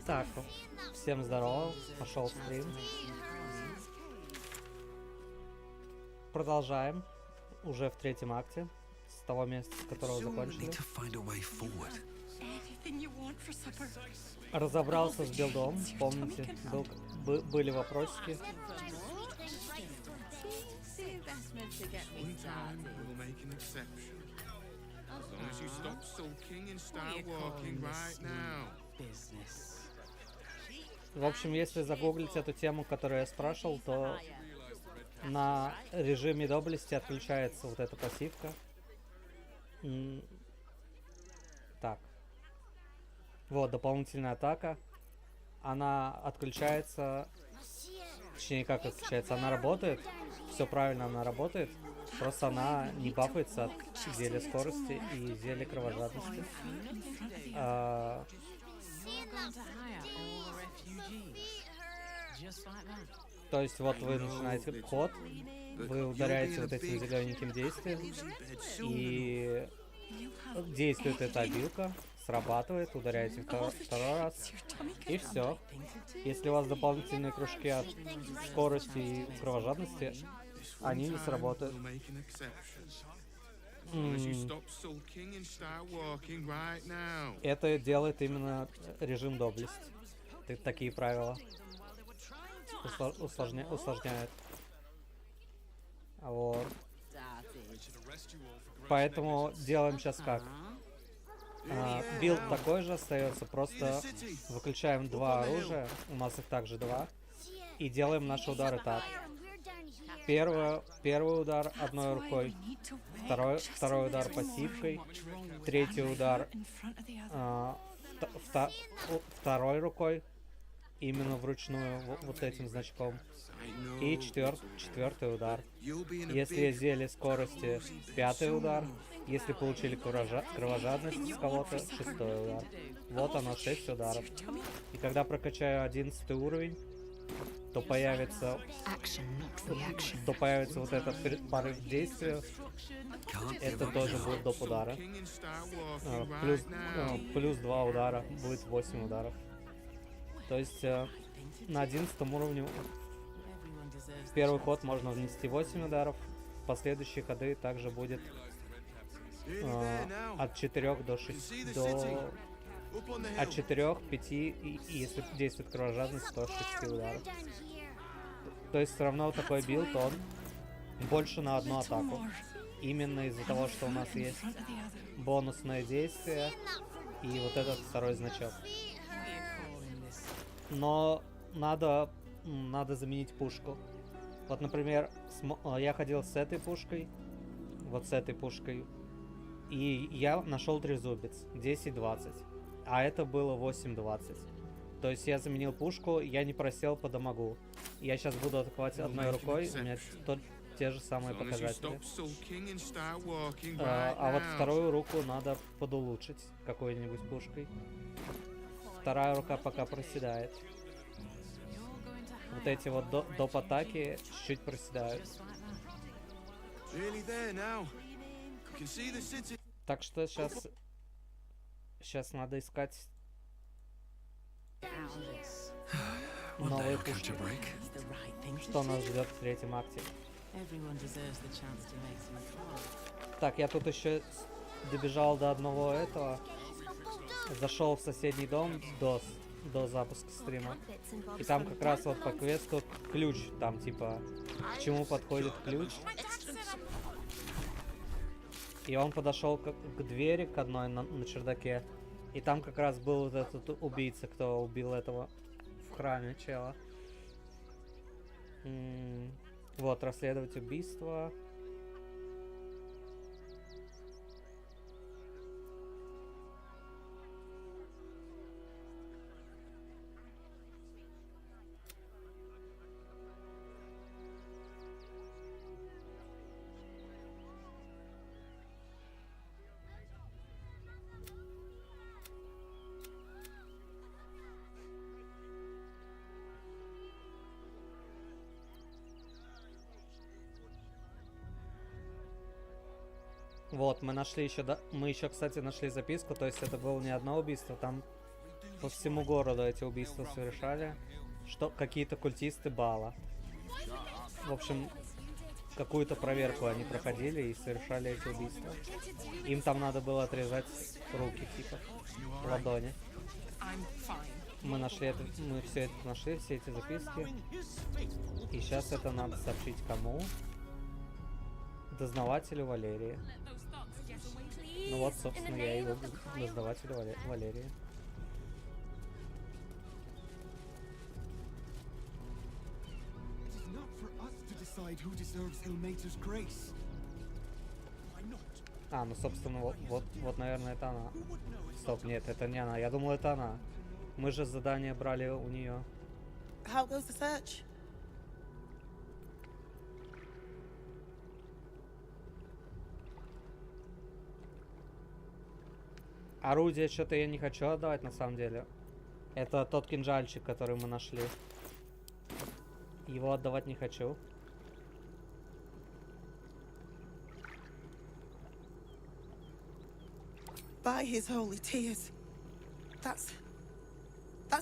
Так, всем здорово, пошел стрим. Продолжаем, уже в третьем акте, с того места, с которого закончили. Разобрался с билдом, помните, были вопросики. В общем, если загуглить эту тему, которую я спрашивал, то на режиме доблести отключается вот эта пассивка. Так. Вот, дополнительная атака. Она отключается. Точнее, как отключается? Она работает. Все правильно, она работает. Просто она не бафается от зелья скорости и зелья кровожадности. То есть вот вы начинаете ход, вы ударяете вот этим зелененьким действием, и действует эта обилка, срабатывает, ударяете второй раз, и все. Если у вас дополнительные кружки от скорости и кровожадности, они не сработают. Это делает именно режим доблести. Такие правила. Усложняет. Вот. Поэтому делаем сейчас как. Билд такой же остается, просто выключаем два оружия, у нас их также два, и делаем наши удары так. Первый удар одной рукой, второй удар пассивкой, третий удар второй рукой, именно вручную вот этим значком, и четвертый удар. Если зелье скорости, пятый удар. Если получили кровожадность с кого-то, шестой удар. Вот оно, 6 ударов. И когда прокачаю 11 уровень, то появится вот этот порыв действия. Это тоже будет доп. Удара. Плюс 2 удара, будет 8 ударов. То есть на 11 уровне в первый ход можно внести 8 ударов. В последующие ходы также будет от 4 до 6 от 4, 5 и если действует кровожадность, то 6 ударов. То есть все равно такой билд, он больше на одну атаку. Именно из-за того, что у нас есть бонусное действие и вот этот второй значок. Но надо заменить пушку. Вот, например, я ходил с этой пушкой, вот с этой пушкой, и я нашел трезубец 10-20, а это было 8-20. То есть я заменил пушку, я не просел по дамагу. Я сейчас буду атаковать одной рукой, у меня те же самые показатели. А вот вторую руку надо подулучшить какой-нибудь пушкой. Вторая рука пока проседает. Вот эти вот доп. Атаки чуть-чуть проседают. Так что сейчас надо искать новые пушки. Что нас ждет в третьем акте? Так, я тут еще добежал до одного этого. Зашел в соседний дом до запуска стрима. И там как раз вот по квесту ключ. Там типа, к чему подходит ключ. И он подошел к двери, к одной на чердаке. И там как раз был вот этот убийца, кто убил этого в храме чела. Вот, расследовать убийство. Вот, мы нашли еще, мы еще, кстати, нашли записку, то есть это было не одно убийство, там по всему городу эти убийства совершали, что какие-то культисты Бала. В общем, какую-то проверку они проходили и совершали эти убийства. Им там надо было отрезать руки, типа, ладони. Мы нашли это, мы все это нашли, все эти записки. И сейчас это надо сообщить кому? Дознавателю Валерии. Ну вот, собственно, я иду к дознавателю Валерии. А, ну, собственно, вот, наверное, это она. Стоп, нет, это не она. Я думал, это она. Мы же задание брали у нее. How goes the search? Орудие что-то я не хочу отдавать, на самом деле. Это тот кинжальчик, который мы нашли. Его отдавать не хочу. By his holy tears. That's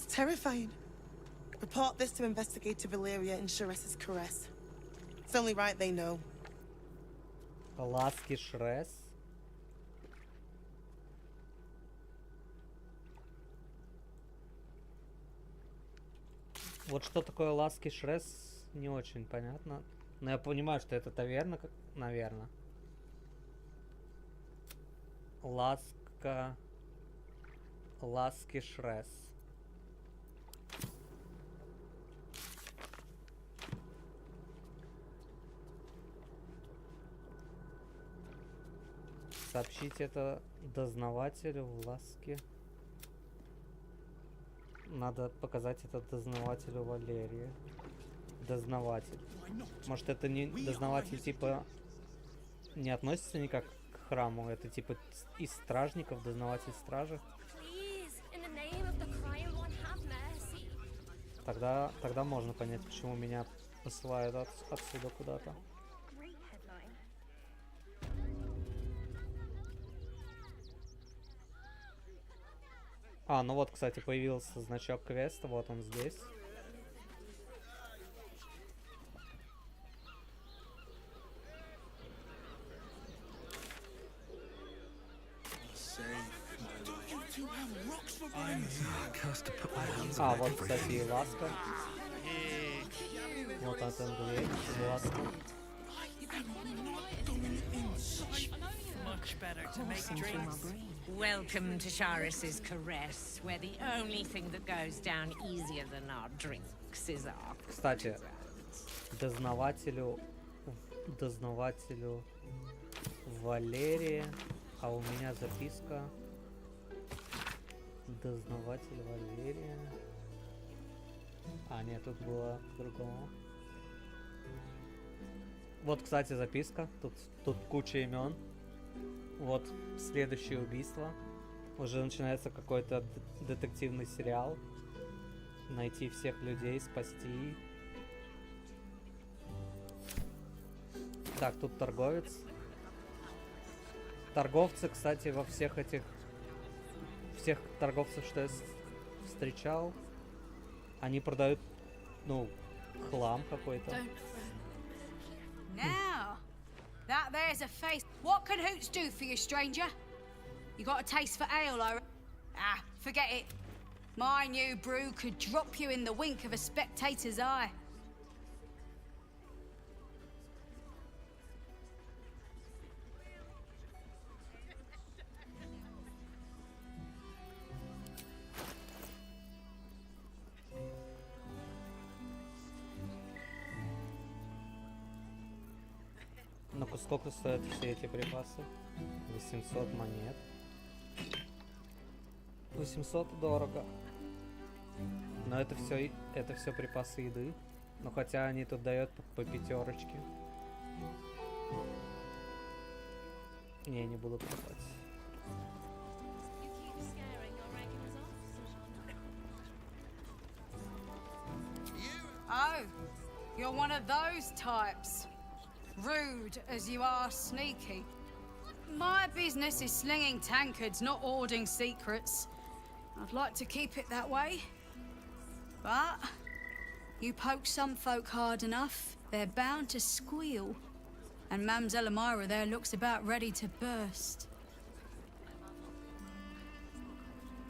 terrifying. Report this to Investigator Valeria in Cheres's caress. It's only right they know. Ласки Шрес. Вот что такое ласки Шрес, не очень понятно. Но я понимаю, что это таверна, наверное. Ласки Шрес. Сообщить это дознавателю в ласке. Надо показать это дознавателю Валерии. Дознаватель. Может, это не дознаватель, типа, не относится никак к храму. Это типа из стражников, дознаватель стражи. Тогда можно понять, почему меня посылают отсюда куда-то. А, ну вот, кстати, появился значок квеста, вот он здесь. А, вот, кстати, и ласка. Вот это дверь, ласка. Welcome to Charis's caress, where the only thing that goes down easier than our drinks is our... Кстати, дознавателю Валерии, а у меня записка. Дознаватель Валерия. А, нет, тут было по-другому. Вот, кстати, записка. Тут куча имен. Вот следующее убийство. Уже начинается какой-то детективный сериал. Найти всех людей, спасти. Так, тут торговец. Торговцы, кстати, во всех этих... Всех торговцев, что я встречал, они продают, ну, хлам какой-то. Now, that there's a face. What can hoots do for you, stranger? You got a taste for ale, Ah, forget it. My new brew could drop you in the wink of a spectator's eye. Ну-ка, сколько стоят все эти припасы? 800 монет. 800 дорого. Но это все припасы еды. Но хотя они тут дают по пятерочке. Не буду покупать. Oh, you're one of those types. Rude as you are sneaky. My business is slinging tankards, not hoarding secrets. I'd like to keep it that way. But you poke some folk hard enough, they're bound to squeal. And Mamselle Elmira there looks about ready to burst.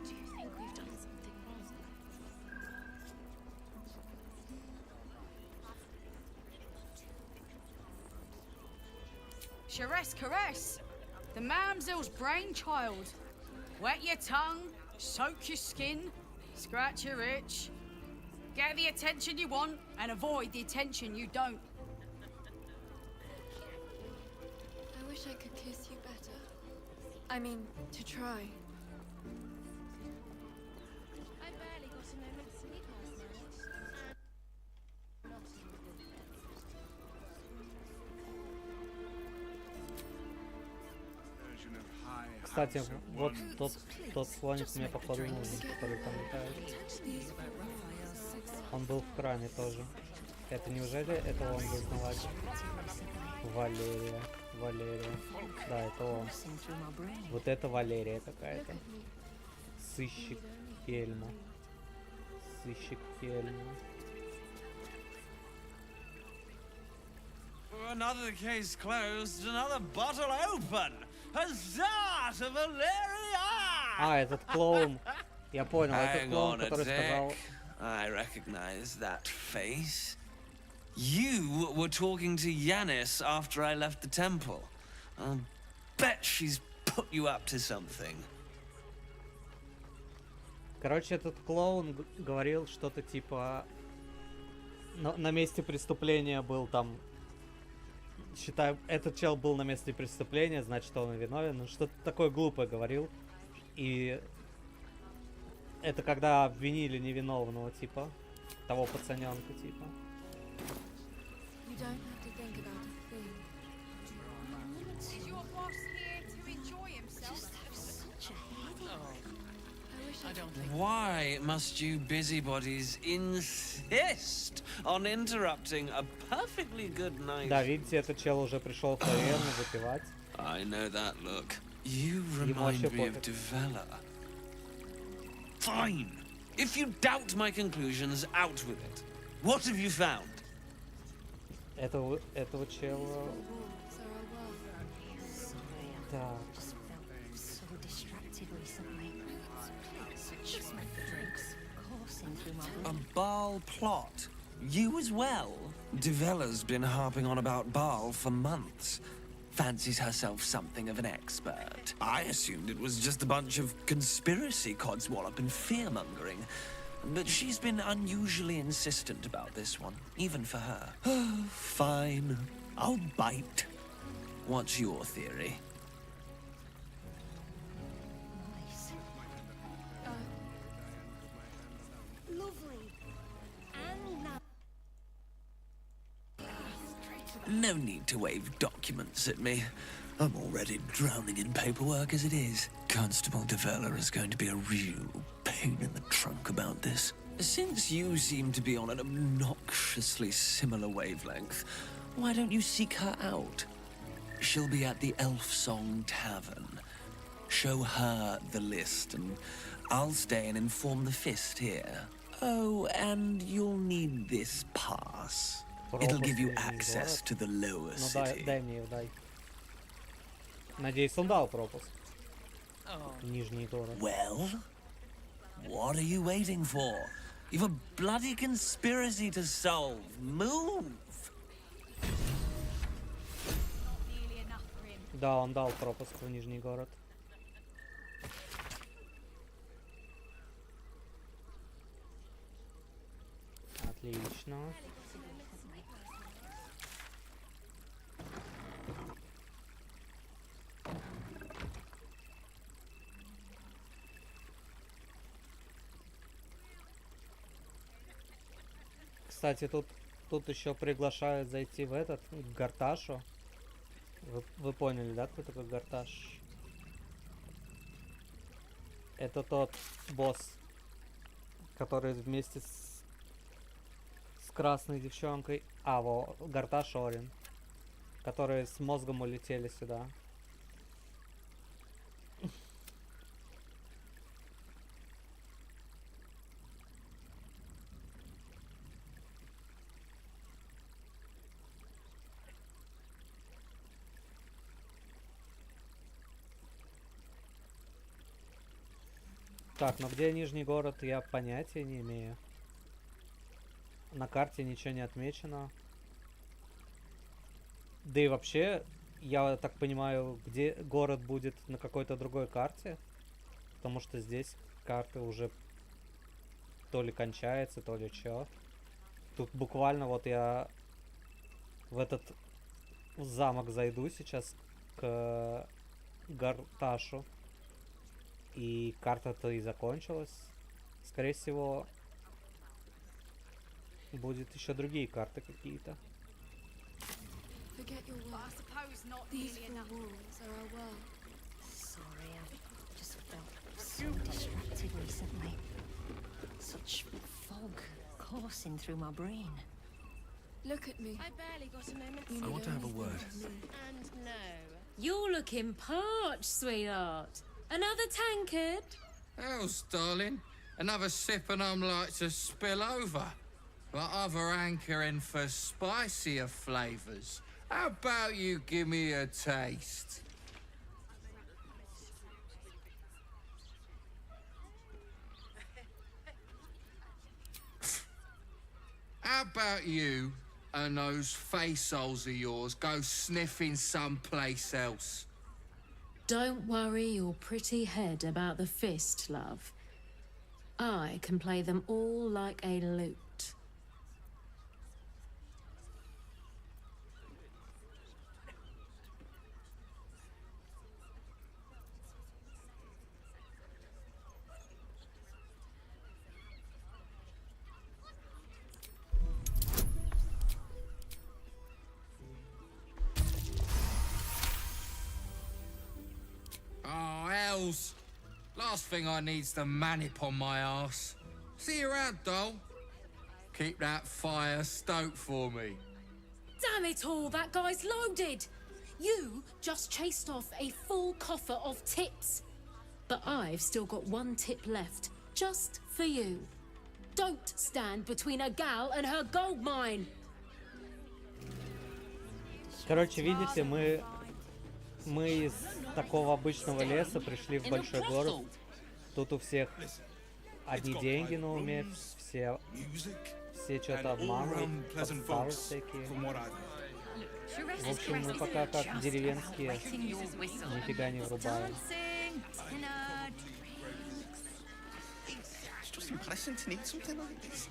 Do you think we've done something wrong? Charess caress, the Mamselle's brainchild. Wet your tongue, soak your skin, scratch your itch. Get the attention you want and avoid the attention you don't. I wish I could kiss you better. I mean, to try. I barely got a moment's sleep last night. Кстати, вот тот слоник мне походу нужен, который там летает. Он был в кране тоже. Это неужели это он дознаватель? Валерия. Да, это он. Вот это Валерия какая-то. Сыщик Хельма. Another case closed, another bottle open. Huzzah to Valeria! А, этот клоун. Я понял, это Hang клоун, on a который сказал... sec. I recognize that face. You were talking to Yanis after I left the temple. I'll bet she's put you up to something. Короче, этот клоун говорил что-то типа... На месте преступления был там... Считаю, этот чел был на месте преступления, значит, он и виновен. Ну, что-то такое глупое говорил. И... Это когда обвинили невиновного, типа. Того пацаненка, типа. You don't have to think about a thing. Is your boss here to enjoy himself? Just have such a headache. I wish I don't think. Why must you busybodies insist on interrupting a perfectly good night? Да, видите, этот чел уже пришел в таверну выпивать. I know that look. You Ему вообще remind me of пофиг. Devella. Fine. If you doubt my conclusions, out with it. What have you found? Этого чела... Wolves are a world. Sorry, I Так. just felt so distracted recently. Just my drinks coursing through my A brain. Baal plot? You as well? Devella's been harping on about Baal for months. Fancies herself something of an expert. I assumed it was just a bunch of conspiracy codswallop and fear-mongering. But she's been unusually insistent about this one, even for her. Fine. I'll bite. What's your theory? Nice. Lovely. And now. No need to wave documents at me. I'm already drowning in paperwork as it is. Constable Devella is going to be a real pain in the trunk about this. Since you seem to be on an obnoxiously similar wavelength, why don't you seek her out? She'll be at the Elf Song Tavern. Show her the list and I'll stay and inform the Fist here. Oh, and you'll need this pass. It'll give you access to the lower Ну city. дай мне его, дай. Надеюсь, он дал пропуск. Нижний город. Well, what are you waiting for? You've a bloody conspiracy to solve. Move! Not nearly enough for him. Да, он дал пропуск в Нижний город. Отлично. Кстати, тут еще приглашают зайти в этот, к Гарташу. Вы поняли, да, кто такой Гарташ? Это тот босс, который вместе с красной девчонкой. А, во, Гарташ Орин. Которые с мозгом улетели сюда. Так, ну где нижний город, я понятия не имею. На карте ничего не отмечено. Да и вообще, я так понимаю, где город будет на какой-то другой карте. Потому что здесь карты уже то ли кончается, то ли чё. Тут буквально вот я в этот замок зайду сейчас к Гарташу. И карта-то и закончилась. Скорее всего, будет еще другие карты какие-то. Forget your But I world. suppose not These nearly four enough. walls are our world. Sorry, I've just felt so distracted recently. Such fog coursing through my brain. Look at me. I barely got a moment. You I need want to have a only word. think of me. And no. You're looking parched, sweetheart. Another tankard? Hell's darling, another sip and I'm like to spill over. But other hankering for spicier flavours. How about you give me a taste? How about you and those face holes of yours go sniffing someplace else? Don't worry your pretty head about the fist, love. I can play them all like a lute. Oh, hells. Last thing I need's the manip on my arse. See you around, doll. Keep that fire stoked for me. Damn it all, that guy's loaded! You just chased off a full coffer of tips. But I've still got one tip left, just for you. Don't stand between a gal and her gold mine! Короче, видите, мы из такого обычного леса пришли в большой город. Тут у всех одни деньги на уме, все что-то обманывают, подставы всякие. В общем, мы пока как деревенские нифига не врубаем. It's just embarrassing to need something like this.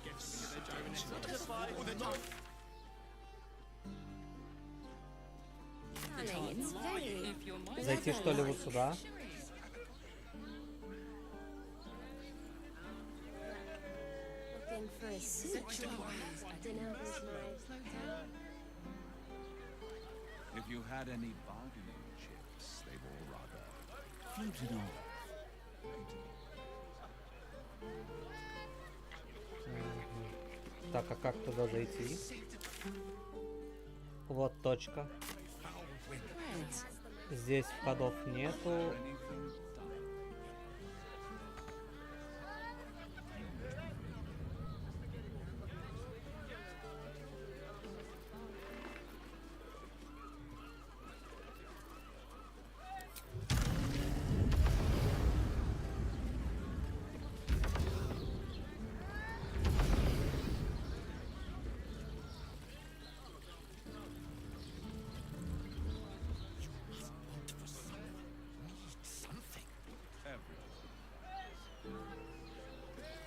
Зайти что ли вот сюда? Looking for a suit. Dinner was If you had any bargaining chips, they've all rather floated off. Так, а как туда зайти? Вот точка. Здесь входов нету.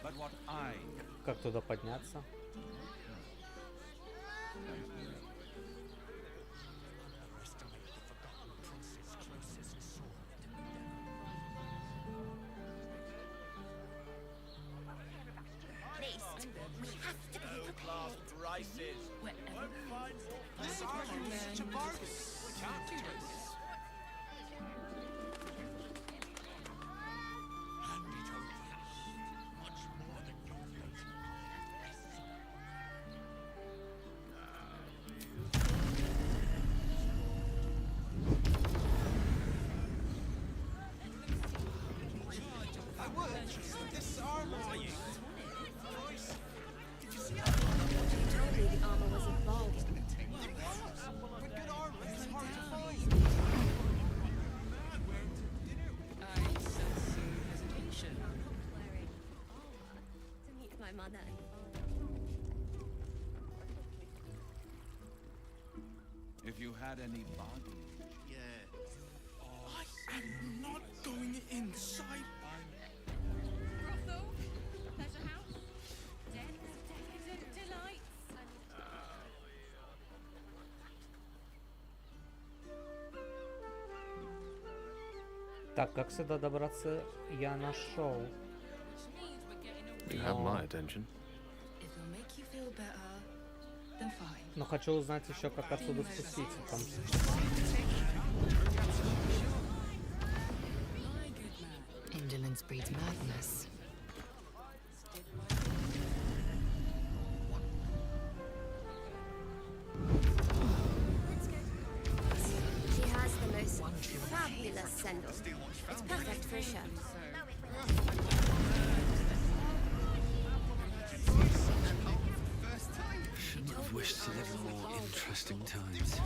But what I Как туда подняться? told me the armor was a bargain. mother and father. If you had any bargain. I am not going inside. Brothel, pleasure house, decadent delights. Так, как сюда добраться, я нашел. You have my attention. It'll make you feel better, then fine. Но хочу узнать еще, как отсюда спуститься. Там. Indolence breeds madness. She has the most fabulous sandal. It's perfect for a shirt. Shouldn't have wished to live in more interesting times.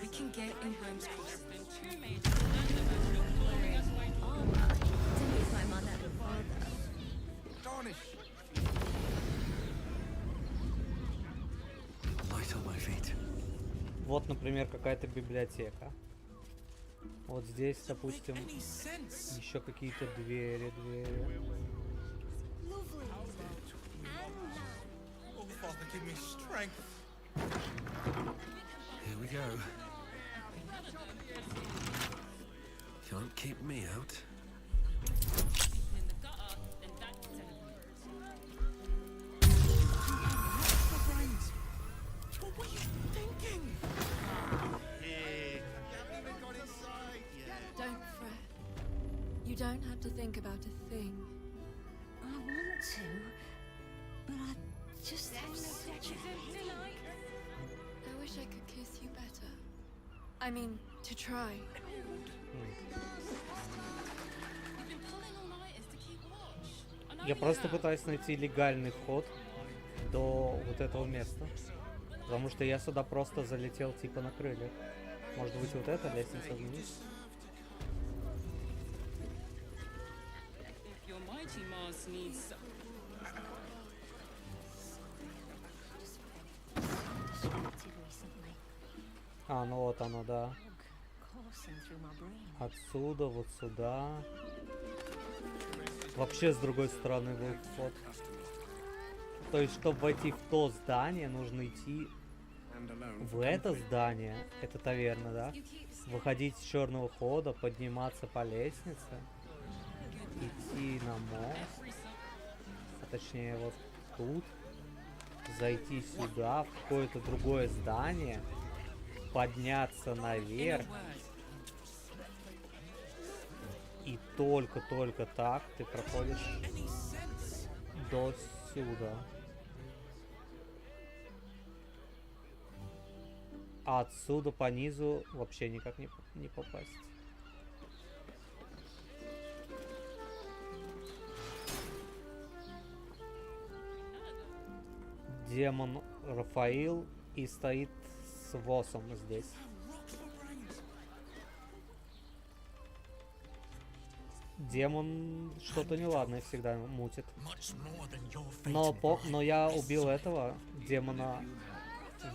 We can get in Grimm's Crossing. Armor to meet my mother and father. Light on my feet. Вот, например, какая-то библиотека. Вот здесь, допустим, еще какие-то двери. Oh, Father, give me strength. Here we go. Can't keep me out. What were you thinking? Don't fret. You don't have to think about a thing. I want to, but I just have such a... I wish I could kiss you better. I mean, to try. Я просто пытаюсь найти легальный вход до вот этого места. Потому что я сюда просто залетел типа на крыльях. Может быть, вот эта лестница вниз? А, ну вот оно, да. Отсюда, вот сюда. Вообще с другой стороны был вход. То есть, чтобы войти в то здание, нужно идти в это здание. Это таверна, да? Выходить с черного хода, подниматься по лестнице. Идти на мост. А точнее, вот тут. Зайти сюда, в какое-то другое здание. Подняться наверх. И только так ты проходишь до сюда. А отсюда по низу вообще никак не попасть. Демон Рафаил и стоит с Восом здесь. Демон что-то неладное всегда мутит. Но я убил этого демона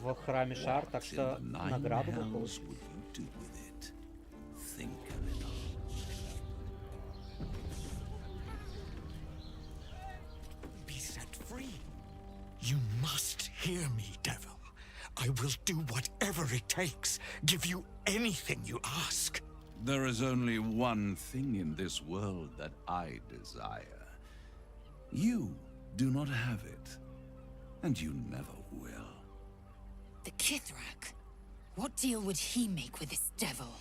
в храме Шар, так что награду был получить. Be set free. You must hear me, devil. I will do whatever it takes. Give you anything you ask. There is only one thing in this world that I desire. You do not have it, and you never will. The Kithrak? What deal would he make with this devil?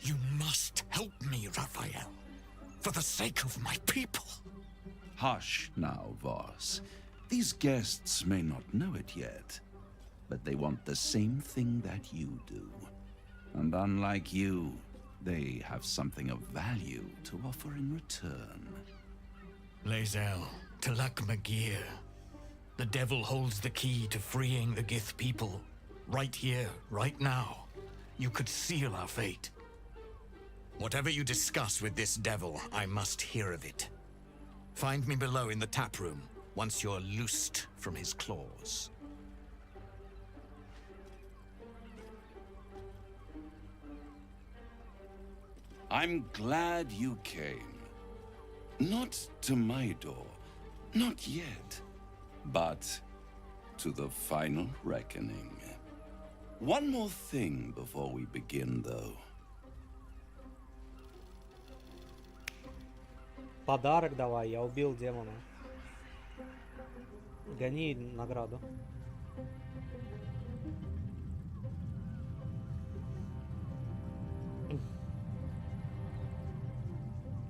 You must help me, Raphael, for the sake of my people. Hush now, Voss. These guests may not know it yet, but they want the same thing that you do. And unlike you, they have something of value to offer in return. Lae'zel, Talak Magir. The devil holds the key to freeing the Gith people. Right here, right now. You could seal our fate. Whatever you discuss with this devil, I must hear of it. Find me below in the tap room, once you're loosed from his claws. I'm glad you came. Not to my door, not yet, but to the final reckoning. One more thing before we begin, though. Подарок давай, я убил демона. Гони награду.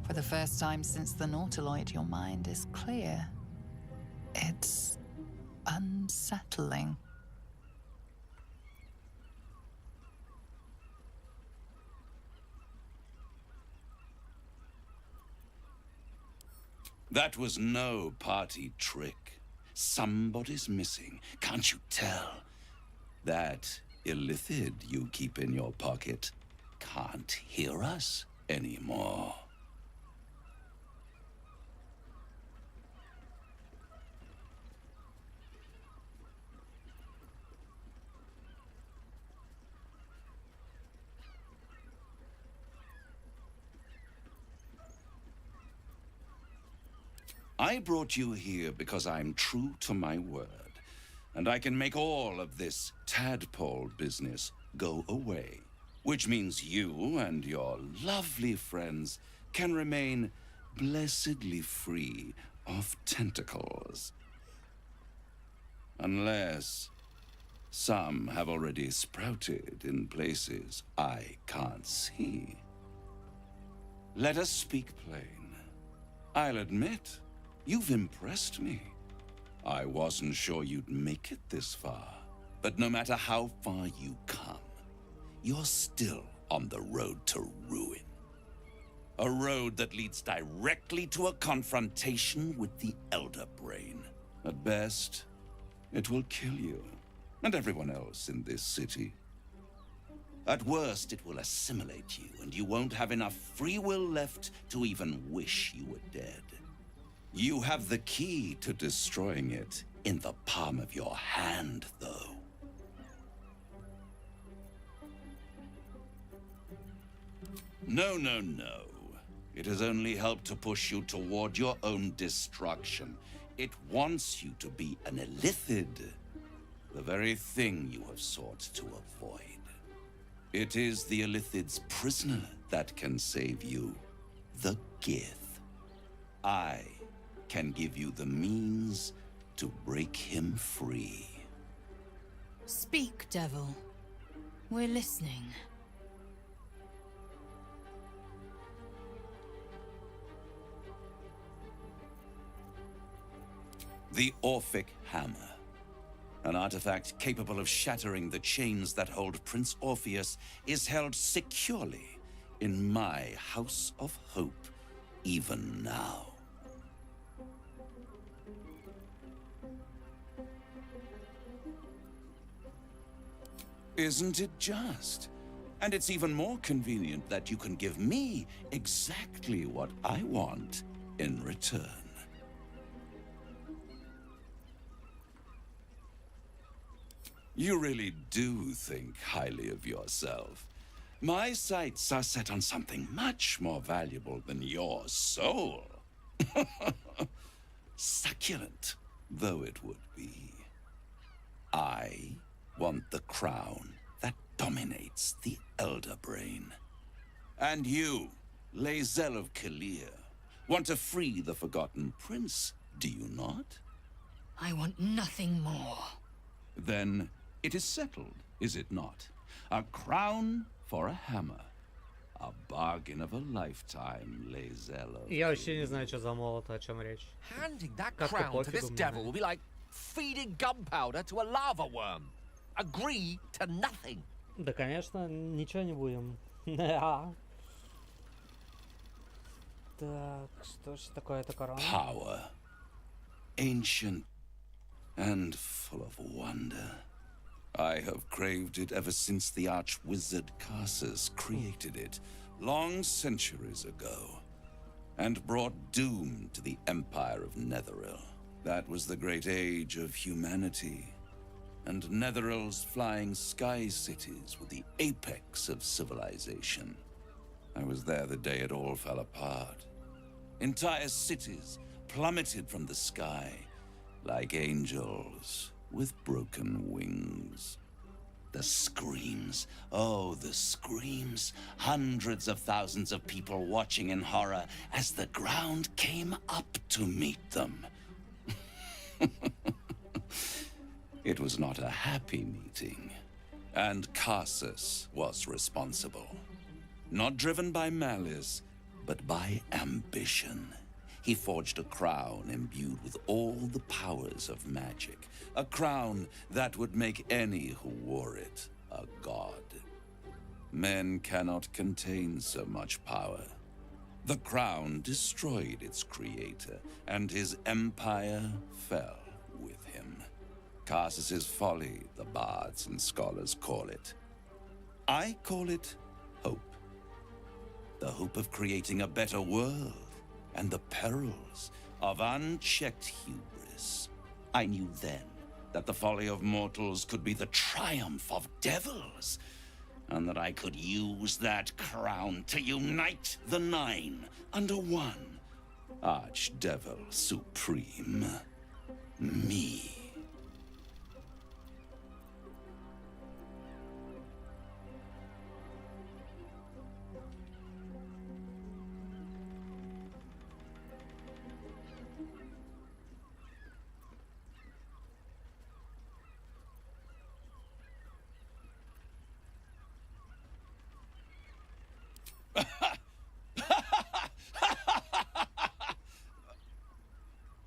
For the first time since the Nautiloid, your mind is clear. It's unsettling. That was no party trick. Somebody's missing, can't you tell? That illithid you keep in your pocket can't hear us anymore. I brought you here because I'm true to my word, and I can make all of this tadpole business go away, which means you and your lovely friends can remain blessedly free of tentacles. Unless some have already sprouted in places I can't see. Let us speak plain. I'll admit, you've impressed me. I wasn't sure you'd make it this far. But no matter how far you come, you're still on the road to ruin. A road that leads directly to a confrontation with the Elder Brain. At best, it will kill you and everyone else in this city. At worst, it will assimilate you, and you won't have enough free will left to even wish you were dead. You have the key to destroying it in the palm of your hand, though. No, no, no. It has only helped to push you toward your own destruction. It wants you to be an illithid, the very thing you have sought to avoid. It is the illithid's prisoner that can save you, the Gith. I can give you the means to break him free. Speak, devil. We're listening. The Orphic Hammer. An artifact capable of shattering the chains that hold Prince Orpheus is held securely in my House of Hope, even now. Isn't it just? And it's even more convenient that you can give me exactly what I want in return. You really do think highly of yourself. My sights are set on something much more valuable than your soul. Succulent though it would be. I want the crown that dominates the Elder Brain. And you, Lae'zel of Kalir, want to free the Forgotten Prince, do you not? I want nothing more. Then it is settled, is it not? A crown for a hammer. A bargain of a lifetime, Lae'zel of Я вообще не знаю, что за молот, о чем речь. Handing that Как-то crown to this пофигу мне. devil will be like feeding gunpowder to a lava worm. Agree to nothing. Да, конечно, ничего не будем. Так, что ж такое это корона? Power. Ancient and full of wonder. I have craved it ever since the arch-wizard Karsus created it long centuries ago, and brought doom to the Empire of Netheril. That was the great age of humanity, and Netheril's flying sky cities were the apex of civilization. I was there the day it all fell apart. Entire cities plummeted from the sky like angels with broken wings. The screams, oh, the screams. Hundreds of thousands of people watching in horror as the ground came up to meet them. It was not a happy meeting, and Carsus was responsible. Not driven by malice, but by ambition. He forged a crown imbued with all the powers of magic. A crown that would make any who wore it a god. Men cannot contain so much power. The crown destroyed its creator, and his empire fell with him. Carsus's folly, the bards and scholars call it. I call it hope. The hope of creating a better world, and the perils of unchecked hubris. I knew then that the folly of mortals could be the triumph of devils, and that I could use that crown to unite the Nine under one Archdevil Supreme. Me.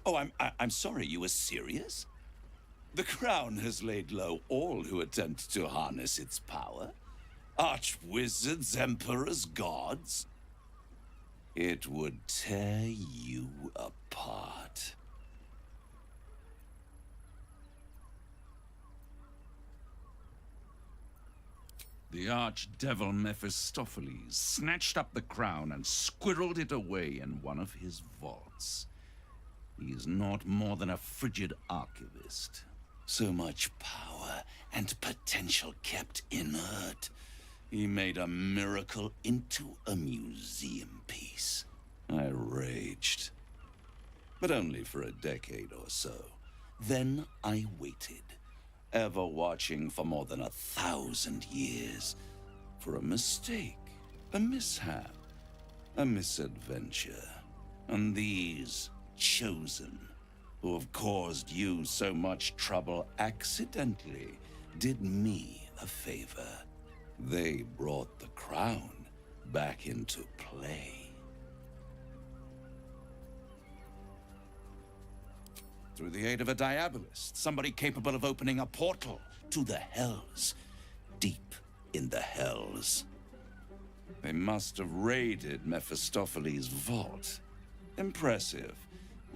Oh, I'm sorry, you were serious? The crown has laid low all who attempt to harness its power. Archwizards, emperors, gods. It would tear you apart. The archdevil Mephistopheles snatched up the crown and squirreled it away in one of his vaults. He is not more than a frigid archivist. So much power and potential kept inert. He made a miracle into a museum piece. I raged. But only for a decade or so. Then I waited, ever watching for more than 1,000 years, for a mistake, a mishap, a misadventure. And these chosen, who have caused you so much trouble accidentally, did me a favor. They brought the crown back into play. Through the aid of a diabolist, somebody capable of opening a portal to the Hells, deep in the Hells. They must have raided Mephistopheles' vault. Impressive,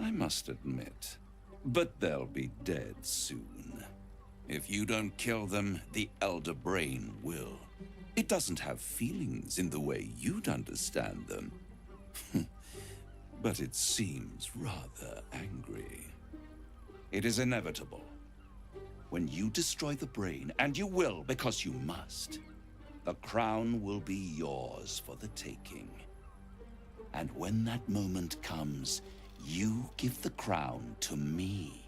I must admit. But they'll be dead soon. If you don't kill them, the Elder Brain will. It doesn't have feelings in the way you'd understand them. But it seems rather angry. It is inevitable. When you destroy the brain, and you will because you must, the crown will be yours for the taking. And when that moment comes, you give the crown to me.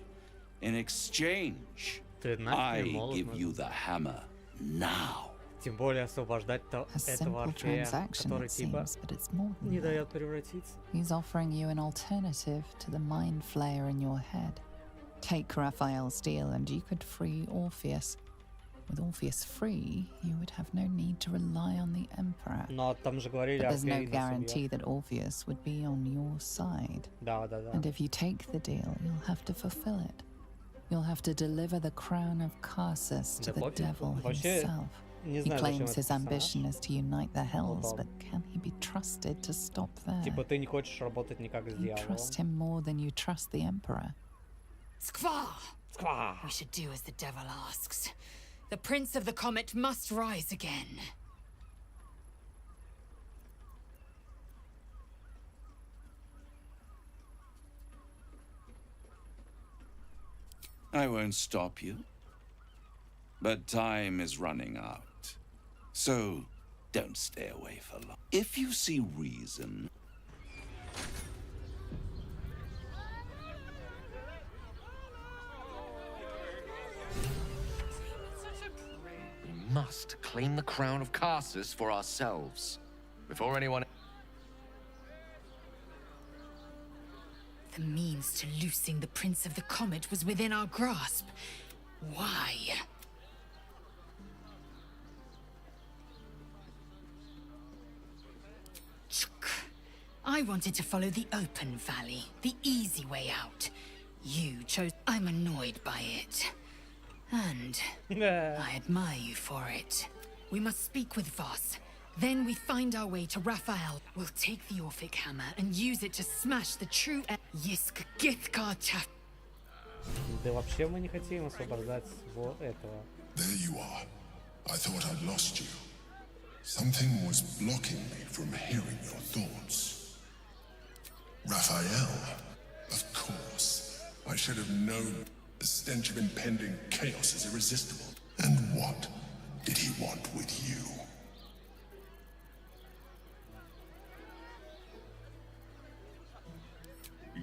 In exchange, I give you the hammer now. Тем более освобождать этого Орфея, который типа не дает превратиться. He's offering you an alternative to the mind flayer in your head. Take Raphael's deal and you could free Orpheus. With Orpheus free, you would have no need to rely on the Emperor. Но там же говорили, but there's no guarantee that Orpheus would be on your side. Да. And if you take the deal, you'll have to fulfill it. You'll have to deliver the crown of Carsus to the devil himself. He claims his ambition is to unite the Hells, but can he be trusted to stop there? Типа ты не хочешь работать никак с You trust him more than you trust the Emperor. Skvar! We should do as the devil asks. The Prince of the Comet must rise again. I won't stop you. But time is running out. So, don't stay away for long. If you see reason... We must claim the crown of Carsus for ourselves. Before anyone... The means to loosing the Prince of the Comet was within our grasp. Why? I wanted to follow the open valley, the easy way out. You chose... I'm annoyed by it. And I admire you for it. We must speak with Voss. Then we find our way to Raphael. We'll take the Orphic hammer and use it to smash the true... Yisk Githkar Chaf... Да вообще мы не хотим освобождать вот этого. There you are. I thought I'd lost you. Something was blocking me from hearing your thoughts. Raphael, of course. I should have known the stench of impending chaos is irresistible. And what did he want with you?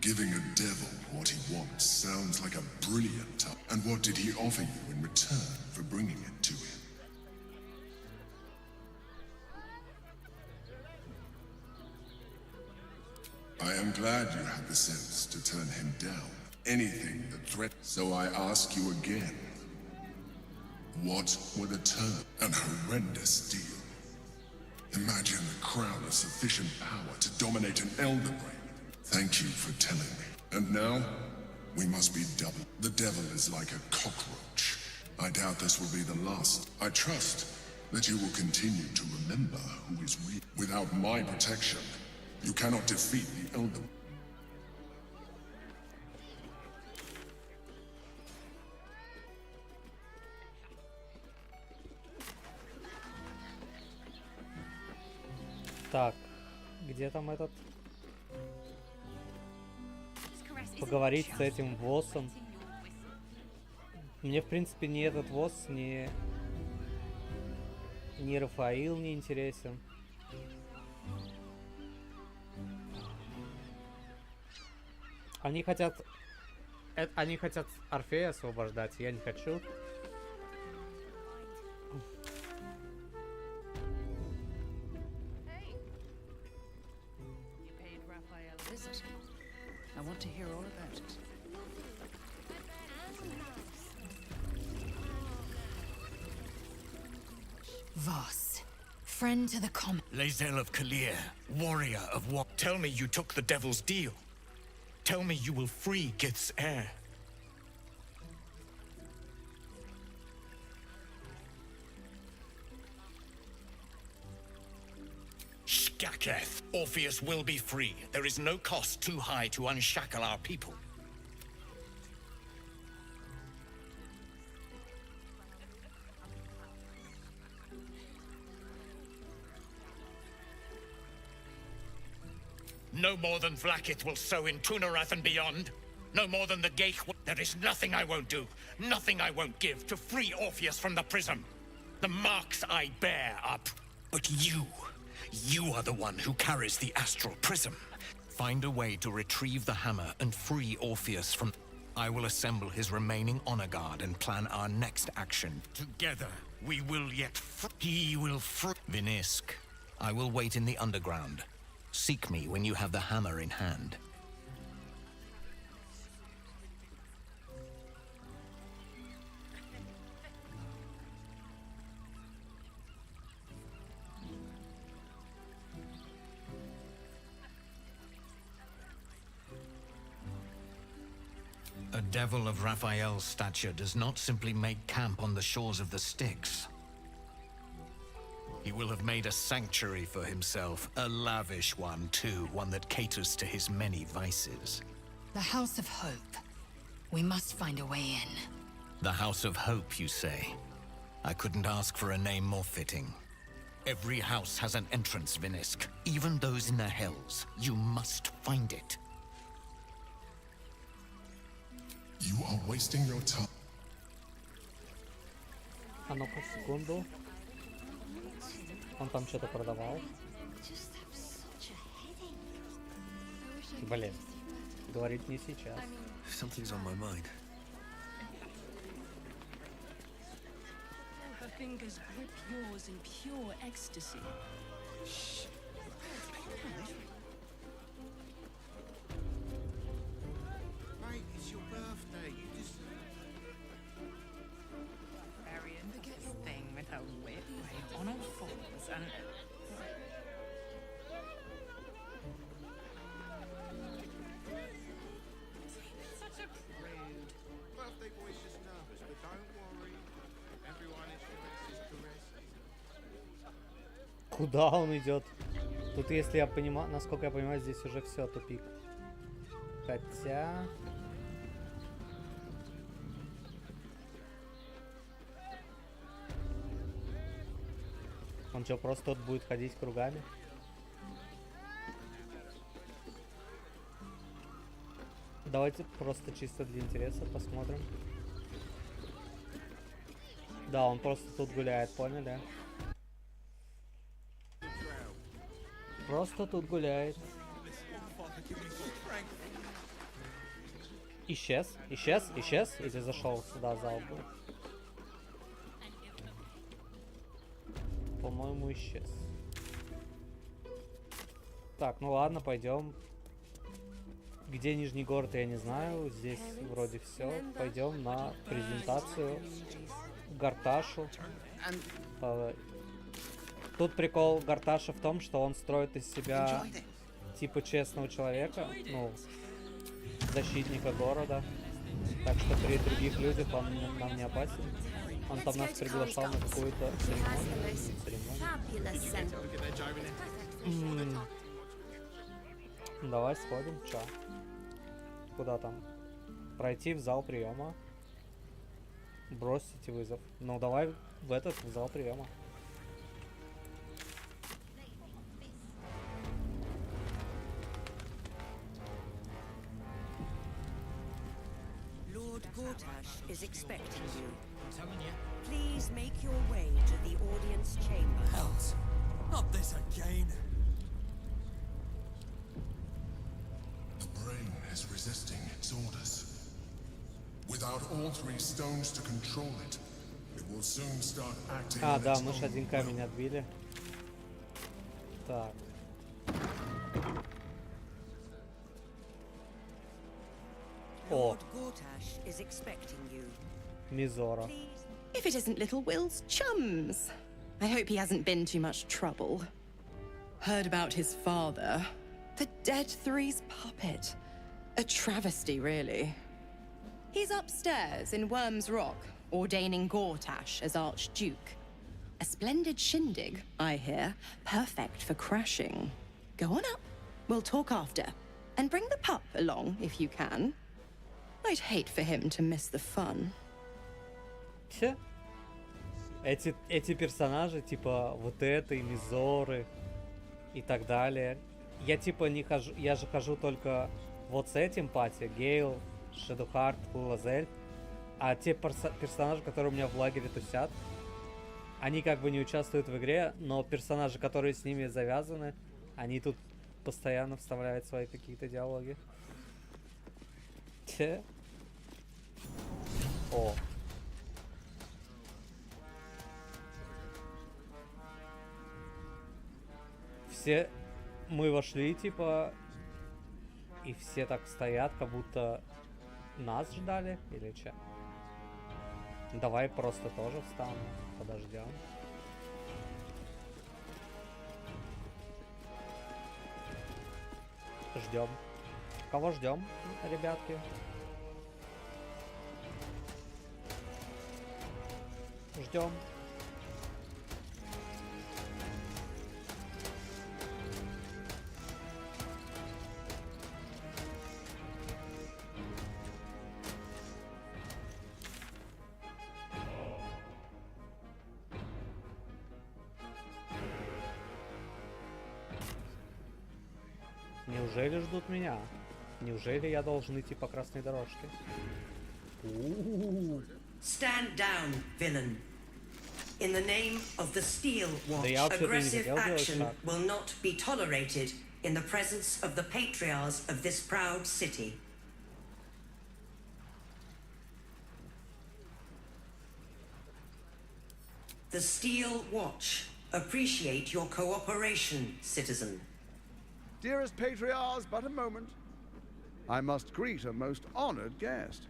Giving a devil what he wants sounds like a brilliant time. And what did he offer you in return for bringing it to him? I am glad you had the sense to turn him down. Anything that threatens. So I ask you again. What were the terms? An horrendous deal. Imagine the crown of sufficient power to dominate an elder brain. Thank you for telling me. And now, we must be double. The devil is like a cockroach. I doubt this will be the last. I trust that you will continue to remember who is real. Without my protection, you cannot defeat the elder. Так, где там этот? Поговорить с этим Воссом. Мне, в принципе, ни этот Восс, ни Рафаил не интересен. Они хотят Орфея освобождать, я не хочу. I want to hear all about it. Voss, friend to the comet. Lae'zel of Kalir, warrior of what? Tell me you took the devil's deal. Tell me you will free Gith's heir. Shkaketh, Orpheus will be free. There is no cost too high to unshackle our people. No more than Vlaakith will sow in Tunarath and beyond. No more than the Gate. There is nothing I won't do, nothing I won't give to free Orpheus from the prism. The marks I bear are... But you are the one who carries the astral prism. Find a way to retrieve the hammer and free Orpheus from... I will assemble his remaining honor guard and plan our next action. Together, we will yet... He will free... Vinisk, I will wait in the underground. Seek me when you have the hammer in hand. A devil of Raphael's stature does not simply make camp on the shores of the Styx. He will have made a sanctuary for himself, a lavish one too, one that caters to his many vices. The House of Hope. We must find a way in. The House of Hope, you say? I couldn't ask for a name more fitting. Every house has an entrance, Vinisk. Even those in the Hells. You must find it. You are wasting your time. А ну-ка, секунду. Он там что-то продавал. Блин, говорит не сейчас. Something's on my mind. Her fingers grip yours in pure ecstasy. Mate, it's your birthday. You just... Variant thing with her whip on all fours and... Such a prude. Birthday boy's just nervous, but don't worry. Everyone is caresses. Куда он идет? Тут, если я понимаю, насколько я понимаю, здесь уже все тупик. Хотя... Он что, просто тут будет ходить кругами? Давайте просто чисто для интереса посмотрим. Да, он просто тут гуляет, поняли? Просто тут гуляет. Исчез, или зашел сюда в зал? По-моему, исчез. Так, ну ладно, пойдем. Где Нижний город, я не знаю. Здесь вроде все. Пойдем на презентацию Гарташу. Тут прикол Гарташа в том, что он строит из себя типа честного человека, ну, защитника города. Так что при других людях он нам не опасен. Он там нас приглашал на какую-то церемонию. Давай сходим, чё? Куда там? Пройти в зал приема. Бросить вызов. Ну давай в этот в зал приема. Lord Gortash is expecting you. Please make your way to the audience chamber. Hells! Not this again! The brain is resisting its orders. Without all three stones to control it, it will soon start acting on да, its мы ж own один will. камень отбили. Так. Lord Gortash is expecting you. Мизора. If it isn't little Will's chums. I hope he hasn't been too much trouble. Heard about his father. The Dead Three's puppet. A travesty, really. He's upstairs in Worm's Rock, ordaining Gortash as Archduke. A splendid shindig, I hear. Perfect for crashing. Go on up. We'll talk after. And bring the pup along, if you can. I'd hate for him to miss the fun. Эти персонажи, типа вот этой, Мизоры и так далее. Я типа не хожу, я же хожу только вот с этим пати, Гейл, Шедухард, Лазель. А те персонажи, которые у меня в лагере тусят, они как бы не участвуют в игре, но персонажи, которые с ними завязаны, они тут постоянно вставляют свои какие-то диалоги. О. Все мы вошли, типа, и все так стоят, как будто нас ждали, или че? Давай просто тоже встанем, подождем. Ждем. Кого ждем, ребятки? Ждем. Неужели ждут меня? Неужели я должен идти по красной дорожке? Stand down, villain. In the name of the Steel Watch, я вообще-то не aggressive хотел делать action так. will not be tolerated in the presence of the patriarchs of this proud city. The Steel Watch appreciate your cooperation, citizen. Dearest patriarchs, but a moment. I must greet a most honored guest.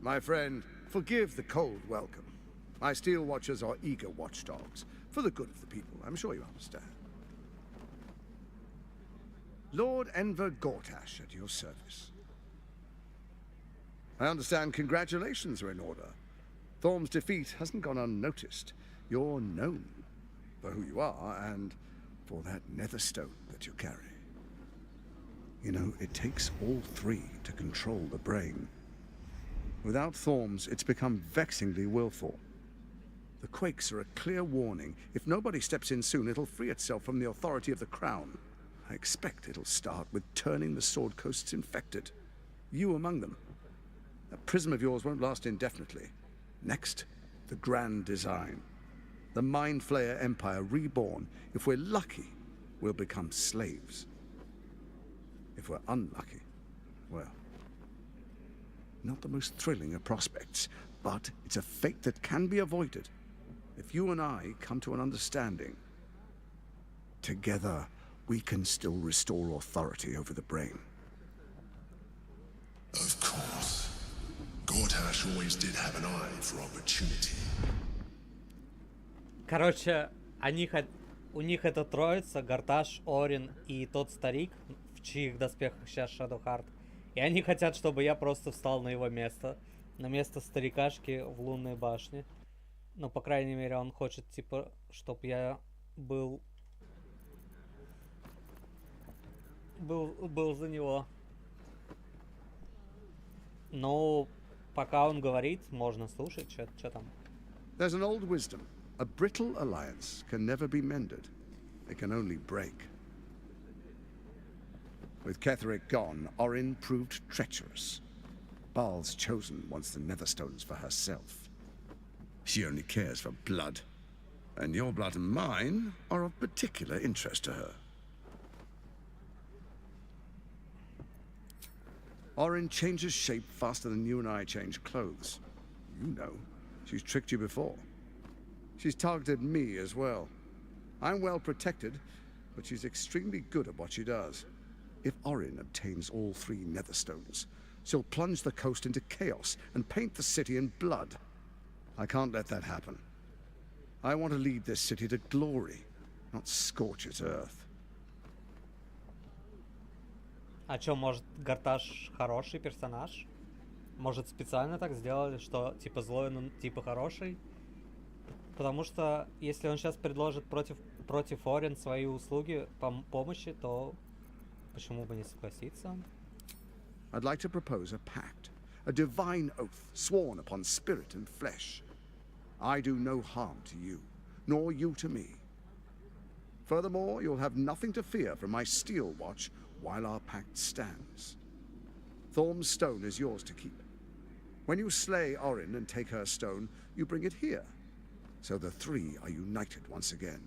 My friend, forgive the cold welcome. My Steel Watchers are eager watchdogs, for the good of the people, I'm sure you understand. Lord Enver Gortash at your service. I understand congratulations are in order. Thorm's defeat hasn't gone unnoticed. You're known for who you are and for that nether stone that you carry. You know, it takes all three to control the brain. Without Thorm's, it's become vexingly willful. The quakes are a clear warning. If nobody steps in soon, it'll free itself from the authority of the crown. I expect it'll start with turning the Sword Coasts infected. You among them. That prism of yours won't last indefinitely. Next, the grand design. The Mind Flayer Empire reborn. If we're lucky, we'll become slaves. If we're unlucky, well, not the most thrilling of prospects, but it's a fate that can be avoided if you and I come to an understanding. Together, we can still restore authority over the brain. Of course. Gortash always did have an eye for opportunity. Короче, у них это троица, Горташ, Орин и тот старик, в чьих доспехах сейчас Shadowheart. И они хотят, чтобы я просто встал на его место. На место старикашки в лунной башне. Ну, по крайней мере, он хочет, типа, чтобы я был за него. Ну, пока он говорит, можно слушать, что там. There's an old wisdom. A brittle alliance can never be mended. It can only break. With Ketheric gone, Orin proved treacherous. Baal's chosen wants the Netherstones for herself. She only cares for blood. And your blood and mine are of particular interest to her. Orin changes shape faster than you and I change clothes. You know, she's tricked you before. She's targeted me as well. I'm well protected, but she's extremely good at what she does. If Orin obtains all three Netherstones, she'll plunge the coast into chaos and paint the city in blood. I can't let that happen. I want to lead this city to glory, not scorch its earth. А чё, может, Горташ хороший персонаж? Может, специально так сделали, что типа злой, но типа хороший? Потому что если он сейчас предложит против Орин свои услуги помощи, то почему бы не согласиться? I'd like to propose a pact, a divine oath sworn upon spirit and flesh. I do no harm to you, nor you to me. Furthermore, you'll have nothing to fear from my Steel Watch while our pact stands. Thorm's stone is yours to keep. When you slay Orin and take her stone, you bring it here, so the three are united once again.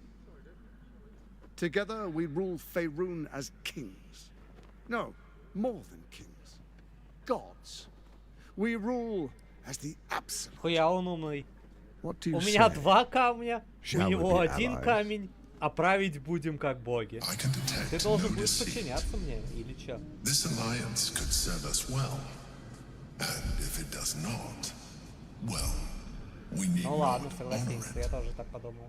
Together we rule Faerun as kings. No, more than kings. Gods. We rule as the absolute. Хуя он умный. What do you У меня say? 2 камня, Shall у we него be 1 allies? камень, а править будем как боги. Ты должен будешь подчиняться мне, или чё? This alliance could serve us well. And if it does not, well, we need Ну ладно, согласился, я тоже так подумал.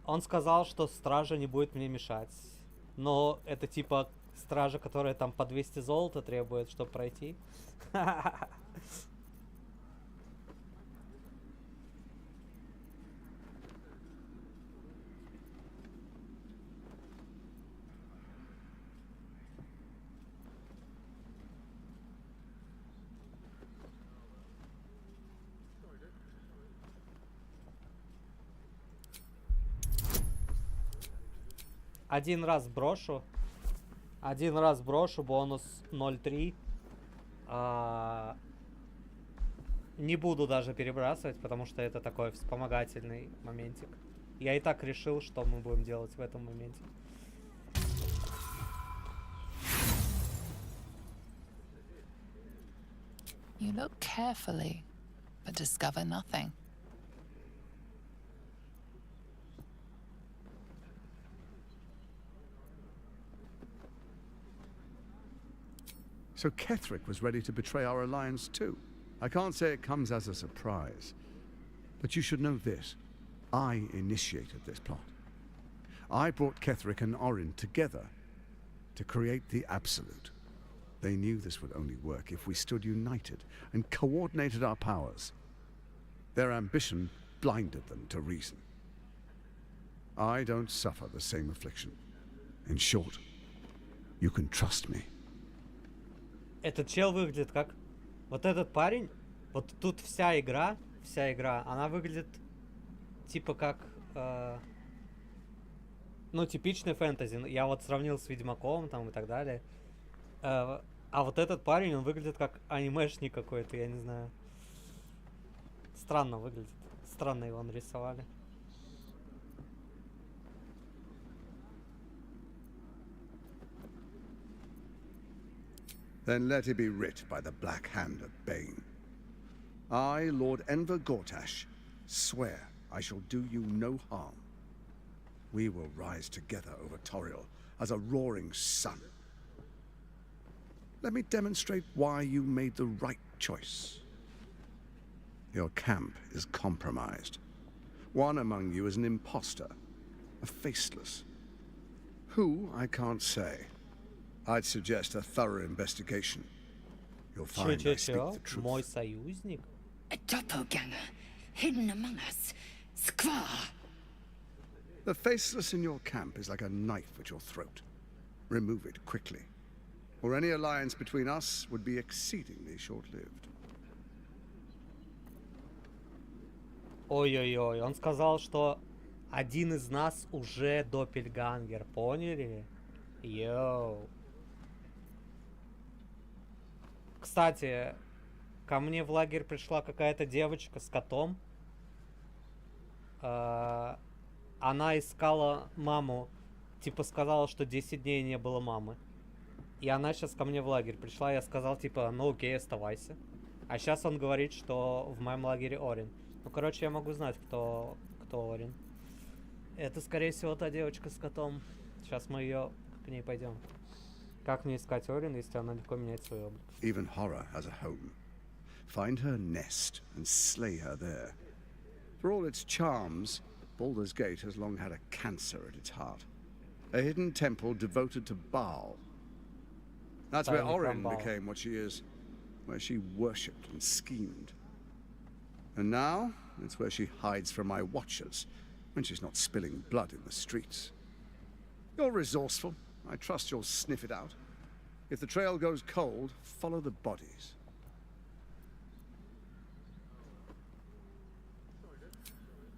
Он сказал, что стража не будет мне мешать. Но это типа стража, которая там по 200 золота требует, чтобы пройти. Один раз брошу, бонус 0.3. Не буду даже перебрасывать, потому что это такой вспомогательный моментик. Я и так решил, что мы будем делать в этом моменте. You look carefully, but discover nothing. So Ketherick was ready to betray our alliance too. I can't say it comes as a surprise, but you should know this. I initiated this plot. I brought Ketherick and Orin together to create the Absolute. They knew this would only work if we stood united and coordinated our powers. Their ambition blinded them to reason. I don't suffer the same affliction. In short, you can trust me. Этот чел выглядит как... Вот этот парень, вот тут вся игра, она выглядит типа как... ну, типичный фэнтези. Я вот сравнил с Ведьмаком там и так далее. А вот этот парень, он выглядит как анимешник какой-то, я не знаю. Странно выглядит. Странно его нарисовали. Then let it be writ by the black hand of Bane. I, Lord Enver Gortash, swear I shall do you no harm. We will rise together over Toriel as a roaring sun. Let me demonstrate why you made the right choice. Your camp is compromised. One among you is an imposter, a faceless. Who, I can't say. I'd suggest a thorough investigation. You'll find I speak the truth. Мой союзник? A doppelganger, hidden among us. Skvar! The faceless in your camp is like a knife at your throat. Remove it quickly, or any alliance between us would be exceedingly short-lived. Ой-ой-ой, он сказал, что один из нас уже доппельгангер, поняли? Йоу. Кстати, ко мне в лагерь пришла какая-то девочка с котом. Она искала маму. Типа сказала, что 10 дней не было мамы. И она сейчас ко мне в лагерь пришла. Я сказал, типа, ну окей, оставайся. А сейчас он говорит, что в моем лагере Орин. Ну, короче, я могу знать, кто Орин. Это, скорее всего, та девочка с котом. Сейчас мы к ней пойдем. Как мне искать Орин, если она легко меняет свой облик? Even horror has a home. Find her nest and slay her there. For all its charms, Baldurs Gate has long had a cancer at its heart. A hidden temple devoted to Baal. That's where Orin became what she is, where she worshipped and schemed. And now, it's where she hides from my watchers, when she's not spilling blood in the streets. You're resourceful. I trust you'll sniff it out. If the trail goes cold, follow the bodies.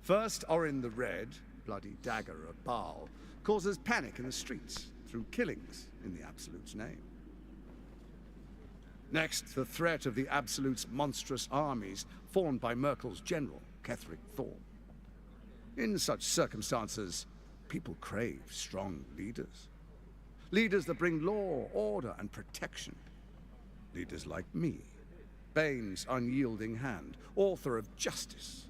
First, Orin the Red, bloody dagger of Baal, causes panic in the streets through killings in the Absolute's name. Next, the threat of the Absolute's monstrous armies formed by Merkel's general, Ketherick Thorn. In such circumstances, people crave strong leaders. Leaders that bring law, order, and protection. Leaders like me, Bane's unyielding hand, author of justice.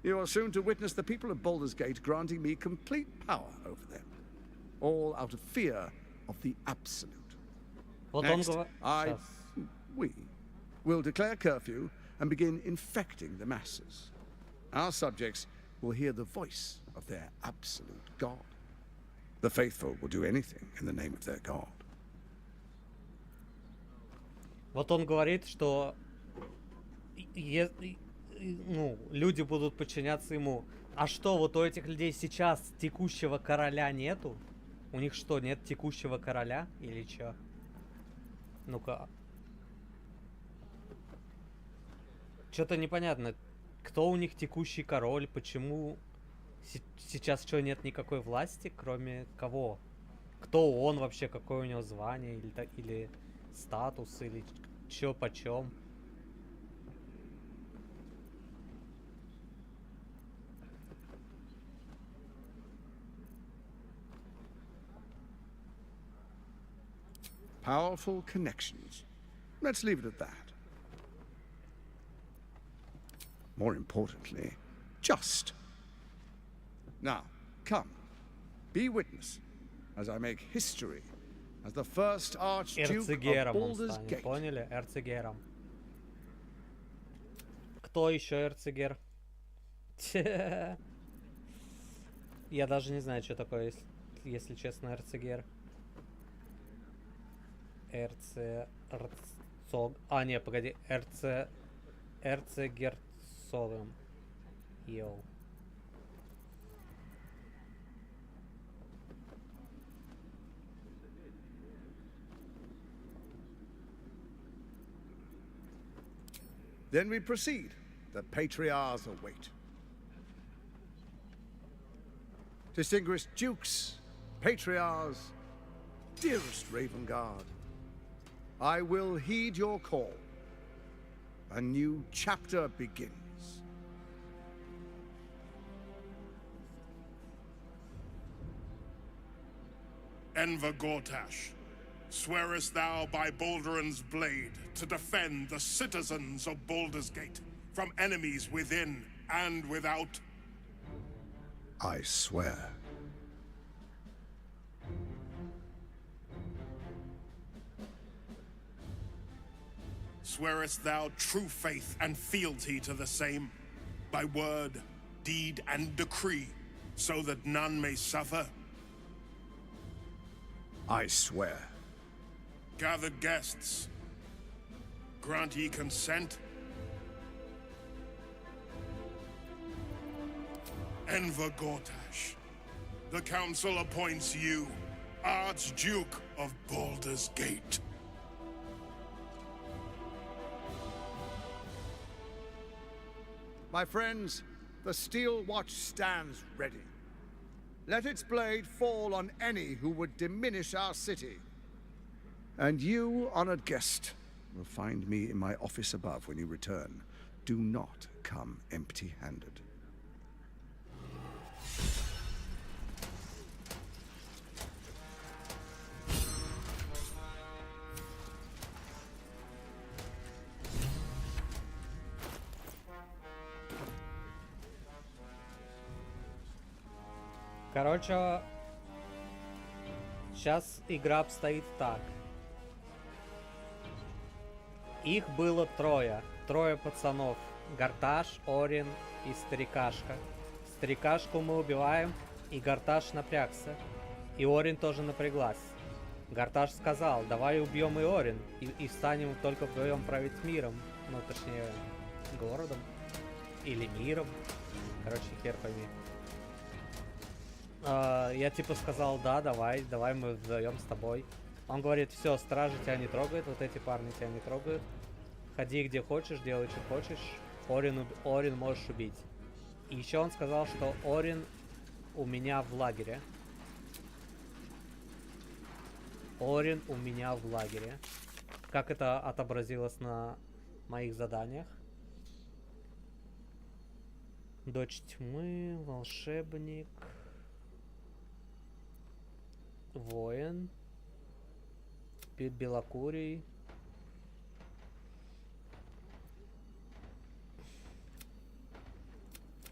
You are soon to witness the people of Baldurs Gate granting me complete power over them. All out of fear of the Absolute. Next, we will declare curfew and begin infecting the masses. Our subjects will hear the voice of their absolute God. The faithful will do anything in the name of their God. Вот он говорит, что люди будут подчиняться ему. А что, вот у этих людей сейчас текущего короля нету? У них что, нет текущего короля или чё? Ну-ка. Что-то непонятно. Кто у них текущий король? Почему сейчас что, нет никакой власти, кроме кого? Кто он вообще? Какое у него звание? Или статус или чё почем. Powerful connections. Let's leave it at that. More importantly, just. Now, come, be witness as I make history as the first Archduke of Baldurs Gate. Поняли? Эрцегером. Кто еще эрцегер? Я даже не знаю, что такое, если честно, эрцегер. Эрцегерцог. А, не, погоди. Эрцегерцогом. Йоу. Then we proceed. The patriarchs await. Distinguished dukes, patriarchs, dearest Raven Guard, I will heed your call. A new chapter begins. Enver Gortash, swearest thou by Balduran's blade to defend the citizens of Baldurs Gate from enemies within and without? I swear. Swearest thou true faith and fealty to the same, by word, deed, and decree, so that none may suffer? I swear. Gathered guests, grant ye consent? Enver Gortash, the council appoints you Archduke of Baldurs Gate. My friends, the steel watch stands ready. Let its blade fall on any who would diminish our city. And you, honored guest, will find me in my office above when you return. Do not come empty-handed. Короче, сейчас игра обстоит так. Их было трое пацанов. Гарташ, Орин и Старикашка. Старикашку мы убиваем, и Гарташ напрягся. И Орин тоже напряглась. Гарташ сказал, давай убьем и Орин, и станем только вдвоем править миром. Ну, точнее, городом. Или миром. Короче, хер пойми. Я типа сказал, да, давай мы вдвоем с тобой. Он говорит, все, стражи тебя не трогают, вот эти парни тебя не трогают. Ходи где хочешь, делай что хочешь. Орин можешь убить. И еще он сказал, что Орин у меня в лагере. Орин у меня в лагере. Как это отобразилось на моих заданиях? Дочь тьмы, волшебник, воин, белокурий.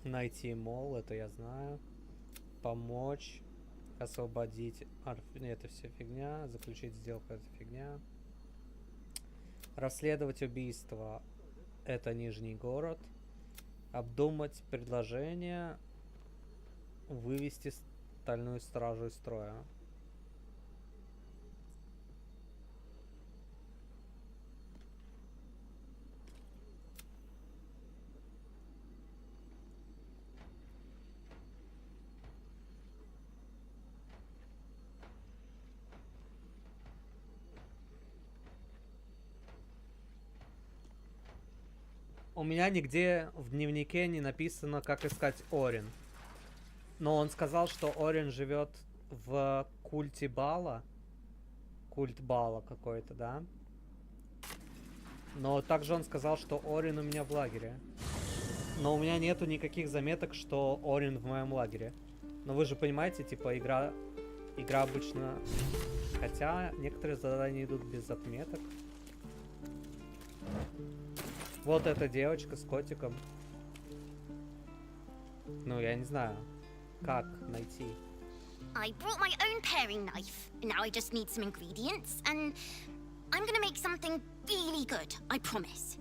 Найти мол, это я знаю. Помочь, освободить. Это все фигня. Заключить сделку, это фигня. Расследовать убийство, это Нижний город. Обдумать предложение. Вывести стальную стражу из строя. У меня нигде в дневнике не написано, как искать Орин. Но он сказал, что Орин живет в культе Бала. Культ Бала какой-то, да? Но также он сказал, что Орин у меня в лагере. Но у меня нету никаких заметок, что Орин в моем лагере. Но вы же понимаете, типа, игра обычно... Хотя некоторые задания идут без отметок. Вот эта девочка с котиком. Ну, я не знаю, как найти. I brought my own paring knife. Now I just need some ingredients, and I'm gonna make something really good, I promise.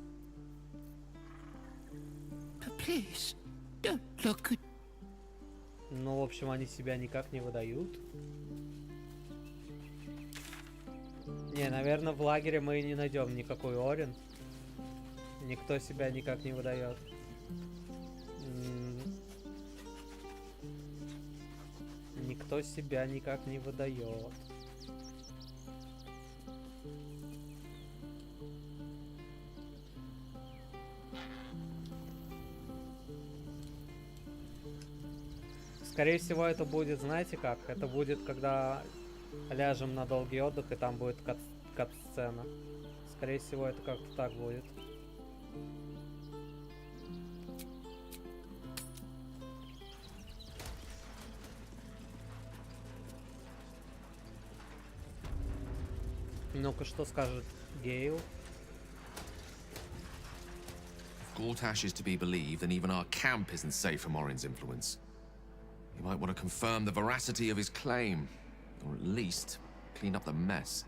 But please, don't look at... Ну, в общем, они себя никак не выдают. Не, наверное, в лагере мы не найдем никакой Орин. Никто себя никак не выдает. Никто себя никак не выдает. Скорее всего, это будет, знаете как? Это будет, когда ляжем на долгий отдых, и там будет кат-сцена. Скорее всего, это как-то так будет. Ну-ка, что скажет Гейл? If Gortash is to be believed, then even our camp isn't safe from Orin's influence. You might want to confirm the veracity of his claim, or at least clean up the mess.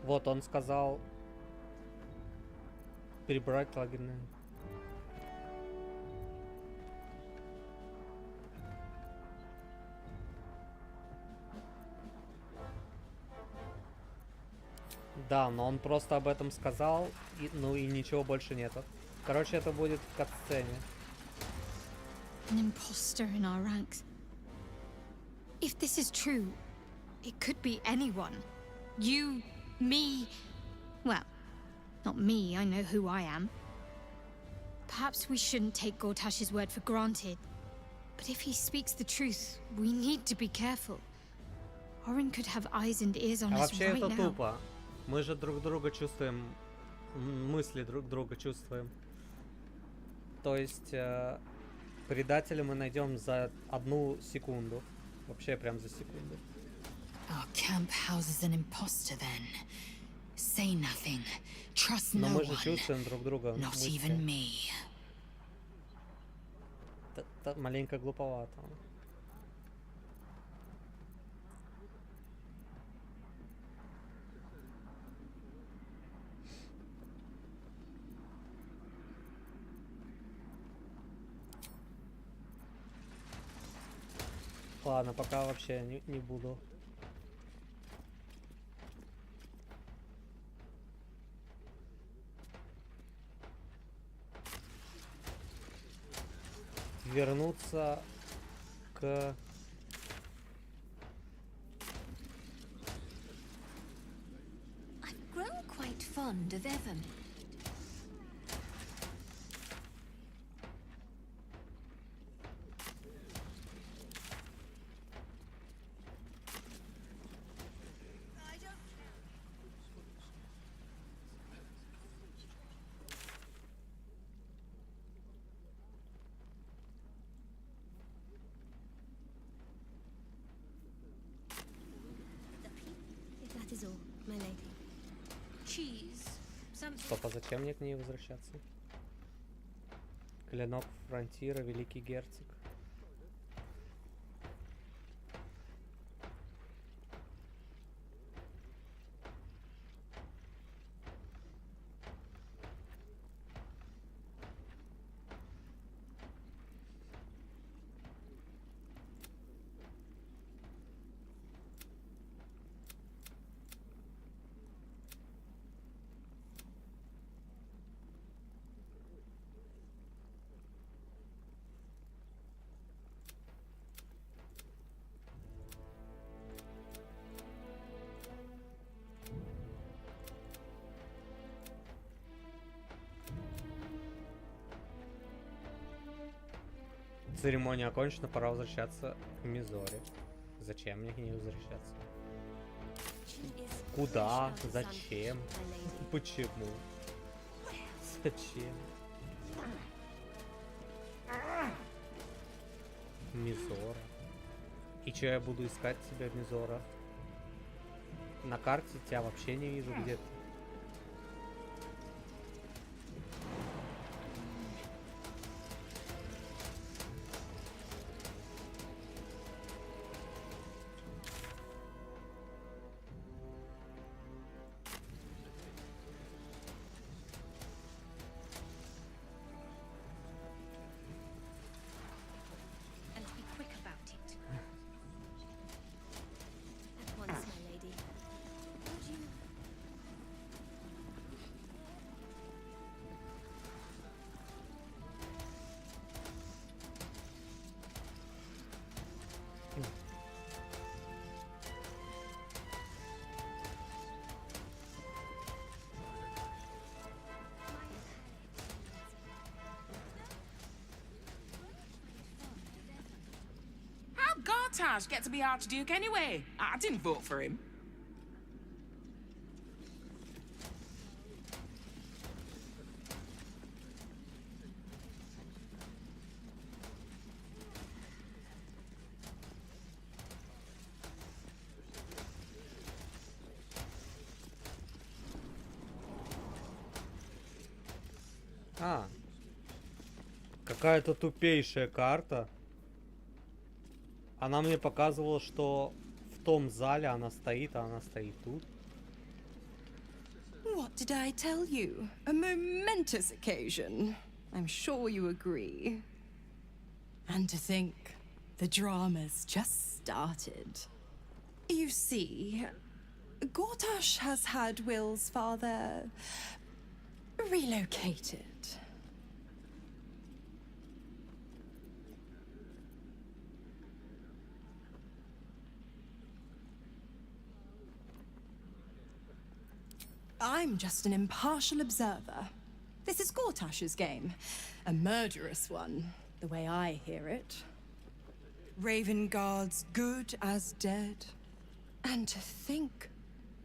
Вот он сказал перебрать лагерные. Да, но он просто об этом сказал, и, ну и ничего больше нету. Короче, это будет в кат-сцене. An imposter in our ranks. If this is true, it could be anyone. You, me, well, not me, I know who I am. Perhaps we shouldn't take Gortash's word for granted. But if he speaks the truth, we need to be careful. Orin could have eyes and ears on us вообще right это now. тупо. Мы же друг друга чувствуем, мысли друг друга чувствуем. То есть предателя мы найдем за 1 секунду. Вообще прям за секунду. Our camp houses an imposter then. Say nothing. Trust Но no мы же one. чувствуем друг друга. Not мысли. even me. Маленько глуповато. Ладно, пока вообще не буду. Вернуться к... I've grown quite fond of Evan. That is all, my lady. Cheese. Стоп, а зачем мне к ней возвращаться? Клинок фронтира, великий герцог. Церемония окончена, пора возвращаться к Мизоре. Зачем мне к ней возвращаться? She is Куда? Зачем? Почему? Зачем? Мизора. И что я буду искать тебя, Мизора? На карте тебя вообще не вижу где-то. Gartage get to be Archduke anyway? I didn't vote for him. Какая-то тупейшая карта. Она мне показывала, что в том зале она стоит, а она стоит тут. What did I tell you? A momentous occasion. I'm sure you agree. And to think, the drama's just started. You see, Gortash has had Will's father relocated. I'm just an impartial observer. This is Gortash's game. A murderous one, the way I hear it. Ravengard's good as dead. And to think,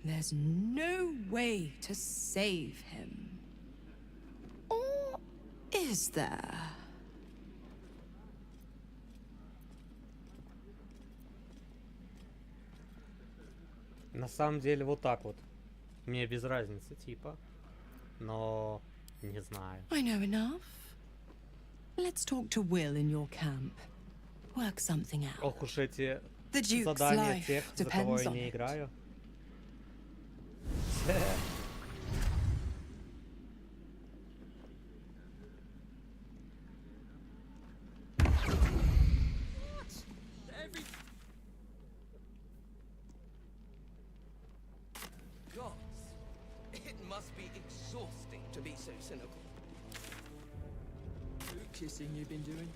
there's no way to save him. Or is there? На самом деле вот так вот. Мне без разницы, типа. Но не знаю. I know enough. Let's talk to Will in your camp. Work something out. Ох уж эти The Duke's задания life тех, за кого depends я on не it. играю. Kissing you've been doing?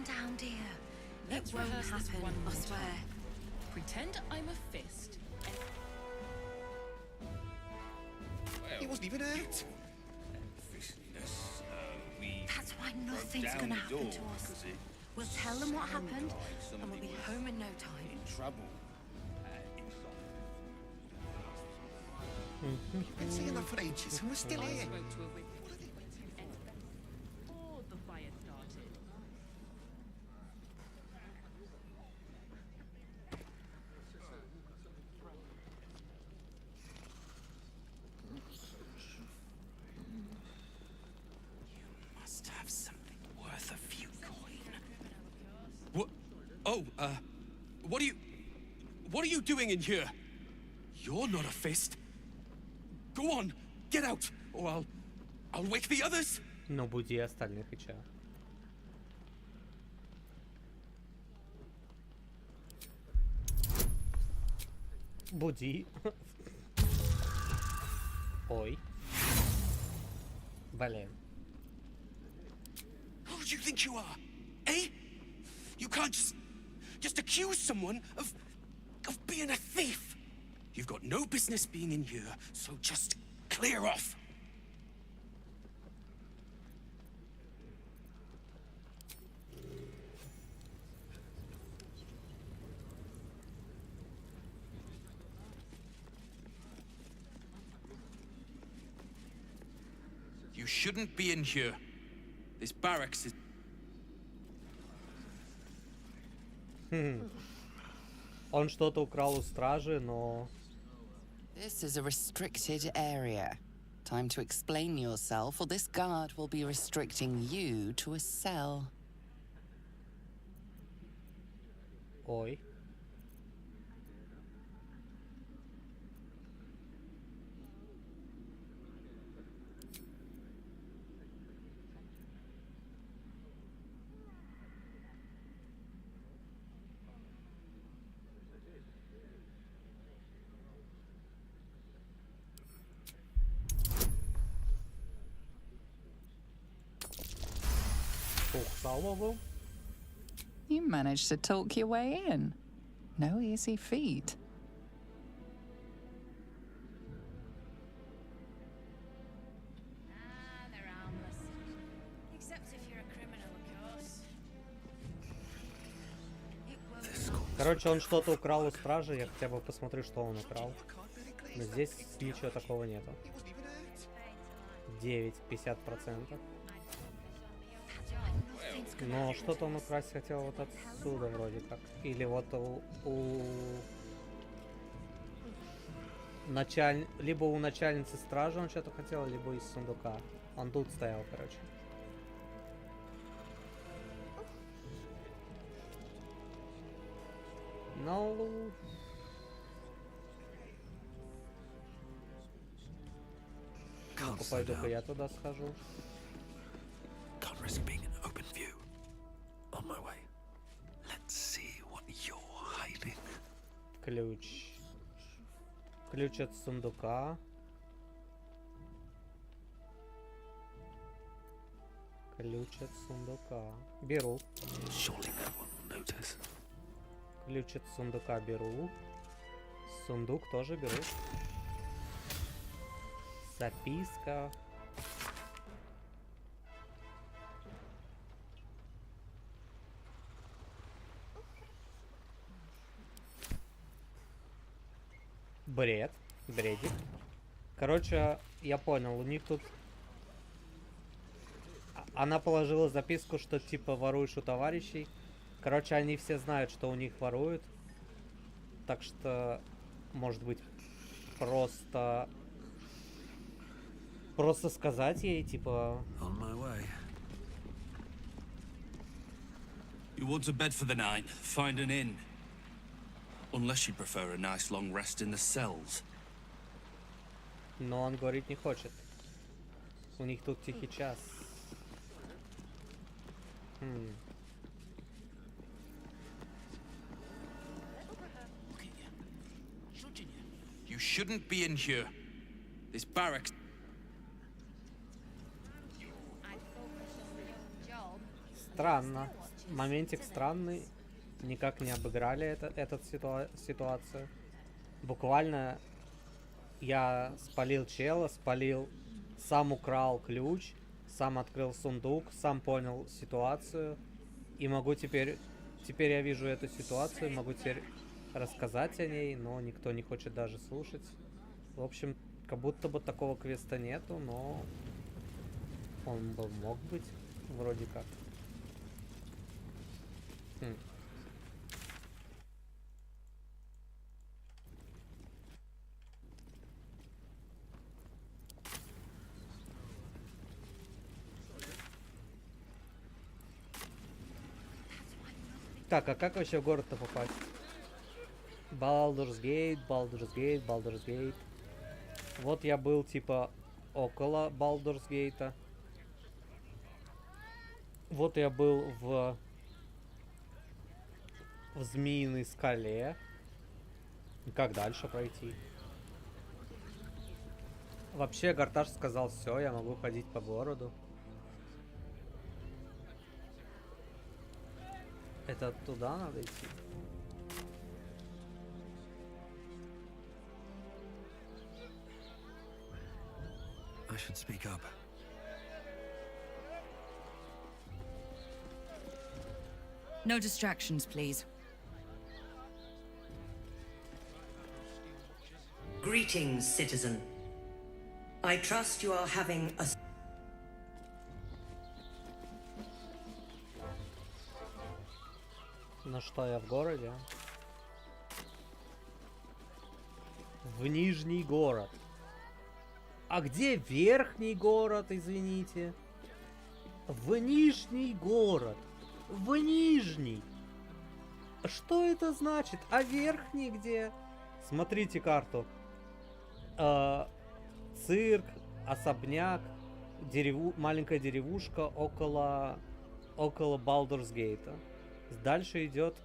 Down, dear. Let's It won't rehearse this happen, one I more swear. time. Pretend I'm a fist. He wasn't even out. That's why nothing's gonna happen to us. We'll tell them what happened, and we'll be home in no time. Trouble. We've been seeing that for ages, and we're still I here. spoke to a witness before the fire started. Must have something worth a few coin. What? Oh, what are you doing in here? You're not a fist. Go on, get out, or I'll wake the others. Ну, буди остальных и чё? Буди. Ой. Блин. Who do you think you are? Eh? You can't just accuse someone of being a thief. You've got no business being in here, so just clear off. You shouldn't be in here. This barracks is... Он что-то украл у стражи, но... This is a restricted area. Time to explain yourself, or this guard will be restricting you to a cell. Ой. You managed to talk your way in. No easy feat. They're harmless. Except if you're a criminal, of course. Короче, он что-то украл у стражи, я хотя бы посмотрю, что он украл. Но здесь ничего такого нету. 50%. Но что-то он украсть хотел вот отсюда вроде как. Или вот либо у начальницы стражи он что-то хотел, либо из сундука. Он тут стоял, короче. Ну... Ну-ка, пойду-ка я туда схожу. Can't risk being in open view. On my way. Let's see what you're hiding. Ключ. Ключ от сундука. Ключ от сундука. Беру. Surely no one will notice. Ключ от сундука беру. Сундук тоже беру. Записка. Бред. Бредик. Короче, я понял, у них тут... Она положила записку, что типа воруешь у товарищей. Короче, они все знают, что у них воруют. Так что, может быть, просто сказать ей, типа... On my way. You want a bed for the night? Find an inn. Unless you prefer a nice long rest in the cells. Но он говорить не хочет. У них тут тихий час. You shouldn't be in here. This barracks... Странно. Моментик странный. Никак не обыграли эту ситуацию. Буквально я спалил чела, сам украл ключ, сам открыл сундук, сам понял ситуацию. И могу теперь я вижу эту ситуацию, могу теперь рассказать о ней, но никто не хочет даже слушать. В общем, как будто бы такого квеста нету, но он бы мог быть вроде как. Так, а как вообще в город-то попасть? Baldurs Gate, Baldurs Gate, Baldurs Gate. Вот я был типа около Baldurs Gate. Вот я был в Змеиной скале. Как дальше пройти? Вообще, Гарташ сказал, все, я могу ходить по городу. Это туда надо идти? I should speak up. No distractions, please. Greetings, citizen. I trust you are having a... Ну что, я в городе? В Нижний город. А где Верхний город, извините? В Нижний город. В Нижний. Что это значит? А Верхний где? Смотрите карту. Цирк, особняк, маленькая деревушка около Baldurs Gate. Дальше идет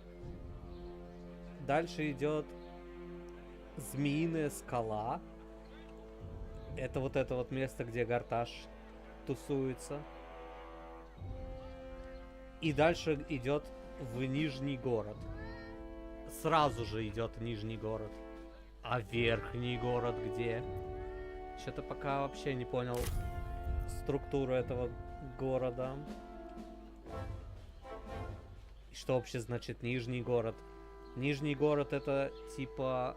Змеиная скала. Это вот место, где Гарташ тусуется. И дальше идет в Нижний город. Сразу же идет Нижний город. А Верхний город где? Что-то пока вообще не понял структуру этого города. И что вообще значит Нижний город? Нижний город это типа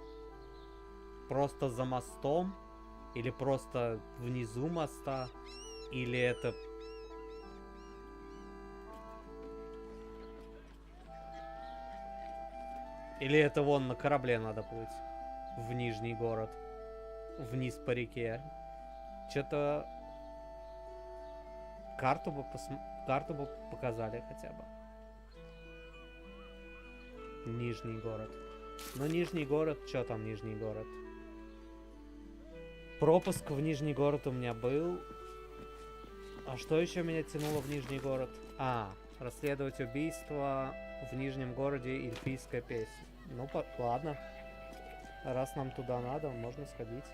просто за мостом? Или просто внизу моста? Или это... Или это вон на корабле надо плыть? В Нижний город. Вниз по реке. Что-то... Карту бы показали хотя бы. Нижний город. Ну, Нижний город... Что там Нижний город? Пропуск в Нижний город у меня был. А что еще меня тянуло в Нижний город? Расследовать убийство в Нижнем городе эльфийская песня. Ну, ладно. Раз нам туда надо, можно сходить.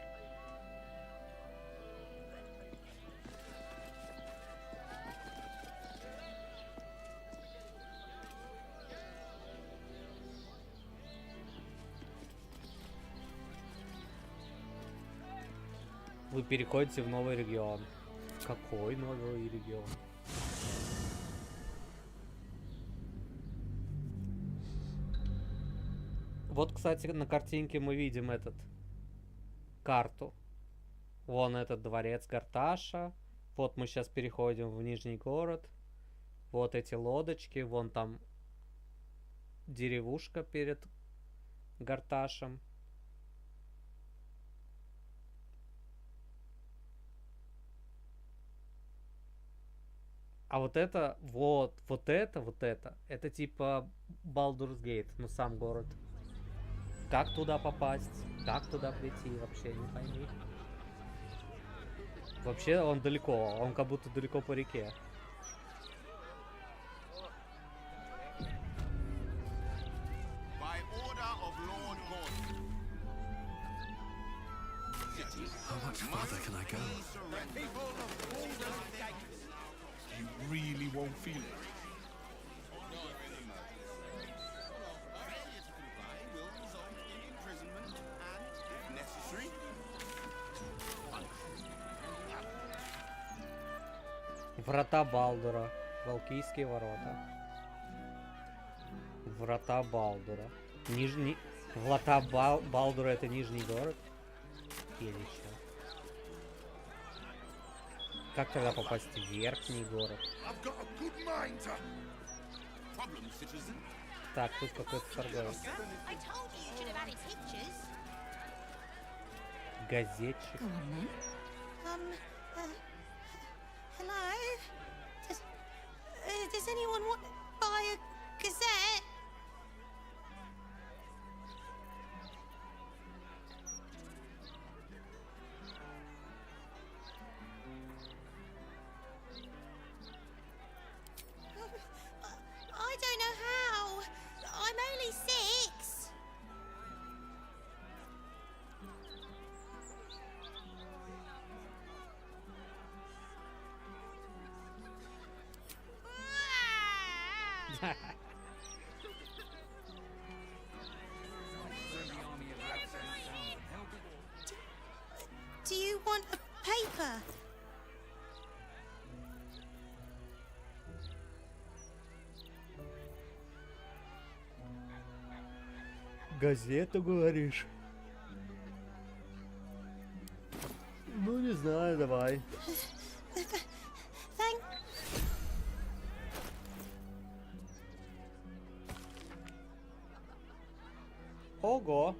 Вы переходите в новый регион. Какой новый регион? Вот, кстати, на картинке мы видим карту. Вон этот дворец Гарташа. Вот мы сейчас переходим в Нижний город. Вот эти лодочки. Вон там деревушка перед Гарташем. А вот это, это типа Baldurs Gate, ну сам город. Как туда попасть? Как туда прийти? Вообще не пойми. Вообще он далеко, он как будто далеко по реке. How much farther can I go? You really won't feel it. Врата Балдура. Валкийские ворота. Врата Балдура. Врата Балдура это Нижний город? Или что? Как тогда попасть в Верхний город? Так, тут какой-то торговец. Газетчик. Hello? Does anyone want to buy a gazette? Do you want a paper? Газету, говоришь? Ну, не знаю, давай. Thank. Ого.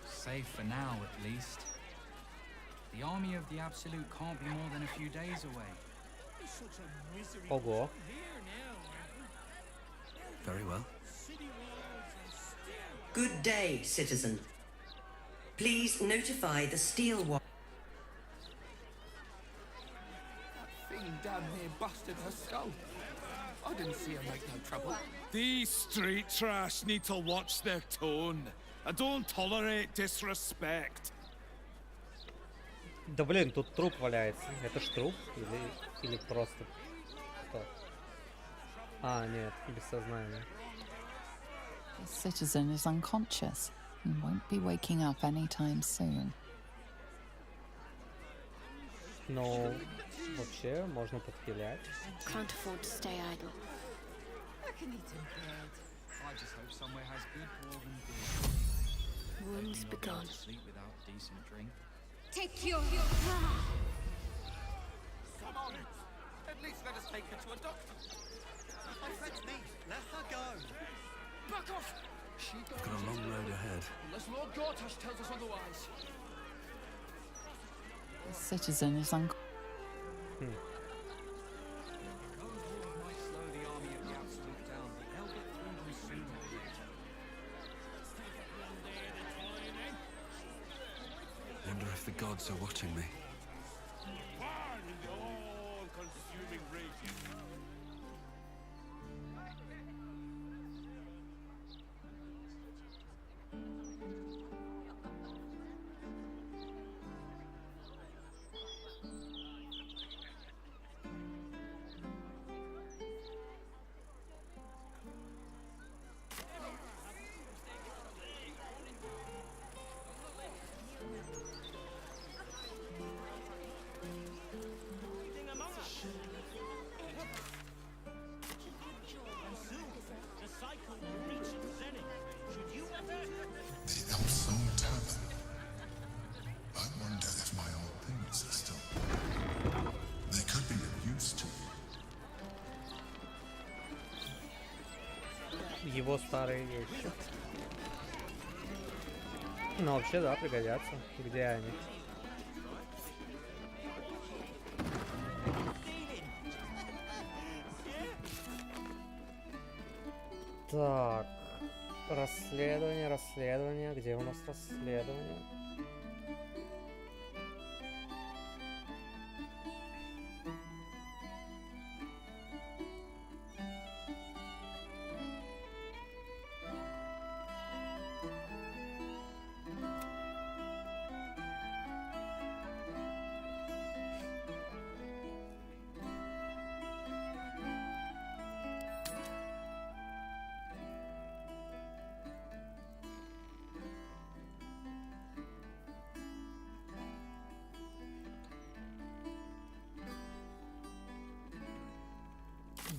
Safe for now, at least. The army of the Absolute can't be more than a few days away. Ого. Very well. Good day, citizen. Please notify the Steel Watch. That thing down here busted her skull. I didn't see her make no trouble. These street trash need to watch their tone. I don't tolerate disrespect. Да блин, тут труп валяется. Это ж труп? Или просто... Что? А, нет, без сознания. The citizen is unconscious and won't be waking up anytime soon. Ну, вообще, можно подхилять. Can't afford to stay idle. I can eat in bed. I just hope somewhere has good dwarven beer. Wounds begun. Sleep without decent drink. Take your... Come on. At least let us take her to a doctor. My friend's me. Let her go. Back off. I've got a long road ahead. Unless Lord Gortash tells us otherwise. The citizen is unconscious. Wonder if the gods are watching me. The Soul Tavern. I wonder if my old things are still... They could be of use to you. Его старые вещи. Ну, вообще, да, пригодятся. Где они? Так. Расследование. Где у нас расследование?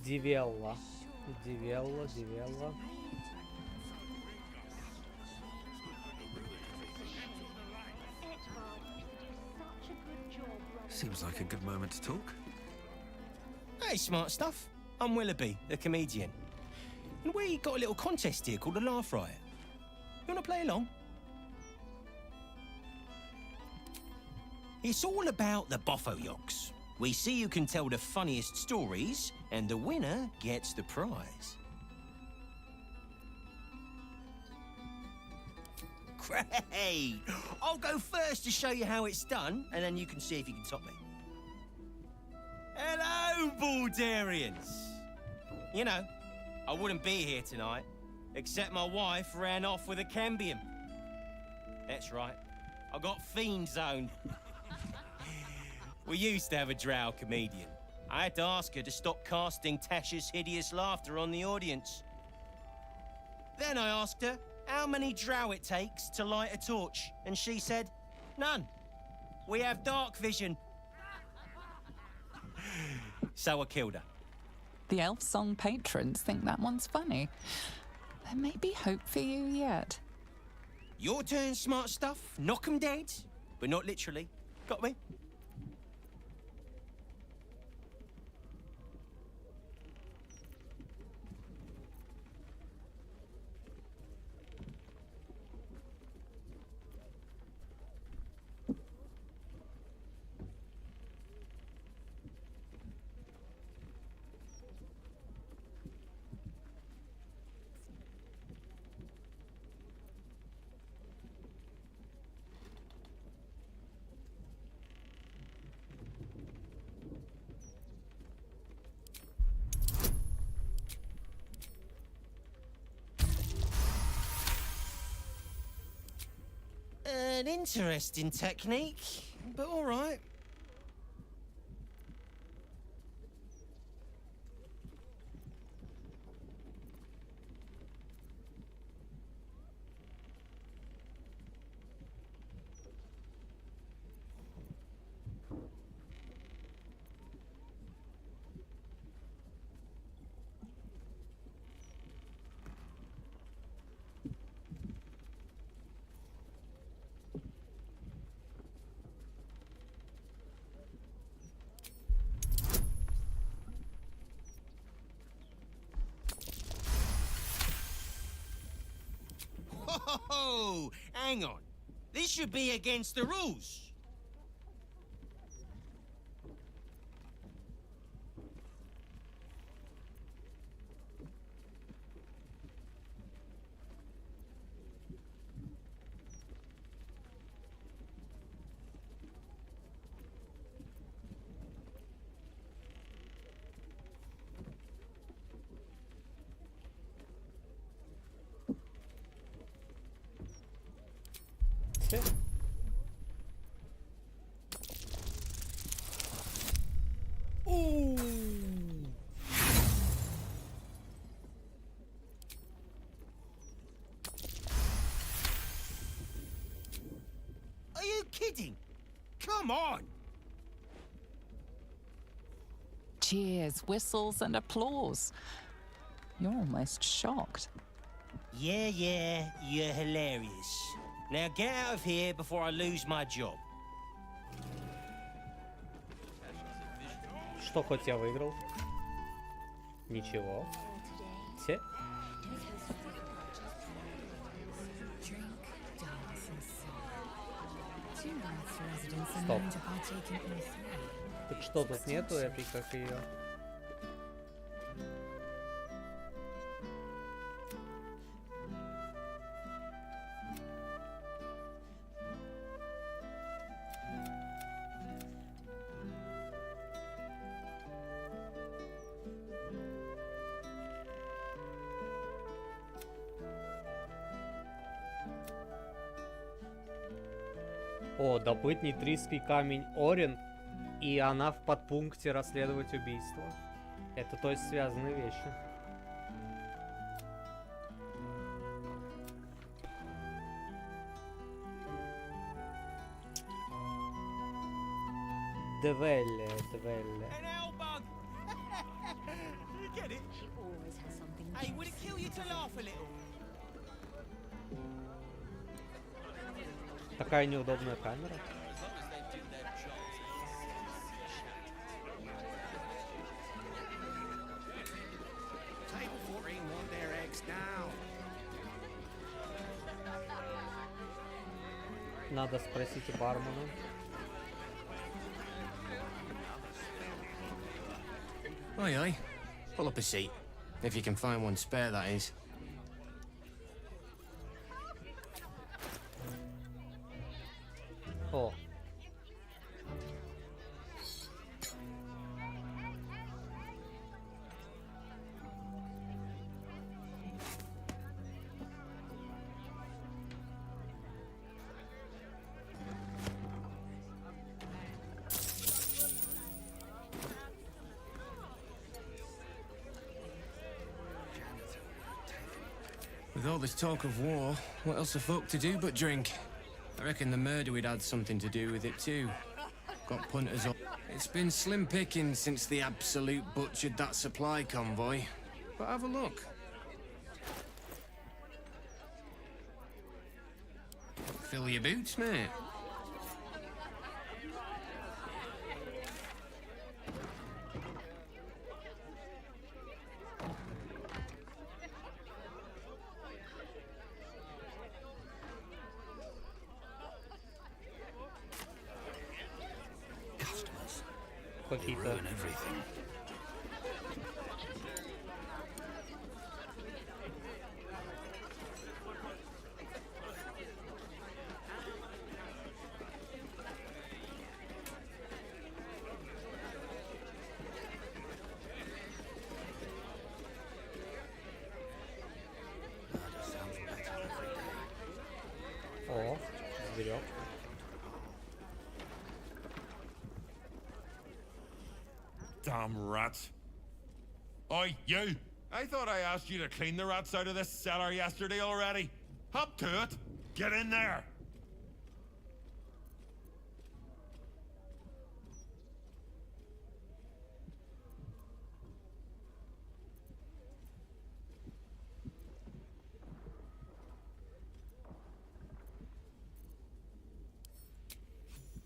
Дивелла. Seems like a good moment to talk. Hey, smart stuff. I'm Willoughby, the comedian. And we got a little contest here called the Laugh Riot. You want to play along? It's all about the Boffo Yogs. We see who can tell the funniest stories, and the winner gets the prize. Great! I'll go first to show you how it's done, and then you can see if you can top me. Hello, Baldurians! You know, I wouldn't be here tonight, except my wife ran off with a cambion. That's right, I got fiend zoned. We used to have a drow comedian. I had to ask her to stop casting Tasha's hideous laughter on the audience. Then I asked her how many drow it takes to light a torch, and she said, none. We have dark vision. So I killed her. The elf song patrons think that one's funny. There may be hope for you yet. Your turn, smart stuff. Knock 'em dead, but not literally. Got me? An interesting technique, but all right. Oh, hang on. This should be against the rules. Ooh. Are you kidding? Come on! Cheers, whistles, and applause. You're almost shocked. Yeah, you're hilarious. Now get out of here before I lose my job. Что хоть я выиграл? Ничего. Все? Стоп. Так что, тут нету этой, как ее? О, добыть нейтрийский камень Орин, и она в подпункте расследовать убийство. Это то есть связанные вещи. Девелле. Такая неудобная камера. Надо спросить у бармена. Aye, aye. Pull up a seat. If you can find one spare, that is. О. With all this talk of war, what else are folk to do but drink? I reckon the murder we'd had something to do with it too. Got punters up. It's been slim pickings since the Absolute butchered that supply convoy. But have a look. Fill your boots, mate. Ruin everything. О, зверек. Damn rats. Oi, you! I thought I asked you to clean the rats out of this cellar yesterday already. Hop to it. Get in there.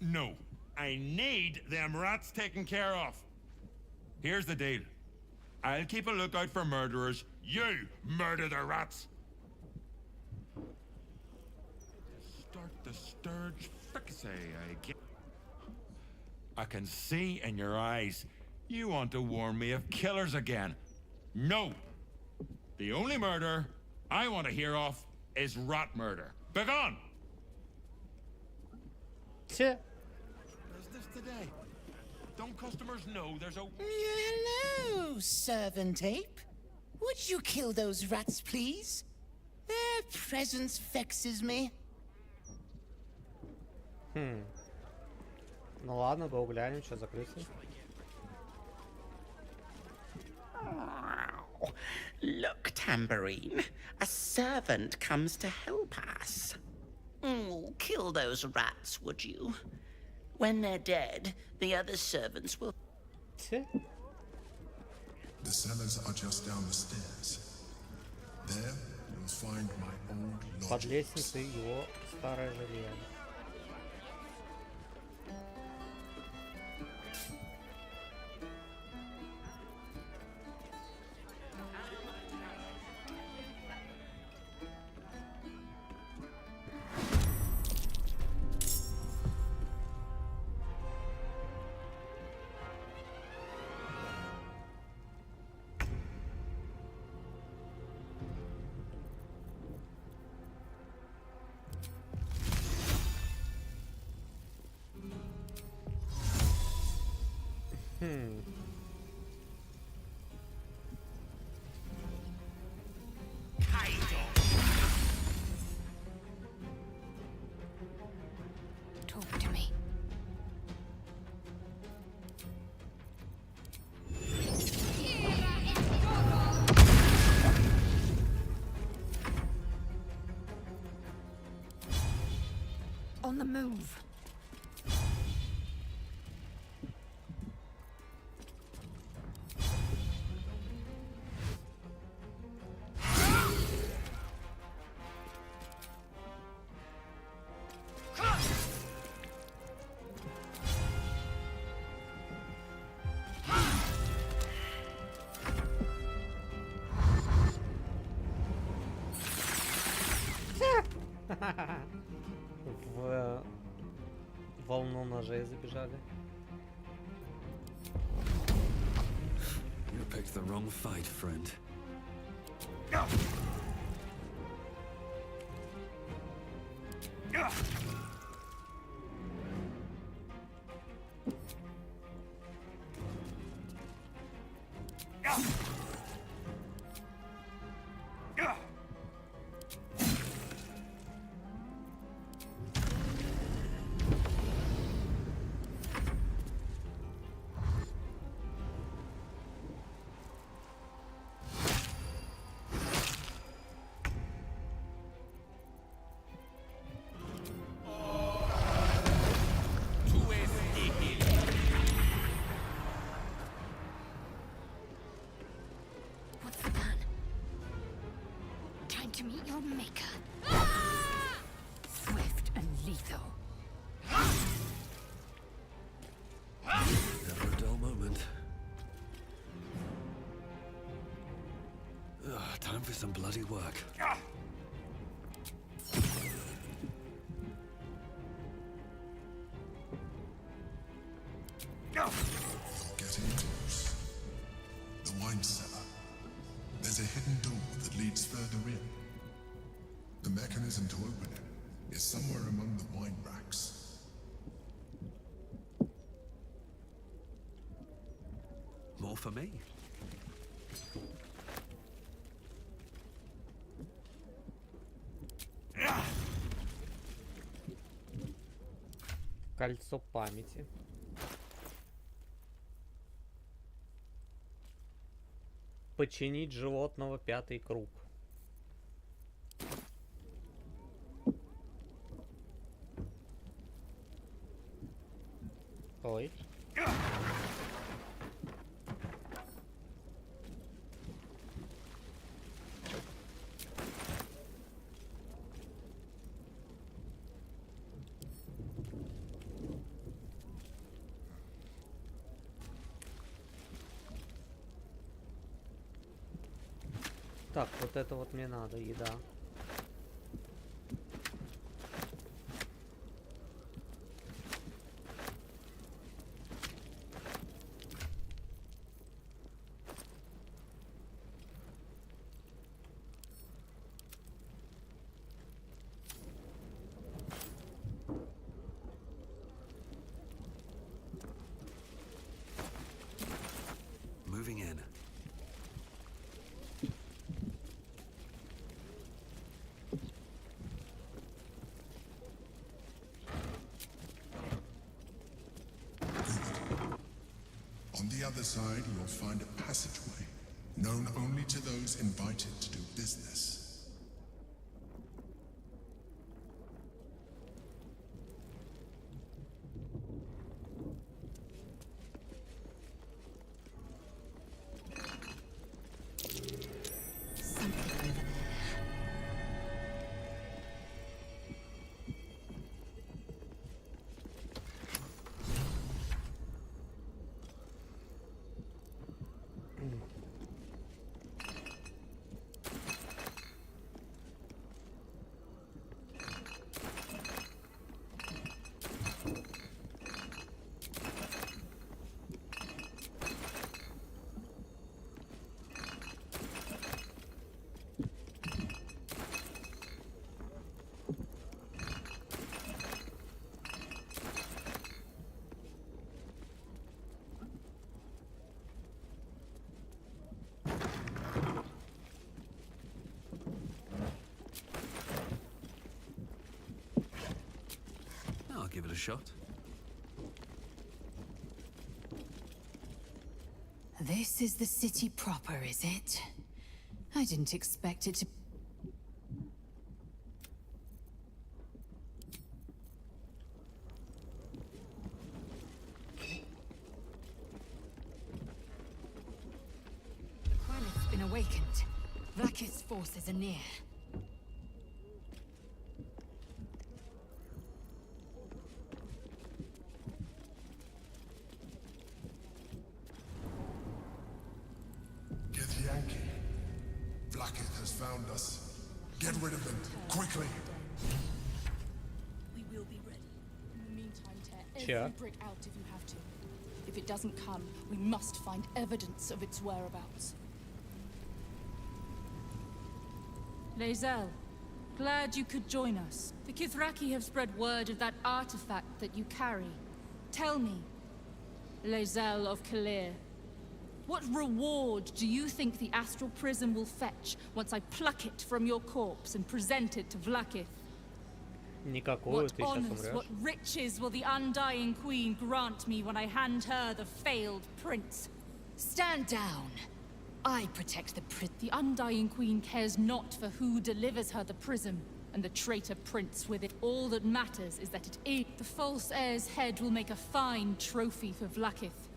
No. I need them rats taken care of. Here's the deal. I'll keep a lookout for murderers. You murder the rats. Start the sturge fricassee, I get. I can see in your eyes. You want to warn me of killers again. No. The only murder I want to hear of is rat murder. Begone! Business today. Don't customers know there's a... Hello, servant ape. Would you kill those rats, please? Their presence vexes me. Ну ладно, го глянем, что за крысы. Look, Tambourine. A servant comes to help us. Kill those rats, would you? When they're dead, the other servants will... The cellars are just down the stairs. There, you'll find my old Под lodgings. лестницей его старое жилье. Talk to me. On the move. В волну ножей забежали. the wrong fight, friend. What's the plan? Time to meet your maker. Swift and lethal. Never a dull moment. Time for some bloody work. Getting close. The wine cellar. There's a hidden door that leads further in. The mechanism to open it is somewhere among the wine racks. More for me. Кольцо памяти. Починить животного, 5-й круг. Ой. Так, вот это вот мне надо, еда. Moving in. On the other side, you'll find a passageway, known only to those invited to do business. I'll give it a shot. This is the city proper, is it? I didn't expect it to... The planet's been awakened. Vlaakith's forces are near. Vlaakith has found us. Get rid of them, quickly. We will be ready. In the meantime, tear Sure. every brick out if you have to. If If it doesn't come, we must find evidence of its whereabouts. Lae'zel, glad you could join us. The Kithraki have spread word of that artifact that you carry. Tell me, Lae'zel of Kalir, what reward do you think the astral prism will fetch once I pluck it from your corpse and present it to Vlaakith? Никакую, ты сейчас умрешь. What riches will the undying queen grant me when I hand her the failed prince? Stand down. I protect the The undying queen cares not for who delivers her the prism, and the traitor prince with it. All that matters is that it is. The false heir's head will make a fine trophy for Vlaakith.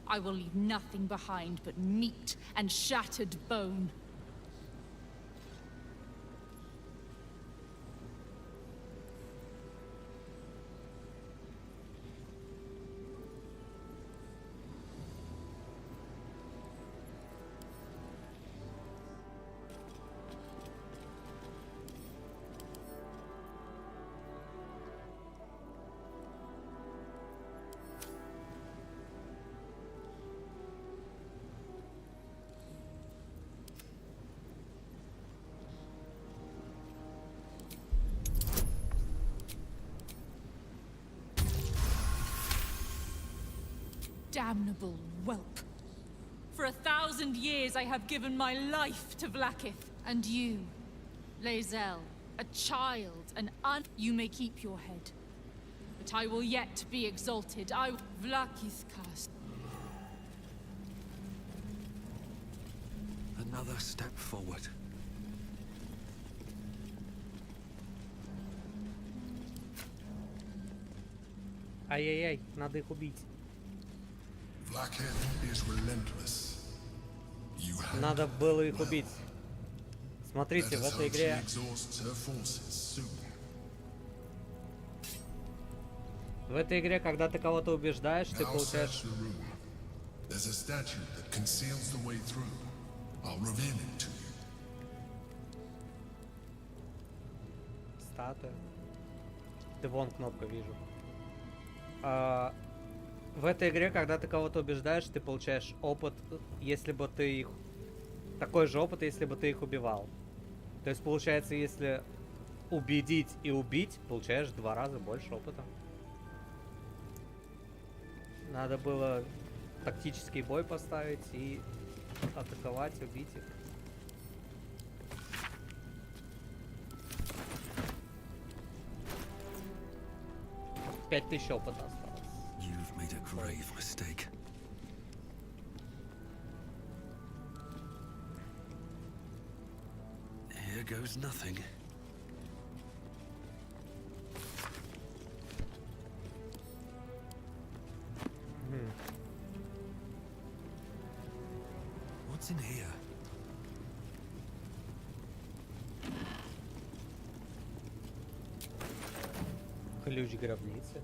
I will leave nothing behind but meat and shattered bone. Damnable whelp. For 1,000 years I have given my life to Vlaakith. And you, Lae'zel, a child, you may keep your head. But I will yet be exalted. Vlaakith cast. Another step forward. Ай-яй-яй, надо их убить. Надо было их убить. Смотрите, в этой игре... В этой игре, когда ты кого-то убеждаешь, ты получаешь... Статуя. Ты вон кнопку вижу. В этой игре, когда ты кого-то убеждаешь, ты получаешь опыт, если бы ты их... Такой же опыт, если бы ты их убивал. То есть, получается, если убедить и убить, получаешь 2 раза больше опыта. Надо было тактический бой поставить и атаковать, убить их. Пять тысяч опыта осталось. You've made a grave mistake. Here goes nothing. What's in here? Ключ гробницы.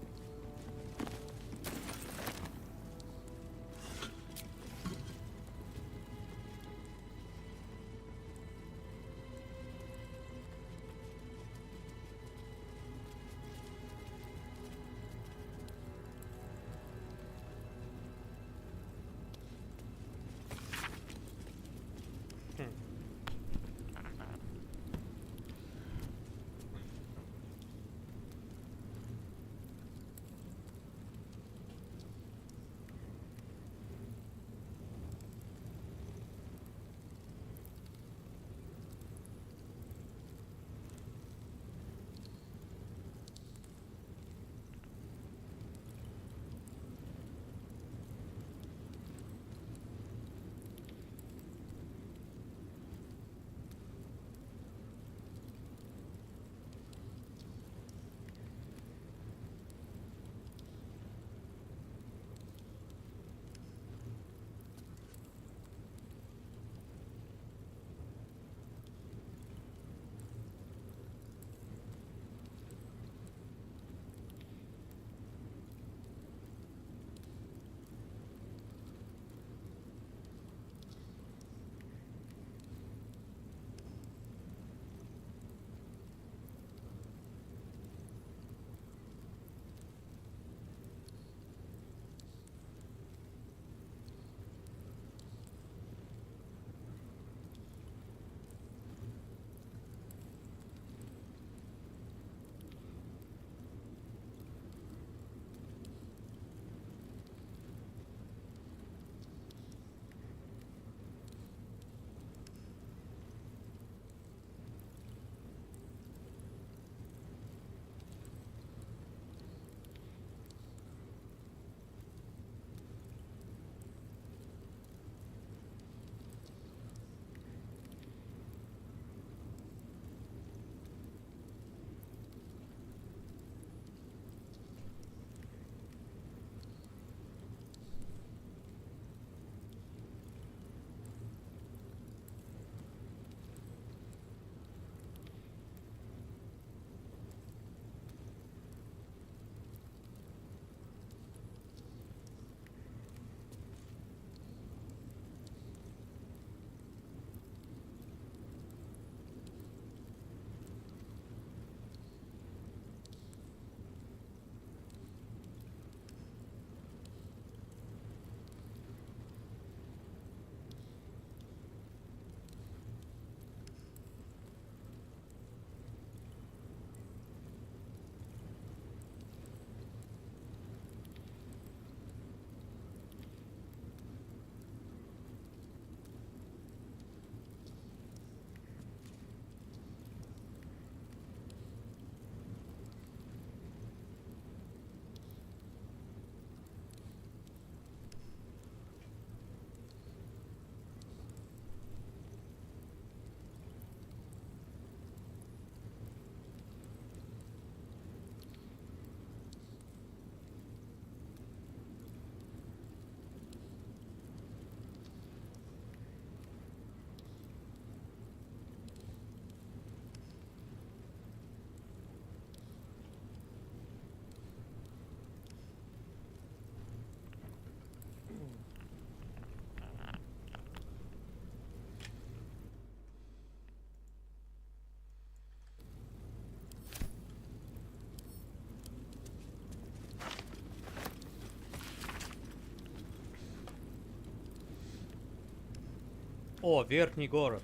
О, верхний город.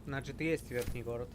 Значит, есть верхний город.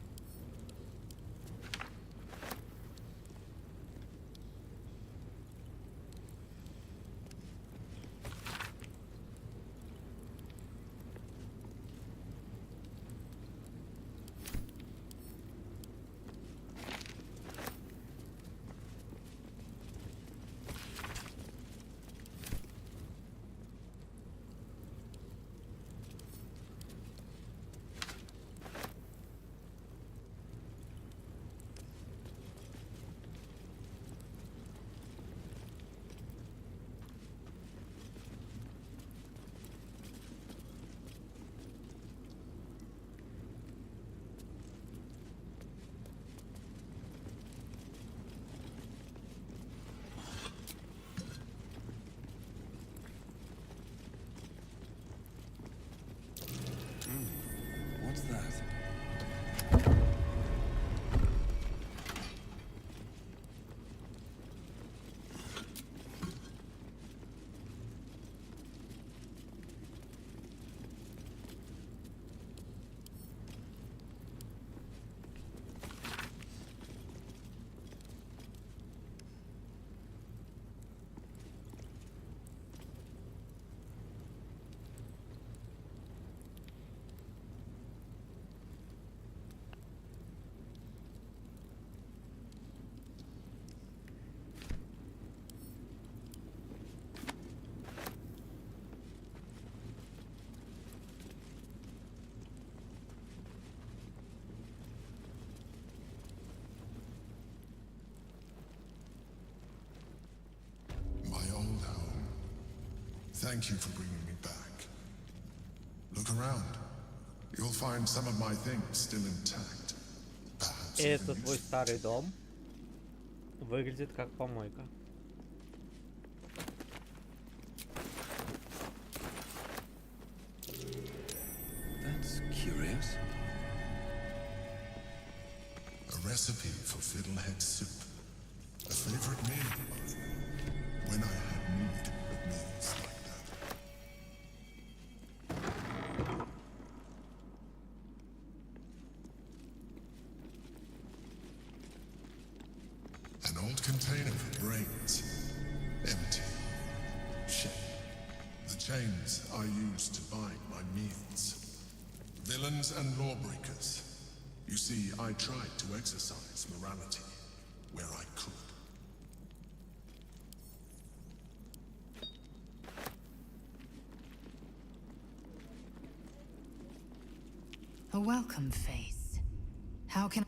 What's that? Thank you for bringing me back. Look around. You'll find some of my things still intact. Perhaps Это твой старый дом. Выглядит как помойка. That's curious. A recipe for fiddlehead soup. A favorite meal of mine. When I had need of meals like that. An old container for brains. Empty. Shame. The chains I used to bind my meals. Villains and lawbreakers. You see, I tried to exercise morality where I could. A welcome face. How can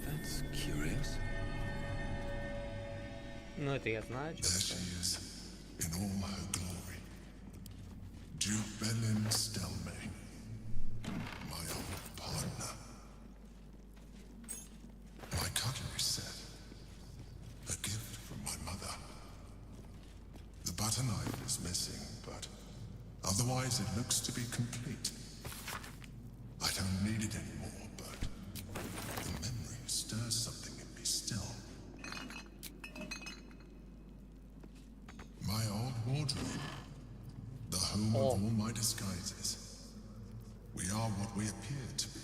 That's curious. Ну, это я знаю. There she is, in all her glory. Jubelin Stelmane, my old partner. My cutlery set, a gift from my mother. The butter knife is missing, but otherwise it looks to be complete. I don't need it anymore, but the memory stirs something in me still. My old wardrobe. The home of all my disguises. We are what we appear to be,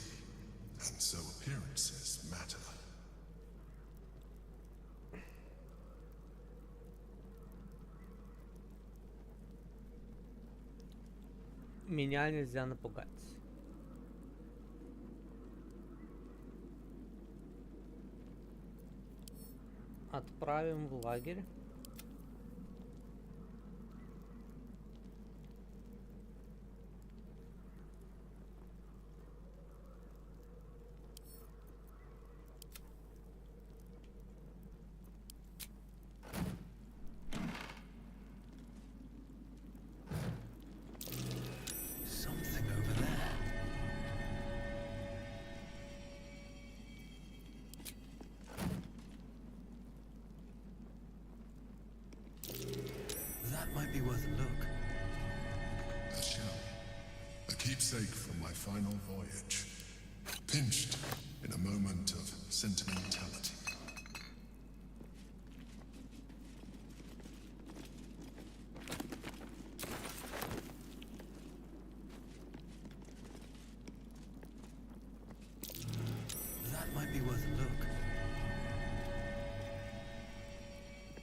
and so appearances matter. Меня нельзя напугать. Отправим в лагерь. Something over there. might be worth a look. A shell. A keepsake from my final voyage. Pinched in a moment of sentimentality. That might be worth a look.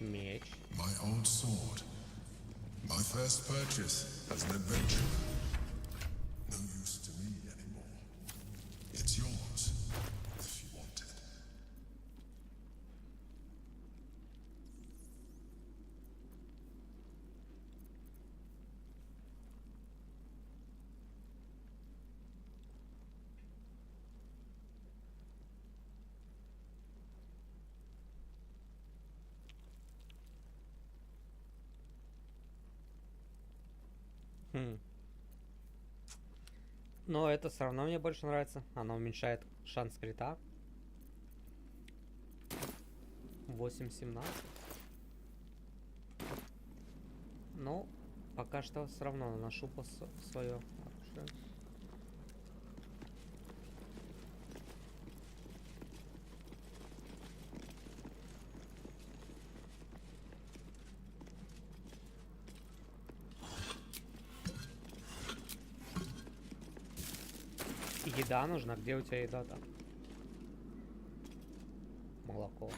Меч. My old sword. My first purchase as an adventurer. No use to me anymore. It's yours, if you want it. Но это все равно мне больше нравится. Оно уменьшает шанс крита. 8-17. Ну, пока что все равно наношу свое оружие. Еда нужна. Где у тебя еда там? Молоко.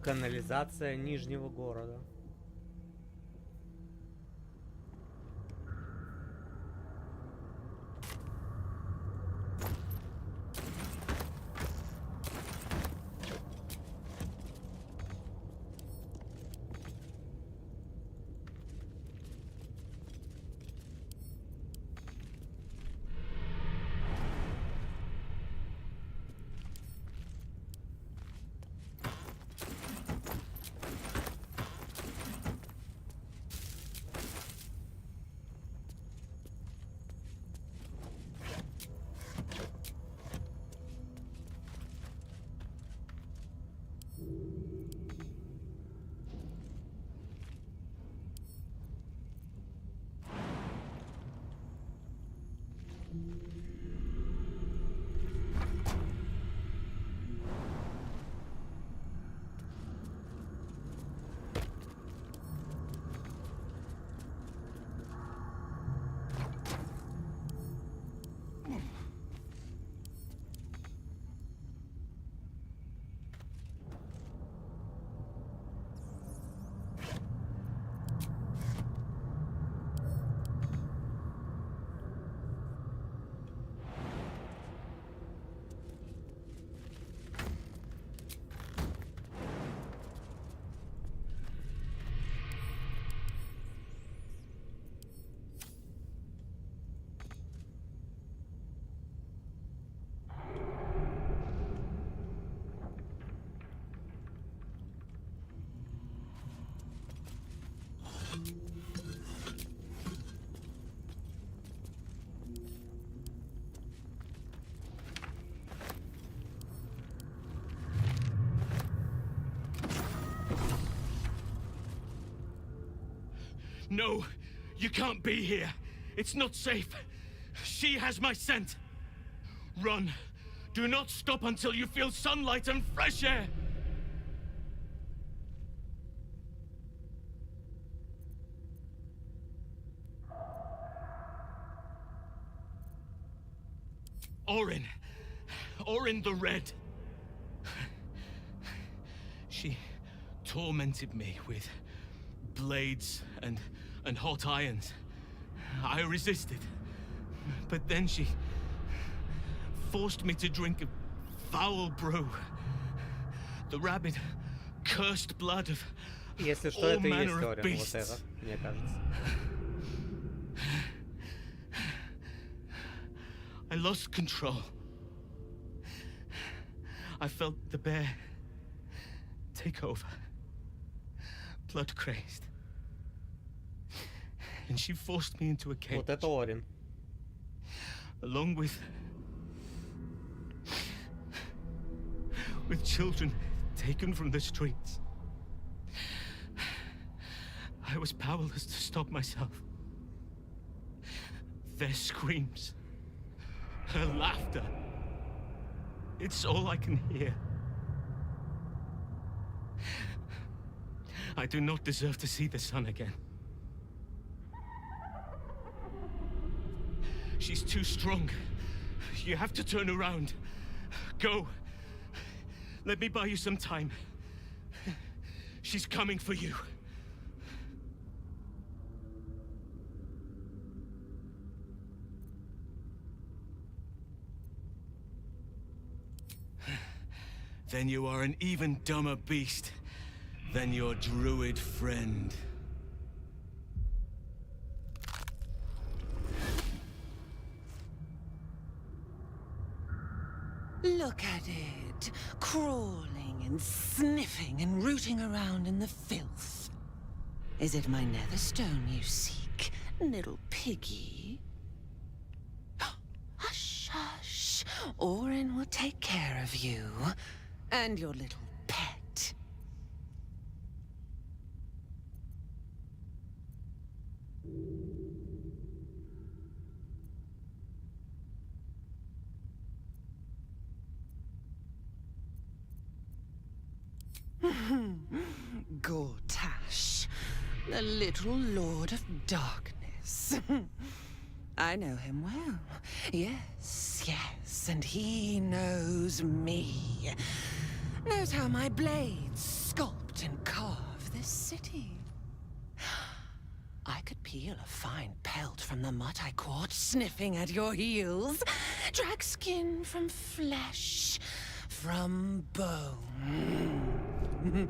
Канализация Нижнего города. No, you can't be here. It's not safe. She has my scent. Run! Do not stop until you feel sunlight and fresh air! Orin the Red. She tormented me with blades and hot irons. I resisted, but then she forced me to drink a foul brew. The rabid, cursed blood of all manner of beasts. I lost control. I felt the bear take over, blood crazed. And she forced me into a cage. Вот это Орин. Along with children taken from the streets. I was powerless to stop myself. Their screams, her laughter, it's all I can hear. I do not deserve to see the sun again. She's too strong. You have to turn around. Go. Let me buy you some time. She's coming for you. Then you are an even dumber beast than your druid friend. Look at it, crawling and sniffing and rooting around in the filth. Is it my netherstone you seek, little piggy? Hush, hush. Orin will take care of you and your little pet. Gortash, the little Lord of Darkness. I know him well. Yes, yes, and he knows me. Knows how my blades sculpt and carve this city. I could peel a fine pelt from the mutt I caught sniffing at your heels. Drag skin from flesh, from bone.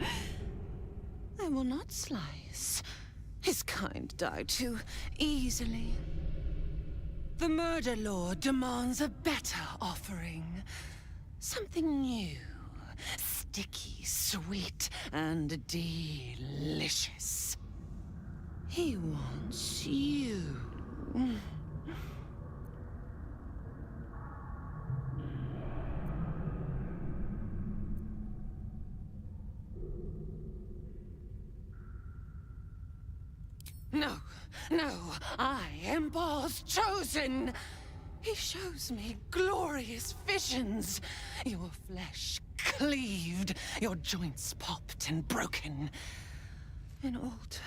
I will not slice. His kind die too easily. The Murder Lord demands a better offering. Something new, sticky, sweet, and delicious. He wants you. No, no, I am Bar's chosen. He shows me glorious visions. Your flesh cleaved, your joints popped and broken. An altar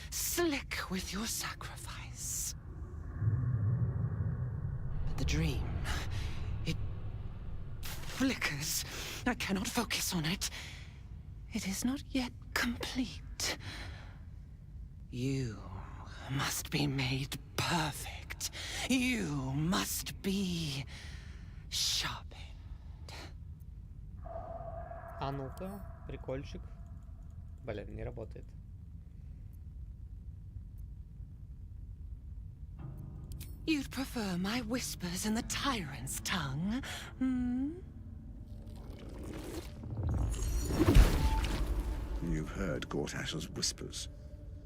slick with your sacrifice. But the dream, it flickers. I cannot focus on it. It is not yet complete. You must be made perfect. You must be sharpened. А ну-ка, прикольчик. Блин, не работает. You'd prefer my whispers in the tyrant's tongue, hmm? You've heard Gortash's whispers.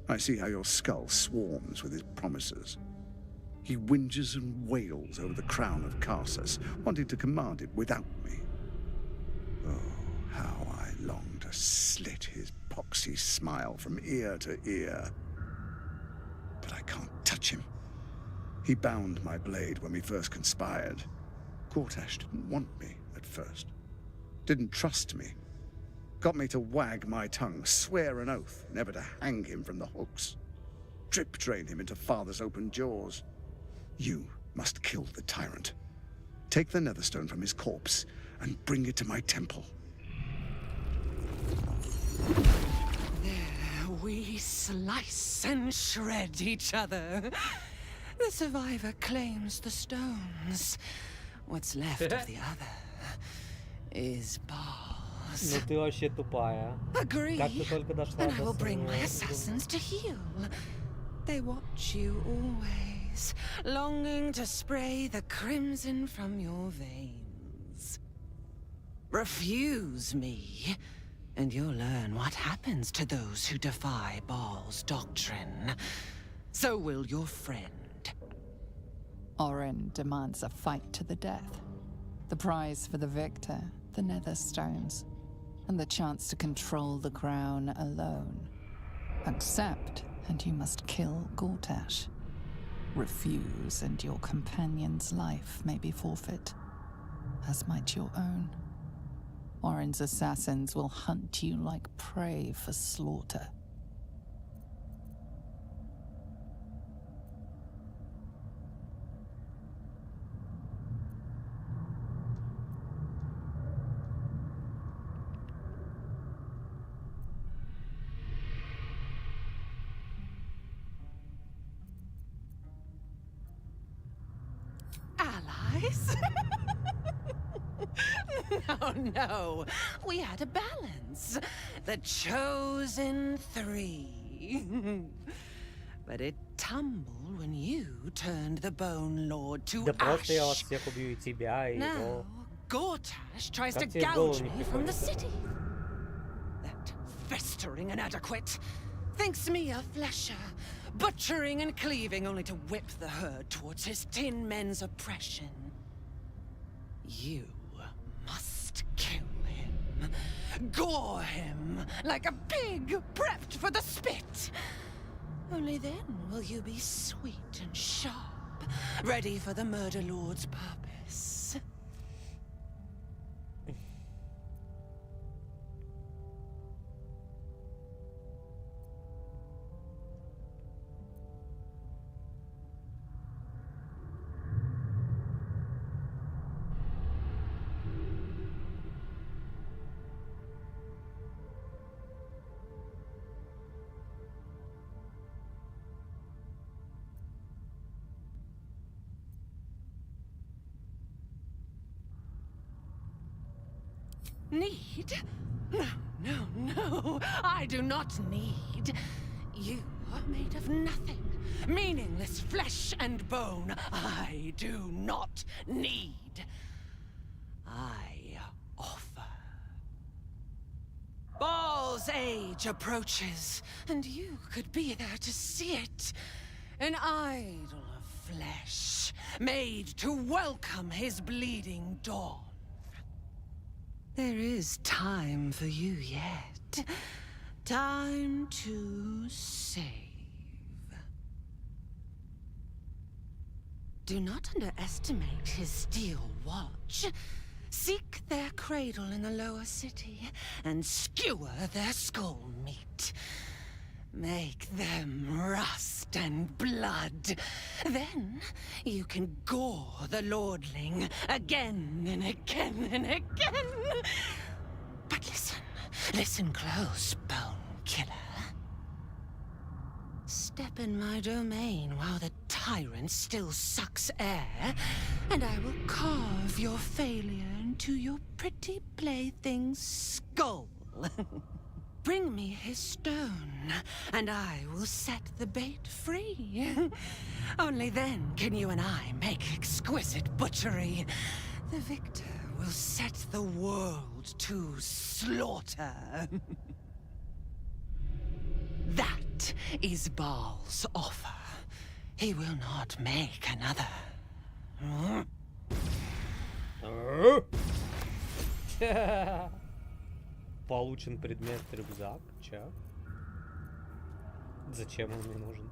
I see how your skull swarms with his promises. He whinges and wails over the crown of Carsus, wanting to command it without me. Oh, how I long to slit his poxy smile from ear to ear. But I can't touch him. He bound my blade when we first conspired. Gortash didn't want me at first. Didn't trust me. Got me to wag my tongue, swear an oath never to hang him from the hooks. Drip drain him into father's open jaws. You must kill the tyrant. Take the netherstone from his corpse and bring it to my temple. There we slice and shred each other. The survivor claims the stones. What's left of the other is balls. Ну ты вообще тупая. Agree, Как ты только дошла and I до will bring my своего assassins to heal. They watch you always, longing to spray the crimson from your veins. Refuse me, and you'll learn what happens to those who defy Baal's doctrine. So will your friend. Orin demands a fight to the death. The prize for the victor, the netherstones, and the chance to control the crown alone. Accept, and you must kill Gortash. Refuse, and your companion's life may be forfeit, as might your own. Orin's assassins will hunt you like prey for slaughter. Allies? No. We had a balance. The chosen three. But it tumbled when you turned the Bone Lord to Да просто я вас ash. всех убью, и тебя, и его. Now, Gortash tries to Как тебе в голову gouge не me from the приходит city. это? That festering inadequate thinks me a flesher, butchering and cleaving only to whip the herd towards his tin men's oppression. You must kill him. Gore him like a pig prepped for the spit. Only then will you be sweet and sharp, ready for the Murder Lord's purpose. Need? No. I do not need. You are made of nothing. Meaningless flesh and bone. I do not need. I offer. Baal's age approaches, and you could be there to see it. An idol of flesh, made to welcome his bleeding dawn. There is time for you yet. Time to save. Do not underestimate his steel watch. Seek their cradle in the lower city and skewer their skull meat. Make them rust and blood. Then you can gore the lordling again and again and again. But listen close, Bone Killer. Step in my domain while the tyrant still sucks air, and I will carve your failure into your pretty plaything's skull. Bring me his stone, and I will set the bait free. Only then can you and I make exquisite butchery. The victor will set the world to slaughter. That is Baal's offer. He will not make another. Получен предмет рюкзак. Чё? Зачем он мне нужен?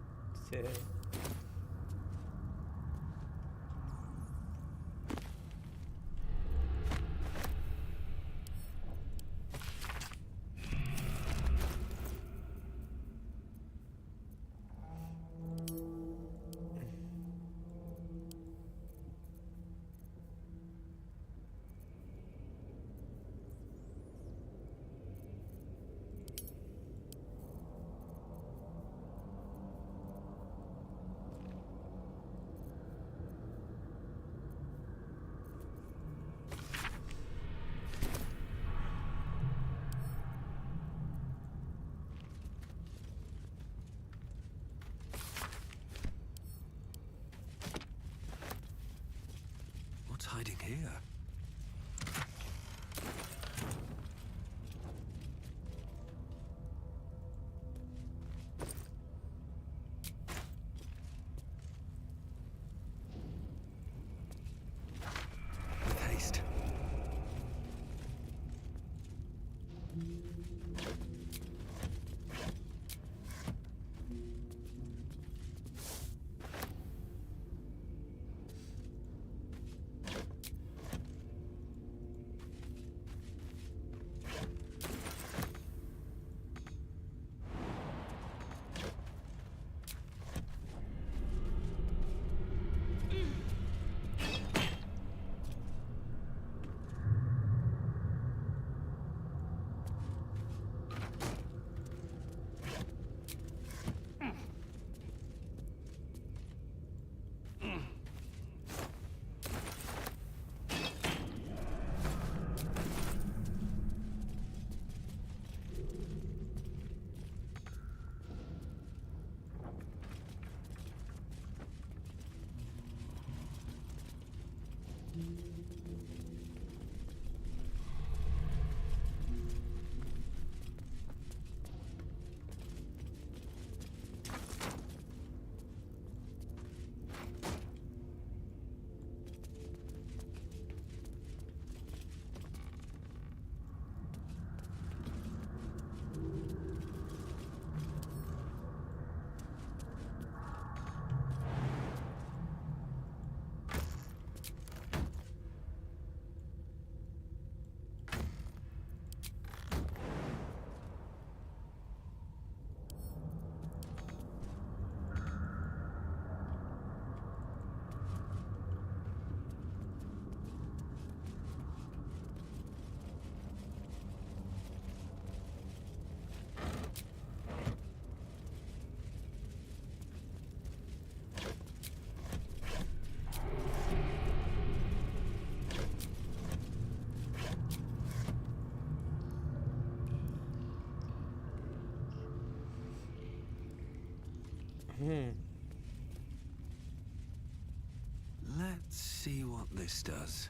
Let's see what this does.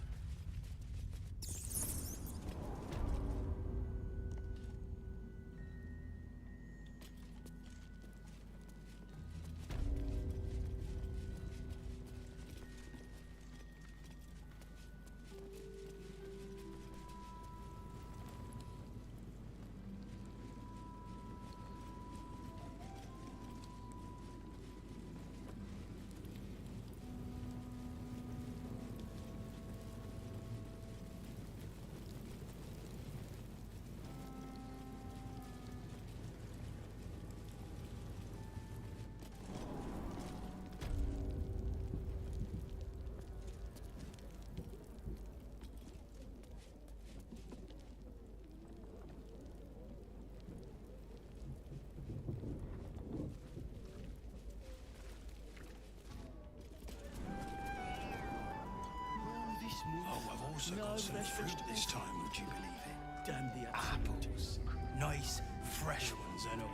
Oh, I've also got some fruit this time, would you believe it? Damn the apples. Nice, fresh ones and all.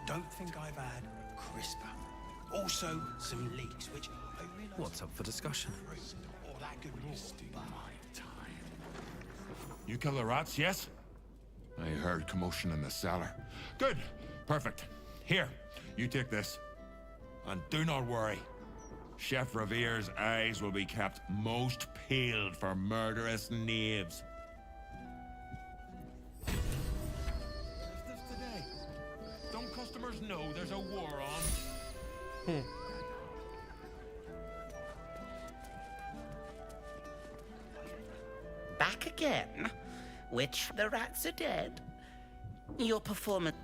Don't think I've had crisp apple. Also, some leeks, which I realise... What's up for discussion? All that good raw, but... You kill the rats, yes? I heard commotion in the cellar. Good. Perfect. Here, you take this. And do not worry. Chef Revere's eyes will be kept most peeled for murderous knaves. Today. Don't customers know there's a war on? Back again? Which the rats are dead? Your performance...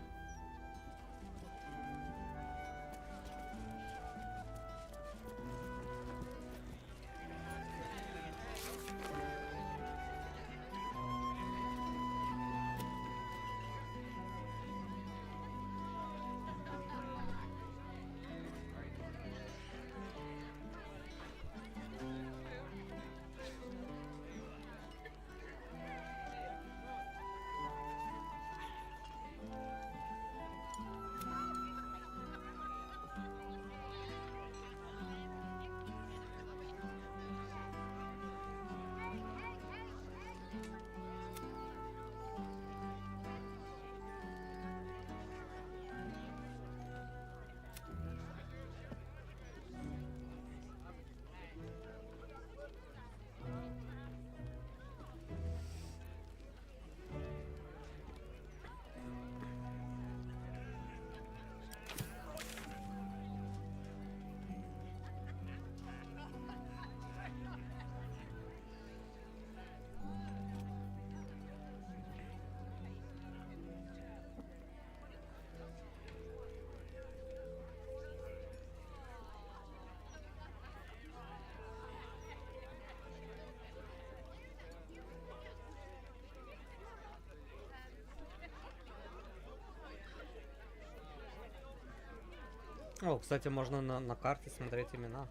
О, кстати, можно на карте смотреть имена.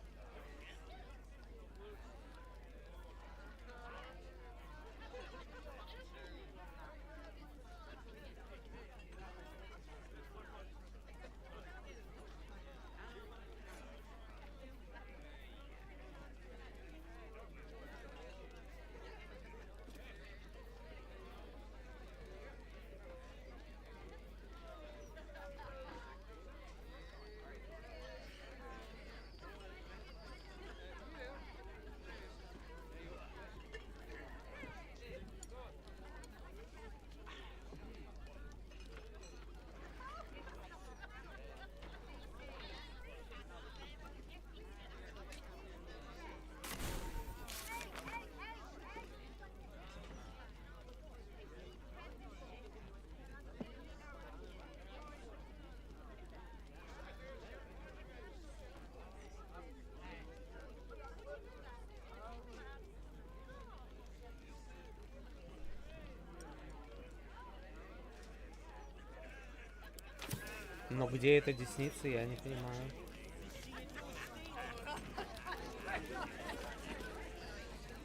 Но где эта десница, я не понимаю.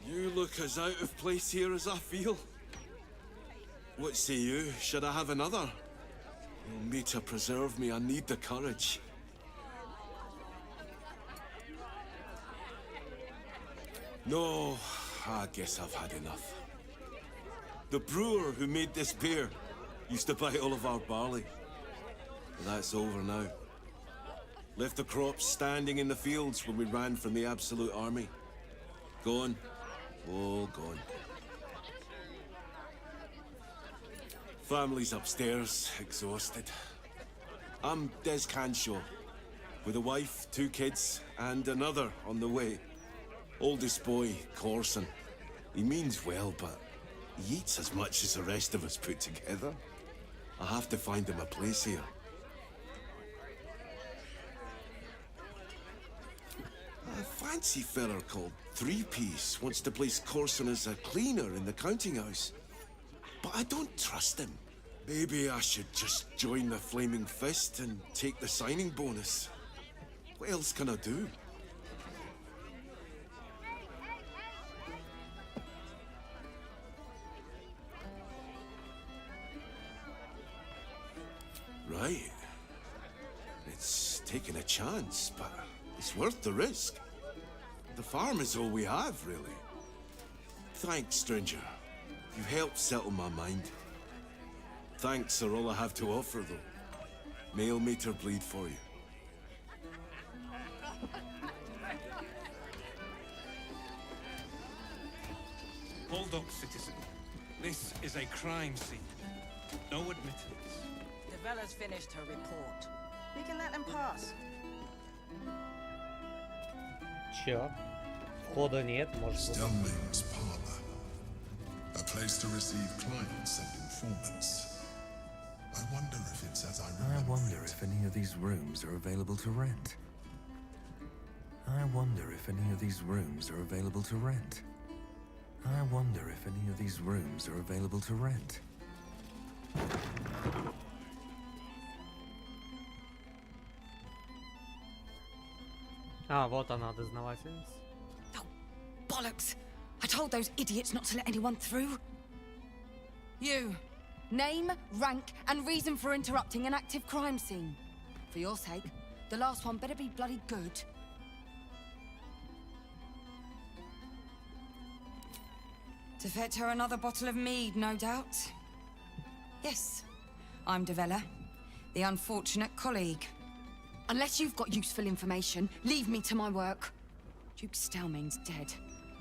You look as out of place here as I feel. What say you? Should I have another? You'll need to preserve me. I need the courage. No, I guess I've had enough. The brewer who made this beer used to buy all of our barley. But that's over now. Left the crops standing in the fields when we ran from the Absolute Army. Gone. All gone. Family's upstairs, exhausted. I'm Des Canshaw, with a wife, 2 kids, and another on the way. Oldest boy, Corson. He means well, but he eats as much as the rest of us put together. I have to find him a place here. A fancy fella called Three-Piece wants to place Corson as a cleaner in the counting house. But I don't trust him. Maybe I should just join the Flaming Fist and take the signing bonus. What else can I do? Right. It's taking a chance, but it's worth the risk. The farm is all we have, really. Thanks, stranger. You've helped settle my mind. Thanks are all I have to offer, though. Mail meter bleed for you. Hold up, citizen. This is a crime scene. No admittance. Devella's finished her report. We can let them pass. Чё? Входа нет, может быть. Stelling's parlor. A place to receive clients and informants. I wonder if it's as I remember. I wonder if any of these rooms are available to rent. I wonder if any of these rooms are available to rent. I wonder if any of these rooms are available to rent. А, вот она, дознавательница. Bollocks! I told those idiots not to let anyone through. You. Name, rank, and reason for interrupting an active crime scene. For your sake, the last one better be bloody good. To fetch her another bottle of mead, no doubt. Yes, I'm Devella, the unfortunate colleague. Unless you've got useful information, leave me to my work. Duke Stelmane's dead,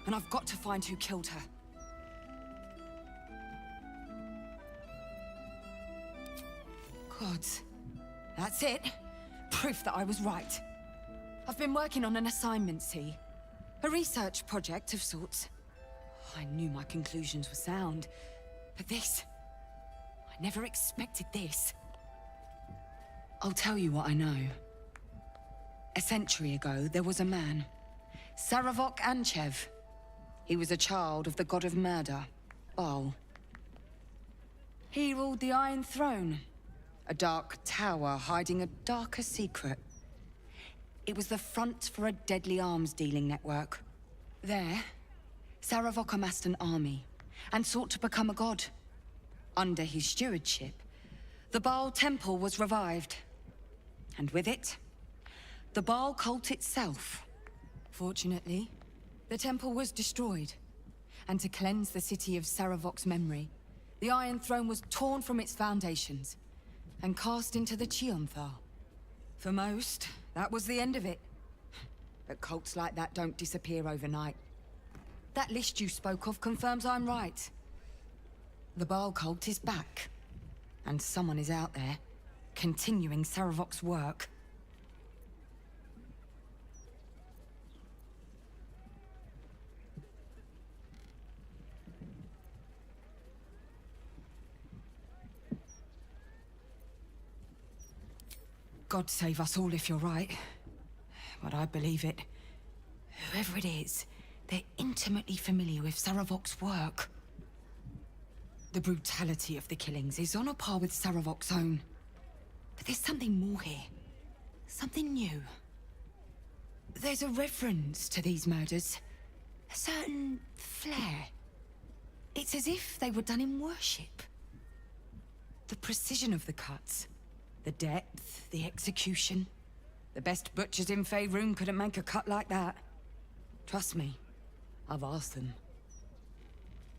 and I've got to find who killed her. Gods. That's it. Proof that I was right. I've been working on an assignment, see? A research project of sorts. I knew my conclusions were sound, but this... I never expected this. I'll tell you what I know. A century ago, there was a man, Saravok Anchev. He was a child of the god of murder, Baal. He ruled the Iron Throne, a dark tower hiding a darker secret. It was the front for a deadly arms-dealing network. There, Saravok amassed an army and sought to become a god. Under his stewardship, the Baal Temple was revived. And with it, the Baal cult itself. Fortunately, the temple was destroyed. And to cleanse the city of Saravok's memory, the Iron Throne was torn from its foundations and cast into the Chionthar. For most, that was the end of it. But cults like that don't disappear overnight. That list you spoke of confirms I'm right. The Baal cult is back. And someone is out there, continuing Saravok's work. God save us all if you're right. But I believe it. Whoever it is, they're intimately familiar with Saravok's work. The brutality of the killings is on a par with Saravok's own. But there's something more here. Something new. There's a reference to these murders. A certain flair. It's as if they were done in worship. The precision of the cuts. The depth, the execution. The best butchers in Faerun couldn't make a cut like that. Trust me, I've asked them.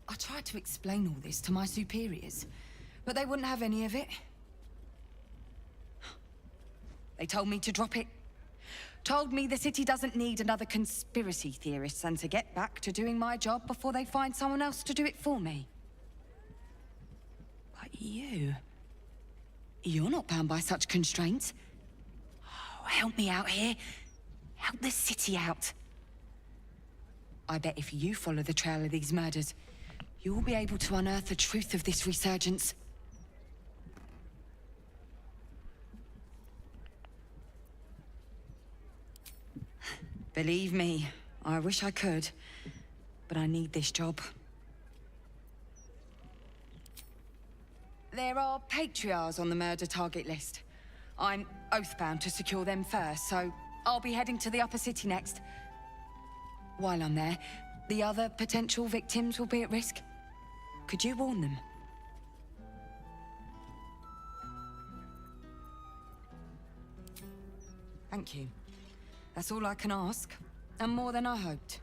I tried to explain all this to my superiors, but they wouldn't have any of it. They told me to drop it. Told me the city doesn't need another conspiracy theorist and to get back to doing my job before they find someone else to do it for me. But you're not bound by such constraints. Oh, help me out here. Help the city out. I bet if you follow the trail of these murders, you'll be able to unearth the truth of this resurgence. Believe me, I wish I could, but I need this job. There are patriarchs on the murder target list. I'm oathbound to secure them first, so I'll be heading to the upper city next. While I'm there, the other potential victims will be at risk. Could you warn them? Thank you. That's all I can ask, and more than I hoped.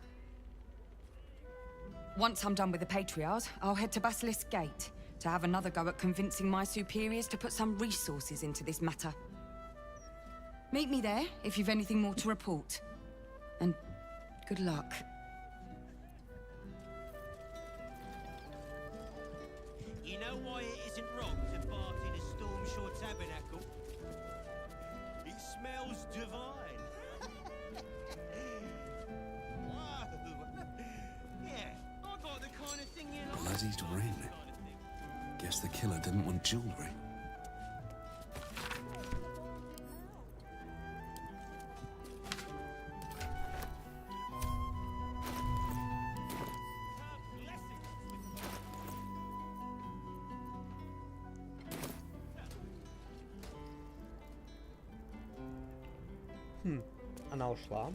Once I'm done with the patriarchs, I'll head to Baldurs Gate to have another go at convincing my superiors to put some resources into this matter. Meet me there if you've anything more to report. And good luck. You know why it isn't wrong to bark in a Stormshore tabernacle? It smells divine. Bloodied ring. Guess the killer didn't want jewelry. Она ушла.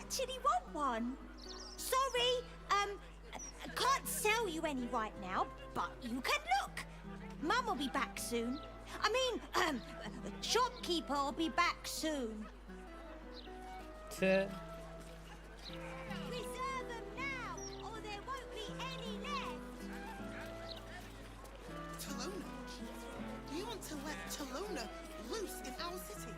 Actually want one. Sorry, can't sell you any right now, but you can look. Mum will be back soon. I mean, shopkeeper will be back soon. Reserve them now, or there won't be any left. Talona? Do you want to let Talona loose in our city?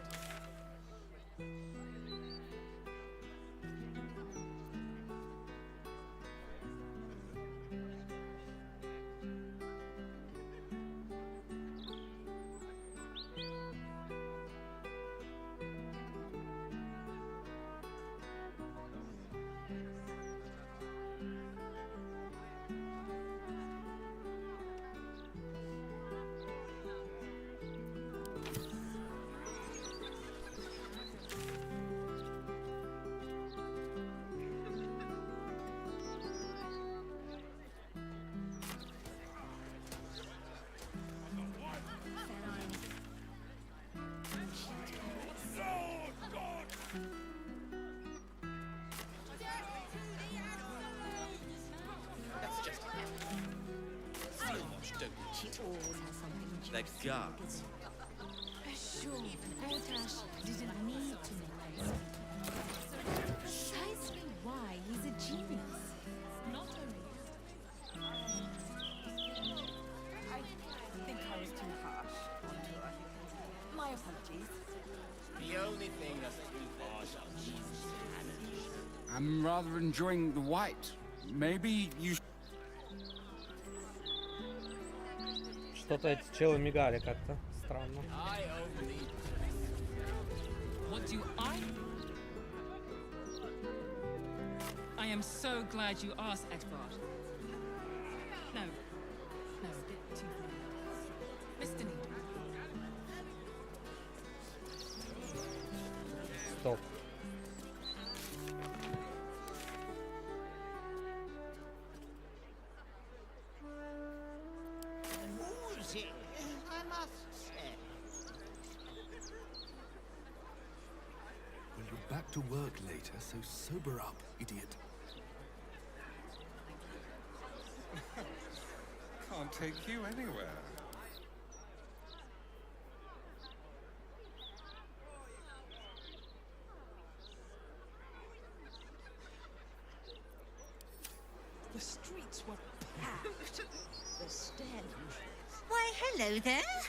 The gods. Sure, Portash didn't need to know. Precisely why he's a genius. Not only. I think I was too harsh on her. My apologies. The only thing that's too harsh on Jesus. I'm rather enjoying the white. Maybe you... Что-то эти челы мигали как-то странно. What do I? I am so glad you asked, Edvard. No, a bit too late. Mr. Needle. Стоп. I must say. Well, you're back to work later, so sober up, idiot. Can't take you anywhere. The streets were packed. The stench. Why, hello there.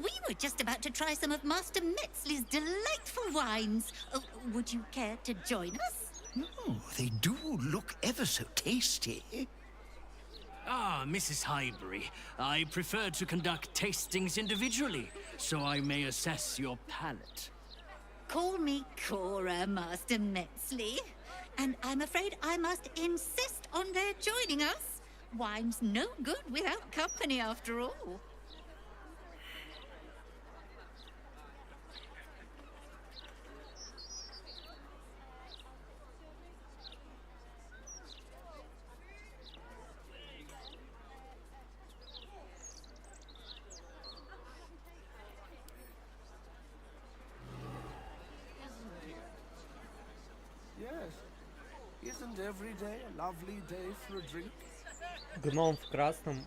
We were just about to try some of Master Metzley's delightful wines. Would you care to join us? Oh, they do look ever so tasty. Ah, Mrs. Highbury, I prefer to conduct tastings individually, so I may assess your palate. Call me Cora, Master Metzley. And I'm afraid I must insist on their joining us. Wine's no good without company, after all. Yes. Isn't every day a lovely day for a drink? Гном в красном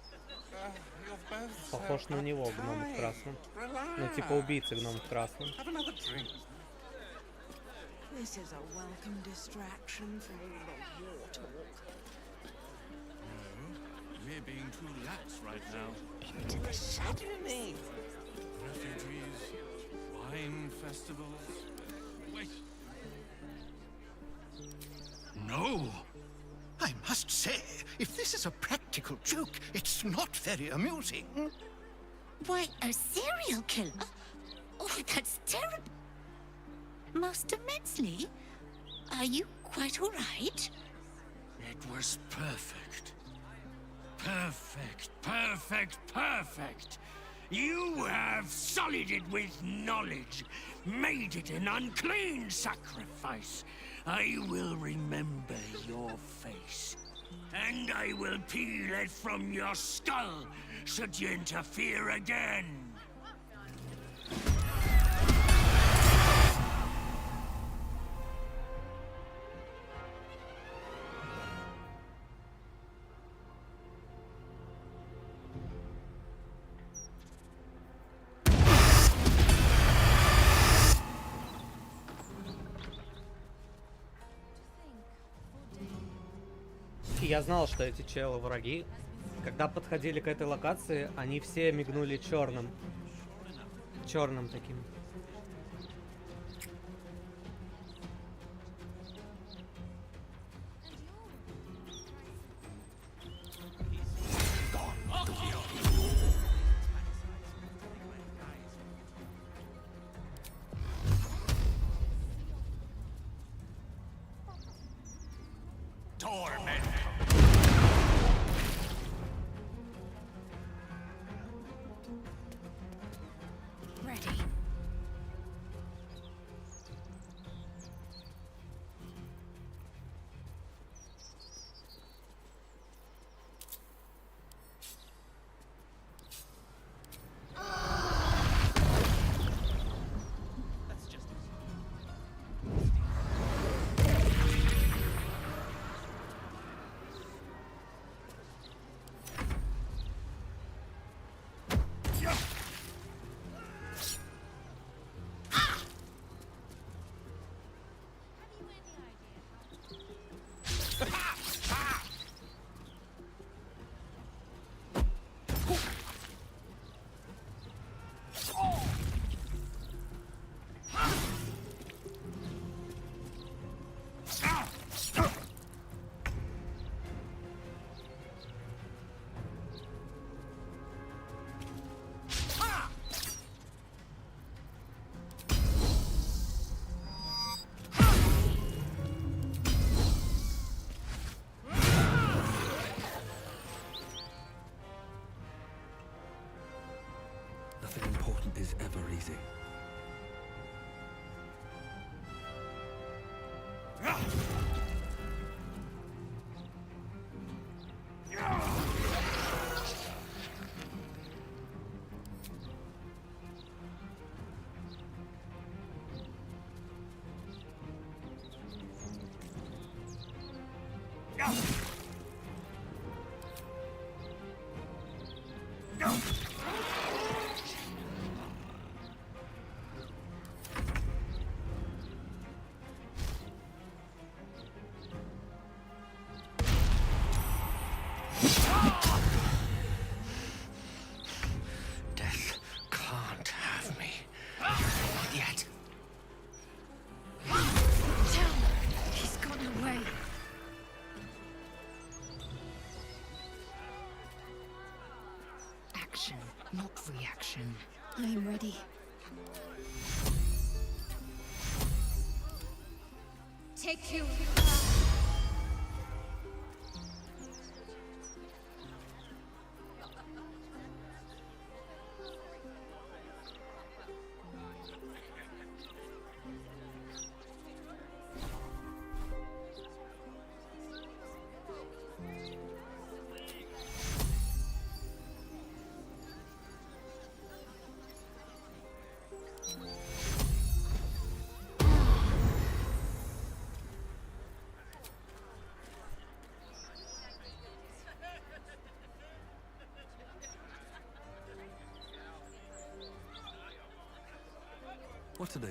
похож на него, гном в красном. Ну, типа убийца гном в красном. This is a welcome distraction from all the war talk. We're being too lax right now. Into the shadows. Refugees, wine festivals. Wait. No! I must say, if this is a practical joke, it's not very amusing. Why, a serial killer? Oh, that's terrible. Master Metzley, are you quite all right? It was perfect. Perfect, perfect, perfect. You have sullied it with knowledge, made it an unclean sacrifice. I will remember your face, and I will peel it from your skull should you interfere again. Я знал, что эти челы враги. Когда подходили к этой локации, они все мигнули черным. Черным таким. easy. Death can't have me. Not yet. He's gotten away. Action, not reaction. I'm ready. Take you. What to do?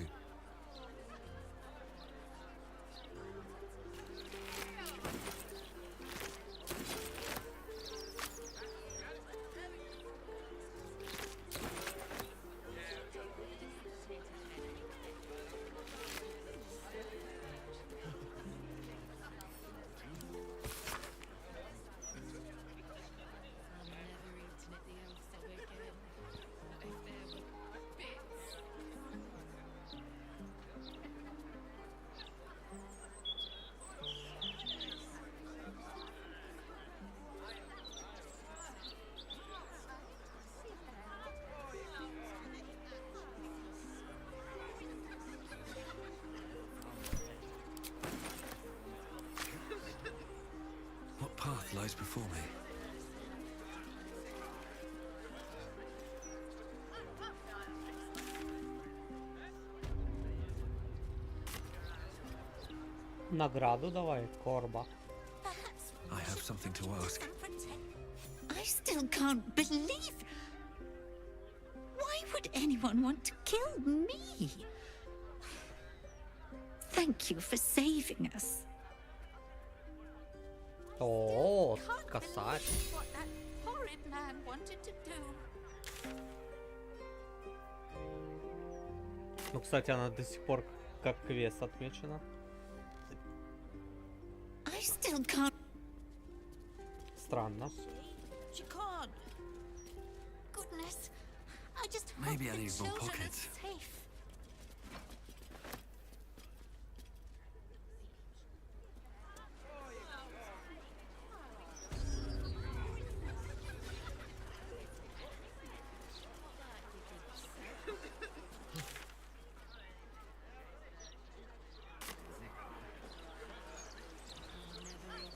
What path lies before me? Награду давай, Корба. I have something to ask. I still can't believe. Why would anyone want to kill me? Thank you for saving us. О, косарь. What that horrid man wanted to do. Ну, кстати, она до сих пор как квест отмечена. I still can't. Странно. She can't. Goodness, I just hope Maybe I the need more children are pockets. safe.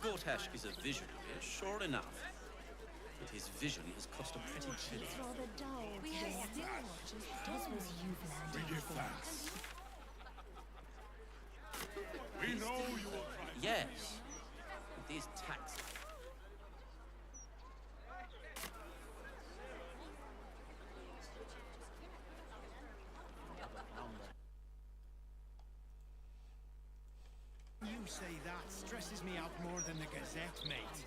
Gortash is a visionary, sure enough. But his vision has cost a pretty penny. Rather dull. We have still watchers. Does you've landed facts. We know you will try. Yes. With these taxes. You say that stresses me out more than the Gazette, mate.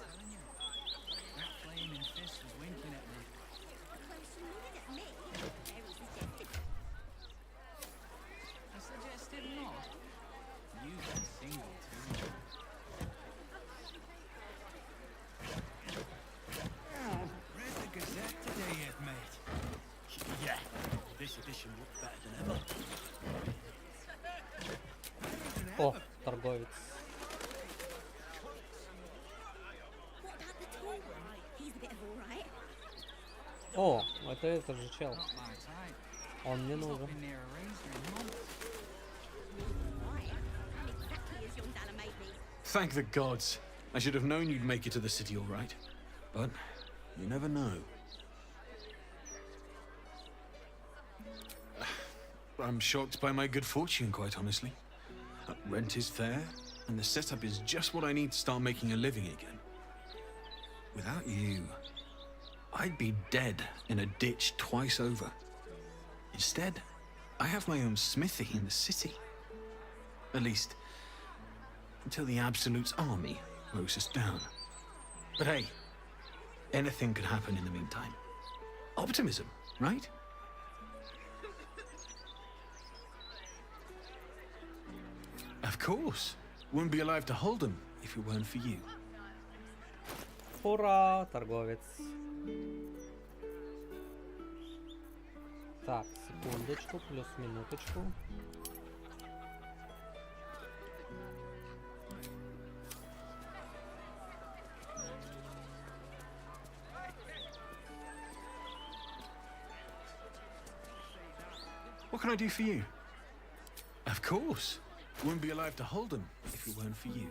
That flaming fist was winking at me. I suggested not. You've been single too. Read the Gazette today yet, mate? Yeah. This edition looks better than ever. О, торговец. He's a bit of all right. О, это этот же чел. Он мне нужен. Thank the gods. I should have known you'd make it to the city all right. But you never know. I'm shocked by my good fortune, quite honestly. Rent is fair, and the setup is just what I need to start making a living again. Without you, I'd be dead in a ditch twice over. Instead, I have my own smithy in the city. At least, until the Absolute's army mows us down. But hey, anything could happen in the meantime. Optimism, right? Of course. Wouldn't be alive to hold them if it weren't for you. Ура, торговец. Так, секундочку, плюс минуточку. What can I do for you? Of course. Wouldn't be alive to hold them if it weren't for you.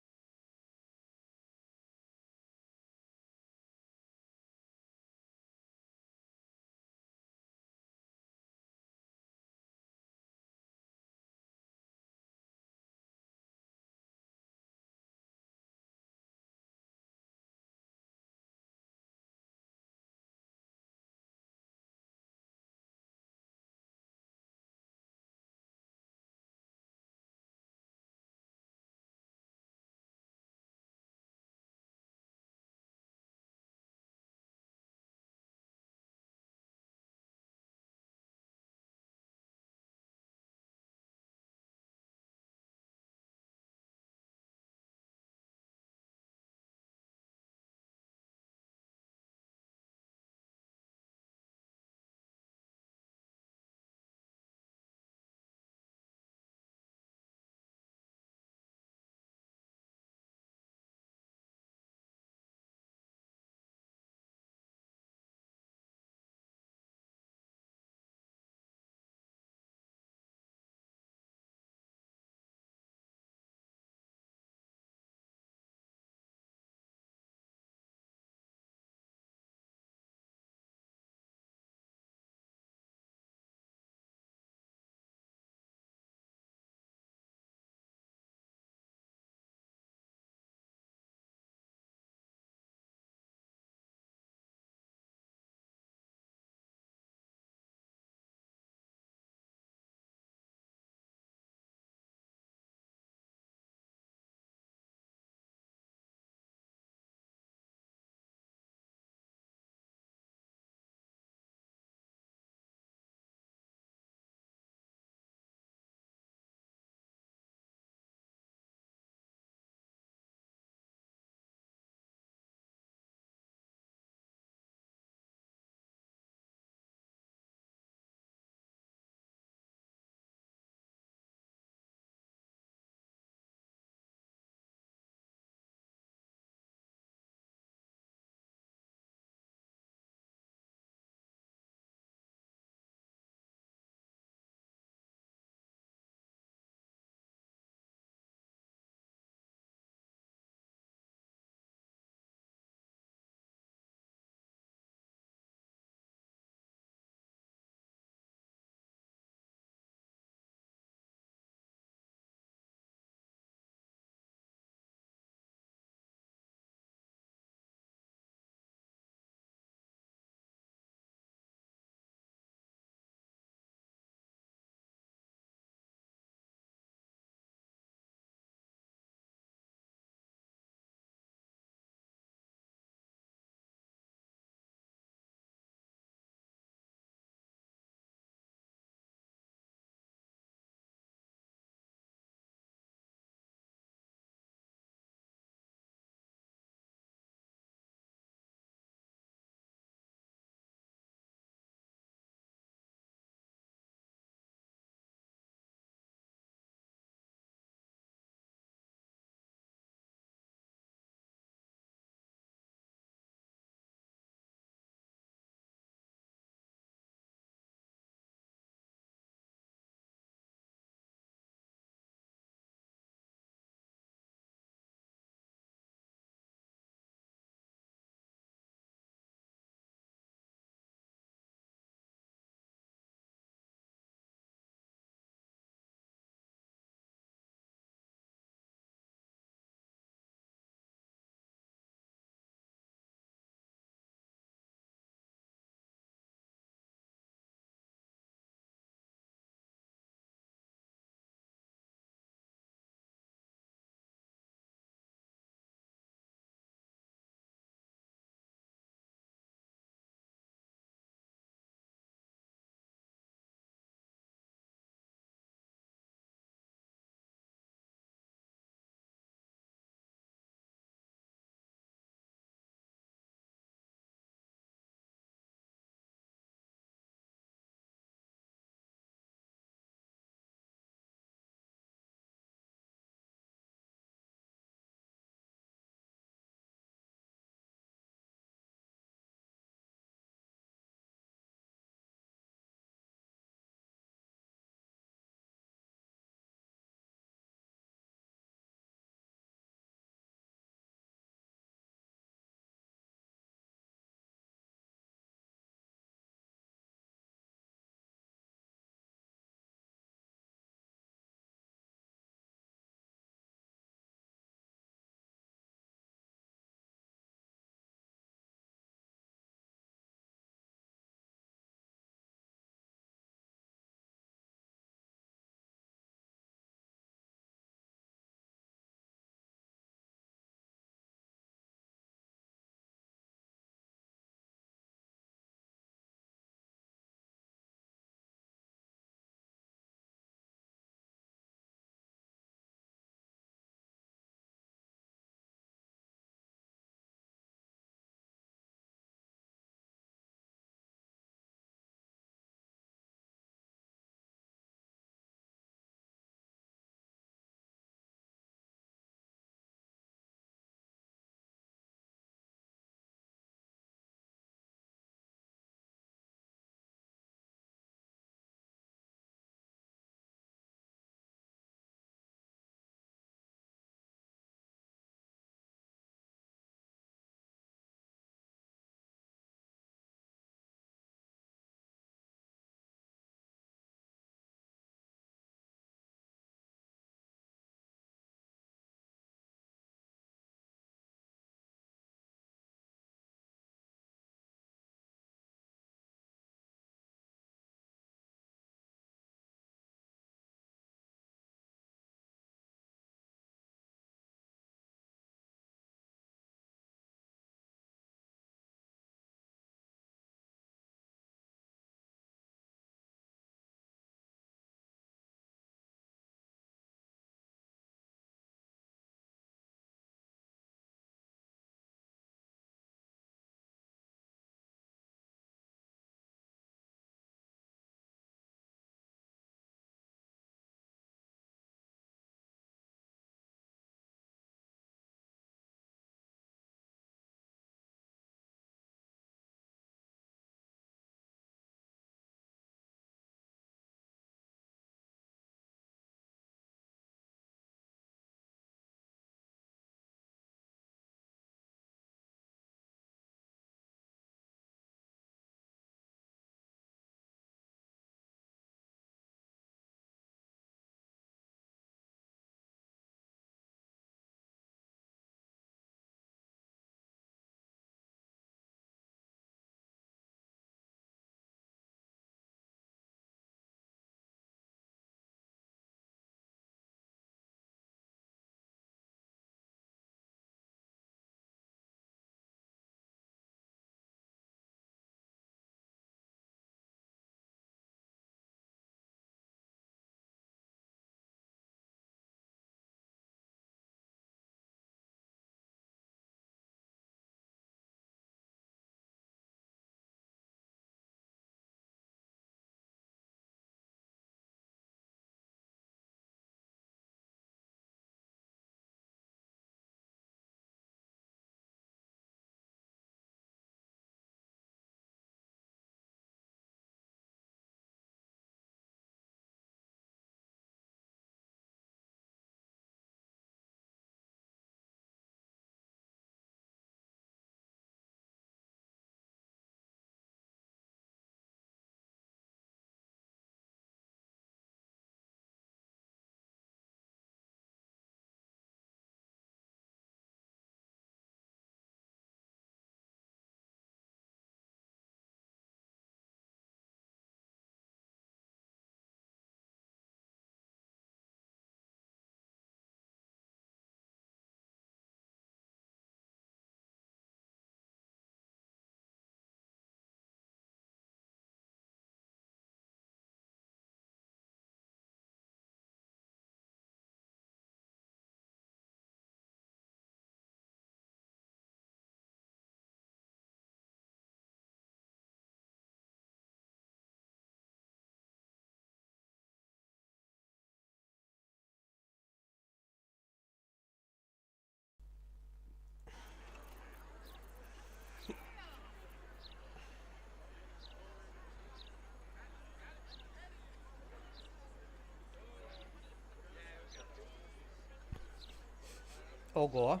Ого.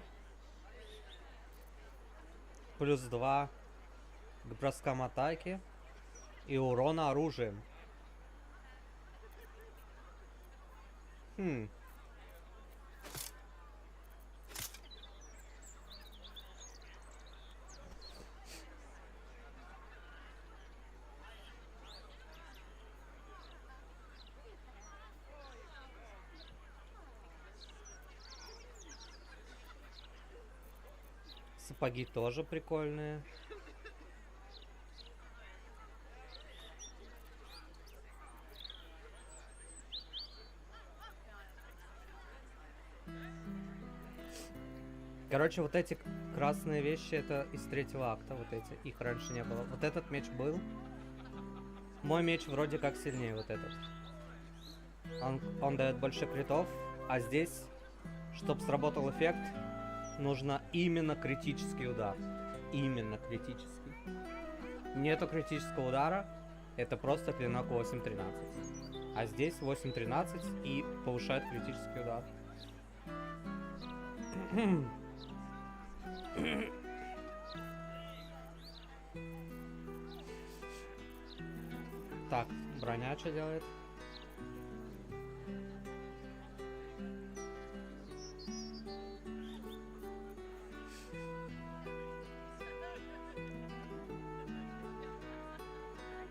Плюс 2 к броскам атаки и урона оружием. Сапоги тоже прикольные. Короче, вот эти красные вещи, это из третьего акта, вот эти. Их раньше не было. Вот этот меч был. Мой меч вроде как сильнее вот этот. Он дает больше критов, а здесь, чтобы сработал эффект, нужно именно критический удар. Именно критический. Нету критического удара, это просто клинок 8-13. А здесь 8-13 и повышает критический удар. Так, броня что делает?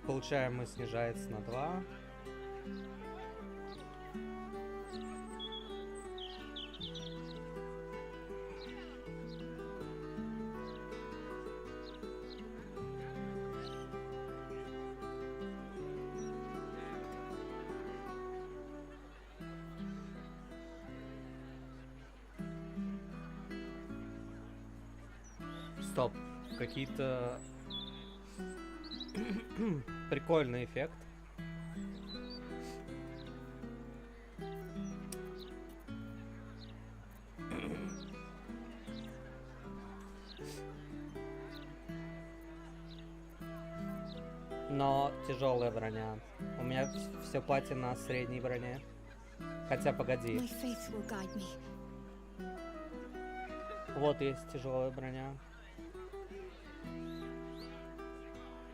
Получаем, мы снижается на 2. Стоп, какие-то прикольный эффект. Но тяжелая броня. У меня все платье на средней броне. Хотя погоди. Вот есть тяжелая броня.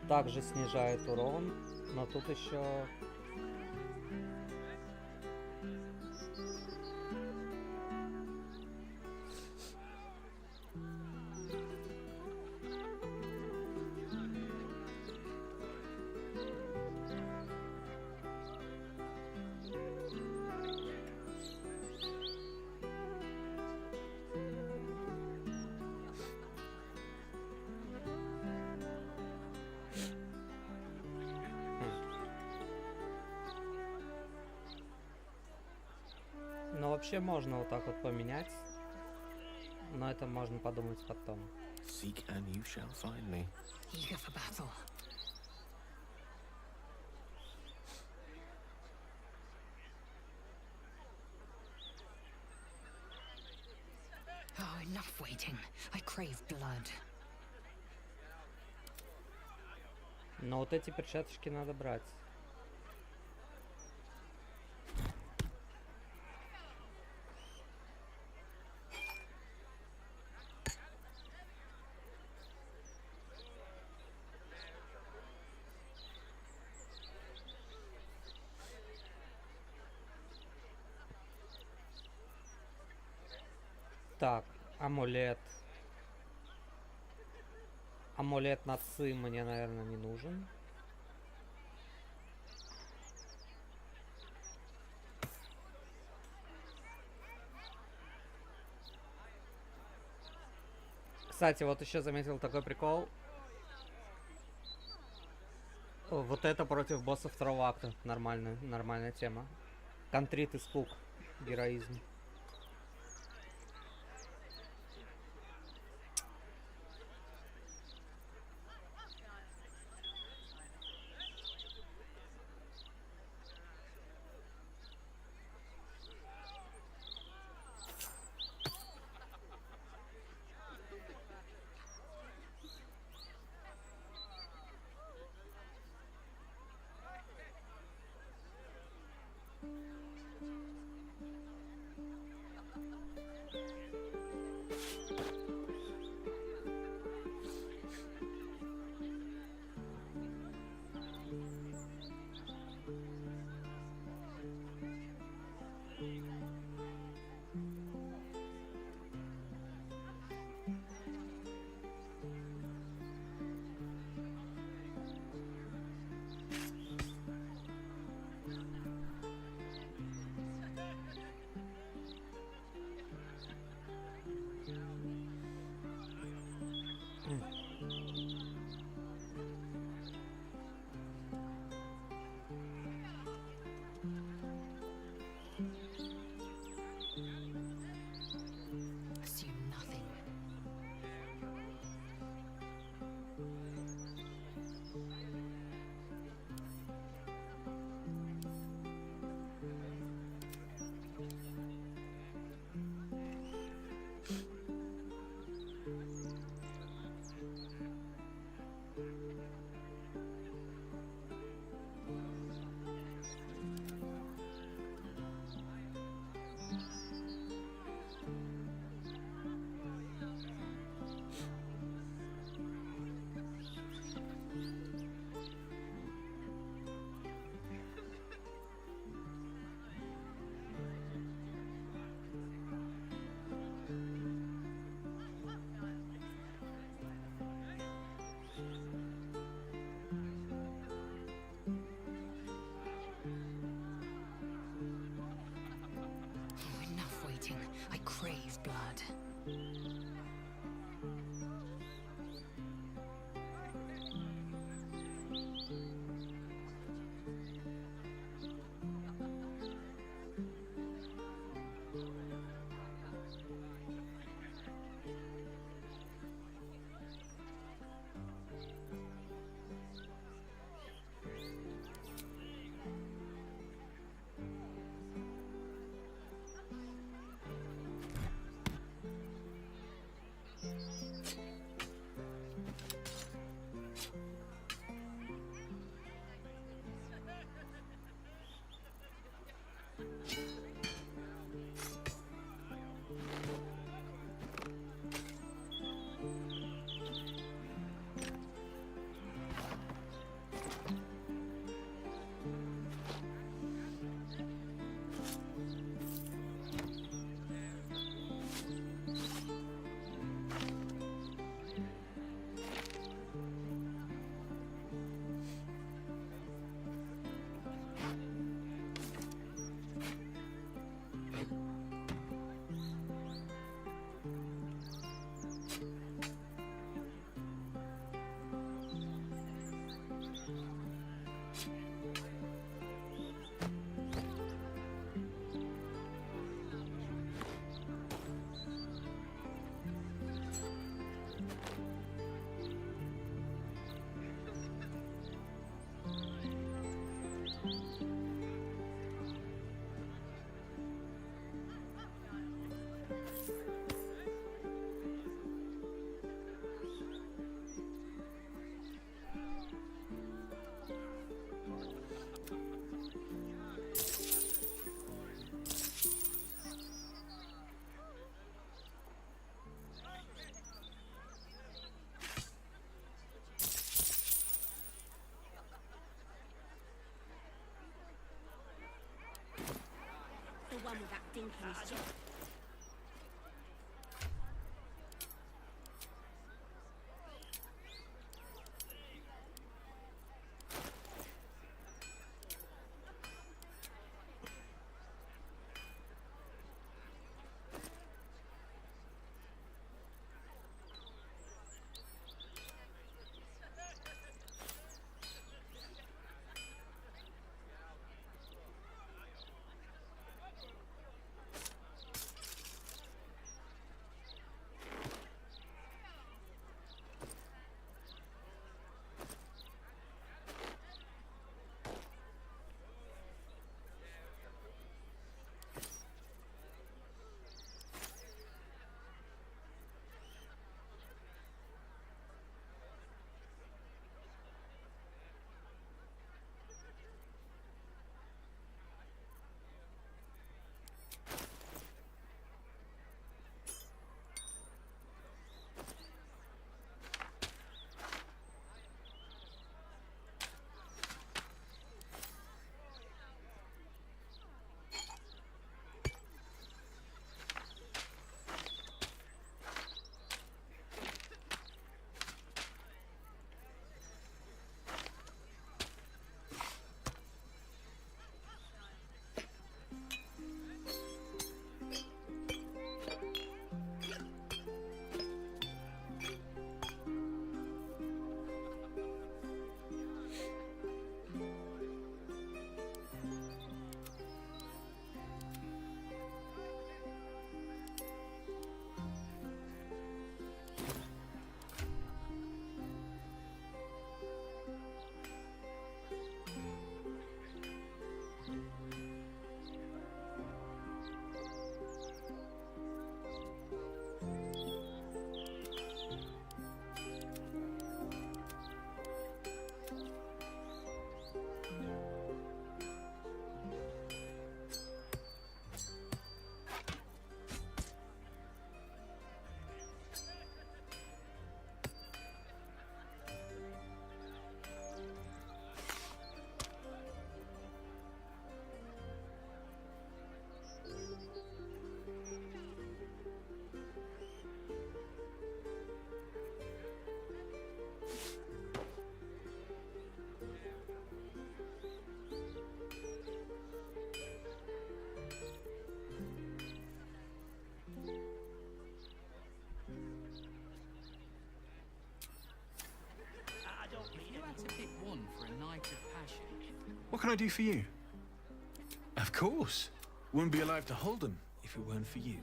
Также снижает урон, но тут еще... Но вообще можно вот так вот поменять. Но это можно подумать потом. Seek and you shall find me. Eager for battle. Oh, enough waiting. I crave blood. Но вот эти перчаточки надо брать. Так, амулет. Амулет нации мне, наверное, не нужен. Кстати, вот еще заметил такой прикол. Вот это против босса второго акта. Нормальная тема. Контрит, испуг, героизм. on with that dink in his jaw. What can I do for you? Of course. Wouldn't be alive to hold them if it weren't for you.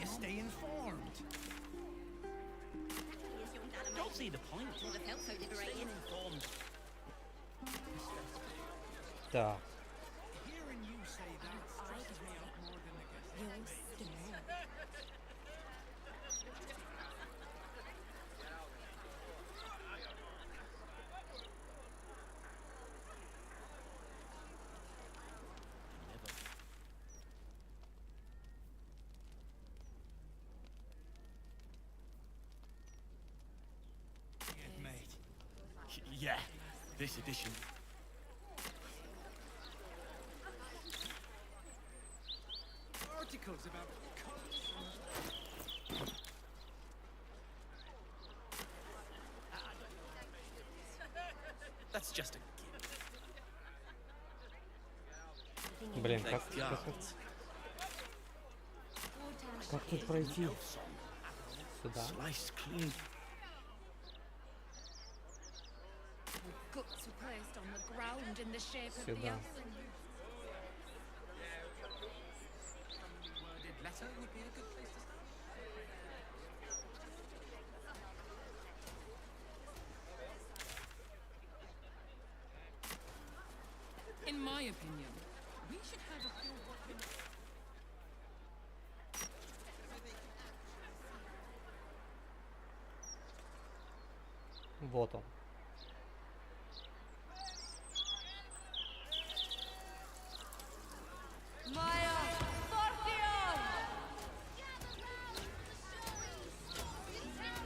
Stay informed. Don't see the point. Would have felt so liberating. Stay informed. Так. Hearing you say that stresses me out more than the guest. You're scared. Yeah, this edition. Articles about That's just a gift. Блин, как... Thank God. Как тут пройти? Сюда. Сюда. In my opinion, we should have a few. Вот он.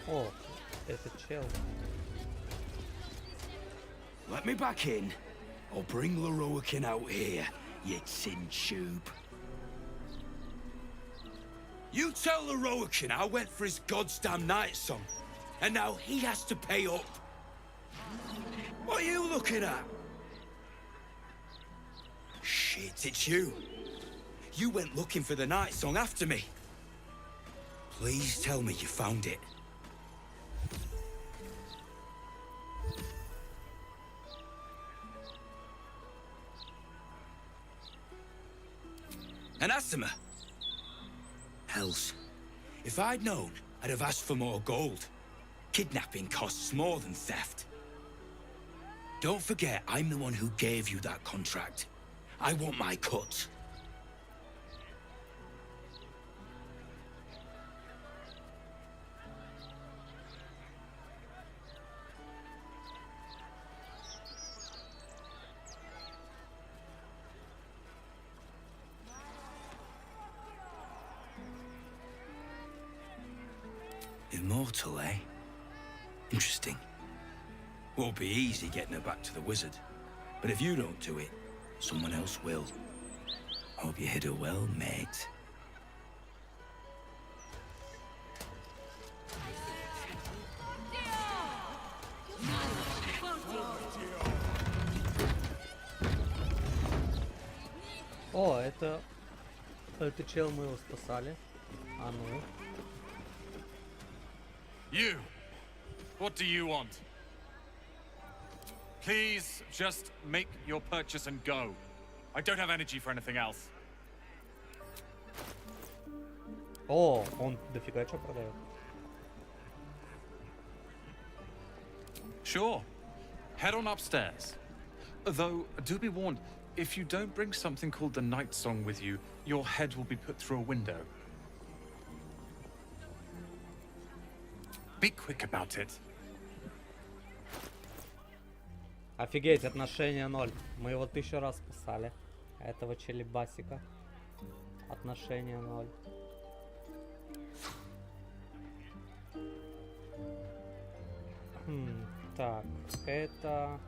О, это чел. Let me back in, or bring Leroican out here, you tin tube. You tell Leroican I went for his goddamn night song, and now he has to pay up. What are you looking at? Shit, it's you. You went looking for the night song after me. Please tell me you found it. Anathema. Hells. If I'd known, I'd have asked for more gold. Kidnapping costs more than theft. Don't forget, I'm the one who gave you that contract. I want my cut. Immortal, eh? Interesting. Won't be easy getting her back to the wizard. But if you don't do it, someone else will. Hope you hit her well, mate. О, это чел, мы его спасали. А ну. You! What do you want? Please just make your purchase and go. I don't have energy for anything else. О, он дофига что продает. Sure. Head on upstairs. Though, do be warned, if you don't bring something called the Night Song with you, your head will be put through a window. Be quick about it. Офигеть, отношение 0. Мы его 1000 раз спасали. Этого челебасика. Отношение 0. Так, это.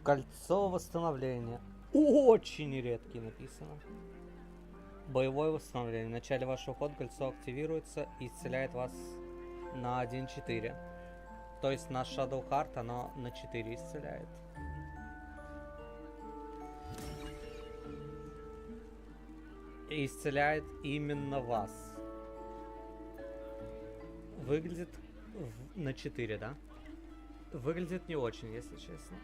Кольцо восстановления. Очень редкий написано. Боевое восстановление. В начале вашего хода кольцо активируется и исцеляет вас на 1-4. То есть на Shadow Heart оно на 4 исцеляет. И исцеляет именно вас. Выглядит на 4, да? Выглядит не очень, если честно.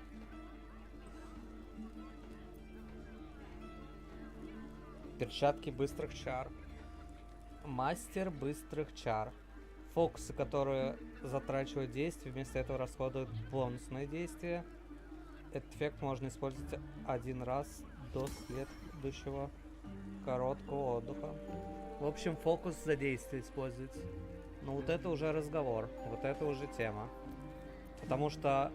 Перчатки быстрых чар. Мастер быстрых чар. Фокусы, которые затрачивают действия, вместо этого расходуют бонусные действия. Этот эффект можно использовать один раз до следующего короткого отдыха. В общем, фокус за действие используется. Но вот это уже разговор, вот это уже тема. Потому что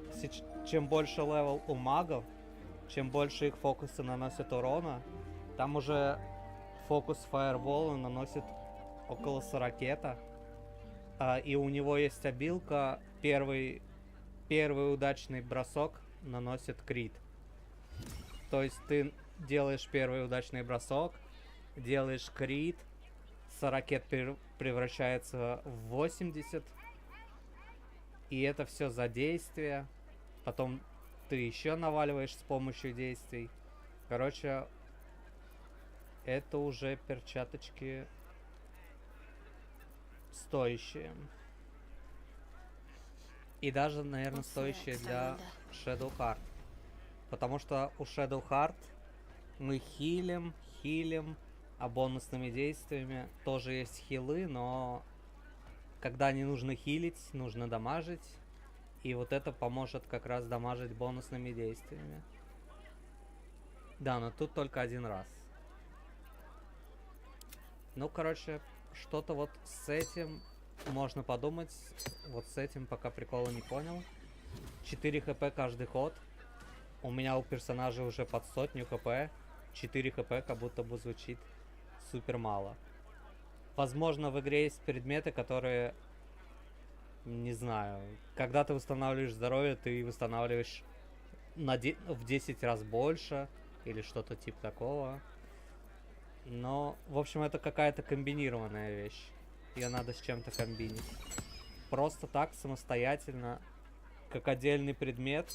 чем больше левел у магов, чем больше их фокусы наносят урона, там уже фокус фаербола наносит около 40. И у него есть обилка, первый удачный бросок наносит крит. То есть ты делаешь первый удачный бросок, делаешь крит, 40 превращается в 80. И это все за действие. Потом ты еще наваливаешь с помощью действий. Короче, это уже перчаточки стоящие. И даже, наверное, стоящие для Shadow Heart. Потому что у Shadow Heart мы хилим, а бонусными действиями тоже есть хилы, но когда не нужно хилить, нужно дамажить. И вот это поможет как раз дамажить бонусными действиями. Да, но тут только один раз. Ну, короче, что-то вот с этим можно подумать. Вот с этим пока прикола не понял. 4 хп каждый ход. У меня у персонажа уже под 100 хп. 4 хп как будто бы звучит супер мало. Возможно, в игре есть предметы, которые... Не знаю. Когда ты восстанавливаешь здоровье, ты восстанавливаешь в 10 раз больше. Или что-то типа такого. Но, в общем, это какая-то комбинированная вещь. Ее надо с чем-то комбинить. Просто так, самостоятельно, как отдельный предмет.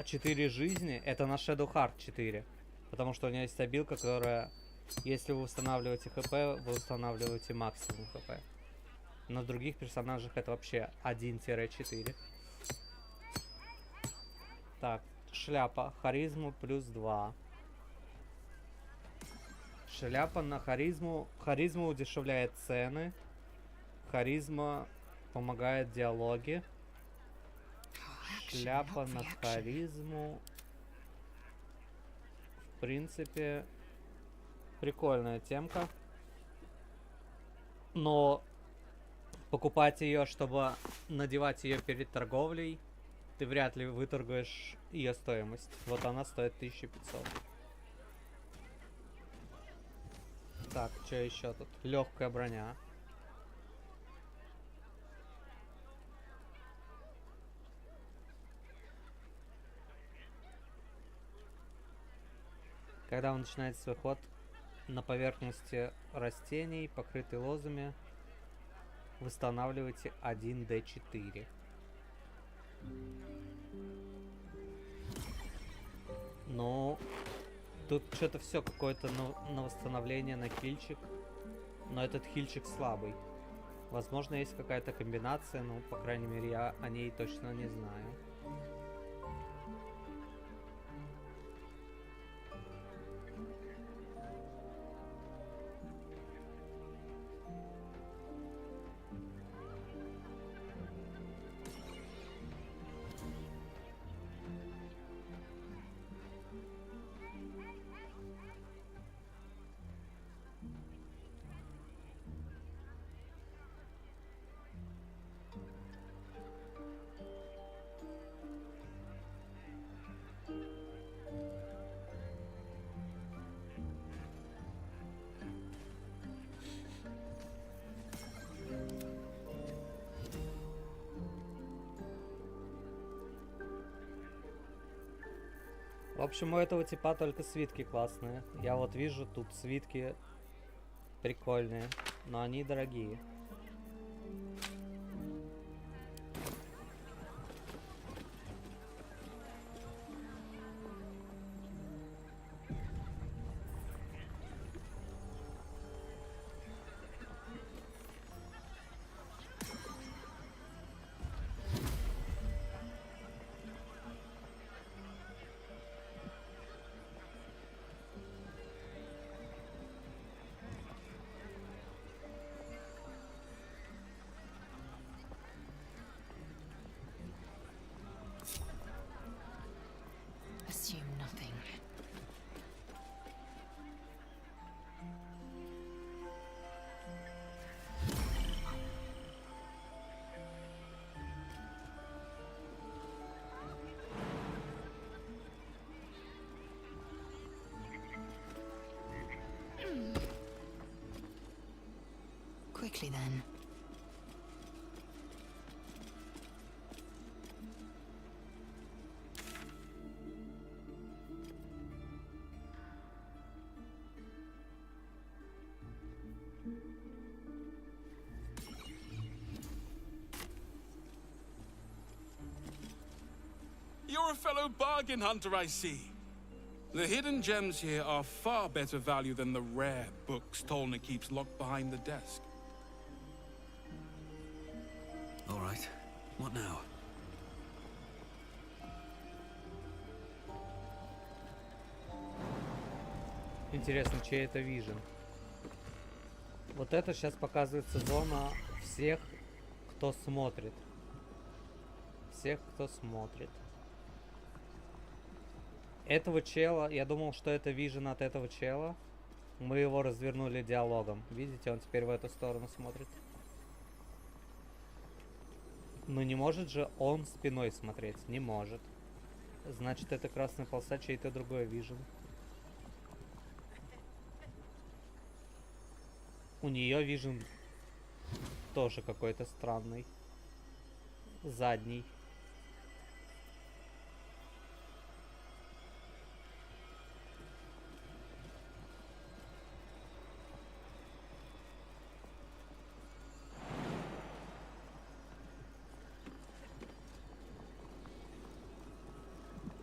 4 жизни, это на Shadow Heart 4. Потому что у нее есть обилка, которая, если вы восстанавливаете хп, вы восстанавливаете максимум хп. На других персонажах это вообще 1-4. Так, шляпа. Харизму плюс 2. Шляпа на харизму. Харизма удешевляет цены. Харизма помогает диалоги. Шляпа на харизму. В принципе, прикольная темка. Но покупать ее, чтобы надевать ее перед торговлей, ты вряд ли выторгуешь ее стоимость. Вот она стоит 1500. Так, что еще тут? Легкая броня. Когда он начинает свой ход на поверхности растений, покрытой лозами, восстанавливайте 1d4. Ну, тут что-то все какое-то на восстановление, на хильчик. Но этот хильчик слабый. Возможно, есть какая-то комбинация, но, по крайней мере, я о ней точно не знаю. В общем, у этого типа только свитки классные. Я вот вижу тут свитки прикольные, но они дорогие. quickly then. You're a fellow bargain hunter, I see. The hidden gems here are far better value than the rare books Tolna keeps locked behind the desk. All right. What now? Интересно, чей это вижен? Вот это сейчас показывается зона всех, кто смотрит. Всех, кто смотрит. Этого чела, я думал, что это вижен от этого чела. Мы его развернули диалогом. Видите, он теперь в эту сторону смотрит. Но не может же он спиной смотреть? Не может. Значит, это красная полоса, чей-то другой вижен. У нее вижен тоже какой-то странный. Задний.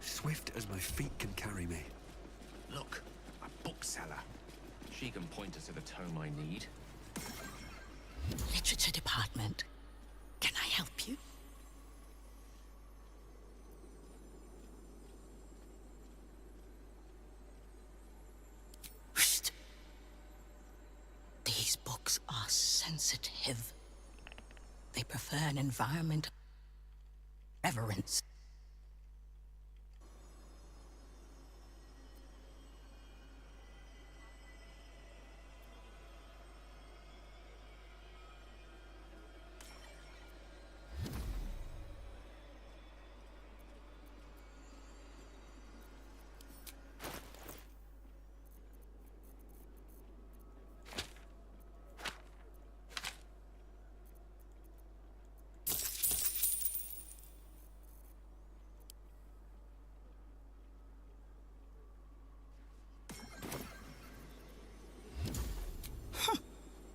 Swift as my feet can carry me. Look, a bookseller. She can point us to the tome I need. Literature department. Can I help you? Shh. These books are sensitive. They prefer an environment of reverence.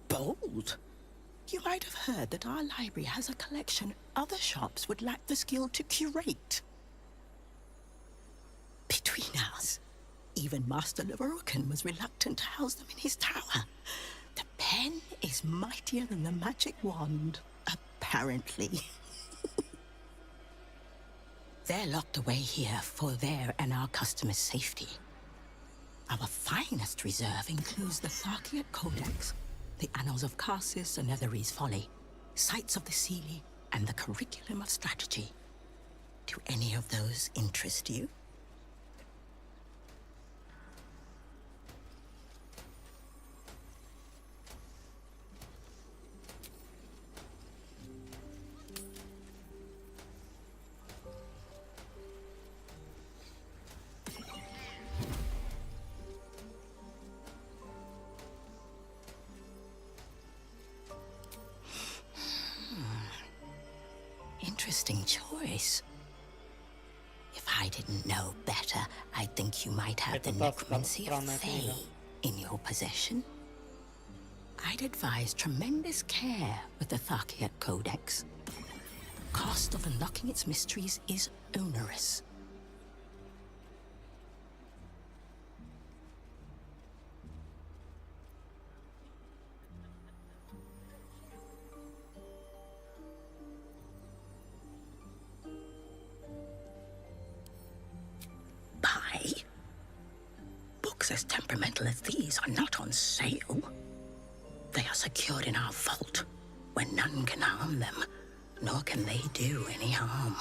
Bold. You might have heard that our library has a collection other shops would lack the skill to curate. Between us, even Master Leverokin was reluctant to house them in his tower. The pen is mightier than the magic wand, apparently. They're locked away here for their and our customers' safety. Our finest reserve includes the Tharkiot Codex, the Annals of Karsus and Netherese Folly, Sights of the Seelie, and the Curriculum of Strategy. Do any of those interest you? Interesting choice. If I didn't know better, I'd think you might have the necromancy of Fae in your possession. I'd advise tremendous care with the Tharkiot Codex. The cost of unlocking its mysteries is onerous. As temperamental as these are not on sale. They are secured in our vault, where none can harm them, nor can they do any harm.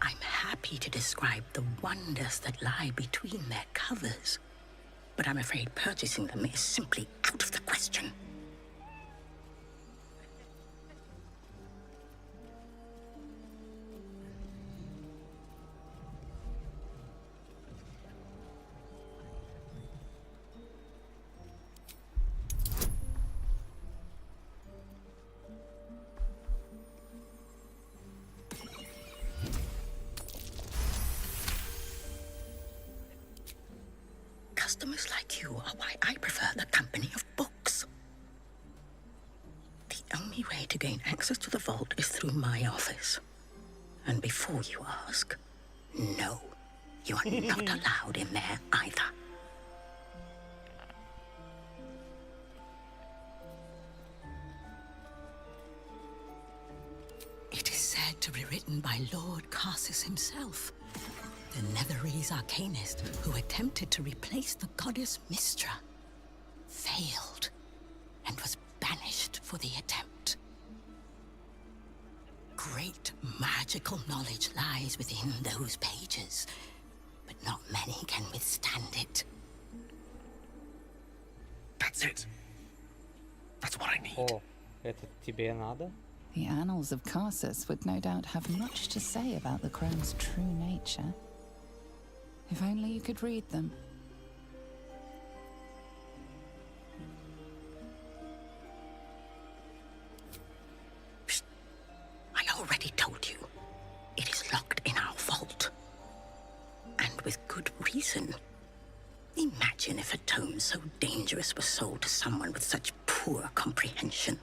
I'm happy to describe the wonders that lie between their covers, but I'm afraid purchasing them is simply out of the question. Customers like you are why I prefer the company of books. The only way to gain access to the vault is through my office. And before you ask, no, you are not allowed in there either. It is said to be written by Lord Carsus himself, the Netherese arcanist who attempted to replace the goddess Mystra, failed, and was banished for the attempt. Great magical knowledge lies within those pages, but not many can withstand it. That's it. That's what I need. О, это тебе надо? The annals of Carsus would no doubt have much to say about the crone's true nature. If only you could read them. Psst. I already told you. It is locked in our vault. And with good reason. Imagine if a tome so dangerous was sold to someone with such poor comprehension.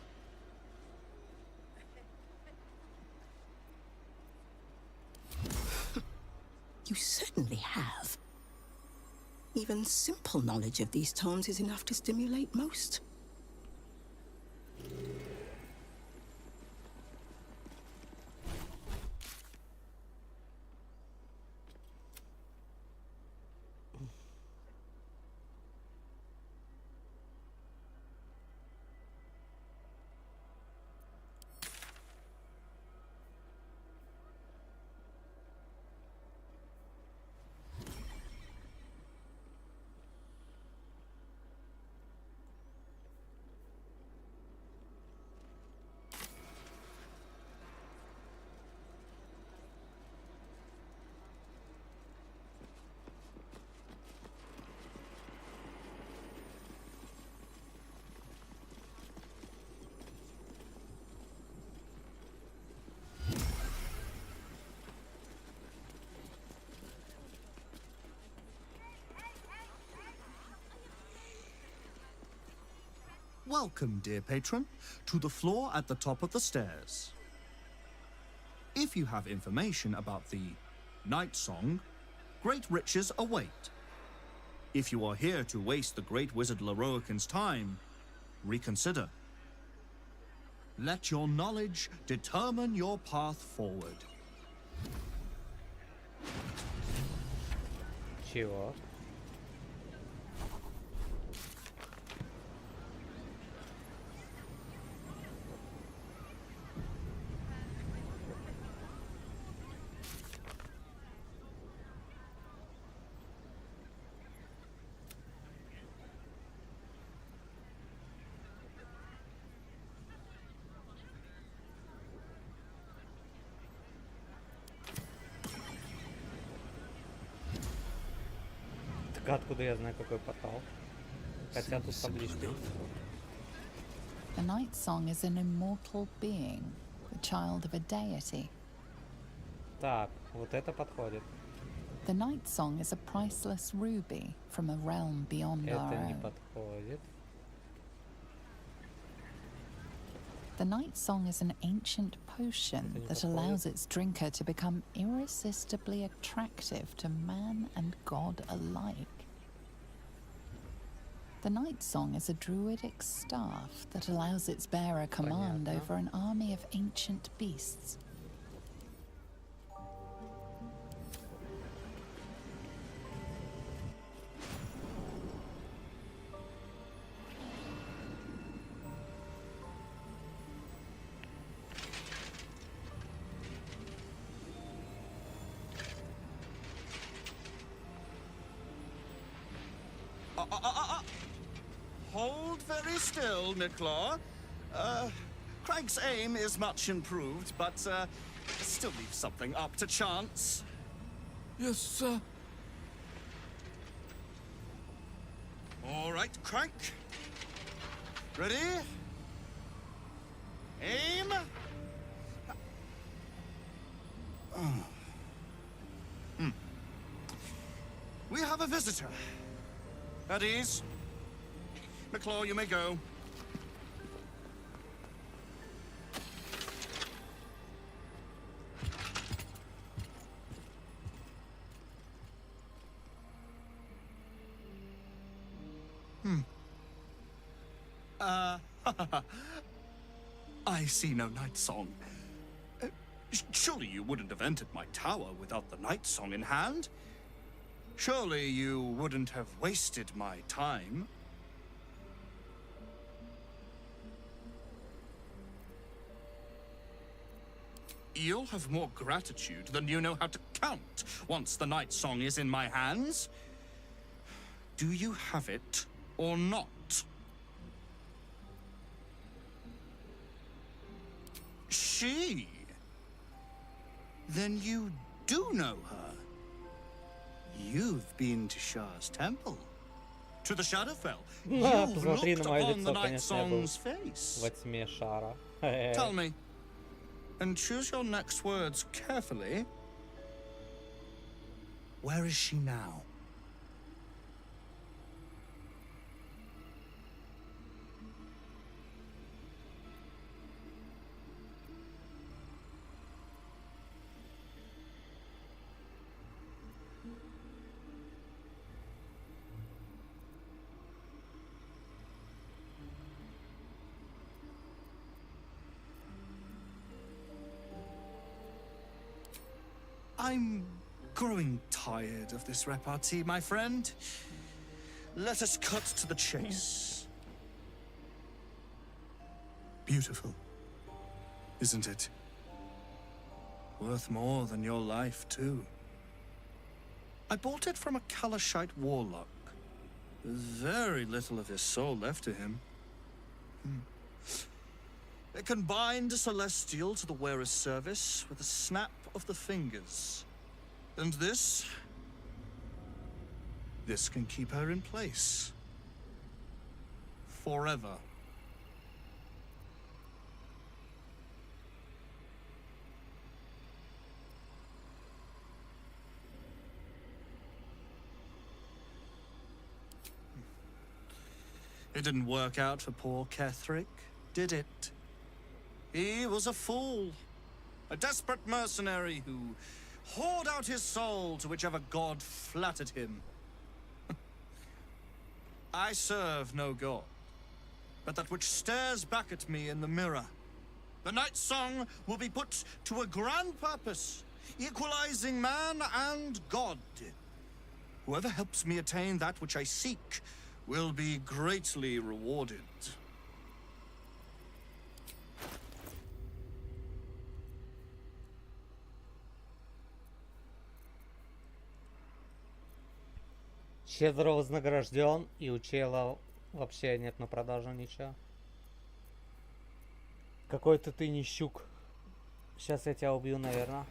You certainly have. Even simple knowledge of these tomes is enough to stimulate most. Welcome, dear patron, to the floor at the top of the stairs. If you have information about the Night Song, great riches await. If you are here to waste the great wizard Leroican's time, reconsider. Let your knowledge determine your path forward. Чего? Откуда я знаю, какой портал? Хотя тут табличка. The Night Song is an immortal being, the child of a deity. Так, вот это подходит. The Night Song is a priceless ruby from a realm beyond our Это не own. подходит. The Night Song is an ancient potion that allows its drinker to become irresistibly attractive to man and god alike. The Night Song is a druidic staff that allows its bearer command over an army of ancient beasts. Hold very still, Nicklaw. Craig's aim is much improved, but still leaves something up to chance. Yes, sir. All right, Craig. Ready? Aim. We have a visitor. At ease. McClaw, you may go. I see no night song. Surely you wouldn't have entered my tower without the night song in hand? Surely you wouldn't have wasted my time? You'll have more gratitude than you know how to count once the night song is in my hands. Do you have it or not? She? Then you do know her. You've been to Shah's temple. To the Shadowfell. You've Посмотри looked на мое upon the лицо, Night конечно, я был Song's face. во тьме шара. Tell me, and choose your next words carefully. Where is she now? I'm growing tired of this repartee, my friend. Let us cut to the chase. Beautiful, isn't it? Worth more than your life, too. I bought it from a Kalashite warlock. There's very little of his soul left to him. It can bind a celestial to the wearer's service with a snap of the fingers. And this can keep her in place. Forever. It didn't work out for poor Ketherick, did it? He was a fool. A desperate mercenary who poured out his soul to whichever god flattered him. I serve no god, but that which stares back at me in the mirror. The night song will be put to a grand purpose, equalizing man and god. Whoever helps me attain that which I seek will be greatly rewarded. Щедро вознагражден, и у чела вообще нет на продажу ничего. Какой-то ты нищук. Сейчас я тебя убью, наверное.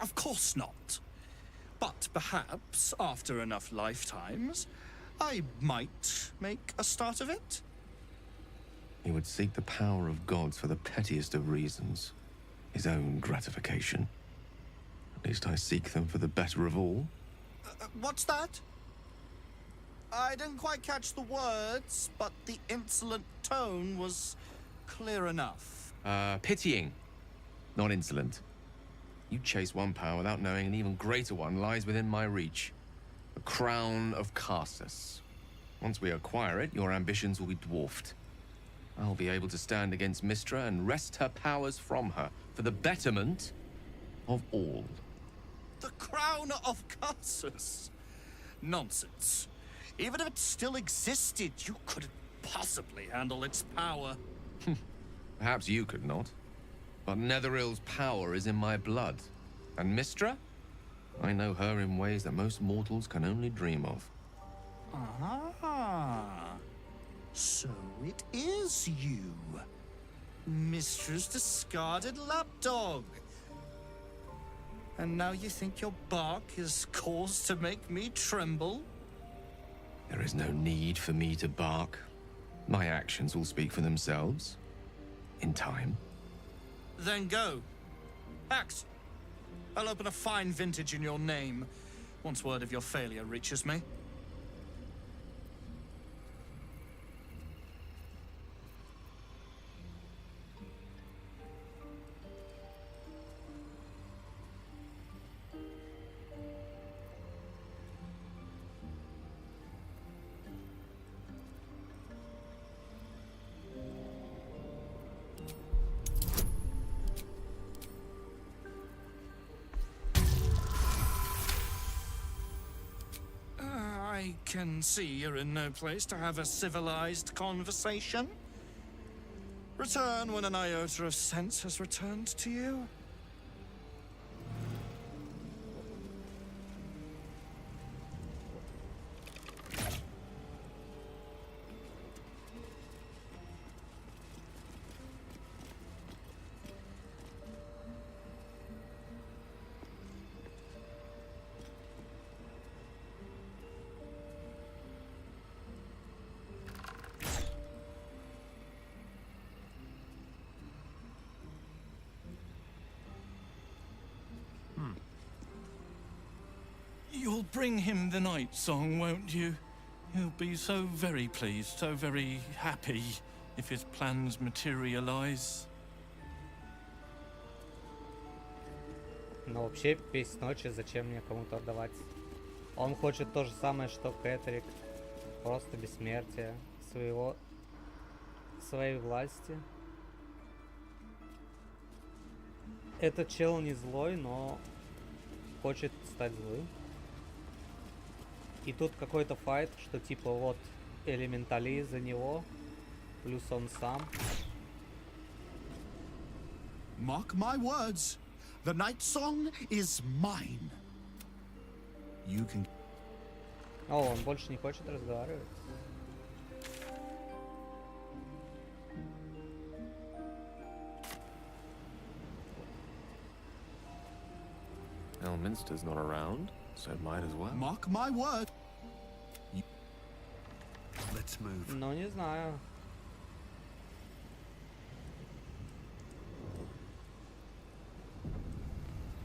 Of course not. But perhaps, after enough lifetimes, I might make a start of it. He would seek the power of gods for the pettiest of reasons. His own gratification. At least I seek them for the better of all. What's that? I didn't quite catch the words, but the insolent tone was clear enough. Pitying, not insolent. You chase one power without knowing an even greater one lies within my reach. The crown of Karsus. Once we acquire it, your ambitions will be dwarfed. I'll be able to stand against Mystra and wrest her powers from her for the betterment of all. The crown of Karsus? Nonsense. Even if it still existed, you couldn't possibly handle its power. Perhaps you could not. But Netheril's power is in my blood. And Mystra? I know her in ways that most mortals can only dream of. Ah, so it is you. Mistress discarded lapdog. And now you think your bark is cause to make me tremble? There is no need for me to bark. My actions will speak for themselves. In time. Then go. Axe, I'll open a fine vintage in your name once word of your failure reaches me. I can see you're in no place to have a civilized conversation. Return when an iota of sense has returned to you. You'll bring him the night song, won't you? He'll be so very pleased, so very happy if his plans materialize. Но вообще песнь ночи зачем мне кому-то отдавать? Он хочет то же самое, что Кэтрик. Просто бессмертие своей власти. Этот чел не злой, но хочет стать злым. И тут какой-то файт, что типа вот элементали за него, плюс он сам. Mark my words, the night song is mine. You can... О, он больше не хочет разговаривать. Elminster's not around, so might as well. Mark my word. Let's move. Ну, не знаю.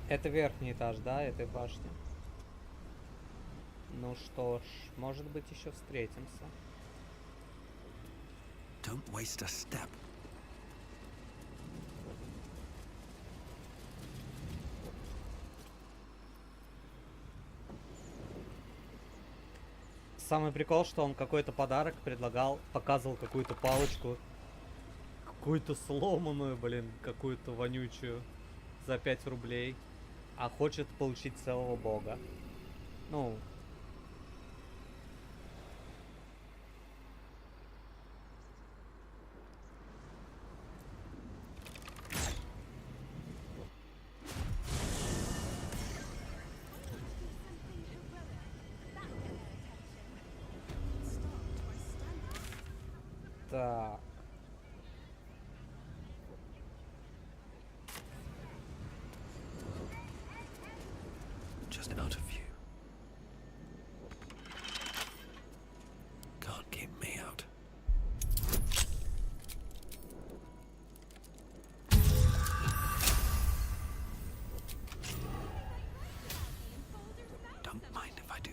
Это верхний этаж, да, этой башни. Ну что ж, может быть, еще встретимся. Don't waste a step. Самый прикол, что он какой-то подарок предлагал, показывал какую-то палочку, какую-то сломанную, блин, какую-то вонючую за 5 рублей, а хочет получить целого бога. Ну... Так. Just out of view. Can't keep me out. Don't mind if I do.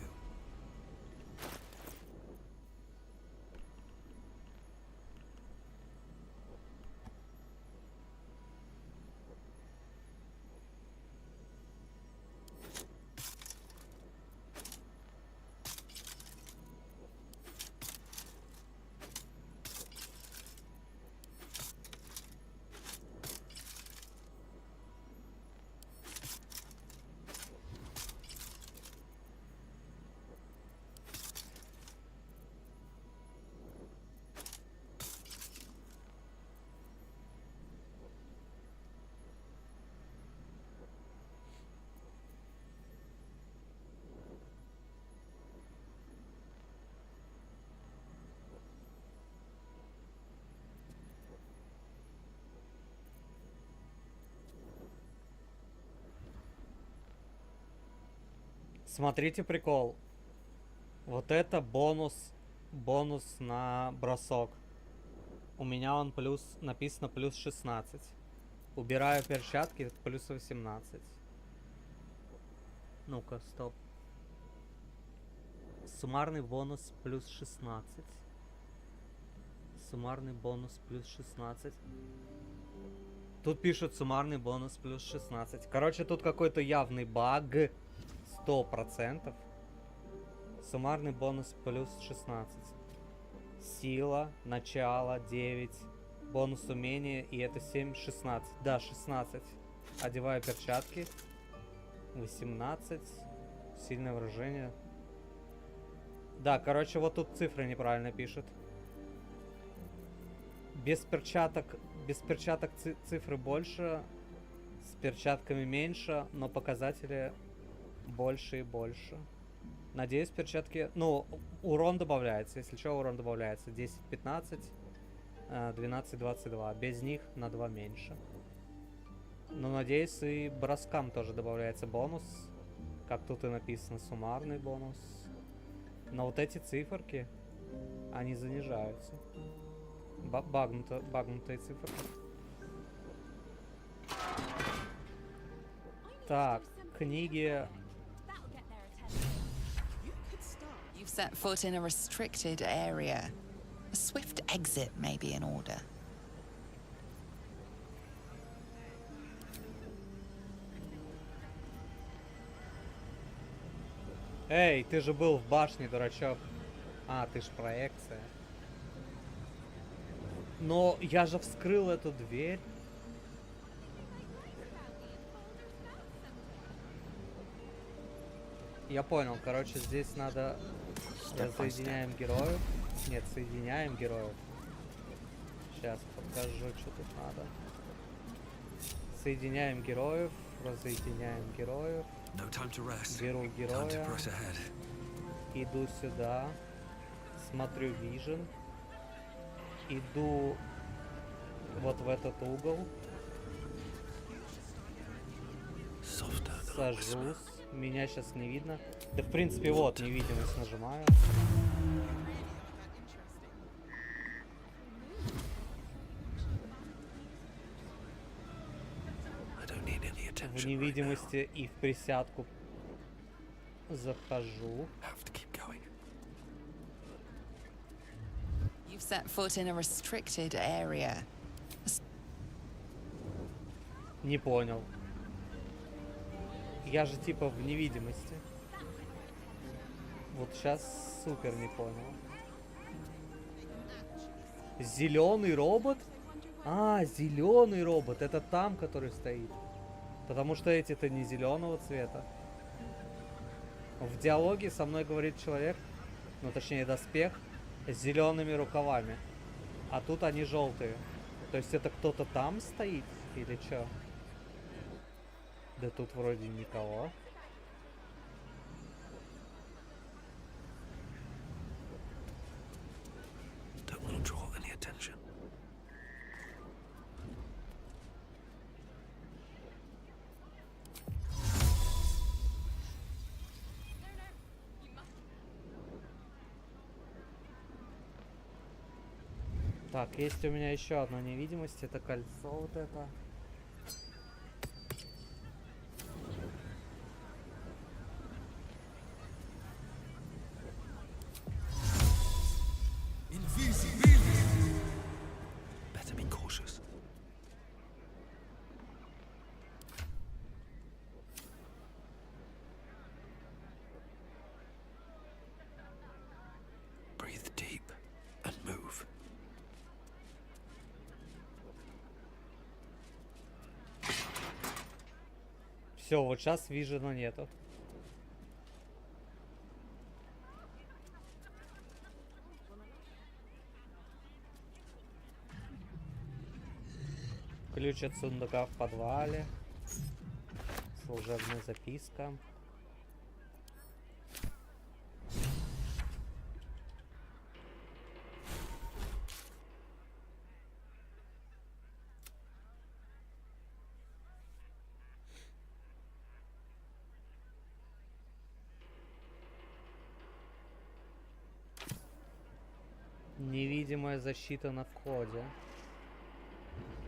Смотрите прикол. Вот это бонус на бросок. У меня он написано плюс 16. Убираю перчатки, плюс 18. Ну-ка, стоп. Суммарный бонус плюс 16. Суммарный бонус плюс 16. Тут пишут суммарный бонус плюс 16. Короче, тут какой-то явный баг. 100%. Суммарный бонус плюс 16. Сила, начало, 9. Бонус умения, и это 7, 16. Да, 16. Одеваю перчатки. 18. Сильное выражение. Да, короче, вот тут цифры неправильно пишут. Без перчаток цифры больше, с перчатками меньше, но показатели больше и больше. Надеюсь, перчатки... Ну, урон добавляется. Если что, урон добавляется. 10, 15, 12, 22. Без них на 2 меньше. Но, надеюсь, и броскам тоже добавляется бонус. Как тут и написано, суммарный бонус. Но вот эти циферки, они занижаются. Багнутые циферки. Так, книги... You've set foot in a restricted area. A swift exit may be in order. Эй, ты же был в башне, дурачок. А, ты ж проекция. Но я же вскрыл эту дверь. Я понял, короче, здесь надо... Соединяем героев. Нет, соединяем героев. Сейчас покажу, что тут надо. Соединяем героев, разъединяем героев. Беру героя. Иду сюда. Смотрю Vision. Иду вот в этот угол. Сажусь. Меня сейчас не видно. Да, в принципе, вот, невидимость нажимаю. В невидимости и в присядку захожу. You've set foot in a restricted area. Не понял. Я же типа в невидимости. Вот сейчас супер не понял. Зеленый робот? А, зеленый робот. Это там, который стоит. Потому что эти-то не зеленого цвета. В диалоге со мной говорит человек, ну точнее доспех, с зелеными рукавами. А тут они желтые. То есть это кто-то там стоит? Или что? Да тут вроде никого. Так, есть у меня еще одна невидимость. Это кольцо вот это. Better be cautious. Breathe deep and move. Все, вот сейчас вижена нету. Ключ от сундука в подвале. Служебная записка. Невидимая защита на входе.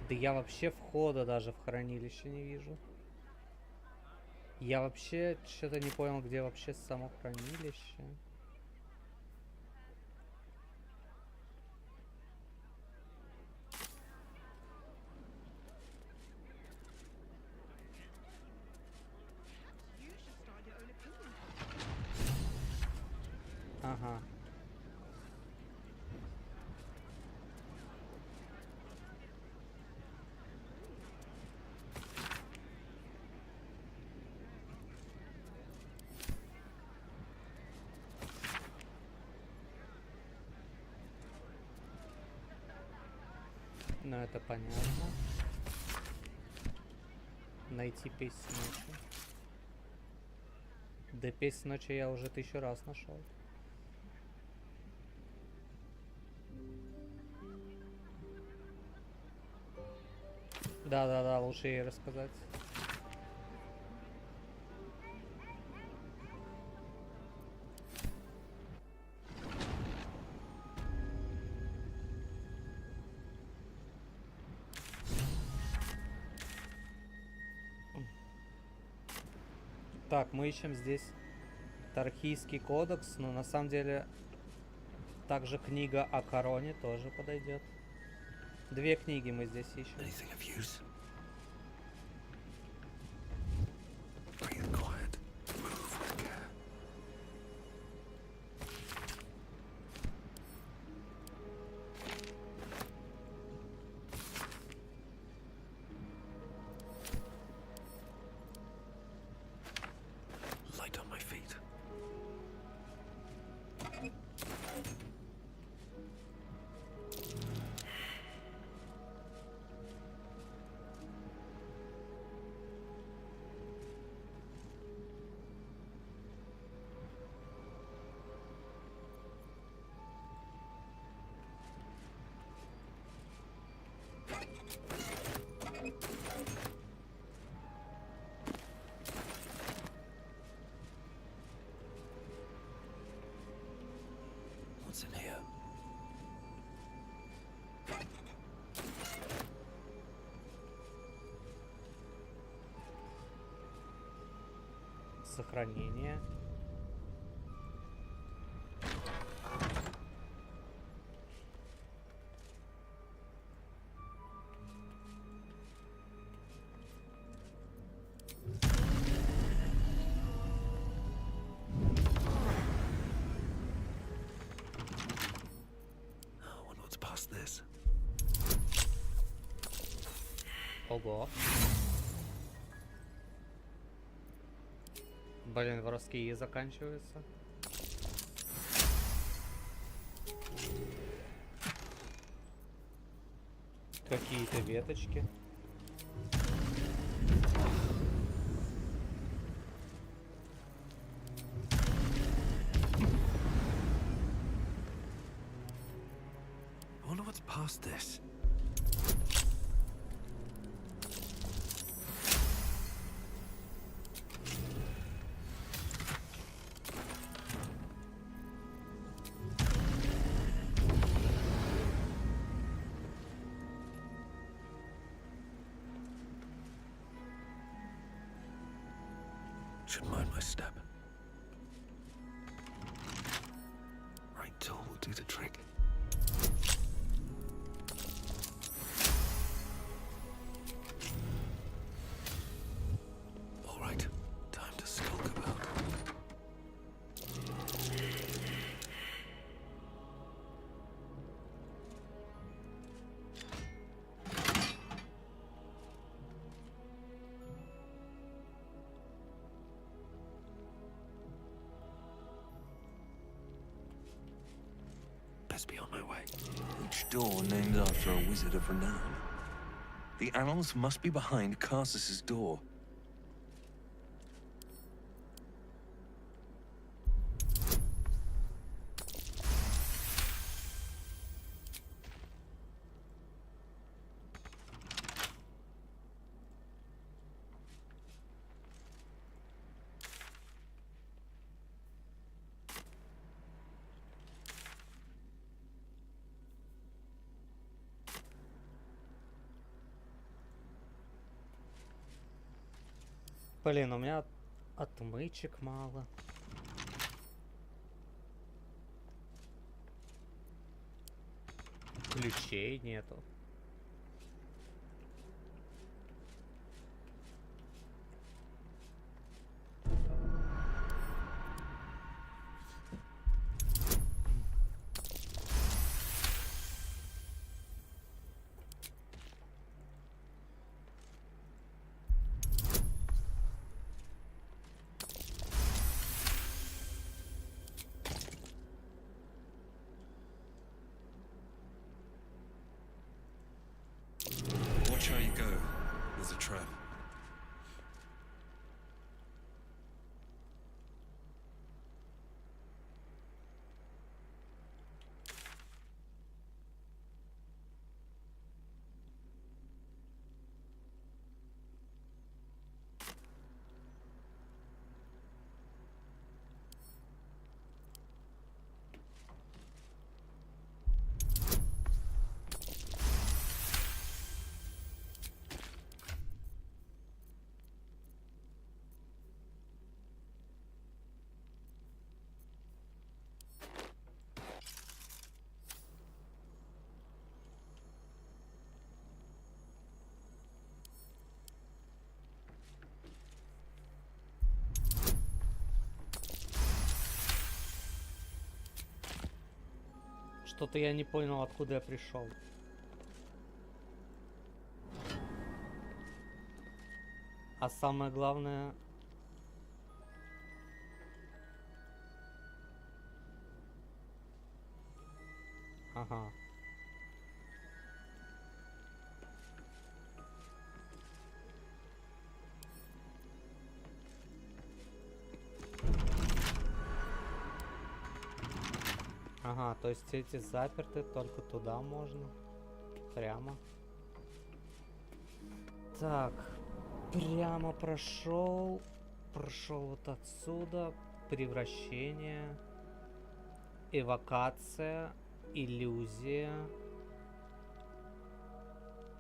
Да я вообще входа даже в хранилище не вижу. Я вообще что-то не понял, где вообще само хранилище. Ага. Ну, это понятно. Найти песнь ночи. Да песнь ночи я уже 1000 раз нашел. Да-да-да, лучше ей рассказать. Так, мы ищем здесь Тархийский кодекс, но на самом деле также книга о короне тоже подойдет. 2 книги мы здесь ищем. What's in here? Сохранение. Ого. Блин, воровские заканчиваются. Какие-то веточки. I wonder what's past this. Should mind my step. Right tool will do the trick. All right, time to skulk about. Best be on my way. Each door named after a wizard of renown. The annals must be behind Carsus's door. Блин, у меня отмычек мало. Ключей нету. Watch how you go. There's a trap. Что-то я не понял, откуда я пришел. А самое главное... Ага. Ага, то есть эти заперты, только туда можно. Прямо. Так, прямо прошел. Прошел вот отсюда. Превращение. Эвокация. Иллюзия.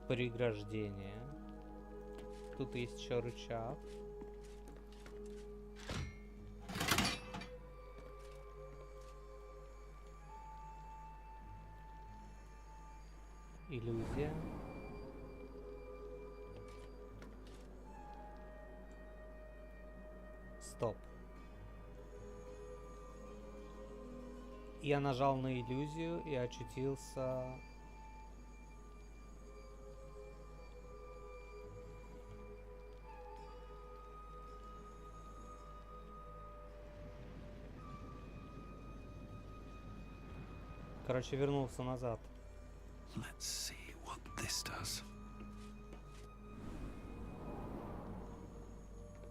Преграждение. Тут есть еще рычаг. Иллюзия. Стоп. Я нажал на иллюзию и очутился... Короче, вернулся назад. Let's see what this does.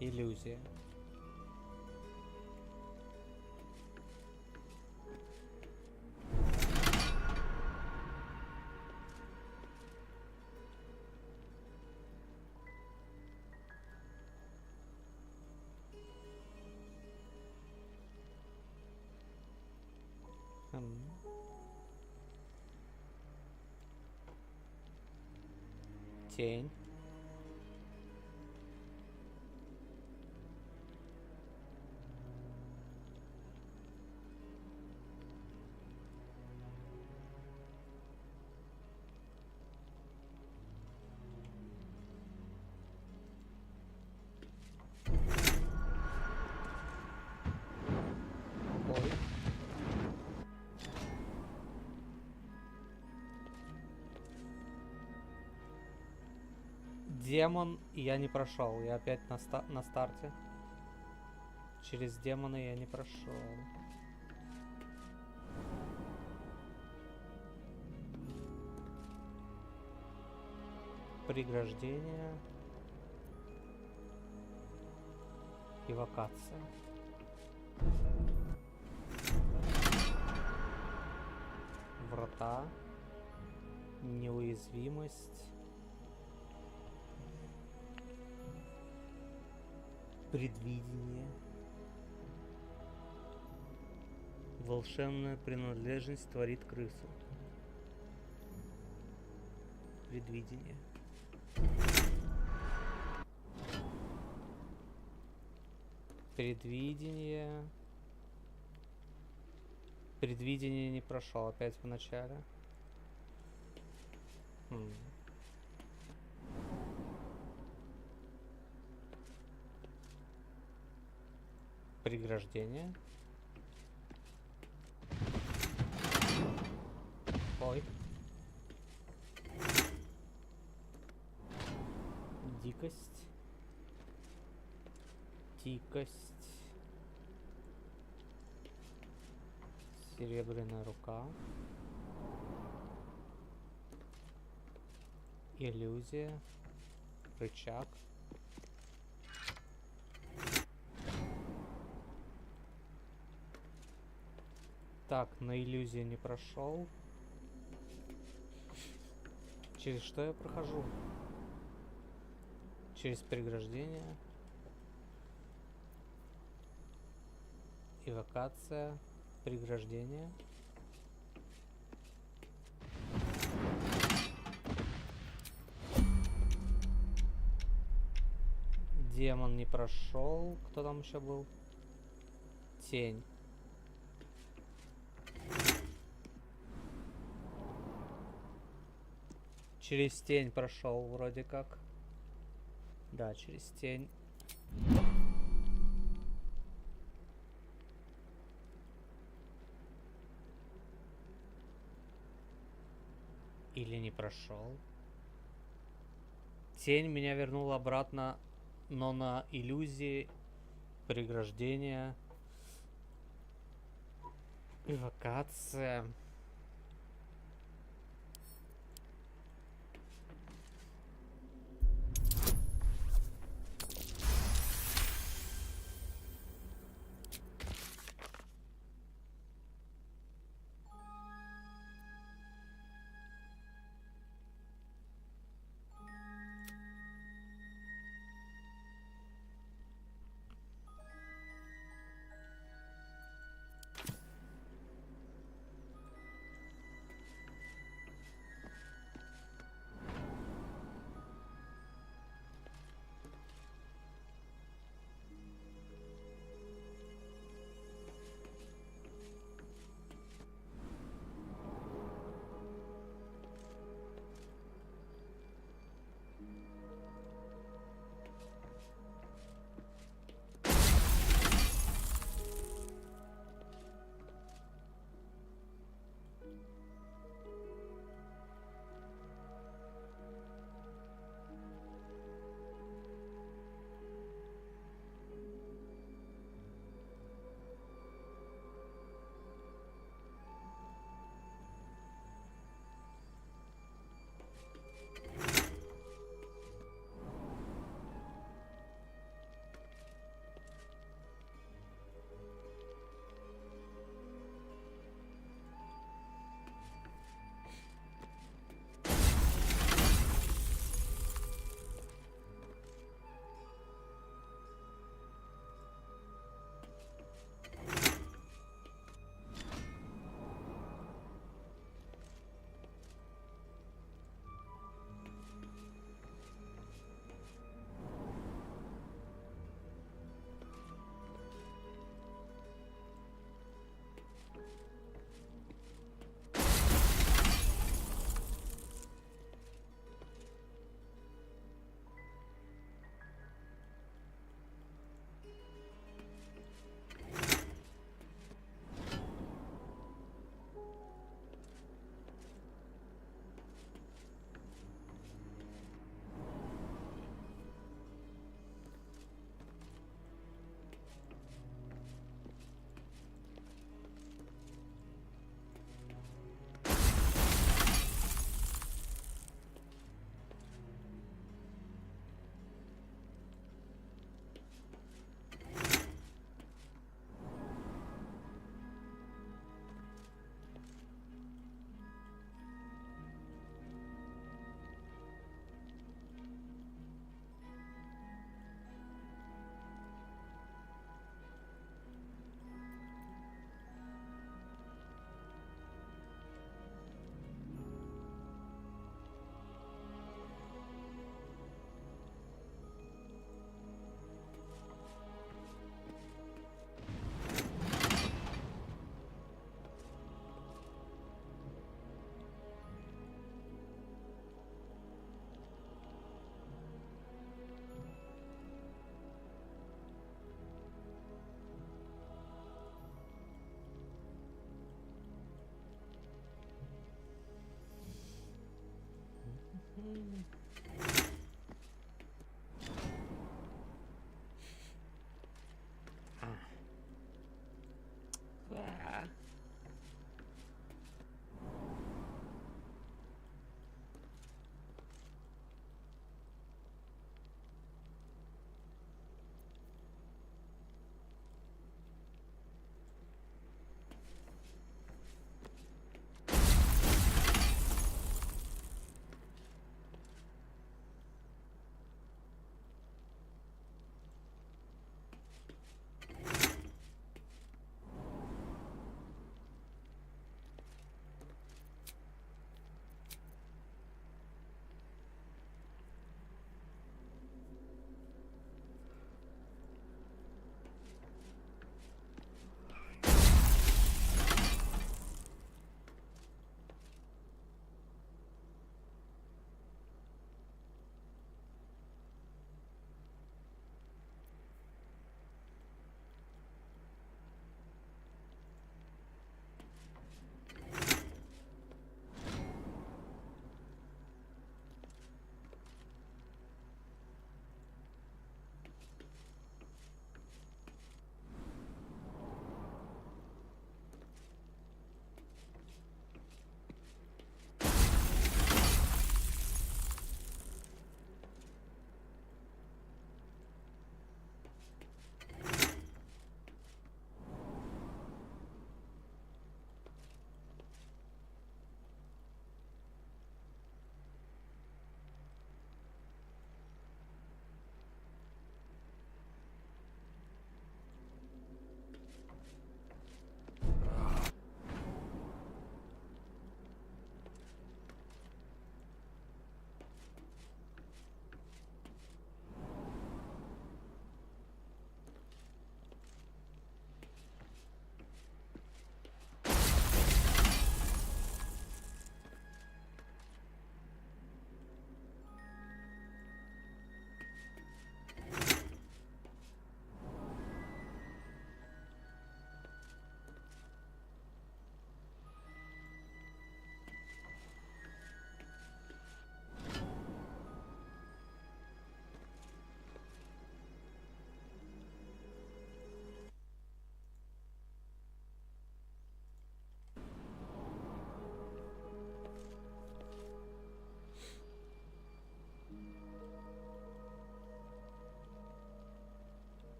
Иллюзия. Тень. Ой. Демон я не прошел. Я опять на старте. Через демона я не прошел. Преграждение. Эвокация. Врата. Неуязвимость. Предвидение. Волшебная принадлежность творит крысу. Предвидение. Предвидение. Предвидение не прошел, опять в начале. Преграждение. Ой. Дикость. Дикость. Серебряная рука. Иллюзия. Рычаг. Так, на иллюзии не прошел. Через что я прохожу? Через преграждение. Эвокация. Преграждение. Демон не прошел. Кто там еще был? Тень. Через тень прошел вроде как. Да, через тень. Или не прошел. Тень меня вернула обратно, но на иллюзии, преграждение, эвокация.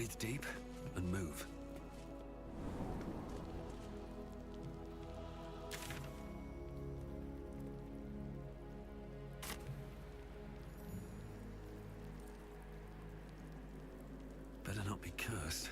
Breathe deep and move. Better not be cursed.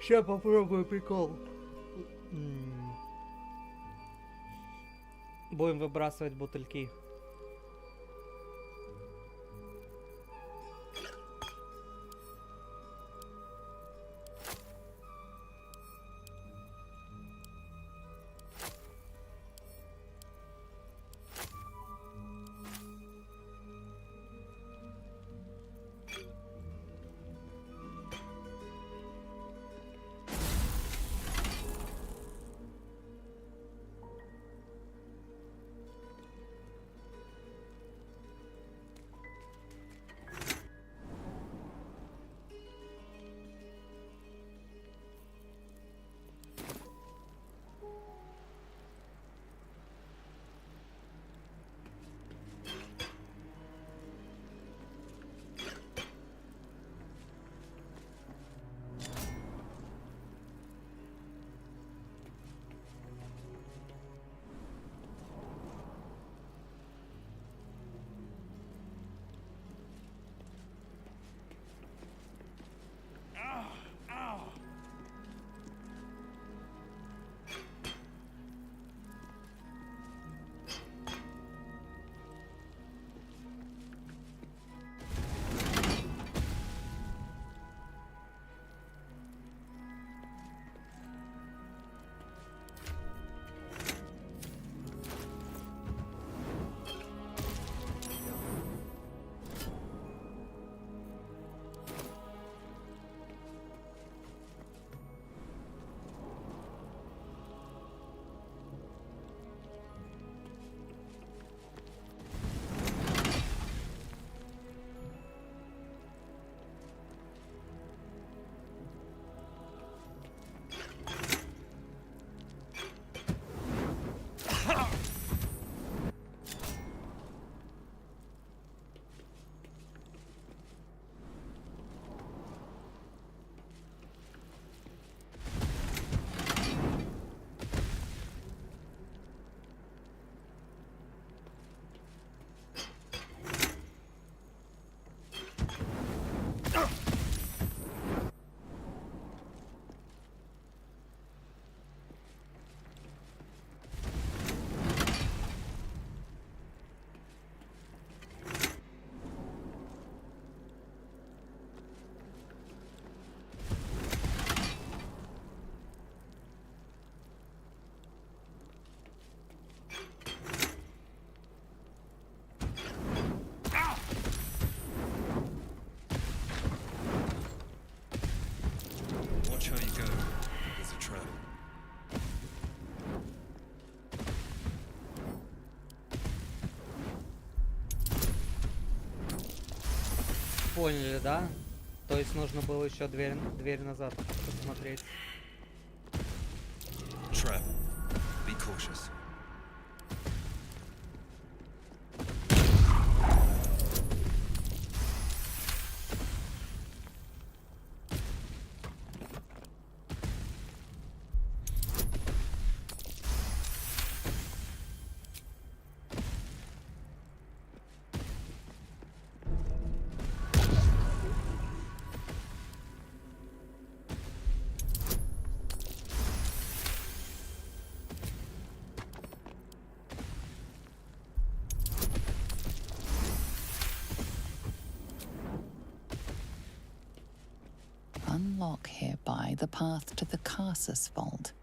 Сейчас попробую прикол. Будем выбрасывать бутыльки. поняли, да? То есть нужно было еще дверь назад посмотреть. Trap. Be cautious. Unlock hereby the path to the Carsus vault.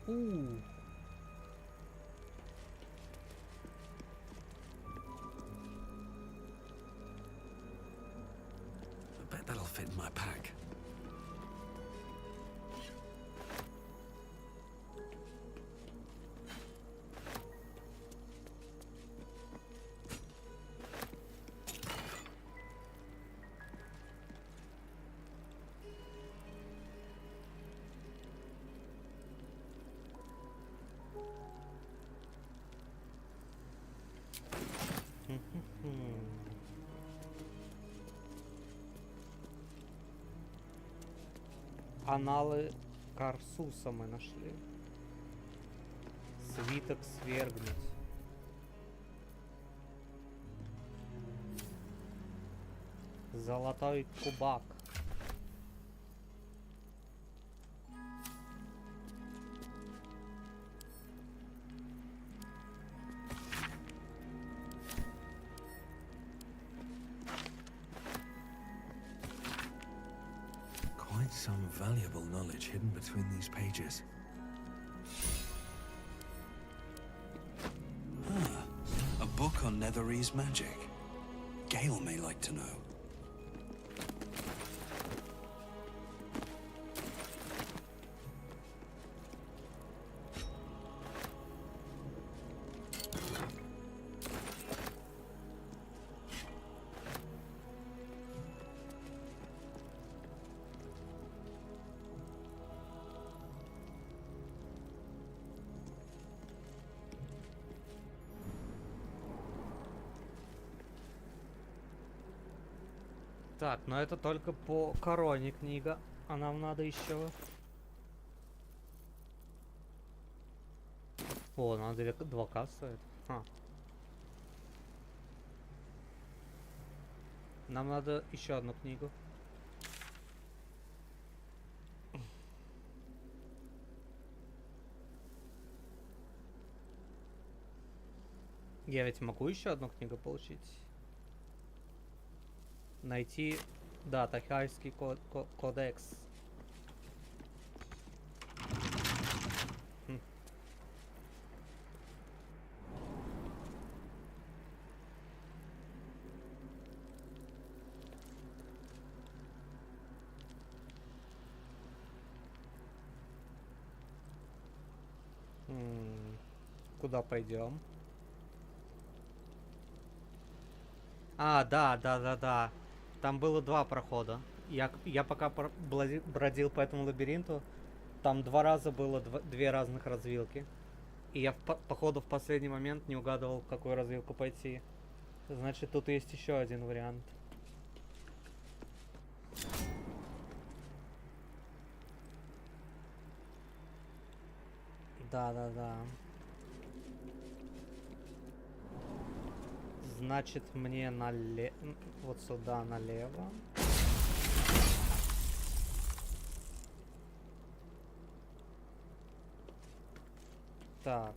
I bet that'll fit in my pack. Аналы Карсуса мы нашли. Свиток свергнуть. Золотой кубак. Quite some valuable knowledge hidden between these pages. A book on Netherese magic. Gale may like to know. Так, но это только по короне книга. А нам надо еще. О, надо 2К стоит. Нам надо еще одну книгу. Я ведь могу еще одну книгу получить. Найти Да, Тахайский кодекс. Хм. Куда пойдем? А, да. Там было 2 прохода. Я пока бродил по этому лабиринту, там 2 раза было 2 разных развилки. И я походу в последний момент не угадывал, в какую развилку пойти. Значит, тут есть еще один вариант. Да. Значит, мне вот сюда налево. Так.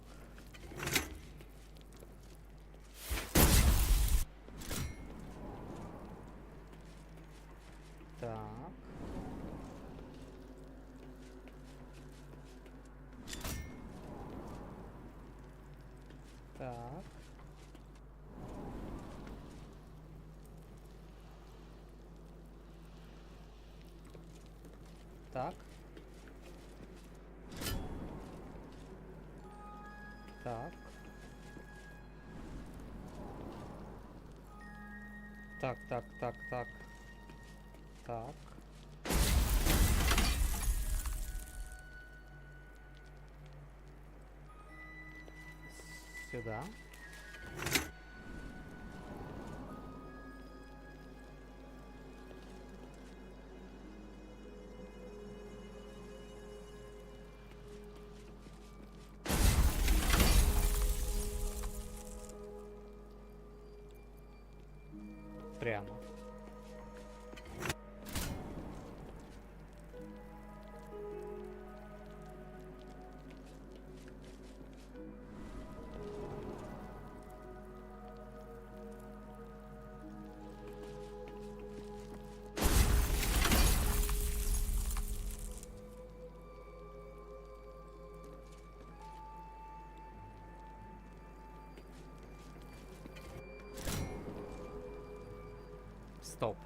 Так. Так. Так. Так. Так. Сюда. Прямо. Стоп.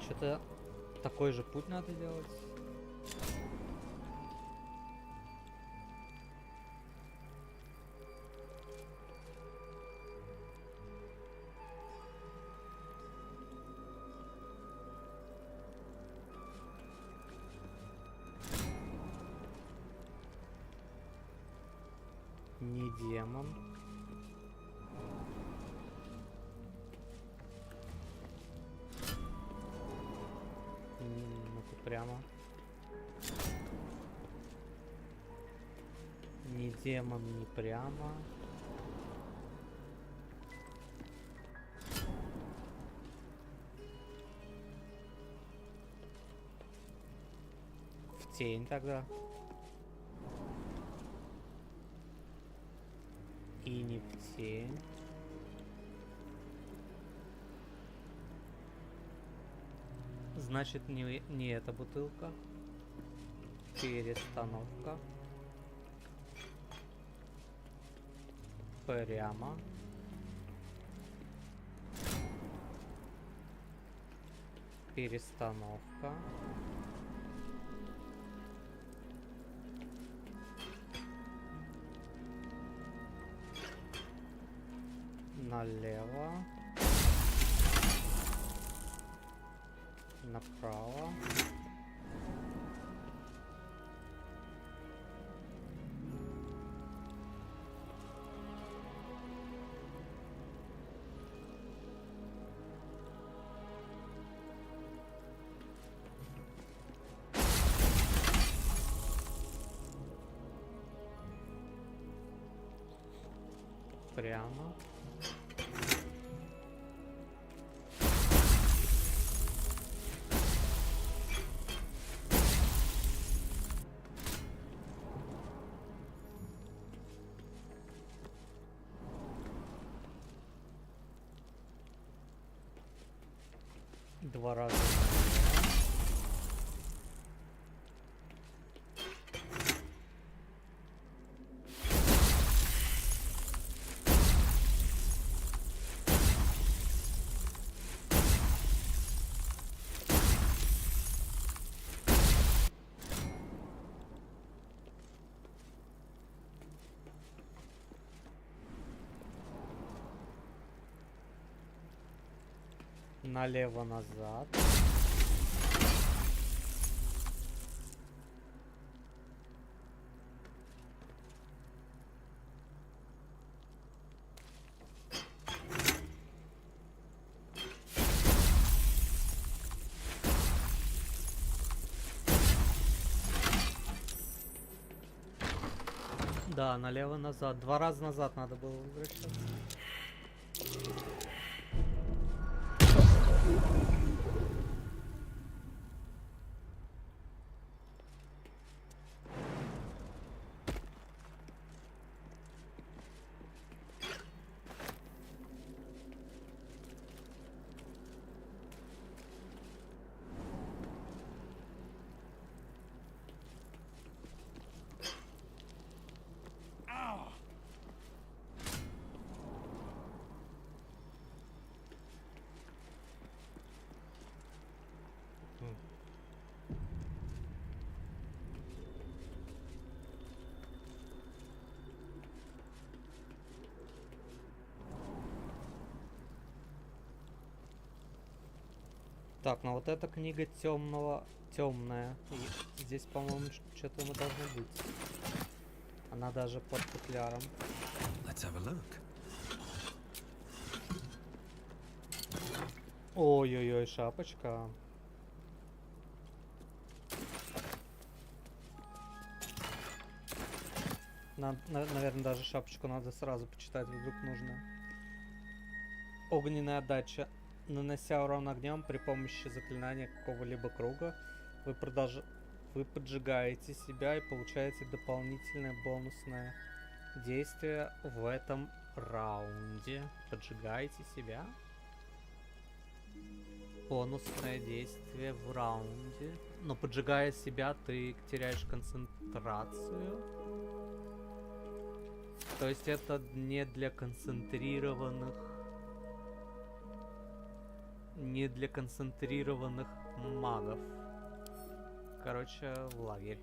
Что-то такой же путь надо делать. Не демон. Ну-ка прямо. Не демон, не прямо. В тень тогда. И не в тень. Значит, не эта бутылка. Перестановка. Прямо. Перестановка. Налево. Направо. Прямо. 2 раза. Налево назад. Да, налево назад. 2 раза назад надо было возвращаться. Так, ну вот эта книга темная. И здесь, по-моему, что-то мы должны быть. Она даже под футляром. Let's have a look. Ой-ой-ой, шапочка. Наверное, даже шапочку надо сразу почитать, вдруг нужно. Огненная отдача. Нанося урон огнем при помощи заклинания какого-либо круга, вы поджигаете себя и получаете дополнительное бонусное действие в этом раунде. Поджигаете себя? Бонусное действие в раунде. Но поджигая себя, ты теряешь концентрацию. То есть это не для концентрированных... Не для концентрированных магов. Короче, в лагерь.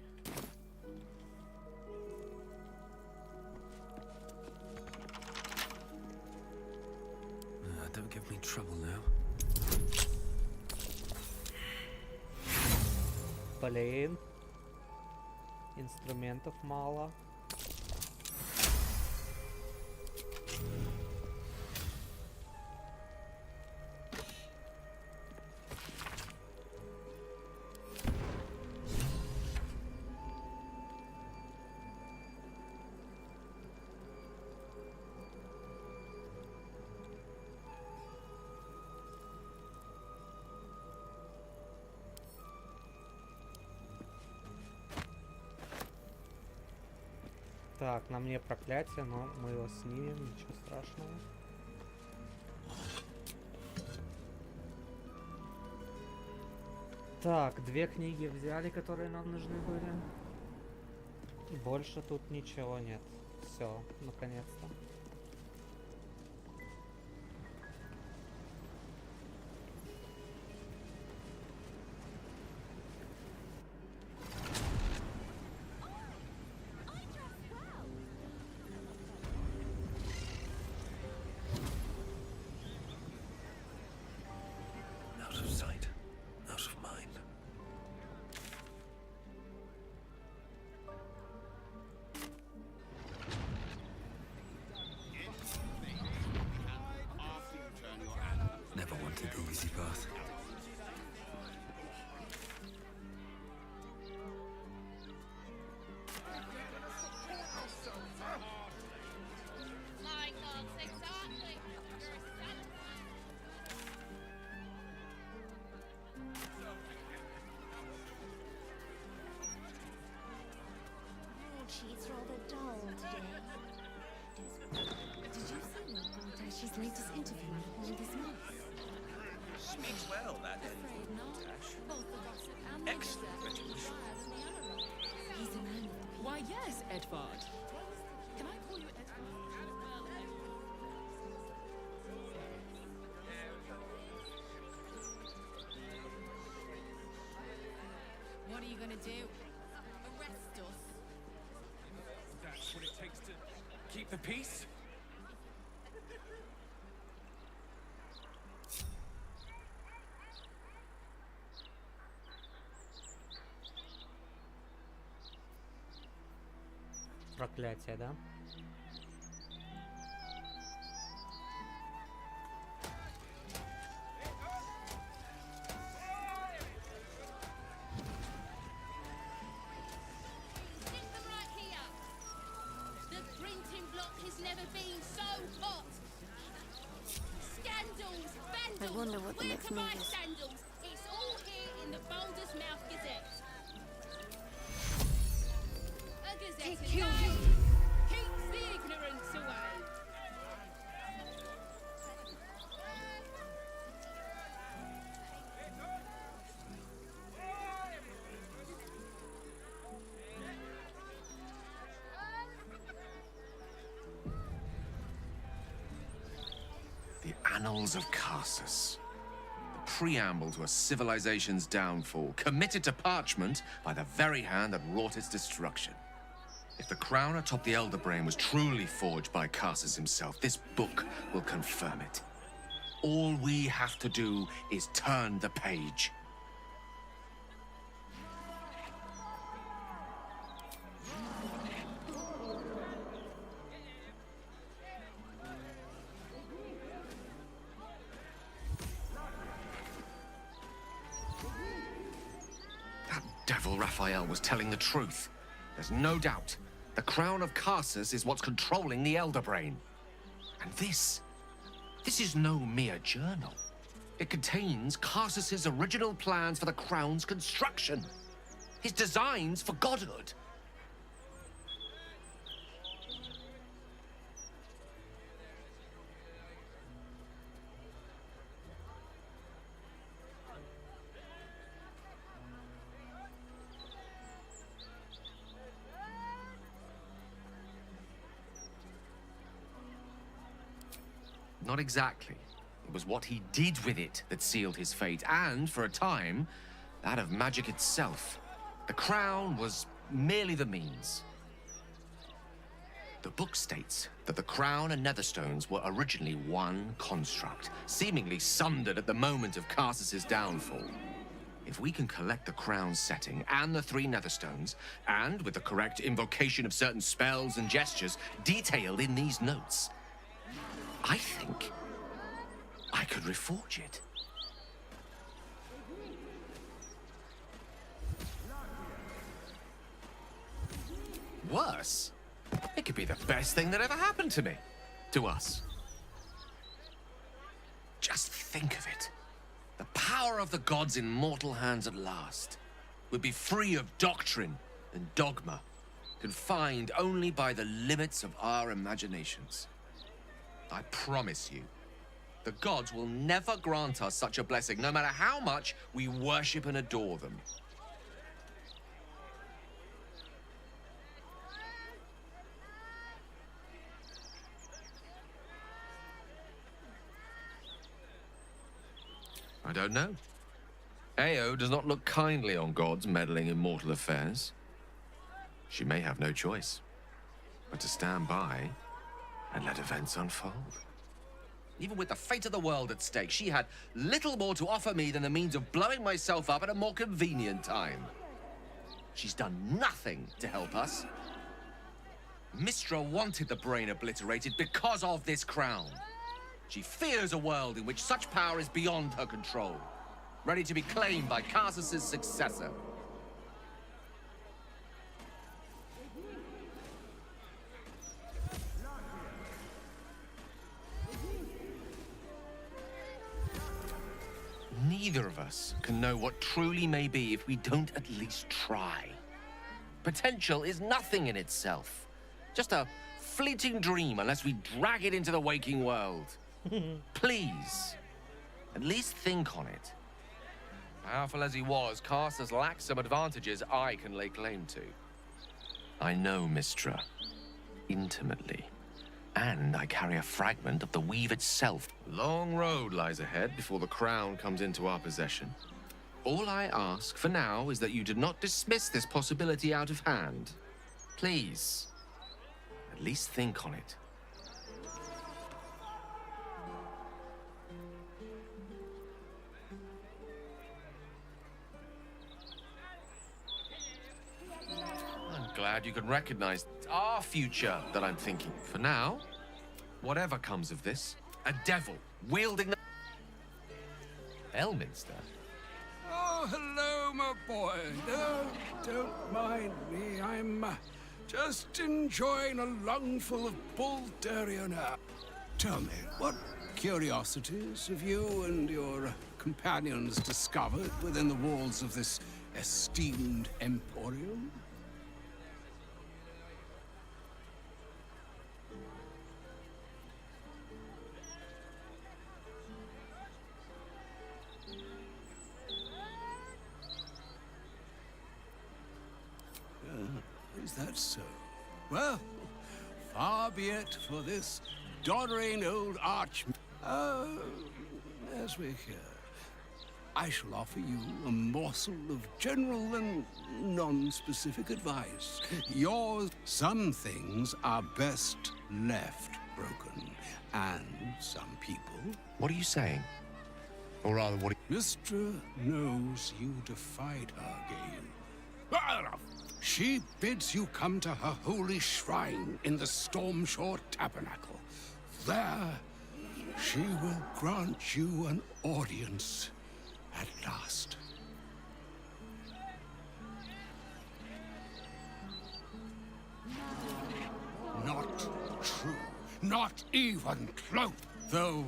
Don't give me trouble now. Блин. Инструментов мало. Так, на мне проклятие, но мы его снимем, ничего страшного. Так, 2 книги взяли, которые нам нужны были. Больше тут ничего нет. Все, наконец-то. Never wanted the easy path. She's rather dull today. Did you see Lord Baldurs' latest interview with Baldurs' months? Speaks well, that Tash. Excellent retribution. Why, yes, Edvard. Can I call you Edvard? What are you gonna do? Arrest us? That's what it takes to keep the peace? Проклятие, да? The printing block has never been so hot. Scandals, vandals. I wonder what the Where next to buy move is. sandals? It's all here in the Baldurs Gazette. A gazette a day keeps the ignorance away. The Annals of Carsus. The preamble to a civilization's downfall, committed to parchment by the very hand that wrought its destruction. If the crown atop the Elder Brain was truly forged by Carsus himself, this book will confirm it. All we have to do is turn the page. That devil Raphael was telling the truth. There's no doubt. The crown of Carsus is what's controlling the Elder Brain. And this is no mere journal. It contains Carsus's original plans for the crown's construction. His designs for godhood. Not exactly. It was what he did with it that sealed his fate, and, for a time, that of magic itself. The crown was merely the means. The book states that the crown and netherstones were originally one construct, seemingly sundered at the moment of Carsus's downfall. If we can collect the crown's setting and the 3 netherstones, and with the correct invocation of certain spells and gestures detailed in these notes, I think I could reforge it. Worse, it could be the best thing that ever happened to me. To us. Just think of it. The power of the gods in mortal hands at last. We'd be free of doctrine and dogma, confined only by the limits of our imaginations. I promise you, the gods will never grant us such a blessing, no matter how much we worship and adore them. I don't know. Ao does not look kindly on gods meddling in mortal affairs. She may have no choice but to stand by and let events unfold. Even with the fate of the world at stake, she had little more to offer me than the means of blowing myself up at a more convenient time. She's done nothing to help us. Mistra wanted the brain obliterated because of this crown. She fears a world in which such power is beyond her control, ready to be claimed by Carsus's successor. Neither of us can know what truly may be if we don't at least try. Potential is nothing in itself. Just a fleeting dream unless we drag it into the waking world. Please, At least think on it. Powerful as he was, Carsus lacked some advantages I can lay claim to. I know Mistra intimately, and I carry a fragment of the weave itself. Long road lies ahead before the crown comes into our possession. All I ask for now is that you do not dismiss this possibility out of hand. Please, at least think on it. I'm glad you can recognize it's our future that I'm thinking. For now, whatever comes of this, a devil wielding the... Elminster? Oh, hello, my boy. No, don't mind me. I'm just enjoying a lungful of Baldurian air. Tell me, what curiosities have you and your companions discovered within the walls of this esteemed emporium? Is that so? Well, far be it for this doddering old arch... as we're here, I shall offer you a morsel of general and non-specific advice. Yours, some things are best left broken, and some people... What are you saying? Or rather, what... Mistra knows you defied her, Gale. She bids you come to her holy shrine in the Stormshore Tabernacle. There, she will grant you an audience at last. Not true. Not even close. Though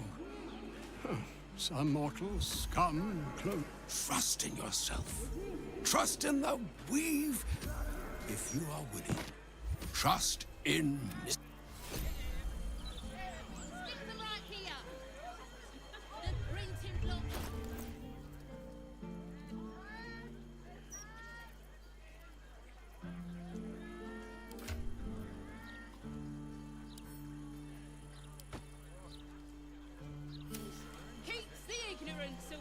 some mortals come and close. Trust in yourself. Trust in the weave. If you are willing, trust in me.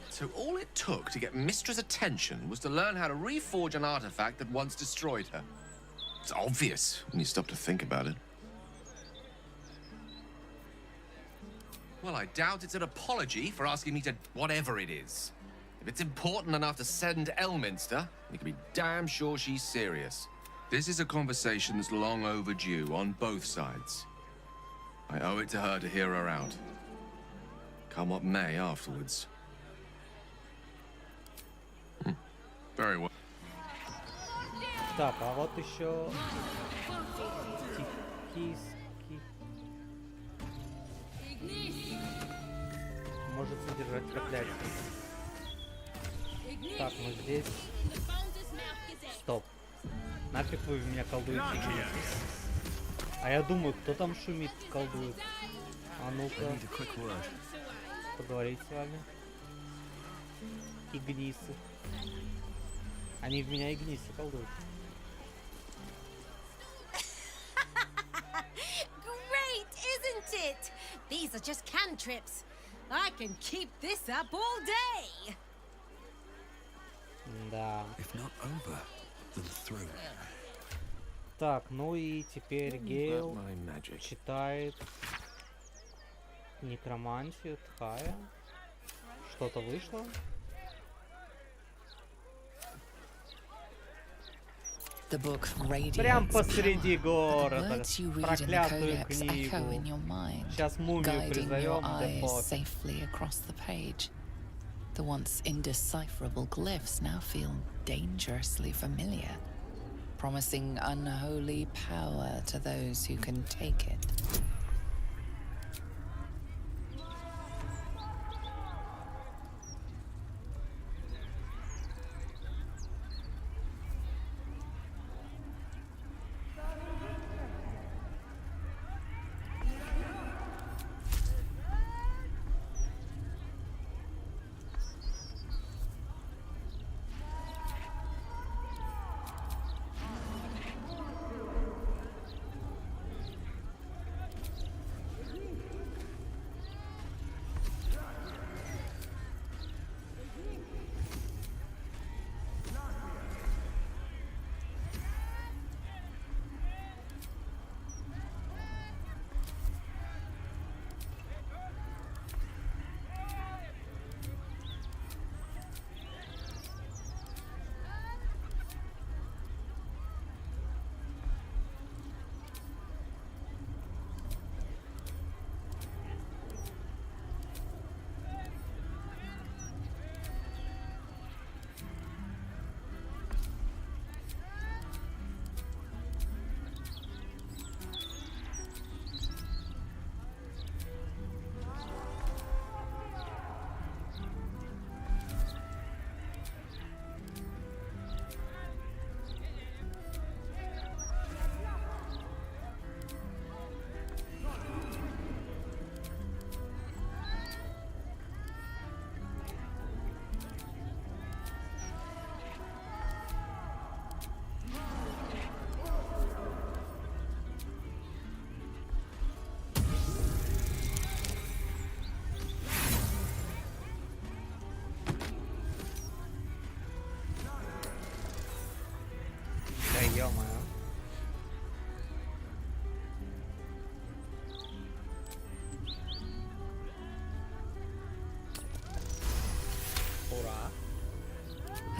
So all it took to get Mistra's attention was to learn how to reforge an artifact that once destroyed her. It's obvious when you stop to think about it. Well, I doubt it's an apology for asking me to whatever it is. If it's important enough to send Elminster, you can be damn sure she's serious. This is a conversation that's long overdue on both sides. I owe it to her to hear her out. Come what may afterwards. Very well. Так, а вот еще тихийский. Может содержать проклятие. Так, мы здесь. Стоп. Нафиг вы в меня колдуете? А я думаю, кто там шумит, колдует? А ну-ка. Поговорить с вами. Игнисы. Они в меня игнисы колдуют. Great, isn't it? These are just cantrips. I can keep this up all day. Да. If not over, then through. Так, ну и теперь Гейл читает некромантию Тхая. Что-то вышло. Прям посреди города. Проклятую книгу. Сейчас мумию призовем, да пофиг. The once indecipherable glyphs now feel dangerously familiar, promising unholy power to those who can take it.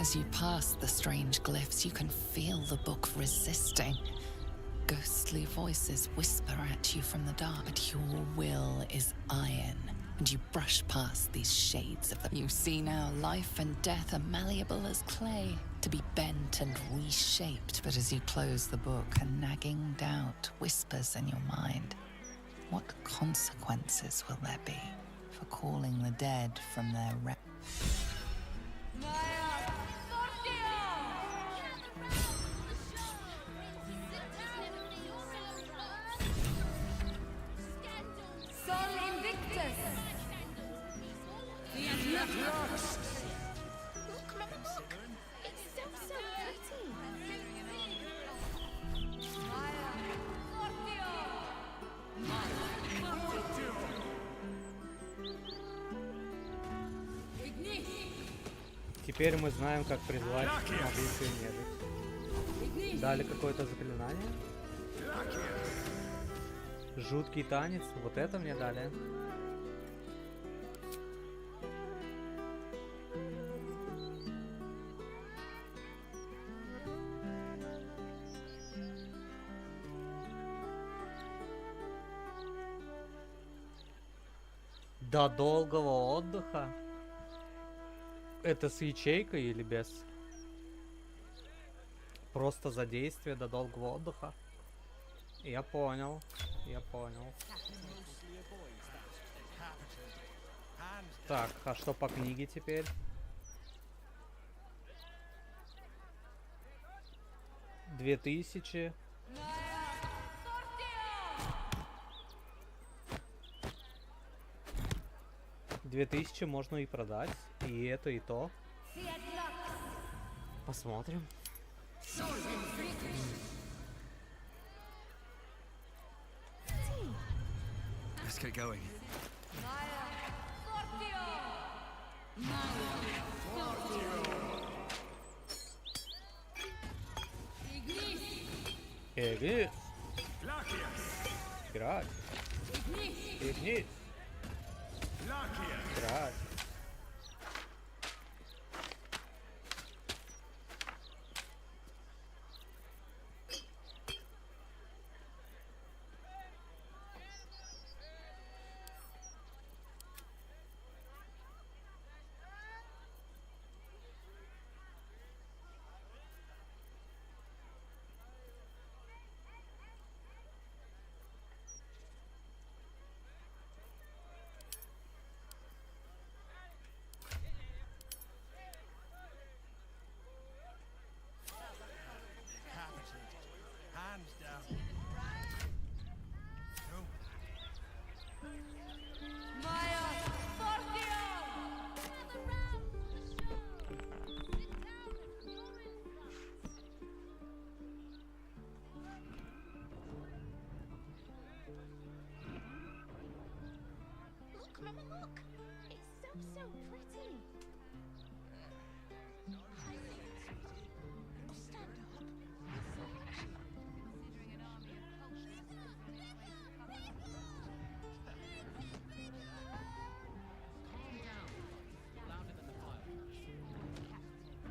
As you pass the strange glyphs, you can feel the book resisting. Ghostly voices whisper at you from the dark, but your will is iron, and you brush past these shades of the... You see now life and death are malleable as clay, to be bent and reshaped. But as you close the book, a nagging doubt whispers in your mind. What consequences will there be for calling the dead from their rest? Теперь мы знаем, как призвать могучую нежить. Дали какое-то заклинание. Жуткий танец. Вот это мне дали. До долгого отдыха. Это с ячейкой или без? Просто за действие до долгого отдыха. Я понял. Я понял. Так, а что по книге теперь? Две 2000. Две 2000 можно и продать. И это, и то. Посмотрим. Let's get going. Теги. Играть. Теги. Играть. Mama, look! It's so pretty! Stand up! Considering an army of cultures running away from Calm down. Louder than the fire. Hands down.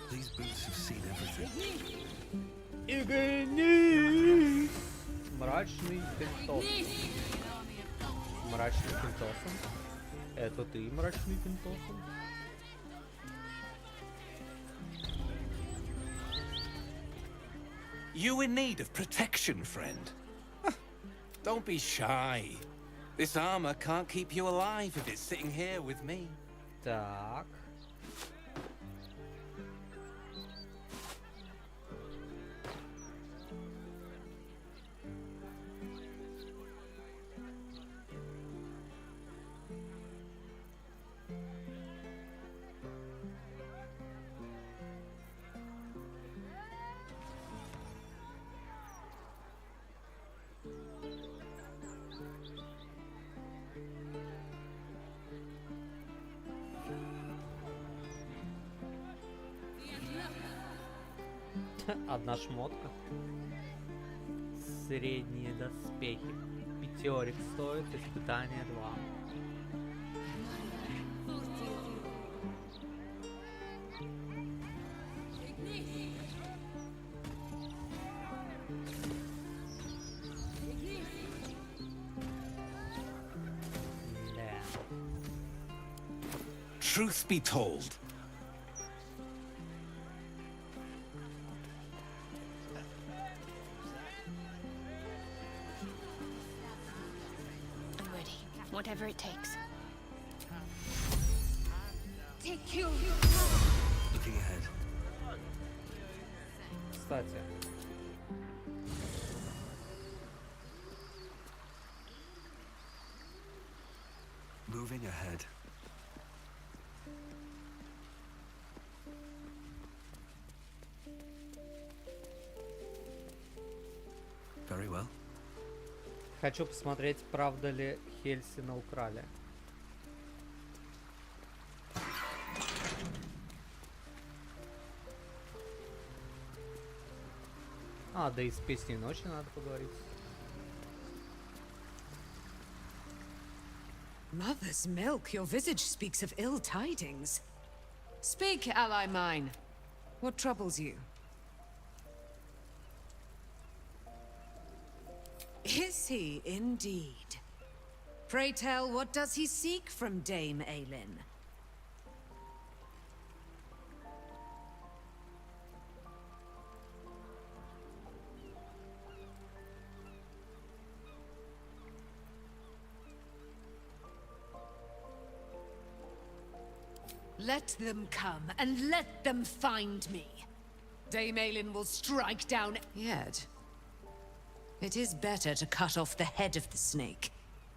These boots have seen everything. Игры. Мрачный пентос. Мрачный пентосом. Это ты, мрачный пентофон? You in need of protection, friend? Don't be shy. This armor can't keep you alive if it's sitting here with me. Так. Одна шмотка. Средние доспехи. Пятерик стоит, испытание 2. Truth be told, I'm ready. Whatever it takes. looking ahead. Кстати. Moving ahead. Very well. Хочу посмотреть, правда ли Хельсина украли. А, да и с песней ночи надо поговорить. Mother's milk, your visage speaks of ill tidings. Speak, ally mine. What troubles you? Is he indeed? Pray tell, what does he seek from Dame Aelin? Let them come, and let them find me. Dame Aelin will strike down yet. It is better to cut off the head of the snake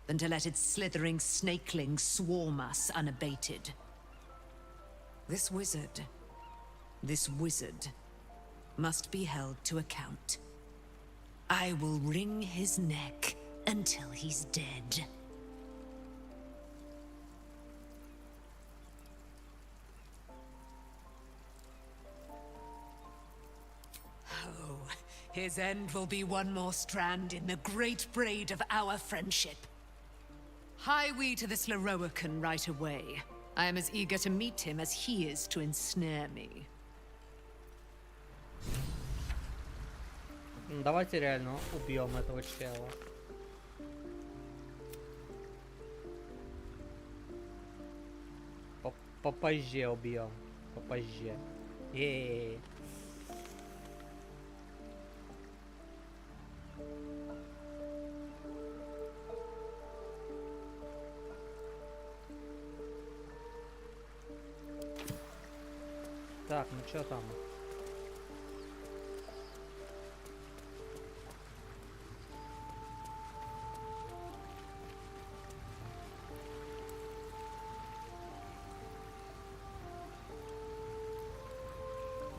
than to let its slithering snakelings swarm us unabated. This wizard must be held to account. I will wring his neck until he's dead. His end will be one more strand in the great braid of our friendship. Hie we to this Leroican right away. I am as eager to meet him as he is to ensnare me. Давайте реально убьем этого чела. Попозже убьем. Попозже. Е-е-е. Так, ну чё там?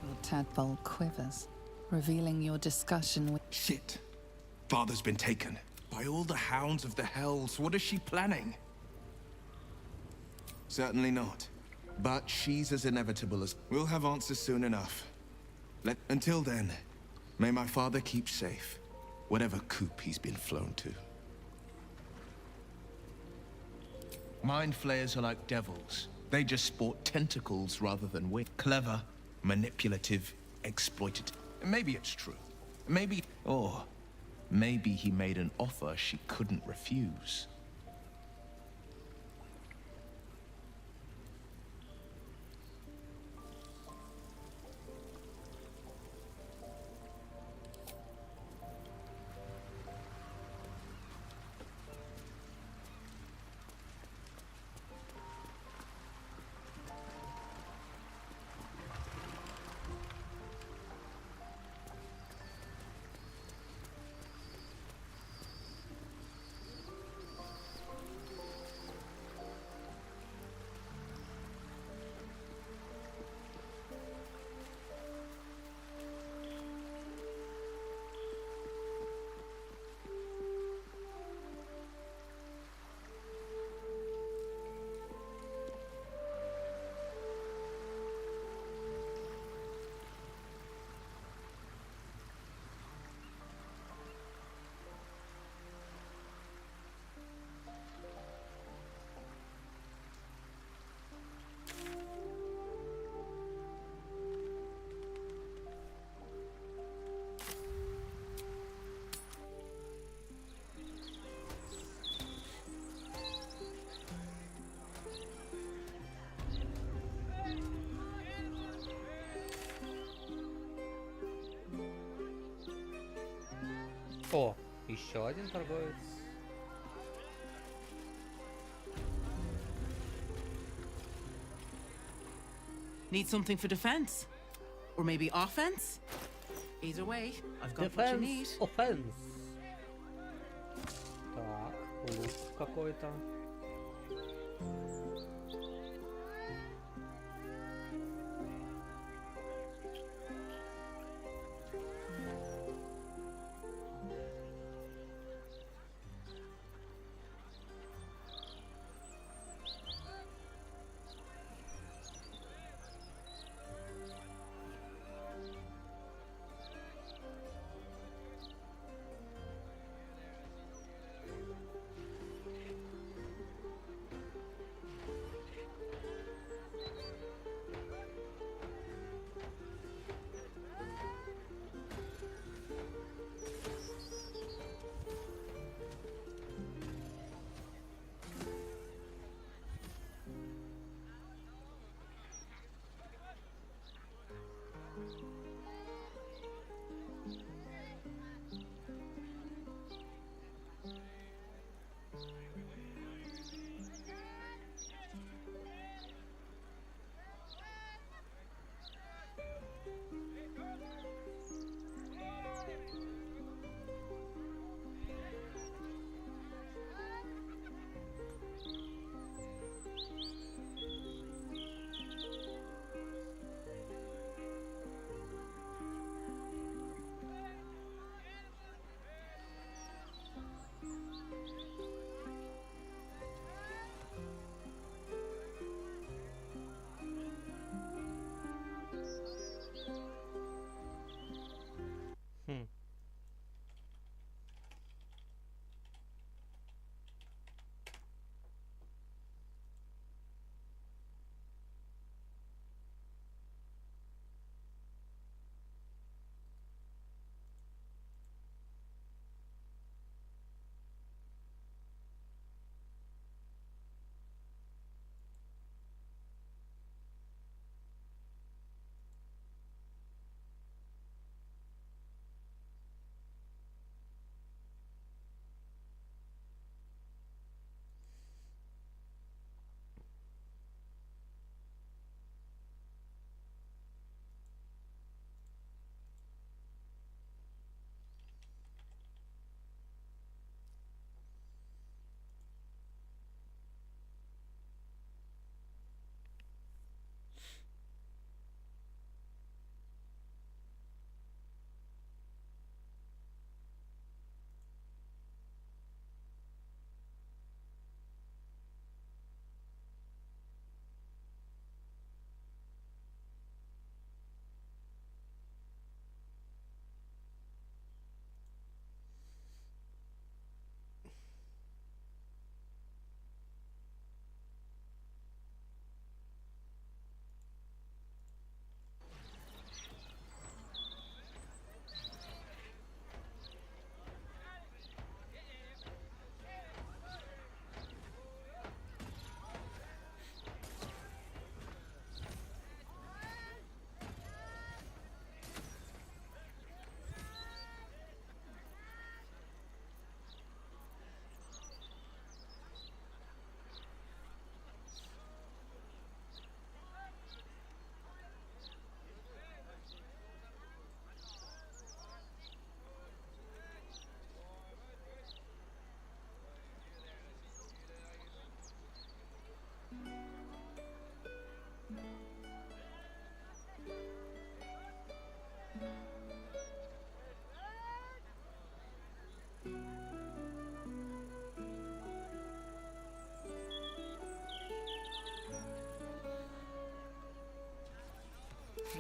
Your tadpole quivers, revealing your discussion with... Shit. Father's been taken. By all the hounds of the hells, what is she planning? Certainly not. But she's as inevitable as... We'll have answers soon enough. Until then, may my father keep safe, whatever coop he's been flown to. Mind flayers are like devils. They just sport tentacles rather than wings. Clever, manipulative, exploitative. Maybe it's true. Maybe... Or maybe he made an offer she couldn't refuse. О, еще один торговец. Need something for defense? Or maybe offense? Either way, I've got what you need. Defense, offense. Так, лук какой-то.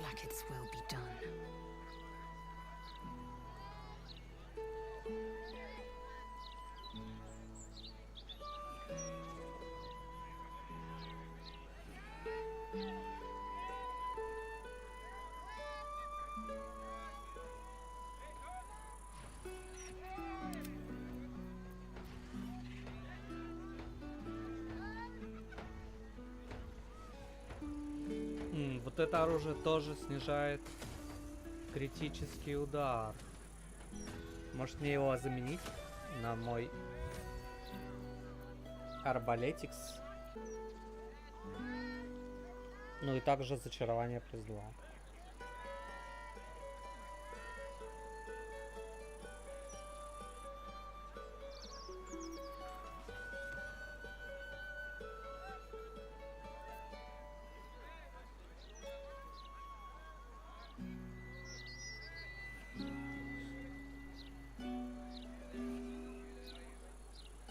Like its will be done. Вот это оружие тоже снижает критический удар. Может мне его заменить на мой арбалетикс? Ну и также зачарование +2.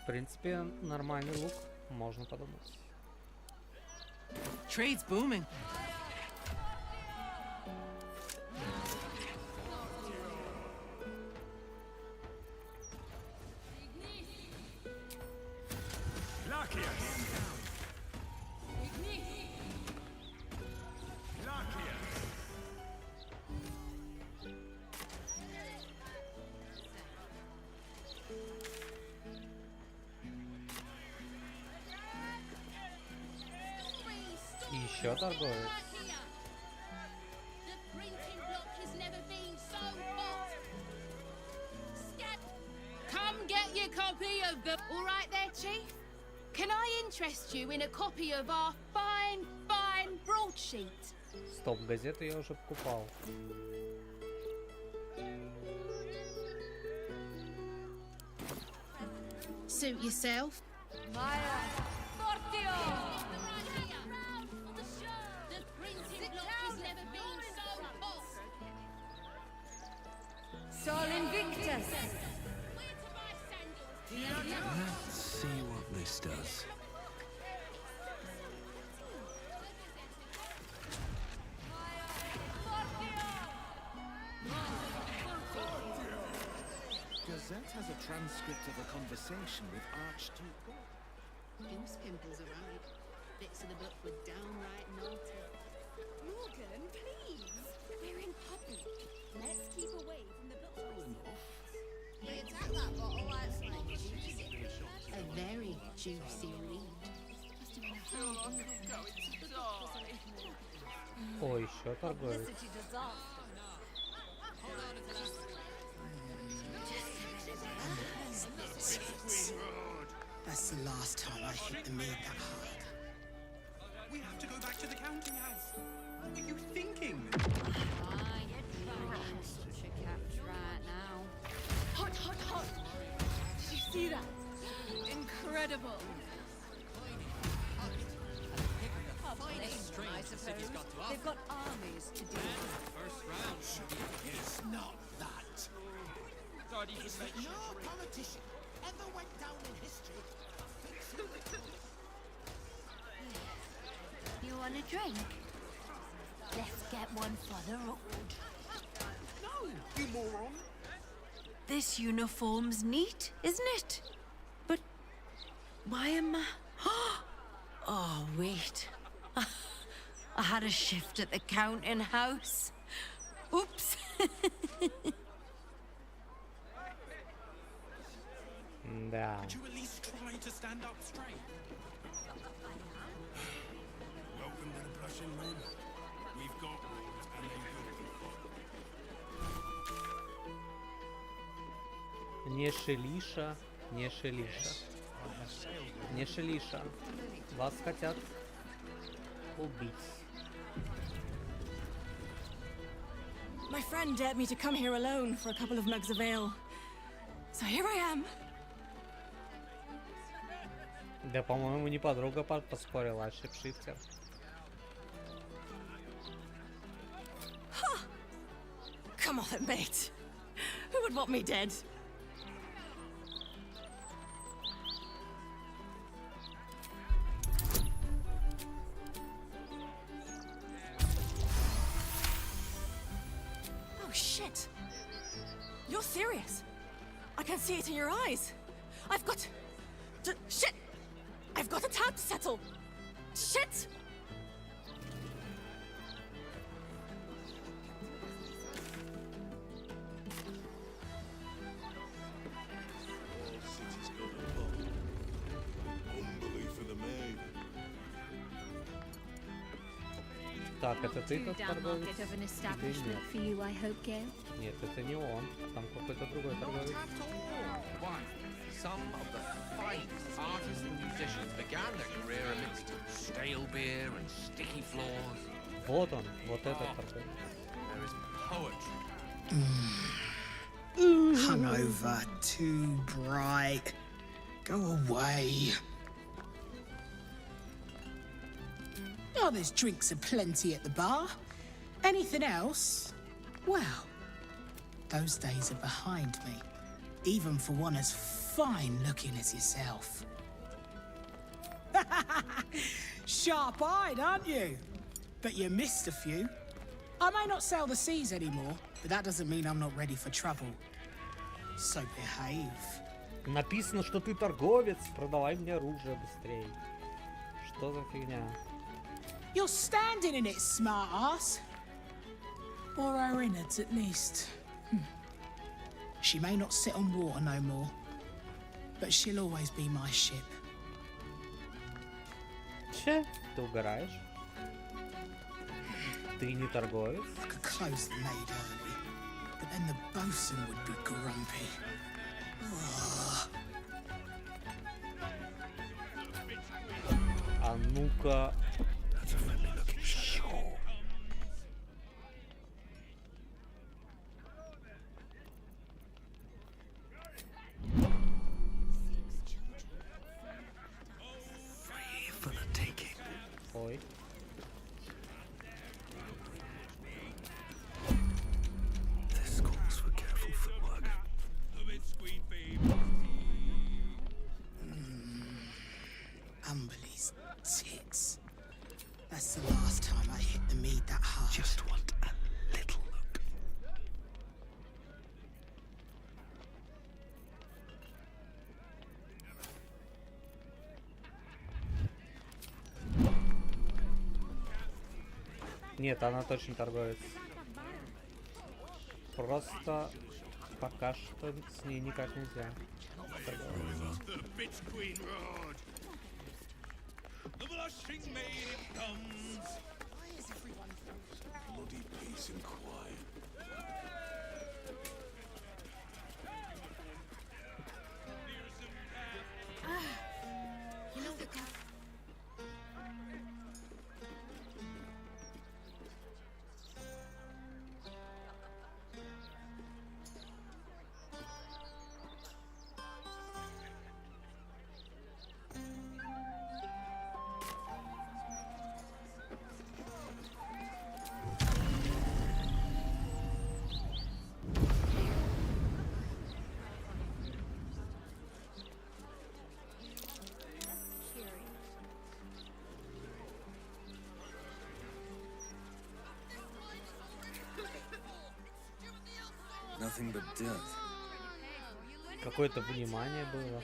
В принципе, нормальный лук, можно подумать. Trade's booming. И еще торговец. Come get your copy of the... All right there, Chief? Can I interest you in a copy of our fine broadsheet? Стоп, газеты я уже покупал. Suit yourself. Sol Invictus. Let's see what this does. Gazette has a transcript of a conversation with Archduke. Goose pimples around. Bits of the book were downright naughty. Morgan, please. We're in public. Let's keep away from the book. They attack that bottle like a very juicy read. О, еще торговец. That's the last time I hit the meat that hard. We have to go back to the counting house. What were you thinking? You're trying such a catch right now. Hot, hot, hot! Did you see that? Incredible! I suppose. They've got armies to deal with. First round. It's not that. No politician ever went down in history. You want a drink? Let's get one for the road. No, you moron. This uniform's neat, isn't it? But why am I... Oh, wait. I had a shift at the counting house. Oops. Да. Could you at least try to stand up straight? Welcome to the Prussian room. We've got rules and they will be followed. Не шелиша, не шелиша. Не шелиша. Вас хотят убить. My friend dared me to come here alone for a couple of mugs of ale. So here I am. Да, по-моему, не подруга поспорила, а шипшифтер. Come off it, mate. Who would want me dead? Oh, shit. You're serious. I can see it in your eyes. I've got... Shit! I've got a tab to settle. Shit! Так, это ты Too тот damn торговец? market of an Или establishment нет? for you, I hope, Gale. Нет, это не он. Там какой-то другой торговец. Why, some of the finest artists and musicians began their career amidst stale beer and sticky floors. Вот он, вот этот торговец. There is poetry. Hungover, too bright. Go away. Oh, there's drinks aplenty at the bar. Anything else? Well, those days are behind me. Even for one as fine-looking as yourself. Sharp-eyed, aren't you? But you missed a few. I may not sail the seas anymore, but that doesn't mean I'm not ready for trouble. So behave. Написано, что ты торговец. Продавай мне оружие быстрее. Что за фигня? You're standing in it, smart ass. Or our innards, at least. She may not sit on water no more, but she'll always be my ship. Че? Ты угораешь? Ты не торговец? I could close the maid early, but then the bosun would be grumpy. Ugh. А ну-ка. For the taking. Ой. This calls for careful footwork. Umberly's tits. That's the last time I hit the mead that hard. Just want a little look. Нет, она точно торговец. Просто пока что с ней никак нельзя. The blushing maid comes. Why is everyone so bloody peace and quiet? You know the Nothing but dirt. Какое-то внимание было.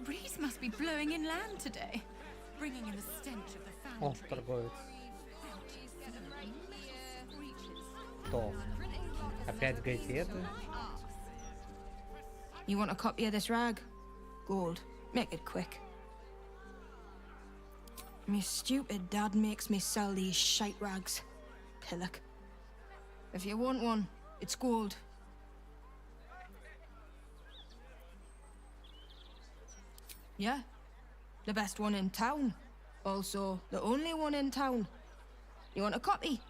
Breeze must be blowing inland today, bringing in the stench of the О, foundry. торговец. Кто? Опять газеты? You want a copy of this rag? Gold. Make it quick. Me stupid dad makes me sell these shite rags. Pillock. If you want one, it's gold. Yeah. The best one in town. Also, the only one in town. You want a copy?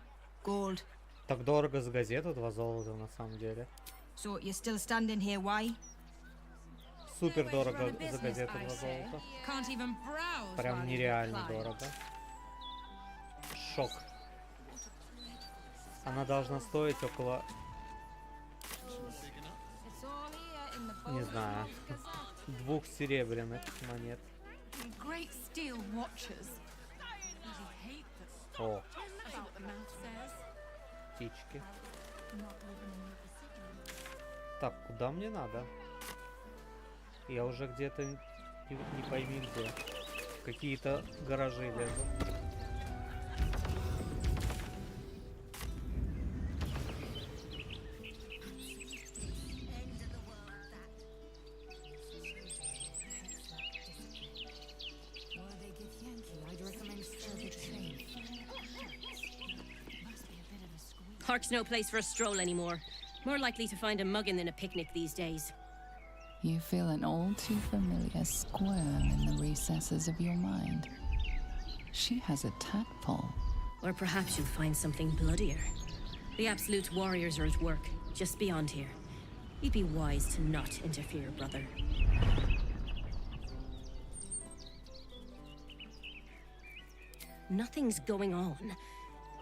Gold. Так дорого за газету, 2 золота на самом деле. So, you're still standing here, why? Супер дорого за газету, 2 золота. Can't even browse. Прям нереально дорого. Шок. Она должна стоить около... Не знаю. 2 серебряных монет. Great steel watchers. О, That's what the mouth says. птички. Так, куда мне надо? Я уже где-то не пойми где. В какие-то гаражи лезу. Park's no place for a stroll anymore. More likely to find a muggin than a picnic these days. You feel an all too familiar squirm in the recesses of your mind. She has a tadpole. Or perhaps you'll find something bloodier. The Absolute warriors are at work, just beyond here. You'd be wise to not interfere, brother. Nothing's going on.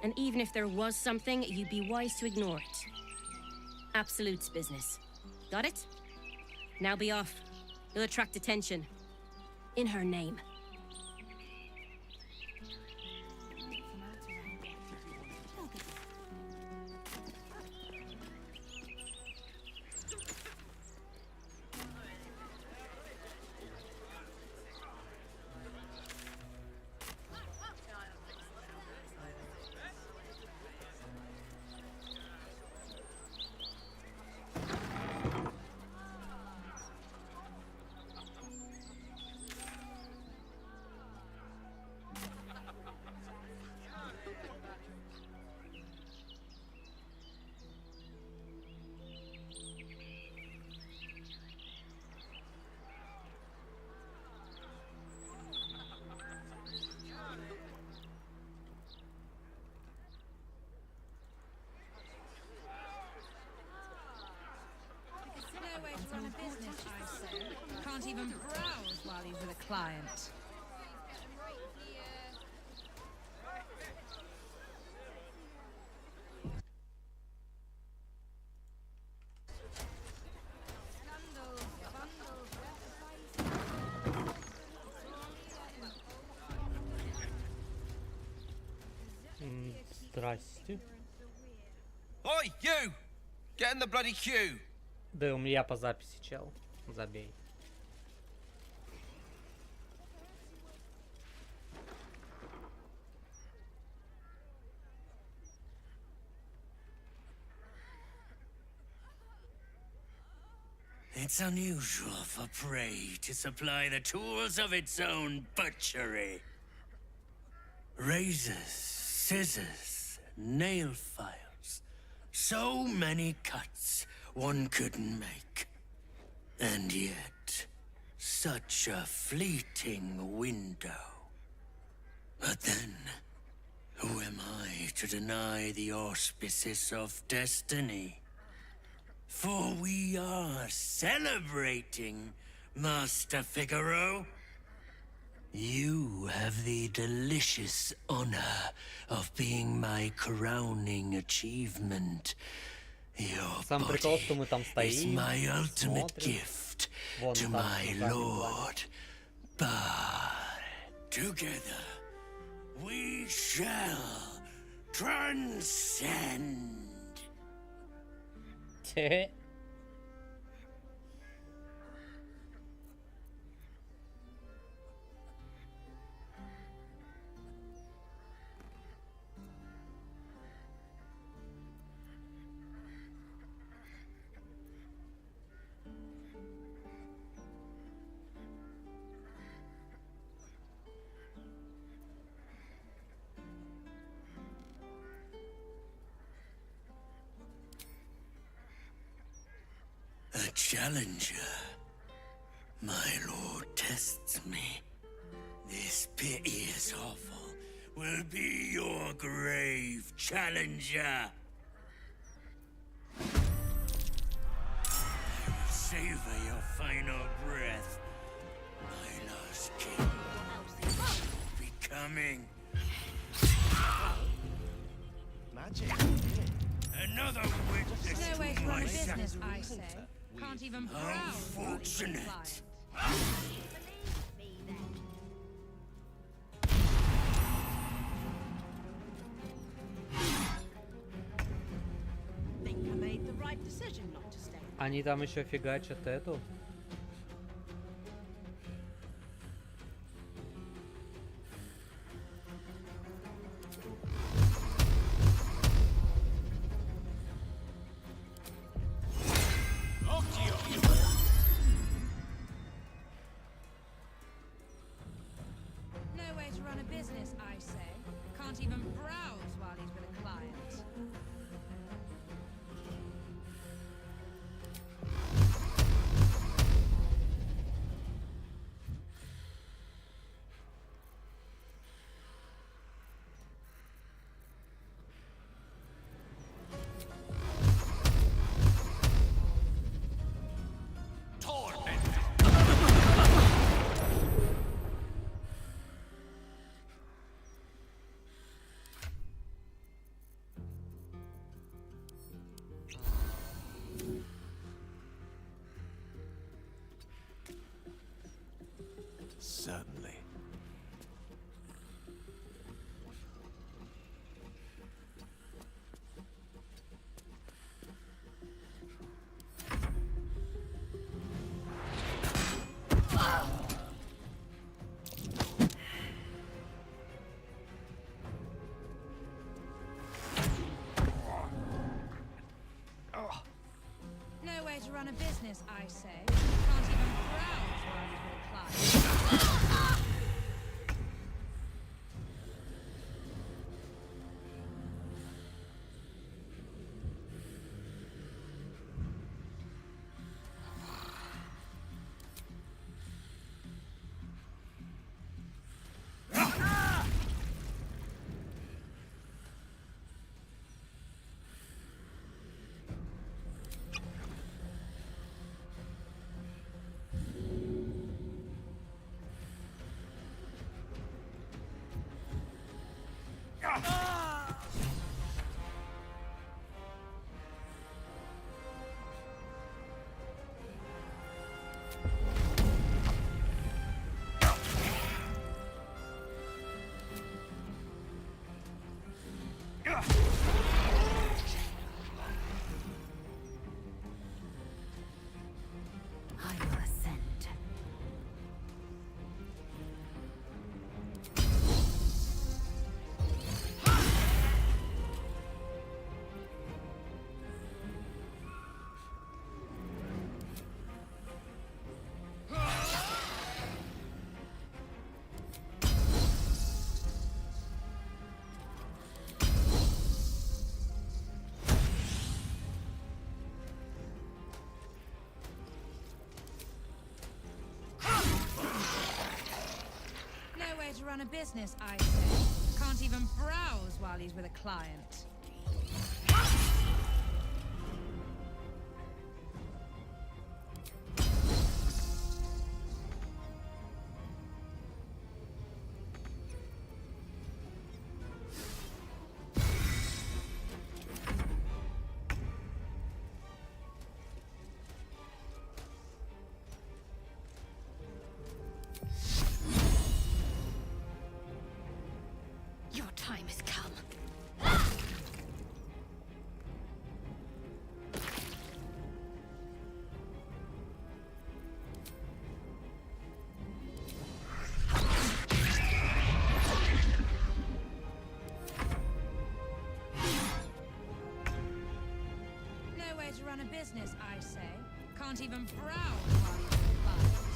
And even if there was something, you'd be wise to ignore it. Absolute's business. Got it? Now be off. You'll attract attention. In her name. Run a business, I say. Can't even browse while he's with a client. Здрасте. Oi, you! Get in the bloody queue! Да, у меня по записи, чел. Забей. It's unusual for prey to supply the tools of its own butchery. Razors, scissors, nail files. So many cuts one couldn't make. And yet, such a fleeting window. But then, who am I to deny the auspices of destiny? For we are celebrating, Master Figaro. You have the delicious honor of being my crowning achievement. Your Сам прикол, что мы там body is стоим, my ultimate смотрим. gift Вон to там my глазами lord. But together we shall transcend. Те. A challenger. My lord tests me. This pit is awful. Will be your grave, challenger. I will savor your final breath. My last king will be coming. Magic. Another witness No way to to run my a business, I sacrifice. say. Can't even How browse while he's with a fortunate. client. Think I made the right decision not to stay. Они там еще фигачат эту. No way to run a business, I say. Can't even browse while he's with a client. run a business, I say. Can't even browse while he's with a client. To run a business, I say. Can't even browse while he's with a client. Your time has come. No way to run a business, I say. Can't even browse while he's with a client.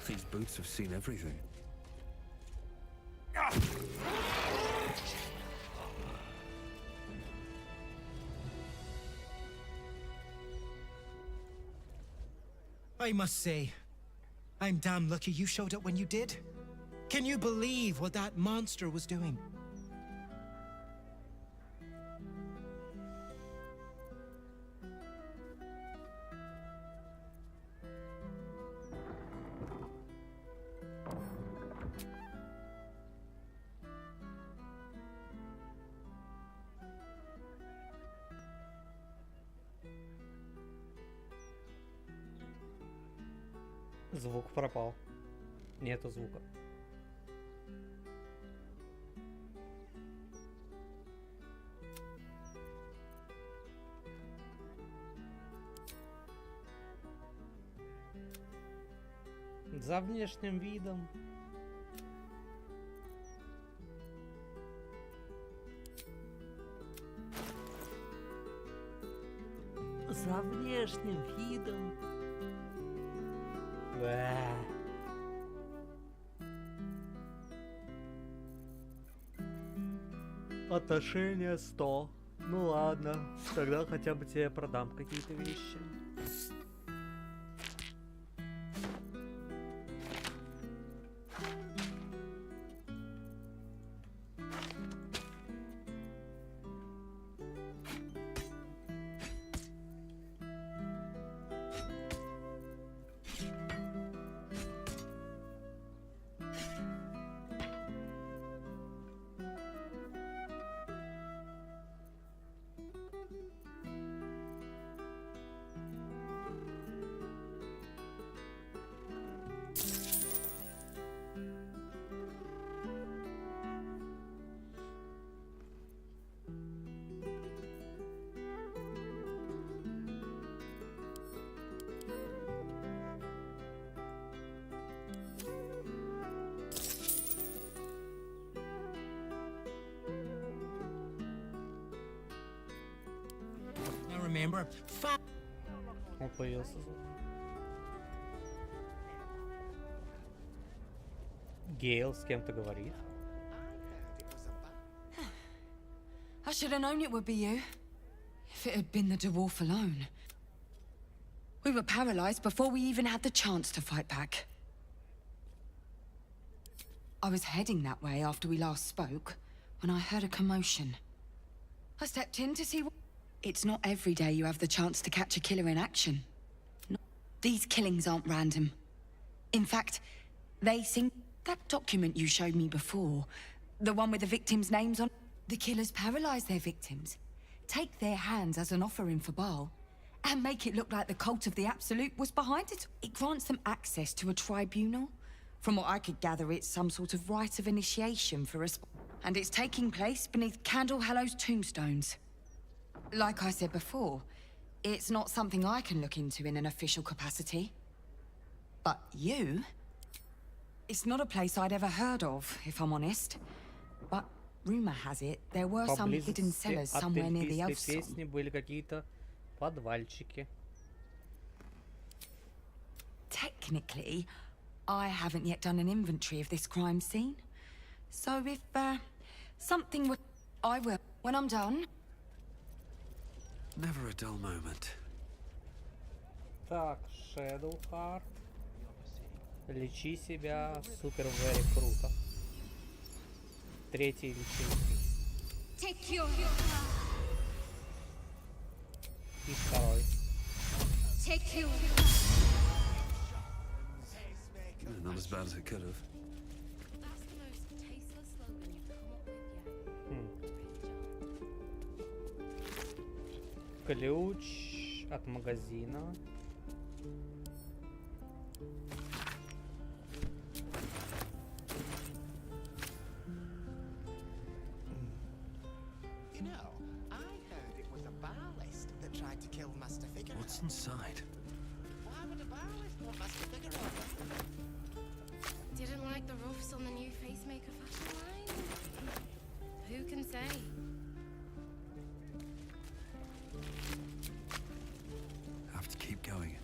These boots have seen everything. I must say, I'm damn lucky you showed up when you did. Can you believe what that monster was doing? Звук пропал. Нету звука. За внешним видом. За внешним видом. Отношения 100. Ну ладно, тогда хотя бы тебе продам какие-то вещи. remember. Он появился. Гейл с кем-то говорит. I should have known it would be you. If it had been the dwarf alone. We were paralyzed before we even had the chance to fight back. I was heading that way after we last spoke, when I heard a commotion. I stepped in to see what... It's not every day you have the chance to catch a killer in action. No. These killings aren't random. In fact, they seem... That document you showed me before, the one with the victims' names on... The killers paralyze their victims, take their hands as an offering for Baal, and make it look like the cult of the Absolute was behind it. It grants them access to a tribunal. From what I could gather, it's some sort of rite of initiation for us. And it's taking place beneath Candle Hallow's tombstones. Like I said before, it's not something I can look into in an official capacity. But you? It's not a place I'd ever heard of, if I'm honest. But rumor has it, there were some hidden cellars somewhere near the Elf Song. Песни были какие-то подвальчики. Technically, I haven't yet done an inventory of this crime scene. So if, something would... I will. When I'm done... Never a dull moment. Так, Shadowheart. Лечи себя, супер very круто. Третий лечение. И второй. Not as bad as it could have. Ключ от магазина. You know, I heard it was a Ballist that tried to kill Master Figueroa. What's inside? Why would a Ballist want Master Figueroa? Didn't like the roofs on the new facemaker fashion line? Who can say? Have to keep going.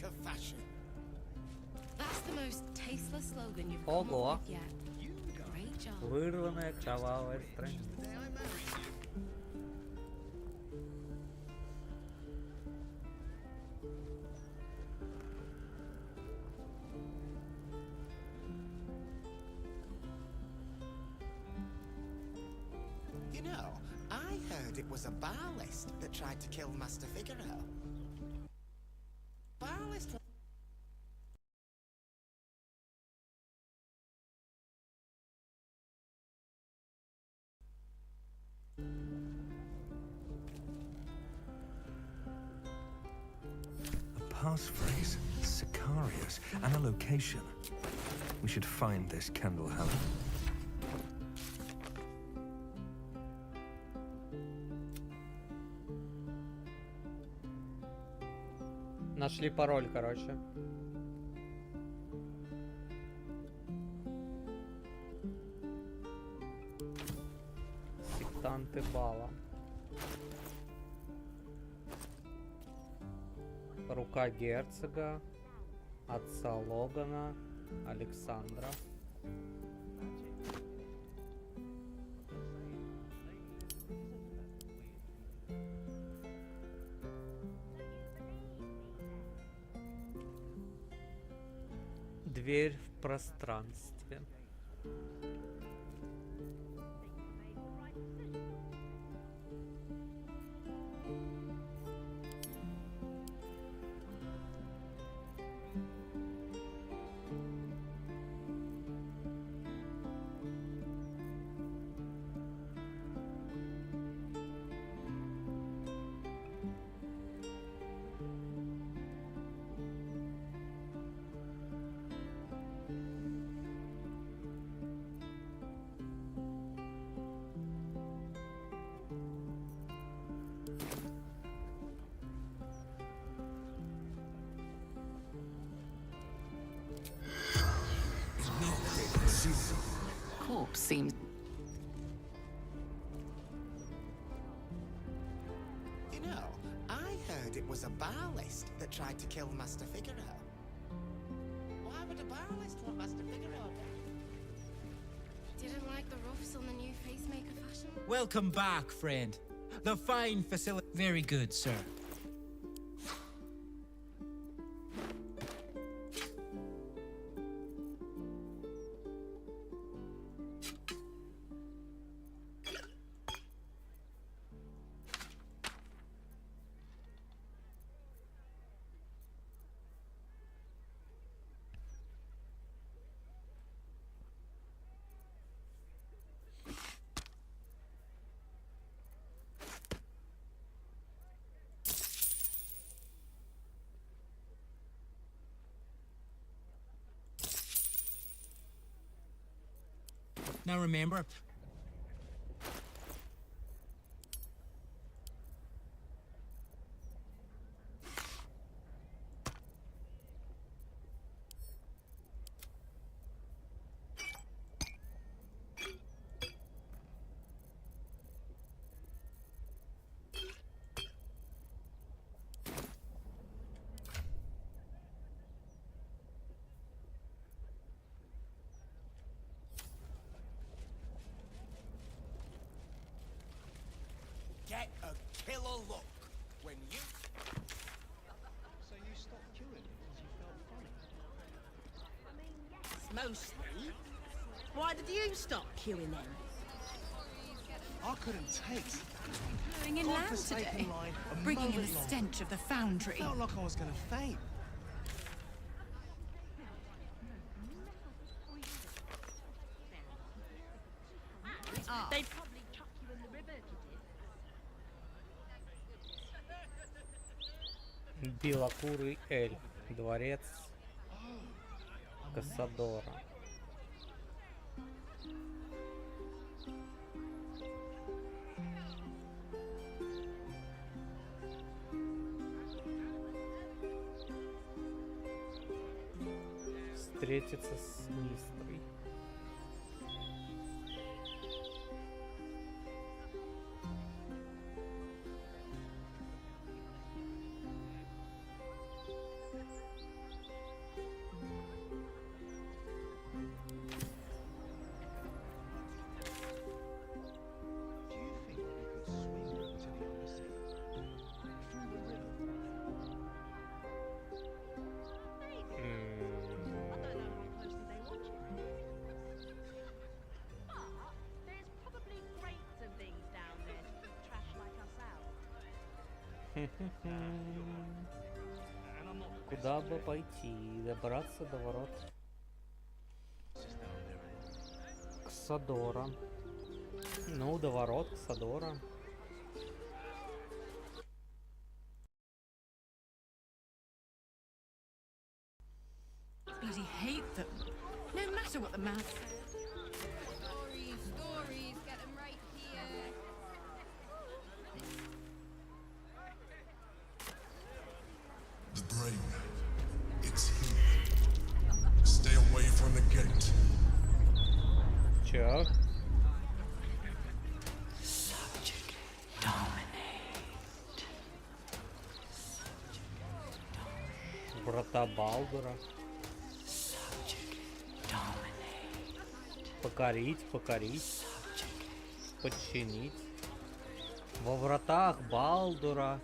Of fashion. That's the most tasteless slogan you've come Ого. up with yet. Great job. Вырванная кровавая страница. You know, I heard it was a Ballist that tried to kill Master Figueroa. Ballist. A passphrase, Sicarius, and a location. We should find this Candle Hallow. Нашли пароль, короче. Сектанты Бала. Рука герцога. Отца Логана. Александра. Дверь в пространстве. You know, I heard it was a Baldurs that tried to kill Master Figaro. Why would a Baldurs want Master Figaro? Didn't like the roughs on the new facemaker fashion? Welcome back, friend. The fine facility. Very good, sir. Now remember, Get a killer look when you... So you stopped queuing because you felt funny? Mostly. Why did you stop queuing then? I couldn't take Going inland today, bringing in the stench of the foundry. Felt like I was gonna faint. They'd probably chuck you in the river if you did. Белокурый эльф. Дворец Кассадора. Встретиться с Мистрой. Куда бы пойти? Добраться до ворот Кассадора. Ну, до ворот Кассадора. Bloody hate them. No matter what the man. Stories, get them right here. The brain. It's here. Stay away from the gate. Чё? Subject dominate. Врата Балдура. Покорить, покорить. Подчинить. Во вратах Балдура.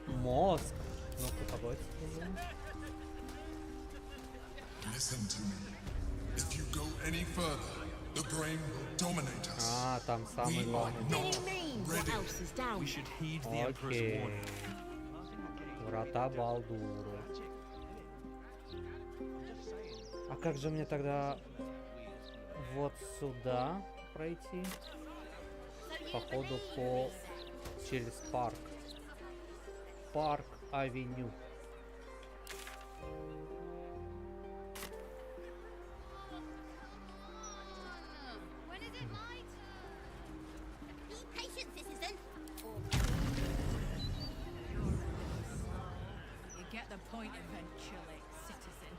Мозг. Ну-ка, погодь. Listen to me. If you go any further, the brain will dominate us. А, там самый главный. What else is down? We should heed the Emperor's Окей. warning. Врата Балдура. А как же мне тогда вот сюда пройти? Походу через парк. Парк-авеню. When is it my turn? Be patient, citizen. You get the point eventually, citizen.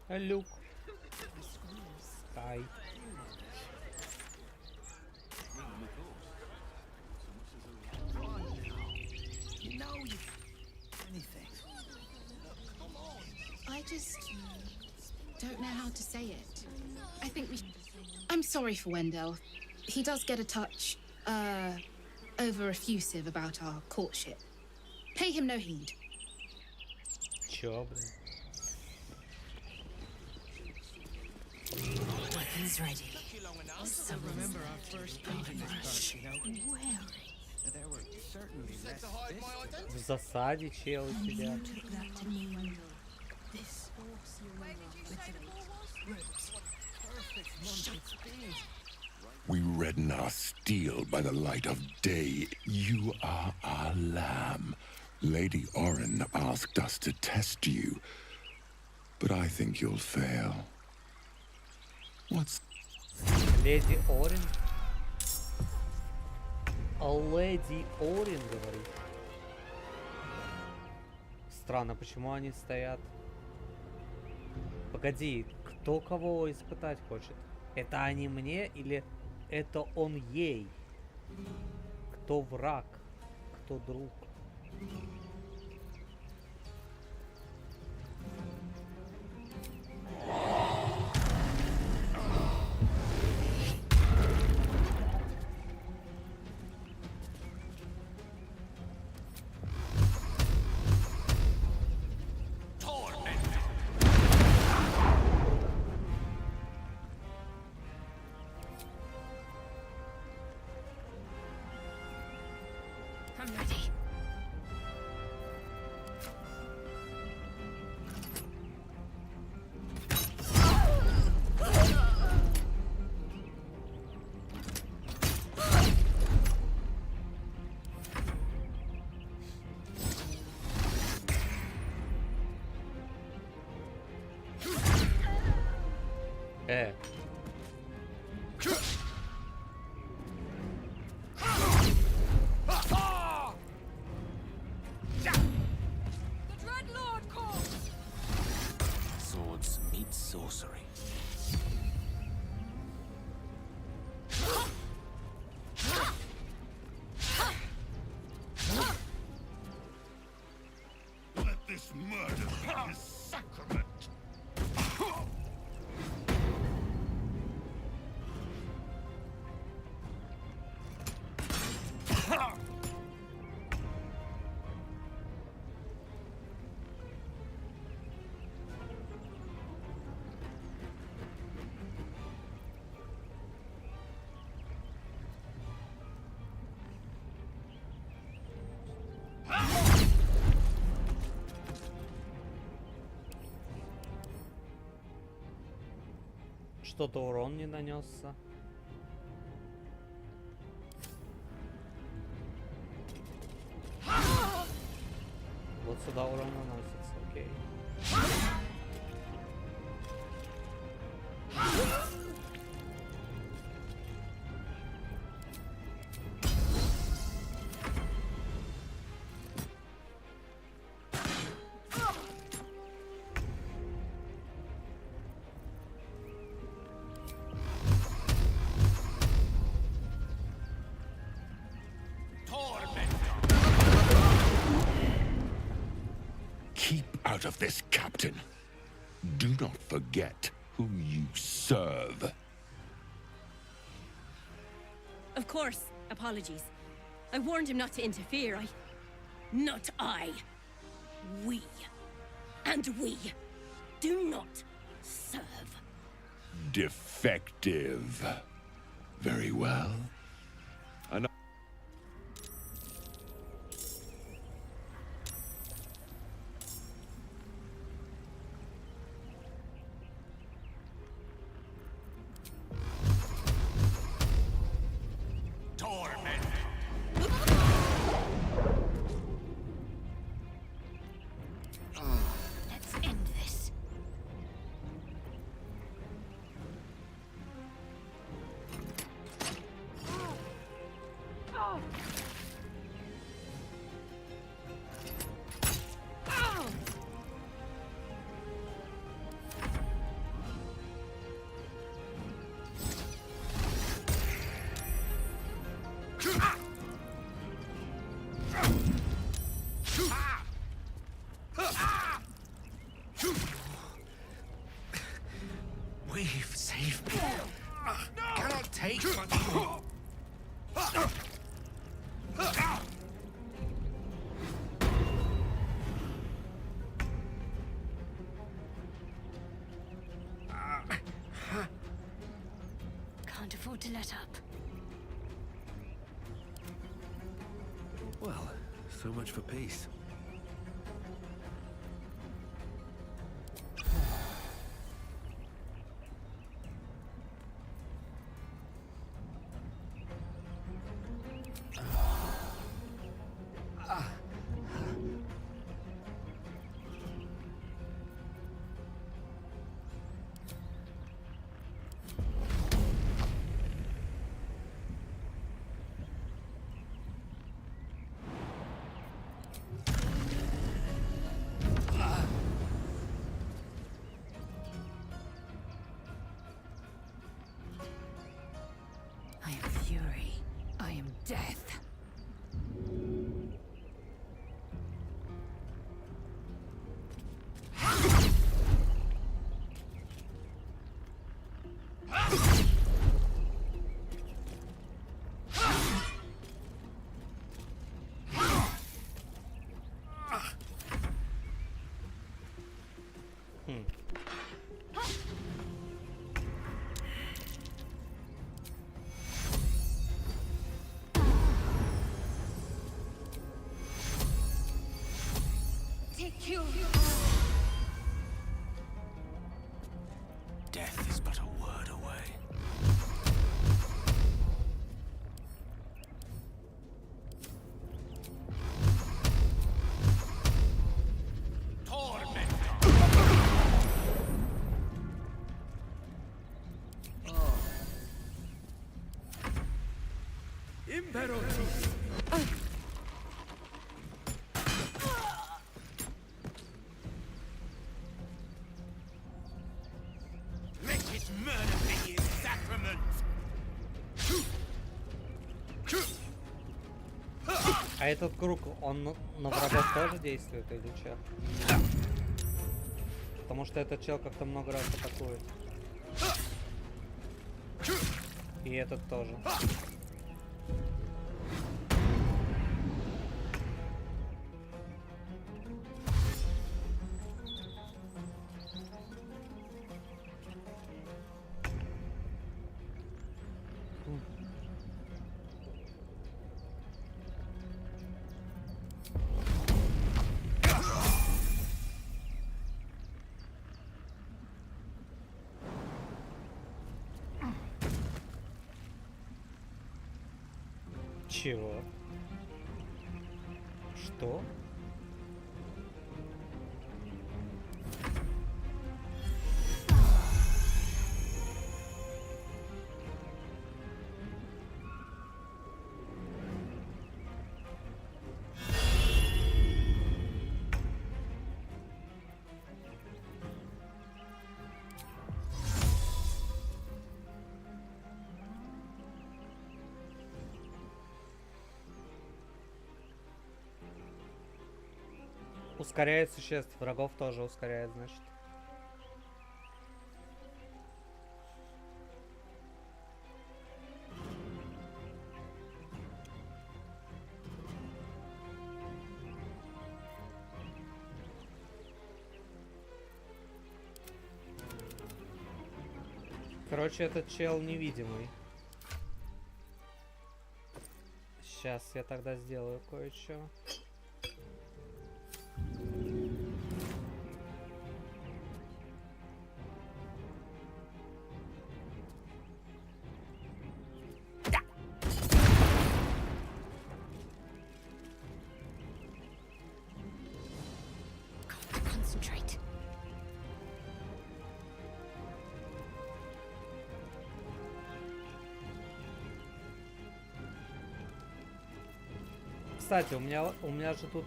Люк. Скай. I just don't know how to say it. I think we. I'm sorry for Wendell. He does get a touch, over effusive about our courtship. Pay him no heed. Чё, блин? Weapons ready. Remember our first date in this part, you know? There were certainly less В засаде чел у тебя. We redden our steel by the light of day. You are our lamb. Lady Orin asked us to test you, but I think you'll fail. What's... Леди Орин? Леди Орин, говорит. Странно, почему они стоят? Погоди, кто кого испытать хочет? Это они мне или это он ей? Кто враг? Кто друг? I'm ready. Swords meet sorcery. Let this murder be a sacrament! Что-то урон не нанесся. Вот сюда урон наносится, окей. Keep out of this, Captain. Do not forget who you serve. Of course, apologies. I warned him not to interfere. Not I. We. And we do not serve. Defective. Very well. Let's end this. We've saved me. Cannot take much more. Can't afford to let up. Well, so much for peace. I am fury. I am death. Death is but a word away. Let his murder be his sacrament. А этот круг, он на врагов тоже действует или что? Потому что этот чел как-то много раз атакует. И этот тоже. Чего? Что? Ускоряет существ, врагов тоже ускоряет, значит. Короче, этот чел невидимый. Сейчас я тогда сделаю кое-что. Concentrate. Кстати, у меня же тут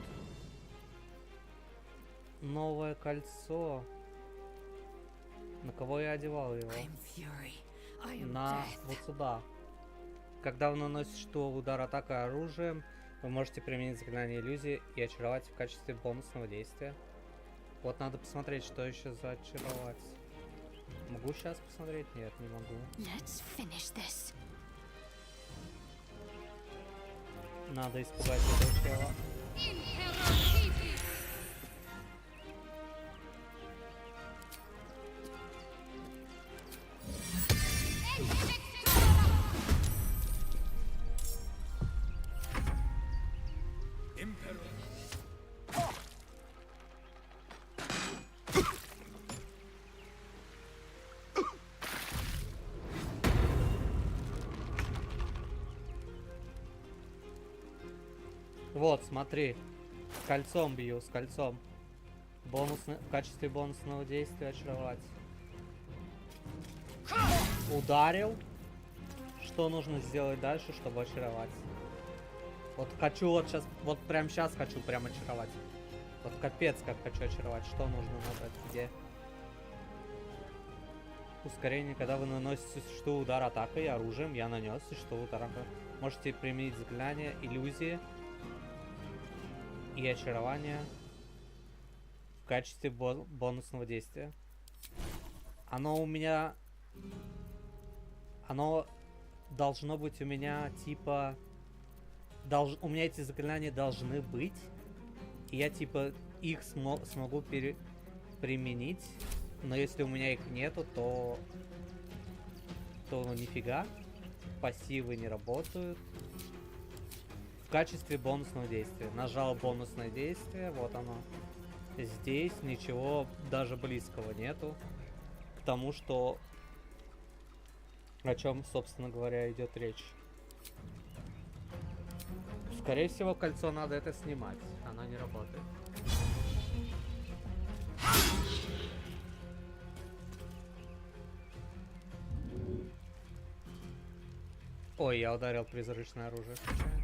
новое кольцо. На кого я одевал его? На вот сюда. Когда вы наносите что удар атакой оружием, вы можете применить заклинание иллюзии и очаровать в качестве бонусного действия. Вот надо посмотреть, что еще за очаровать. Могу сейчас посмотреть? Нет, не могу. Let's finish this. Надо испугать этого чела. Вот, смотри. С кольцом бью, с кольцом. В качестве бонусного действия очаровать. Ударил. Что нужно сделать дальше, чтобы очаровать? Вот хочу вот сейчас, вот прям сейчас хочу прям очаровать. Вот капец как хочу очаровать. Что нужно нажать? Где? Ускорение, когда вы наносите существу удар атакой оружием, я нанес существу удар атакой. Можете применить заклинание, иллюзии и очарование в качестве бонусного действия. Оно у меня... Оно должно быть у меня типа... У меня эти заклинания должны быть. И я типа их смогу применить. Но если у меня их нету, то нифига. Пассивы не работают. В качестве бонусного действия. Нажал бонусное действие, вот оно. Здесь ничего даже близкого нету к тому, что о чем, собственно говоря, идет речь. Скорее всего, кольцо надо это снимать. Оно не работает. Ой, я ударил призрачное оружие случайно.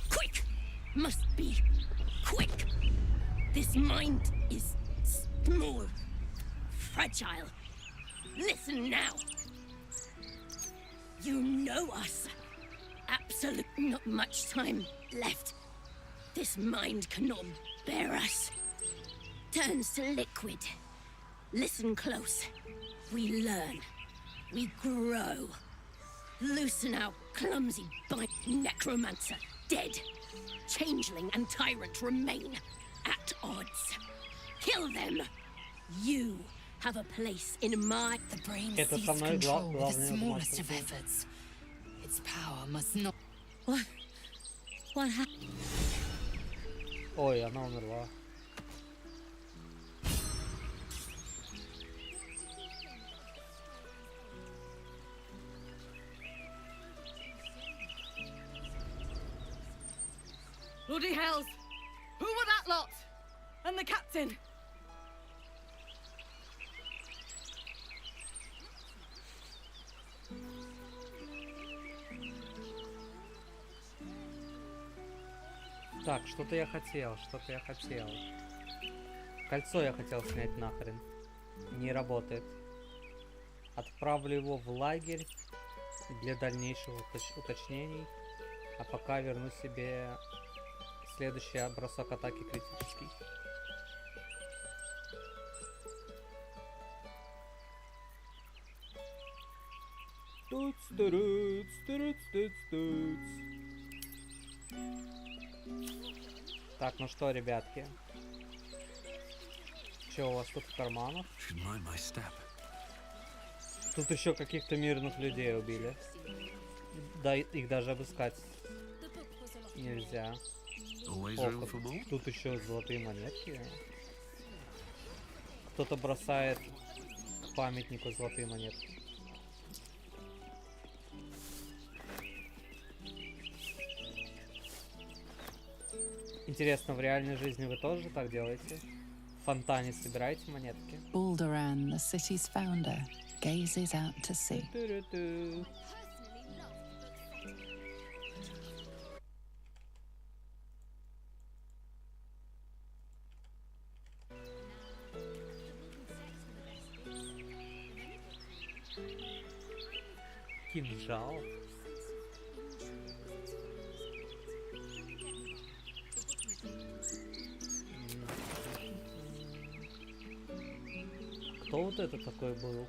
Quick! Must be quick! This mind is small, fragile. Listen now. You know us. Absolute not much time left. This mind cannot bear us. Turns to liquid. Listen close. We learn. We grow. Loosen our clumsy bite. Necromancer dead. Changeling and tyrant remain at odds. Kill them. You have a place in my... The brain seeks control with the smallest of efforts. Its power must not... What happened? Ой, она умерла. Bloody hells! Who were that lot? And the captain? Так, что-то я хотел. Кольцо я хотел снять нахрен. Не работает. Отправлю его в лагерь для дальнейшего уточнений. А пока верну себе следующий бросок атаки критический. Так, ну что, ребятки? Что у вас тут в карманах? Тут еще каких-то мирных людей убили. Да, их даже обыскать нельзя. О, тут еще золотые монетки. Кто-то бросает к памятнику золотые монетки. Интересно, в реальной жизни вы тоже так делаете? В фонтане собираете монетки? Balduran, the city's founder, gazes out to sea. Кинжал. кто вот это такой был?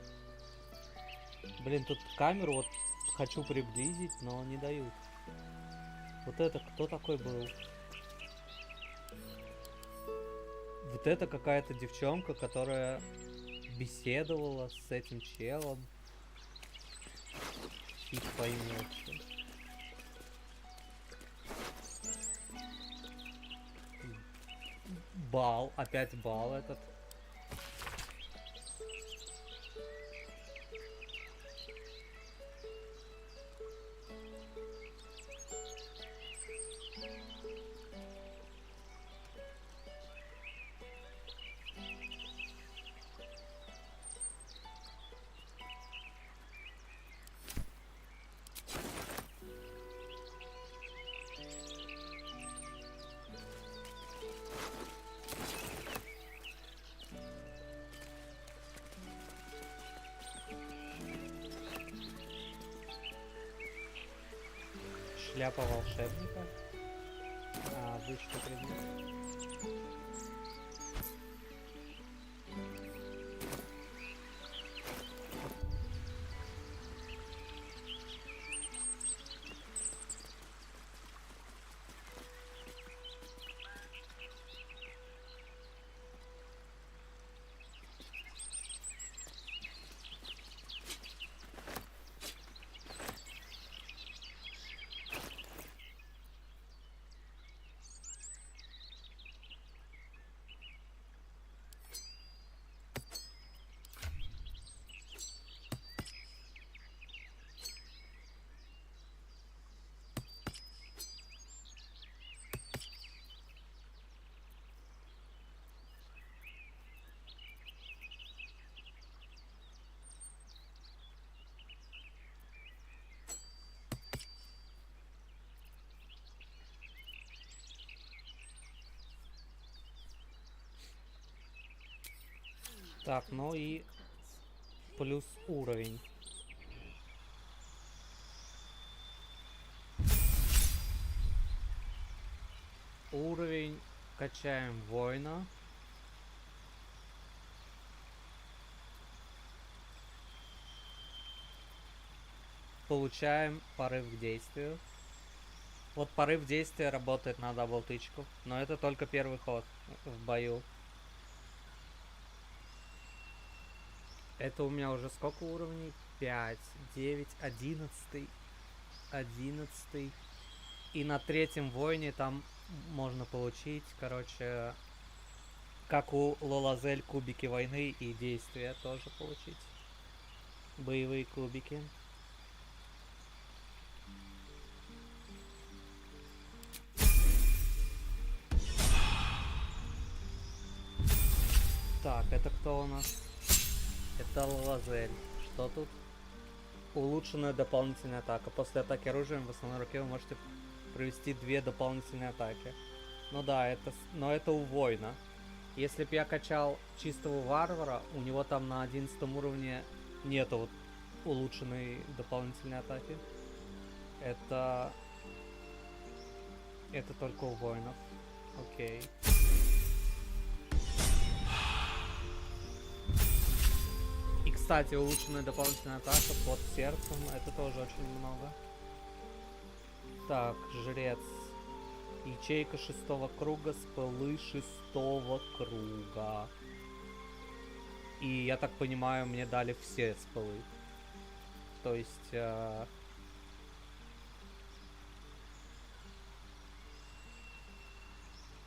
Блин, тут камеру вот хочу приблизить, но не дают. Вот это кто такой был? Вот это какая-то девчонка, которая беседовала с этим челом. Фиг пойми вообще. Бал, опять бал этот. Шляпа волшебника. А, вышка предмет. Так, ну и плюс уровень. Уровень качаем воина. Получаем порыв к действию. Вот порыв действия работает на даблтычку, но это только первый ход в бою. Это у меня уже сколько уровней? 5, 9, 11. 11. И на третьем воине там можно получить, короче, как у Лолазель, кубики войны и действия тоже получить. Боевые кубики. Так, это кто у нас? Это Лазель. Что тут? Улучшенная дополнительная атака. После атаки оружием в основной руке вы можете провести 2 дополнительные атаки. Ну да, но это у воина. Если бы я качал чистого варвара, у него там на 11 уровне нету вот улучшенной дополнительной атаки. Это только у воинов. Окей. И, кстати, улучшенная дополнительная атака под сердцем, это тоже очень много. Так, жрец. Ячейка 6-го круга с пылы 6-го круга. И, я так понимаю, мне дали все с пылы. То есть...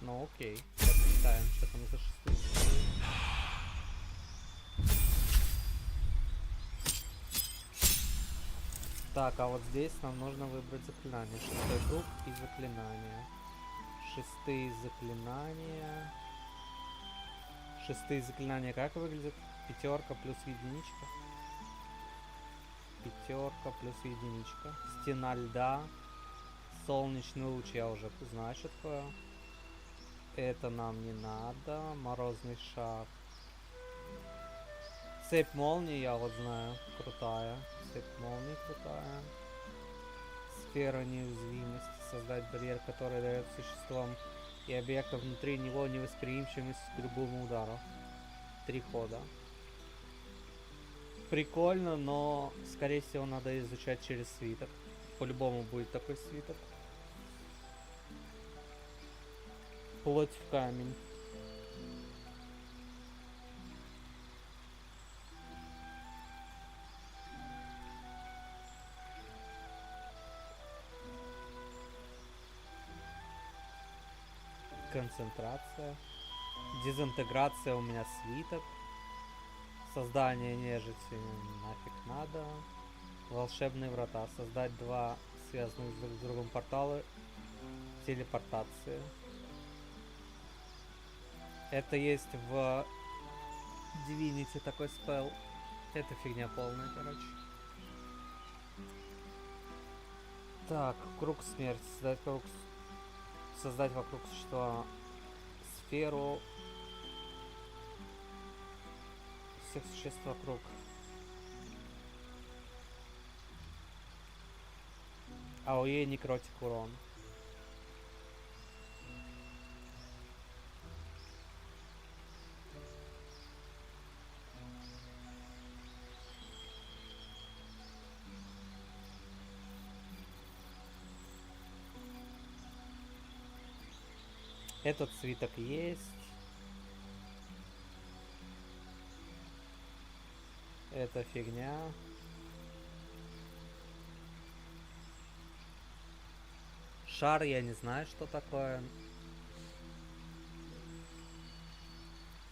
Ну окей, сейчас почитаем, что там за 6-ю пылу. Так, а вот здесь нам нужно выбрать заклинание. 6-й круг и заклинание. 6-е заклинания. 6-е заклинания как выглядят? 5 плюс единичка. 5 плюс единичка. Стена льда. Солнечный луч я уже знаю, что такое. Это нам не надо. Морозный шар. Цепь молнии я вот знаю. Крутая. Цепь молнии крутая. Сфера неуязвимости. Создать барьер, который дает существам и объектам внутри него невосприимчивость к любому удару. 3 хода. прикольно, но, скорее всего, надо изучать через свиток. По-любому будет такой свиток. Плоть в камень. Концентрация. Дезинтеграция у меня свиток. Создание нежити нафиг надо. Волшебные врата. Создать 2 связанных друг с другом портала. Телепортация. Это есть в Divinity такой спелл. Это фигня полная, короче. Так, круг смерти. Создать вокруг существа сферу всех существ вокруг. АОЕ некротик урон. Этот свиток есть. Это фигня. Шар я не знаю, что такое.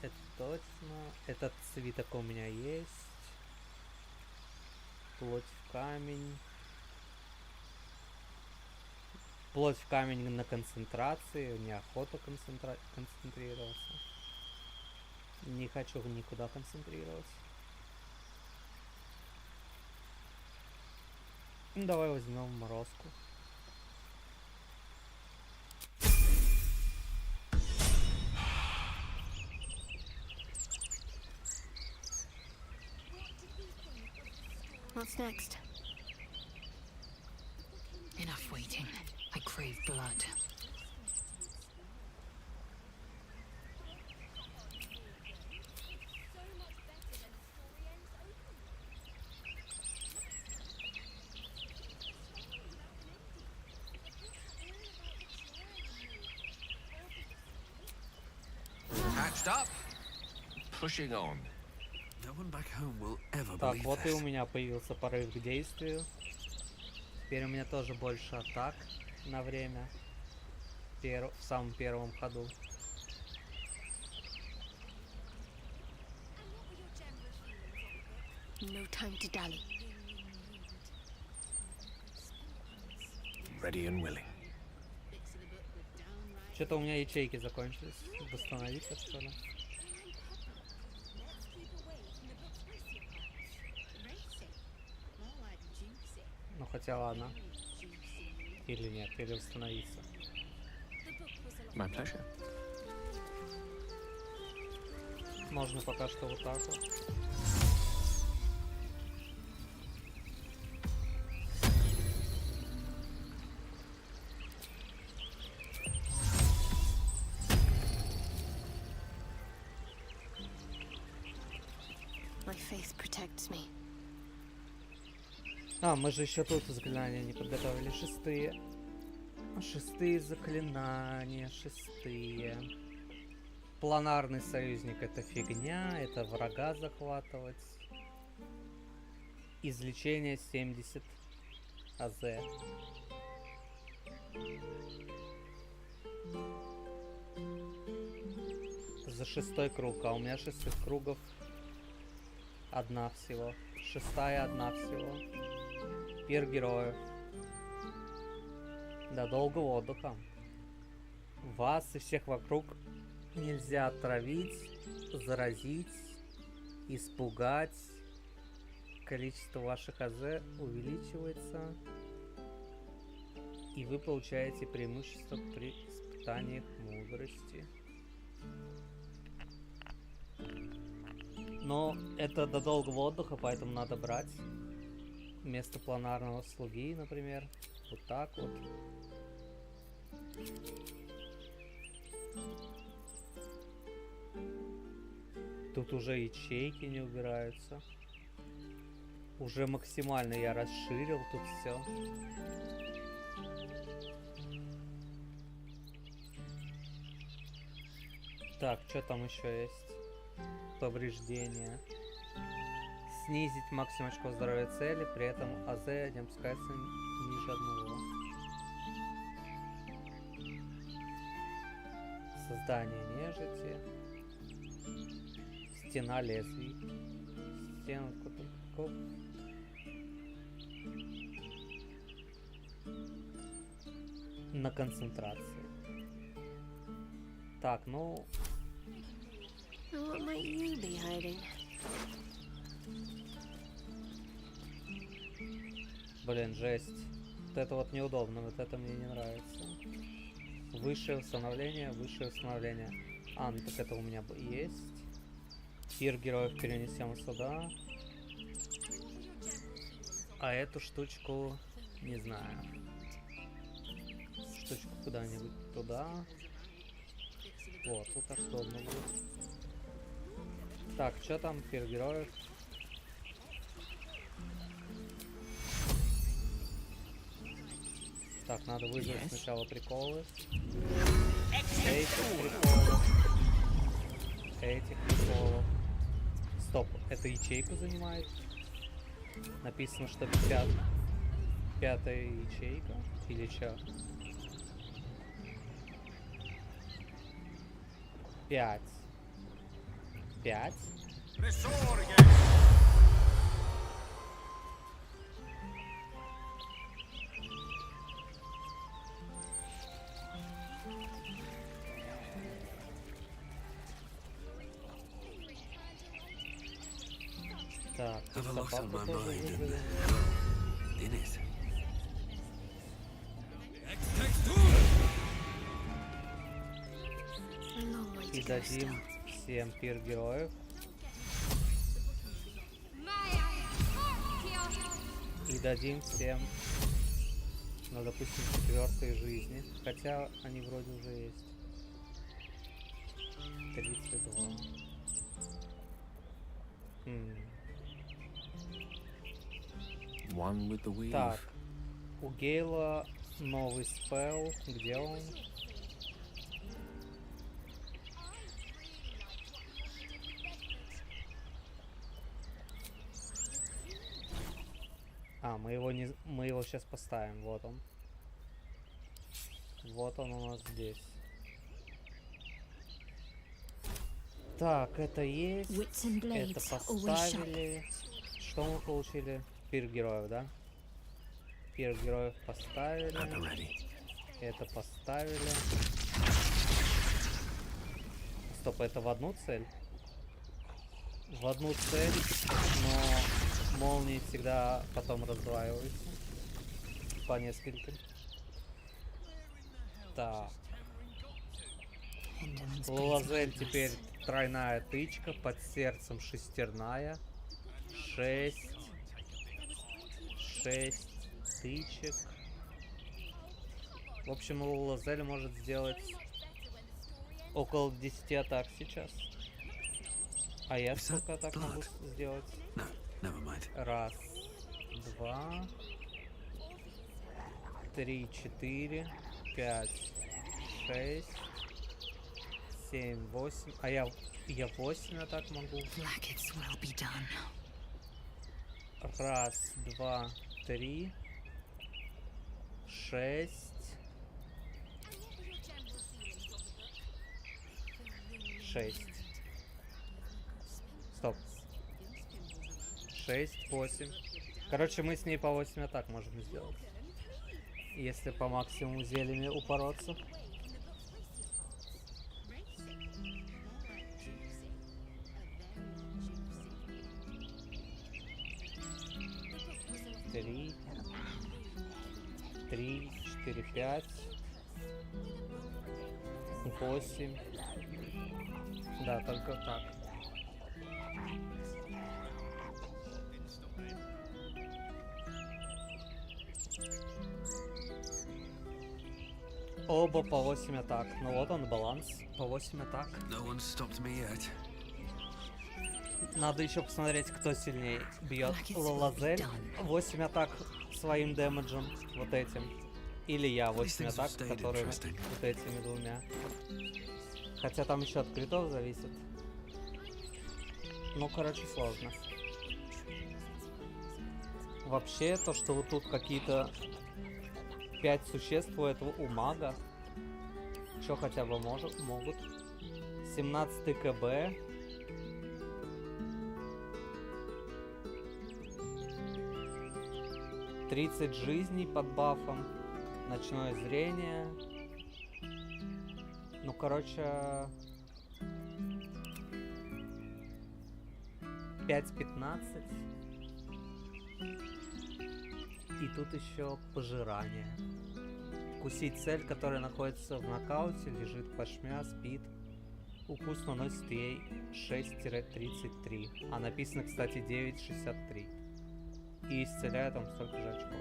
Это точно. Этот свиток у меня есть. Плоть в камень. Плоть в камень на концентрации. Неохота концентрироваться. Не хочу никуда концентрироваться. Ну, давай возьмем морозку. What's next? Enough waiting. I crave blood. Patched up. Pushing on. No one back home will ever Так, believe вот и this. у меня появился порыв к действию. Теперь у меня тоже больше атак на время. В самом первом ходу. No time to dally. Ready and willing. Что-то у меня ячейки закончились. Восстановиться, что ли? Ну хотя ладно. Или нет, или восстановиться. My pleasure. Можно пока что вот так вот. My faith protects me. А, мы же еще тут заклинания не подготовили. Шестые заклинания, шестые. Планарный союзник — это фигня, это врага захватывать. Излечение 70 АЗ. За 6-й круг, а у меня 6 кругов одна всего. 6-я одна всего. Пир героев. До долгого отдыха. Вас и всех вокруг нельзя отравить, заразить, испугать. Количество ваших АЗ увеличивается. И вы получаете преимущество при испытаниях мудрости. Но это до долгого отдыха, поэтому надо брать. Вместо планарного слуги, например. Вот так вот. Тут уже ячейки не убираются. Уже максимально я расширил тут все. Так, что там еще есть? Повреждения. Снизить максимум очков здоровья цели, при этом АЗ не опускается ниже 1. Создание нежити. Стена лезвий. Стена кубков. На концентрации. Так, ну... What might you be hiding? Блин, жесть. Вот это вот неудобно, вот это мне не нравится. Высшее установление, высшее установление. А, ну так это у меня есть. Пир героев перенесем сюда. А эту штучку, не знаю. Штучку куда-нибудь туда. Вот, тут так удобно будет. Так, что там, пир героев? Так, надо вызвать сначала приколы. Этих приколов. Этих приколов. Стоп, это ячейку занимает? Написано, что 5-я ячейка. Или что? 5. 5? Так, собаку тоже вызовем. И дадим всем пир героев. И дадим всем, ну, допустим, 4-й жизни. Хотя они вроде уже есть. 32. Так, у Гейла новый спелл. Где он? А, мы его сейчас поставим. Вот он. Вот он у нас здесь. Так, это есть. Это поставили. Что мы получили? Пир героев, да? Пир героев поставили. Это поставили. Стоп, это в одну цель? В одну цель, но молнии всегда потом раздваиваются. По нескольким. Так. Лазель теперь тройная тычка, под сердцем шестерная. 6 тычек. В общем, Лазель может сделать около 10 атак сейчас. А я сколько атак могу сделать? Раз, два, 3, 4, 5, 6, 7, 8. А я 8 атак могу. Раз, два, 3, 6. Стоп. 6, 8. Короче, мы с ней по 8 атак можем сделать. Если по максимуму зельями упороться. Три, 4, 5, 8. Да, только так. Оба по 8 атак. Ну вот он баланс. По 8 атак. Надо еще посмотреть, кто сильнее бьет. Лазель 8 атак своим дэмэджем, вот этим. Или я 8 атак, которые вот этими двумя. Хотя там еще от критов зависит. Ну, короче, сложно. Вообще, то, что вот тут какие-то 5 существ у этого, у мага. Что хотя бы могут. 17 КБ. — 30 жизней под бафом. Ночное зрение. Ну, короче... 5-15. И тут еще пожирание. Укусить цель, которая находится в нокауте, лежит плашмя, спит. Укус наносит ей 6-33. А написано, кстати, 9,63. И исцеляет там столько же очков.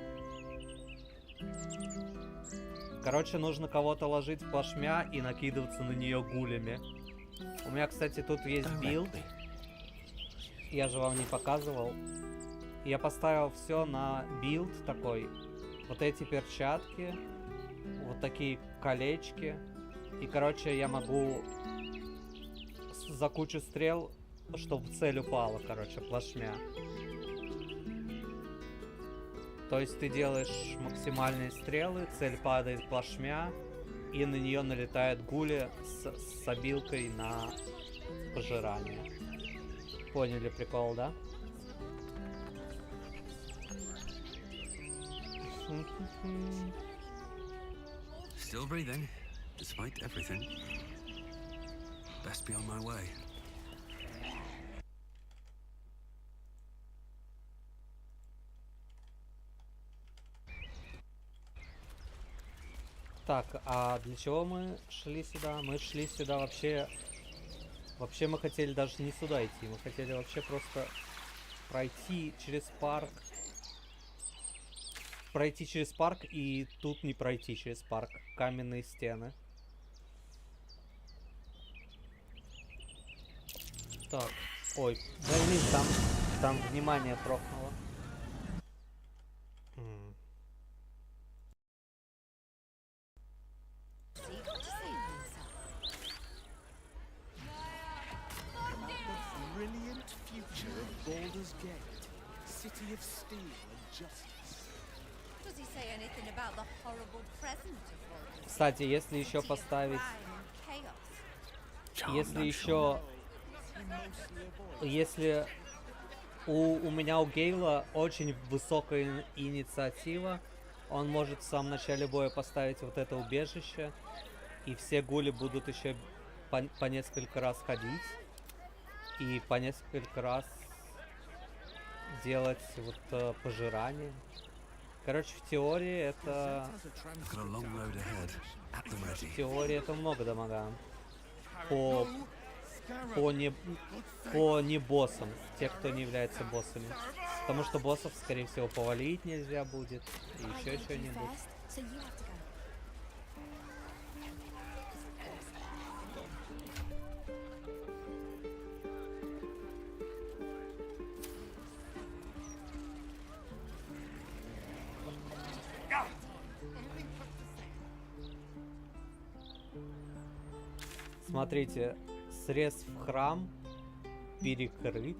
Короче, нужно кого-то ложить плашмя и накидываться на нее гулями. У меня, кстати, тут есть билд. Я же вам не показывал. Я поставил все на билд такой. Вот эти перчатки. Вот такие колечки. И, короче, я могу за кучу стрел, чтобы цель упала, короче, плашмя. То есть ты делаешь максимальные стрелы, цель падает плашмя, и на нее налетает гули с обилкой на пожирание. Поняли прикол, да? Still breathing, despite everything. Best be on my way. Так, а для чего мы шли сюда? Мы шли сюда вообще... Вообще мы хотели даже не сюда идти. Мы хотели вообще просто пройти через парк. Пройти через парк и тут не пройти через парк. Каменные стены. Так. Ой, блин, там внимание прохнуло. Brilliant future of Baldurs Gate, city of steel and justice. Does he say anything about the horrible present of Baldurs? Кстати, если еще поставить... Если еще... Если у меня у Гейла очень высокая инициатива, он может в самом начале боя поставить вот это убежище, и все гули будут еще по несколько раз ходить. И по несколько раз делать вот пожирание. Короче, в теории это... В теории это много дамага. По не боссам. Те, кто не является боссами. Потому что боссов, скорее всего, повалить нельзя будет. И еще что-нибудь. Смотрите, срез в храм перекрыт.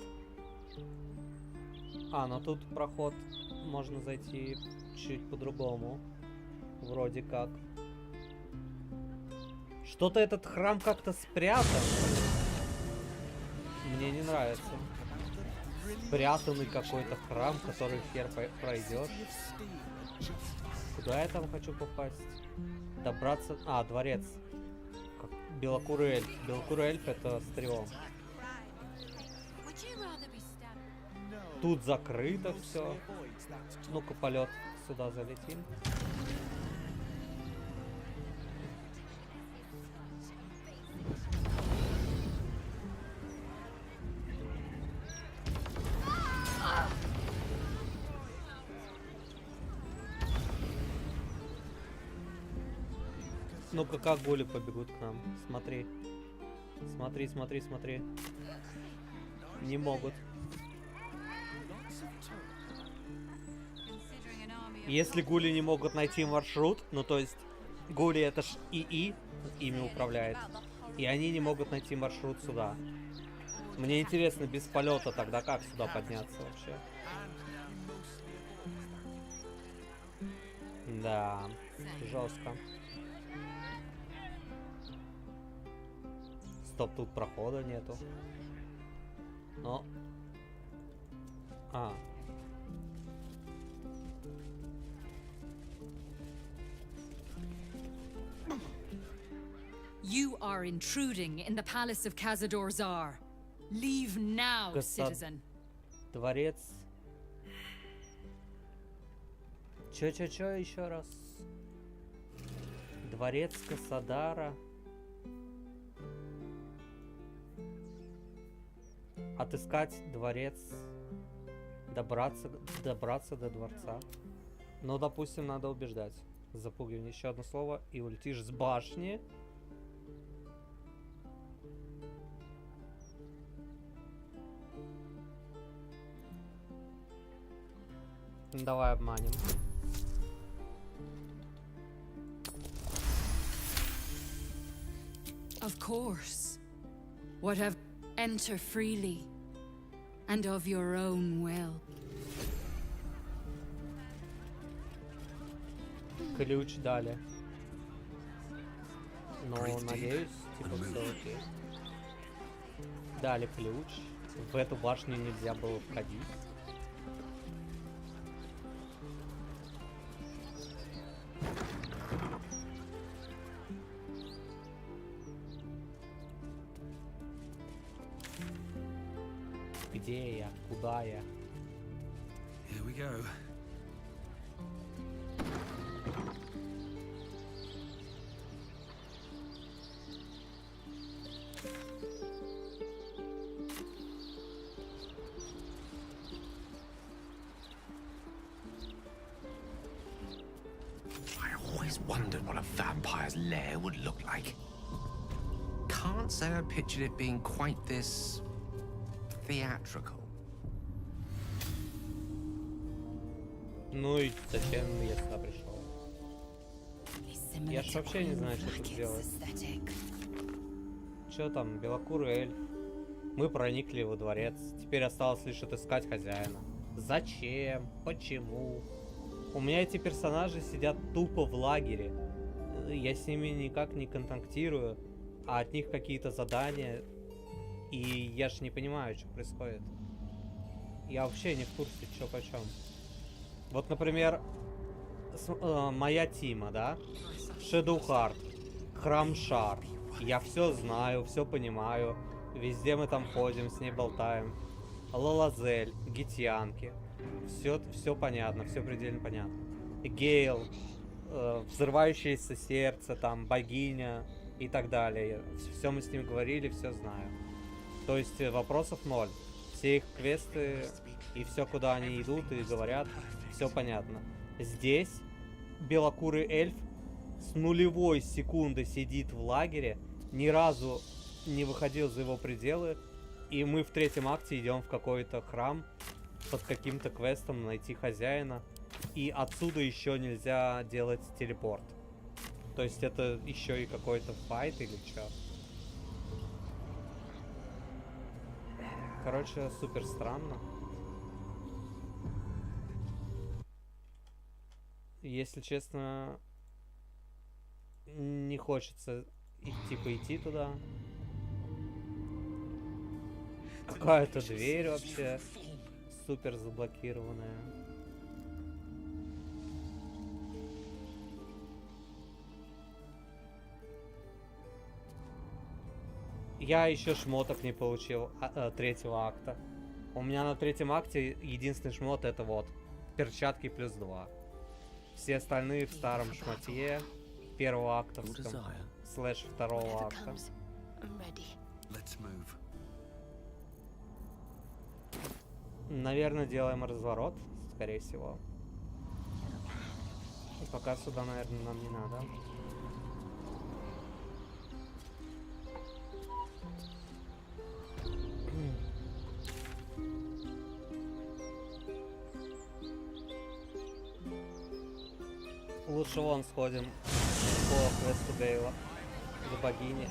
А, но тут проход можно зайти чуть по-другому. Вроде как. Что-то этот храм как-то спрятан. Мне не нравится. Спрятанный какой-то храм, который хер пройдешь. Куда я там хочу попасть? Добраться... А, дворец. Белокурый эльф. Белокурый эльф это стрелом. Тут закрыто все. Ну-ка, полет сюда залетим. Ну-ка, как гули побегут к нам. Смотри. Смотри, смотри, смотри. Не могут. Если гули не могут найти маршрут, ну то есть гули это ж ИИ, ими управляет, и они не могут найти маршрут сюда. Мне интересно, без полета тогда как сюда подняться вообще? Да, жестко. Стоп, тут прохода нету. Но... А. You are intruding in the palace of Cazador Zar. Leave now, citizen. Дворец. Чё, еще раз? Дворец Касадара. Отыскать дворец. Добраться до дворца. Ну, допустим, надо убеждать. Запугивание. Еще одно слово. И улетишь с башни. Давай обманем. Of course. Whatever. Enter freely. And of your own will. Ключ дали. Но, надеюсь, типа все окей. Дали ключ. В эту башню нельзя было входить. Где я? Куда я? Here we go. I always wondered what a vampire's lair would look like. Can't say I pictured it being quite this theatrical. Ну и зачем я сюда пришел? Я ж вообще не знаю, что тут делать. Чё там, белокурый эльф? Мы проникли во дворец. Теперь осталось лишь отыскать хозяина. Зачем? Почему? У меня эти персонажи сидят тупо в лагере. Я с ними никак не контактирую, а от них какие-то задания. И я ж не понимаю, что происходит. Я вообще не в курсе, что почем. Вот, например, моя Тима, да? Shadowheart, Храм Шар. Я все знаю, все понимаю. Везде мы там ходим, с ней болтаем. Лалазель, Гитянки. Все понятно, все предельно понятно. Гейл, взрывающееся сердце, там, богиня и так далее. Все мы с ним говорили, все знаю. То есть вопросов ноль. Все их квесты и все, куда они идут и говорят, все понятно. Здесь белокурый эльф с нулевой секунды сидит в лагере, ни разу не выходил за его пределы, и мы в третьем акте идем в какой-то храм под каким-то квестом найти хозяина, и отсюда еще нельзя делать телепорт. То есть это еще и какой-то файт или что? Короче, супер странно. Если честно, не хочется идти туда. Какая-то дверь вообще супер заблокированная. Я еще шмоток не получил третьего акта. У меня на третьем акте единственный шмот это вот перчатки плюс 2. Все остальные в старом шмоте первого актовском слэш второго акта. Наверное, делаем разворот, скорее всего. И пока сюда, наверное, нам не надо. лучше вон сходим по квесту Гейла за богини.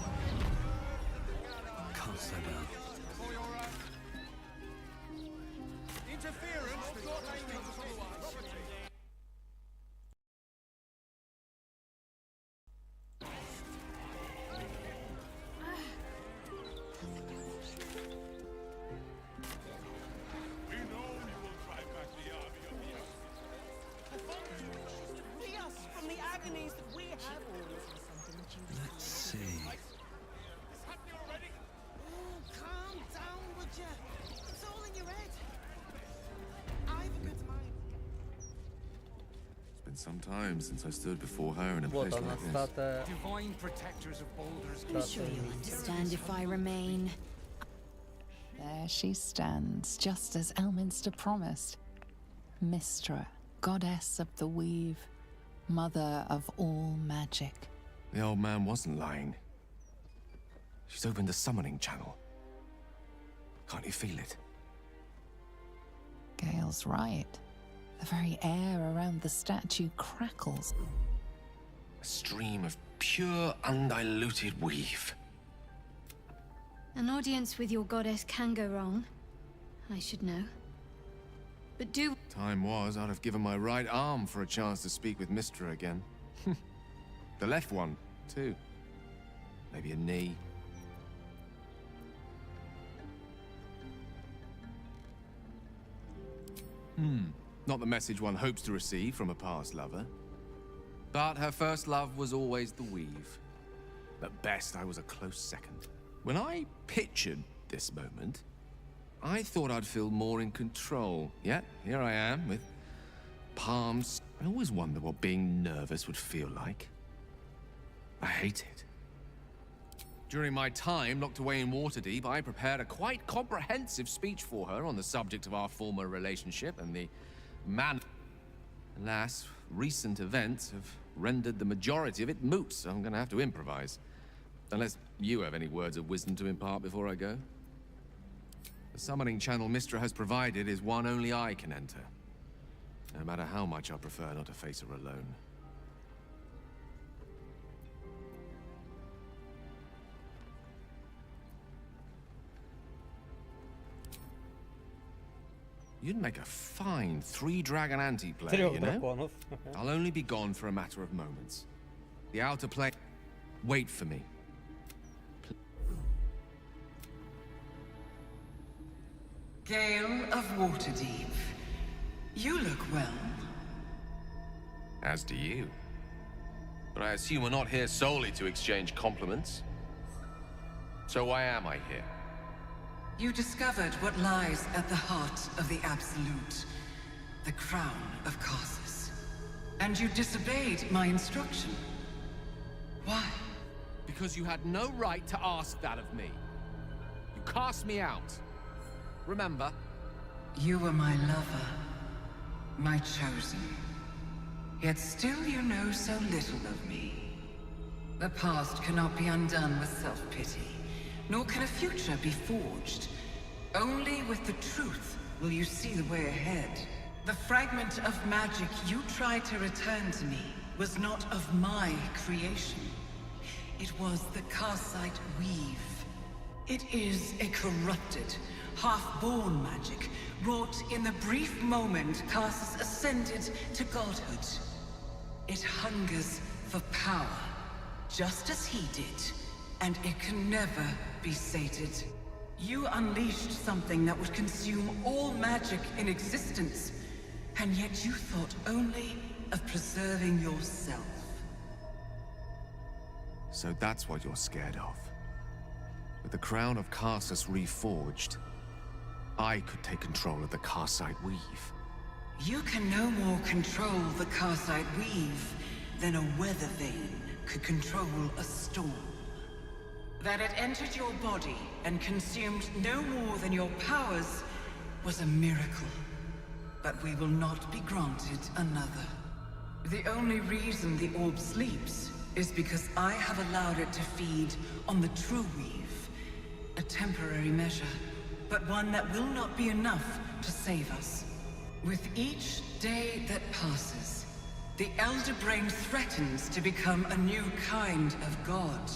Let's see. Calm down, would ya? It's all in your head. I've a good mind. It's been some time since I stood before her in a Вот place она, like this. статуя. Divine protectors of Baldurs I'm sure you'll understand if I remain. There she stands, just as Elminster promised. Mystra, goddess of the weave, mother of all magic. The old man wasn't lying. She's opened a summoning channel. Can't you feel it? Gale's right. The very air around the statue crackles. A stream of pure, undiluted weave. An audience with your goddess can go wrong. I should know. But do... Time was, I'd have given my right arm for a chance to speak with Mystra again. The left one, too. Maybe a knee. Not the message one hopes to receive from a past lover. But her first love was always the weave. At best, I was a close second. When I pictured this moment, I thought I'd feel more in control. Yet, here I am, with palms. I always wonder what being nervous would feel like. I hate it. During my time locked away in Waterdeep, I prepared a quite comprehensive speech for her on the subject of our former relationship and the man. Alas, recent events have rendered the majority of it moot, so I'm gonna have to improvise. Unless you have any words of wisdom to impart before I go. The summoning channel Mystra has provided is one only I can enter. No matter how much I prefer not to face her alone. You'd make a fine three-dragon anti-player, you know? I'll only be gone for a matter of moments. The outer plane... Wait for me. Gale of Waterdeep, you look well. As do you. But I assume we're not here solely to exchange compliments. So why am I here? You discovered what lies at the heart of the Absolute, the crown of Karsus. And you disobeyed my instruction. Why? Because you had no right to ask that of me. You cast me out. Remember? You were my lover, my chosen. Yet still you know so little of me. The past cannot be undone with self-pity, nor can a future be forged. Only with the truth will you see the way ahead. The fragment of magic you tried to return to me was not of my creation. It was the Karsite weave. It is a corrupted, half-born magic, wrought in the brief moment Karsus ascended to godhood. It hungers for power, just as he did, and it can never be sated. You unleashed something that would consume all magic in existence, and yet you thought only of preserving yourself. So that's what you're scared of. With the crown of Karsus reforged, I could take control of the Karsite weave. You can no more control the Karsite weave than a weather vane could control a storm. That it entered your body and consumed no more than your powers was a miracle. But we will not be granted another. The only reason the orb sleeps is because I have allowed it to feed on the true weave. A temporary measure, but one that will not be enough to save us. With each day that passes, The Elder Brain threatens to become a new kind of god.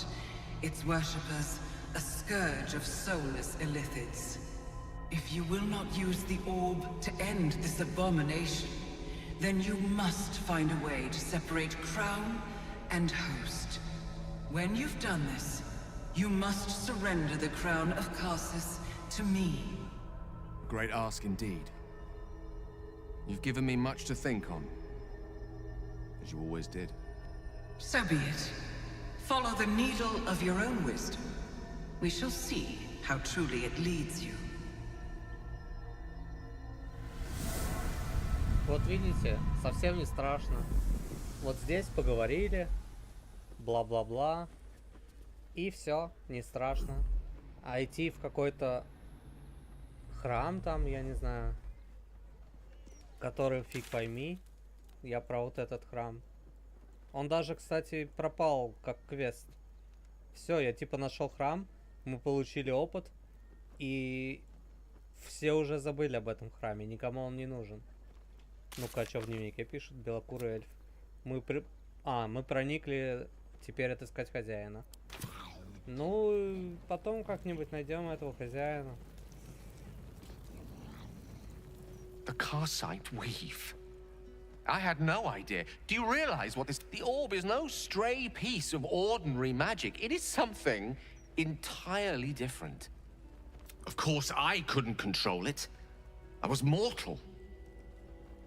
Its worshippers, a scourge of soulless illithids. If you will not use the orb to end this abomination, then you must find a way to separate crown and host. When you've done this, you must surrender the crown of Karsus to me. Great ask indeed. You've given me much to think on. As you always did. So be it. Follow the needle of your own wisdom. We shall see how truly it leads you. Вот видите, совсем не страшно. Вот здесь поговорили, бла-бла-бла, и все, не страшно. А идти в какой-то храм там, я не знаю, который фиг пойми. Я про вот этот храм. Он даже, кстати, пропал как квест. Все, я типа нашел храм, мы получили опыт, и все уже забыли об этом храме, никому он не нужен. Ну-ка, что в дневнике пишет? Белокурый эльф. Мы проникли теперь отыскать хозяина. Ну, потом как-нибудь найдем этого хозяина. The Karsite weave. I had no idea. Do you realize what this... The orb is no stray piece of ordinary magic. It is something entirely different. Of course, I couldn't control it. I was mortal.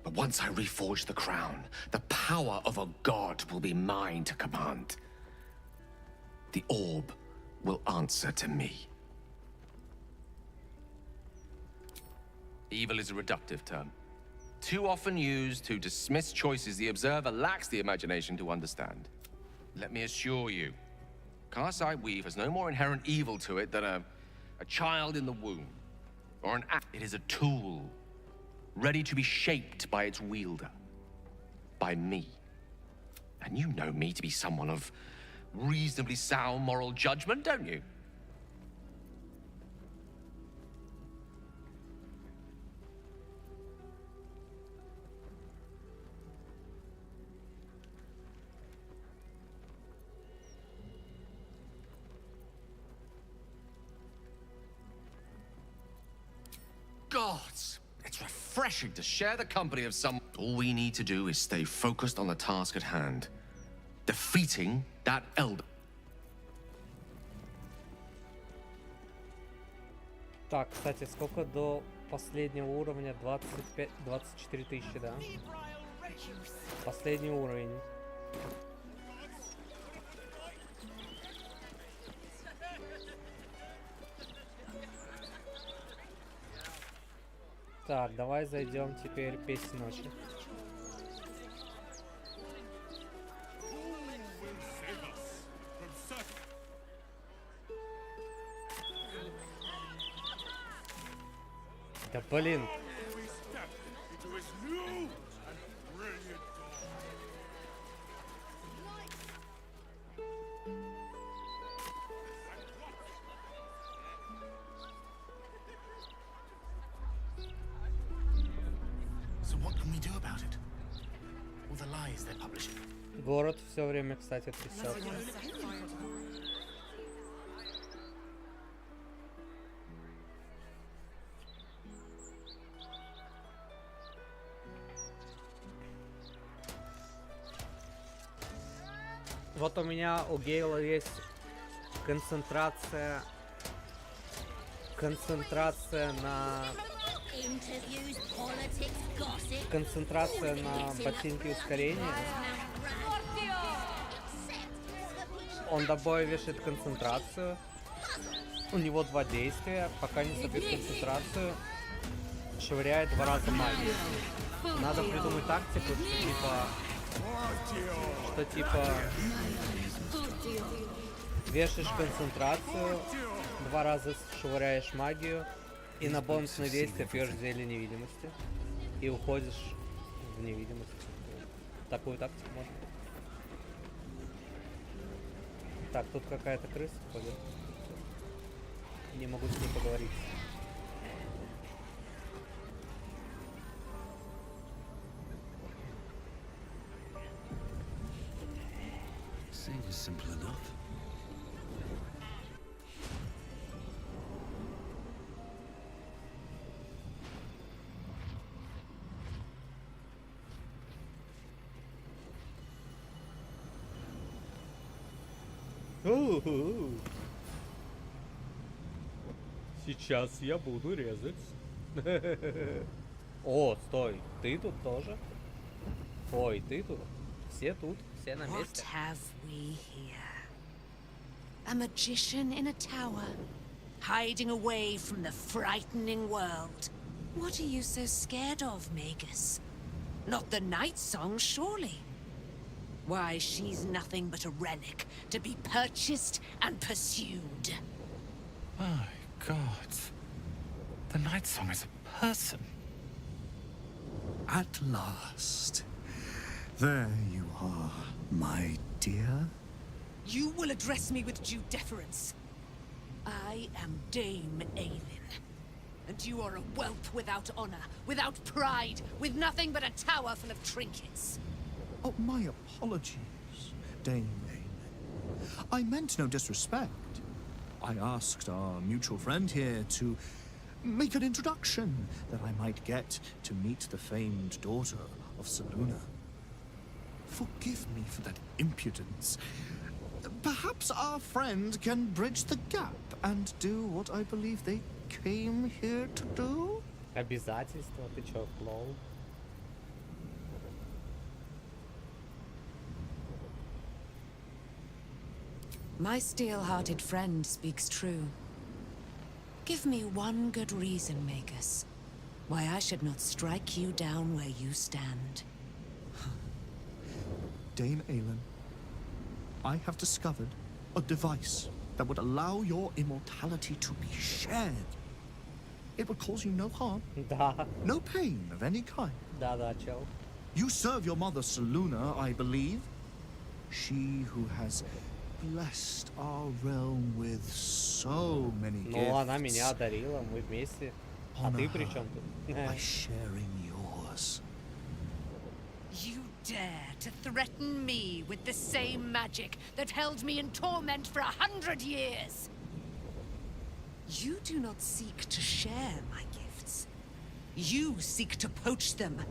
But once I reforge the crown, the power of a god will be mine to command. The orb will answer to me. Evil is a reductive term. Too often used to dismiss choices the observer lacks the imagination to understand. Let me assure you, Karsite Weave has no more inherent evil to it than a child in the womb, or an act. It is a tool, ready to be shaped by its wielder, by me. And you know me to be someone of reasonably sound moral judgment, don't you? Gods, it's refreshing to share the company of some... All we need to do is stay focused on the task at hand. Defeating that elder. Так, кстати, сколько до последнего уровня? 24 тысячи, да? Последний уровень. Так, давай зайдем теперь песнь ночи. Да блин. Город все время, кстати, трясется. Вот у меня у Гейла есть концентрация на ботинке ускорения. Он до боя вешает концентрацию. У него 2 действия. Пока не собьет концентрацию, швыряет 2 раза магию. Надо придумать тактику, что типа вешаешь концентрацию, 2 раза швыряешь магию и на бонусное действие пьешь зелье невидимости и уходишь в невидимость. Такую тактику можно. Так, тут какая-то крыса ходит. Не могу с ней поговорить. Simple enough. Сейчас я буду резать. О, стой, ты тут тоже? Ой, ты тут? Все тут, все на What месте. have we here? A magician in a tower, hiding away from the frightening world. What are you so scared of, Magus? Not the night song, surely? Why, she's nothing but a relic to be purchased and pursued. My God. The night song is a person. At last. There you are, my dear. You will address me with due deference. I am Dame Aelin. And you are a whelp without honor, without pride, with nothing but a tower full of trinkets. Oh, my apologies, Dame Aelin. I meant no disrespect. I asked our mutual friend here to make an introduction that I might get to meet the famed daughter of Selûne. Forgive me for that impudence. Perhaps our friend can bridge the gap and do what I believe they came here to do? Обязательства? Ты чё, клоун? My steel-hearted friend speaks true. Give me one good reason, Magus, why I should not strike you down where you stand. Dame Aelin, I have discovered a device that would allow your immortality to be shared. It would cause you no harm, Да. no pain of any kind. Да, чел. You serve your mother Selûne, I believe. She who has blessed our realm with so many gifts. Ну, она меня одарила, мы вместе. А ты при чем тут? By sharing yours. You dare to threaten me with the same magic that held me in torment for 100 years? You do not seek to share my gifts. You seek to poach them.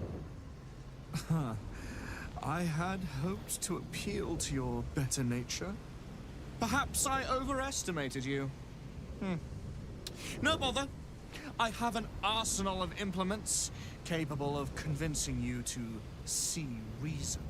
I had hoped to appeal to your better nature. Perhaps I overestimated you. No bother. I have an arsenal of implements capable of convincing you to see reason.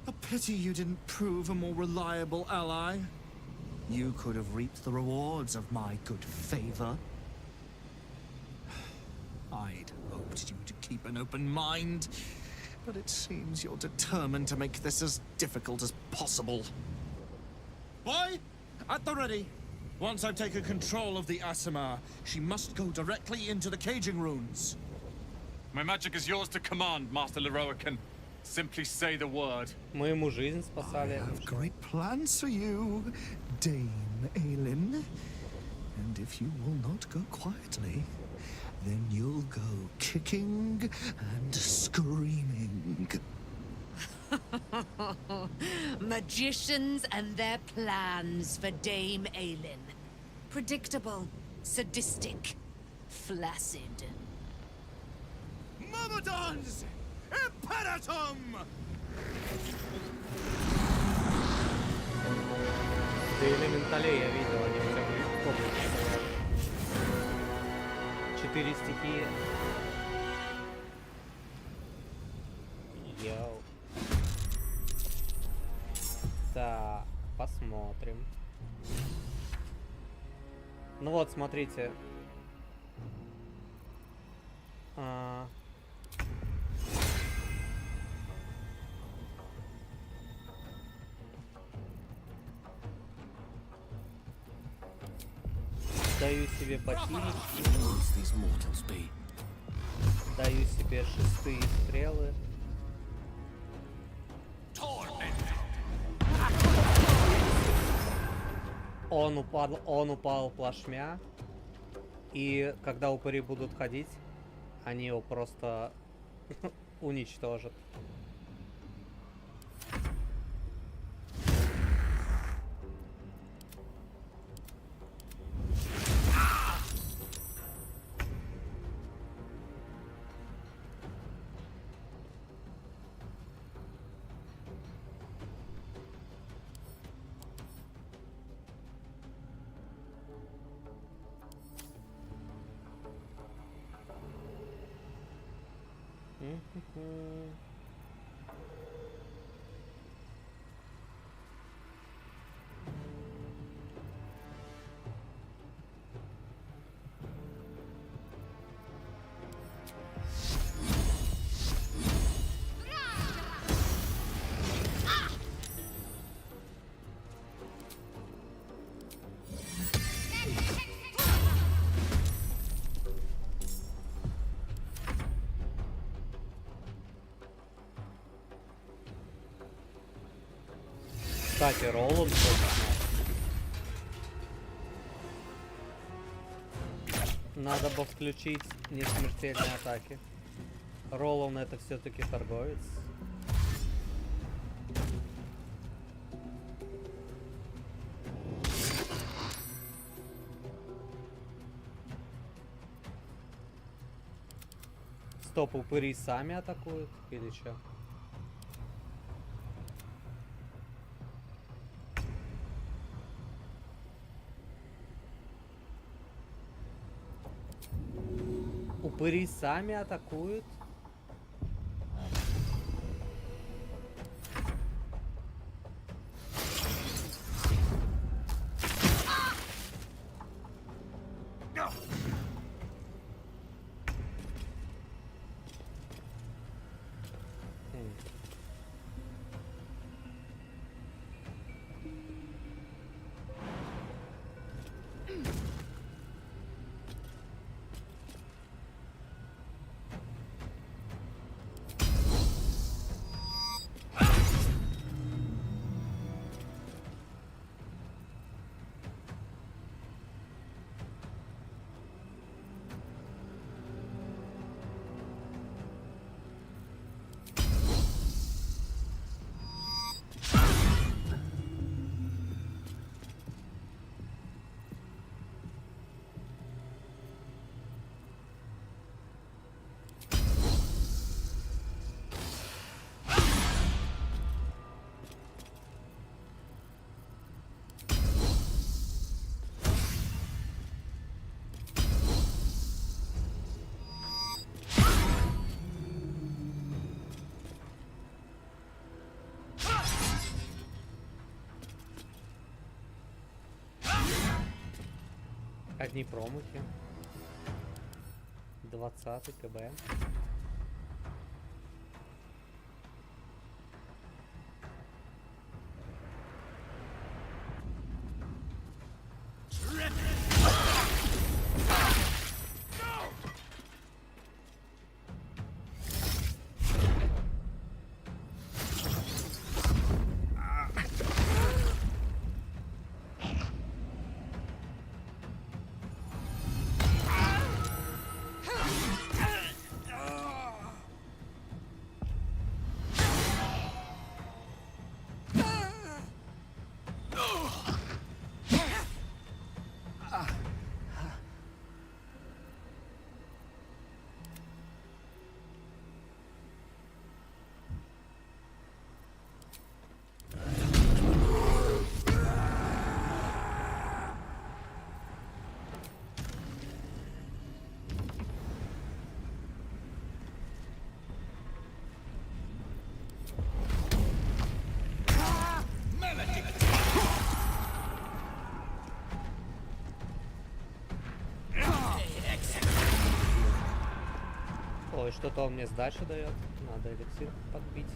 A pity you didn't prove a more reliable ally. You could have reaped the rewards of my good favor. I'd hoped you to keep an open mind, but it seems you're determined to make this as difficult as possible. Boy, at the ready. Once I've taken control of the Asimar, she must go directly into the caging runes. My magic is yours to command, Master Leroican. Simply say the word. Мы ему жизнь спасали. I have great plans for you, Dame Aelin. And if you will not go quietly, then you'll go kicking and screaming. Magicians and their plans for Dame Aelin. Predictable, sadistic, flaccid. Myrmidons! Imperatum! Ты элементалей я видел, они у тебя в комнате стоят. 4 стихии. Йоу. Так, посмотрим. Ну вот, смотрите. Даю себе ботиночки. Даю себе 6 стрелы. Он упал плашмя. И когда упыри будут ходить, они его просто уничтожат. Кстати, Роланд надо бы включить несмертельные атаки. Роланд это все-таки торговец. Стоп, упыри сами атакуют или что? Упыри сами атакуют? Одни промахи. 20 КБ. Ой, что-то он мне сдачу дает. Надо эликсир подбить.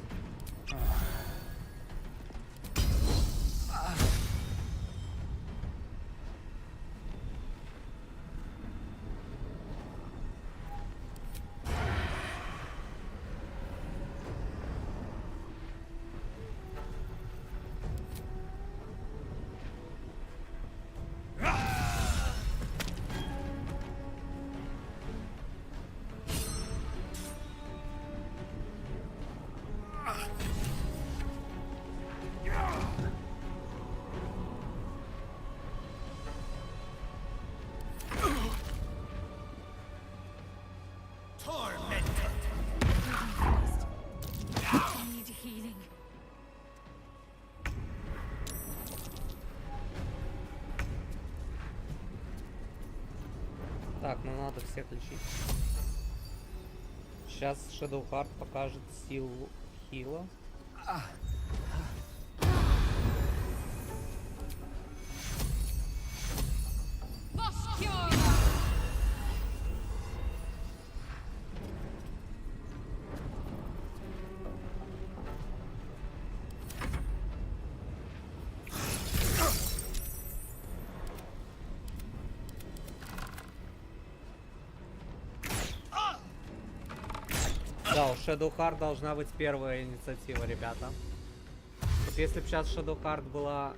Так, ну надо всех лечить. Сейчас Shadow Heart покажет силу хила. Да, у Shadow Heart должна быть первая инициатива, ребята. Вот если бы сейчас Shadow Heart была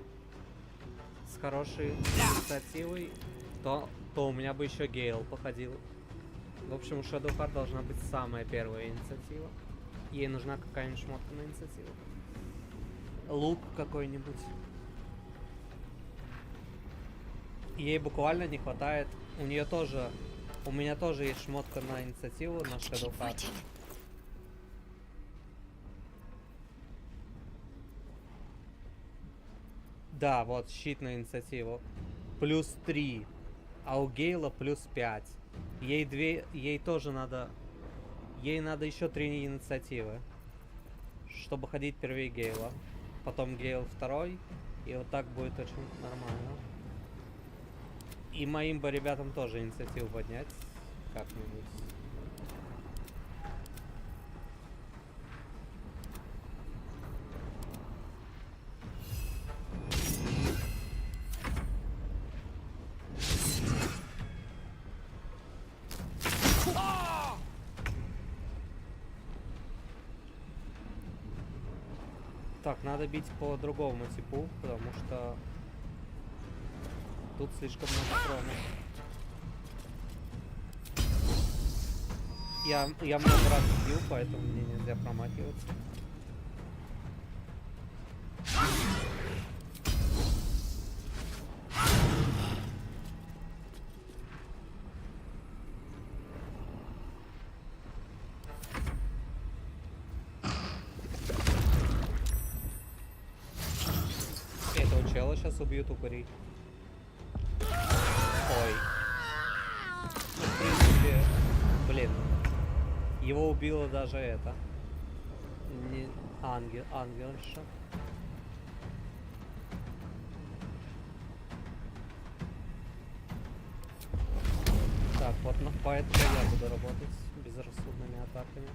с хорошей инициативой, то у меня бы еще Гейл походил. В общем, у Shadow Heart должна быть самая первая инициатива. Ей нужна какая-нибудь шмотка на инициативу. Лук какой-нибудь. Ей буквально не хватает. У нее тоже... У меня тоже есть шмотка на инициативу, на Shadow Heart. Да, вот, щит на инициативу. Плюс 3. А у Гейла плюс 5. Ей тоже надо... Ей надо еще 3 инициативы. Чтобы ходить первее Гейла. Потом Гейл второй. И вот так будет очень нормально. И моим бы ребятам тоже инициативу поднять. Как-нибудь. Так, надо бить по другому типу, потому что тут слишком много хрона. Я много раз бил, поэтому мне нельзя промахиваться. Этого чела сейчас убьют упырей. Ой. Ну, в принципе, блин. Его убило даже это. Не ангельша. Так, вот поэтому я буду работать безрассудными атаками.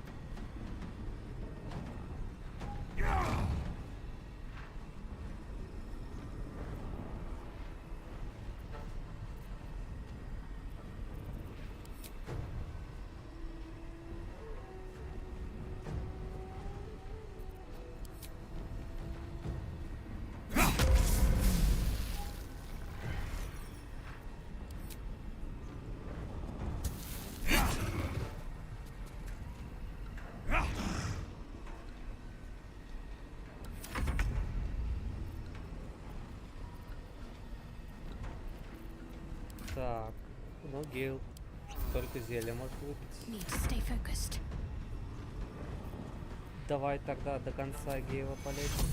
Так, ну Гейл только зелье может выпить. Давай тогда до конца Гейла полечим.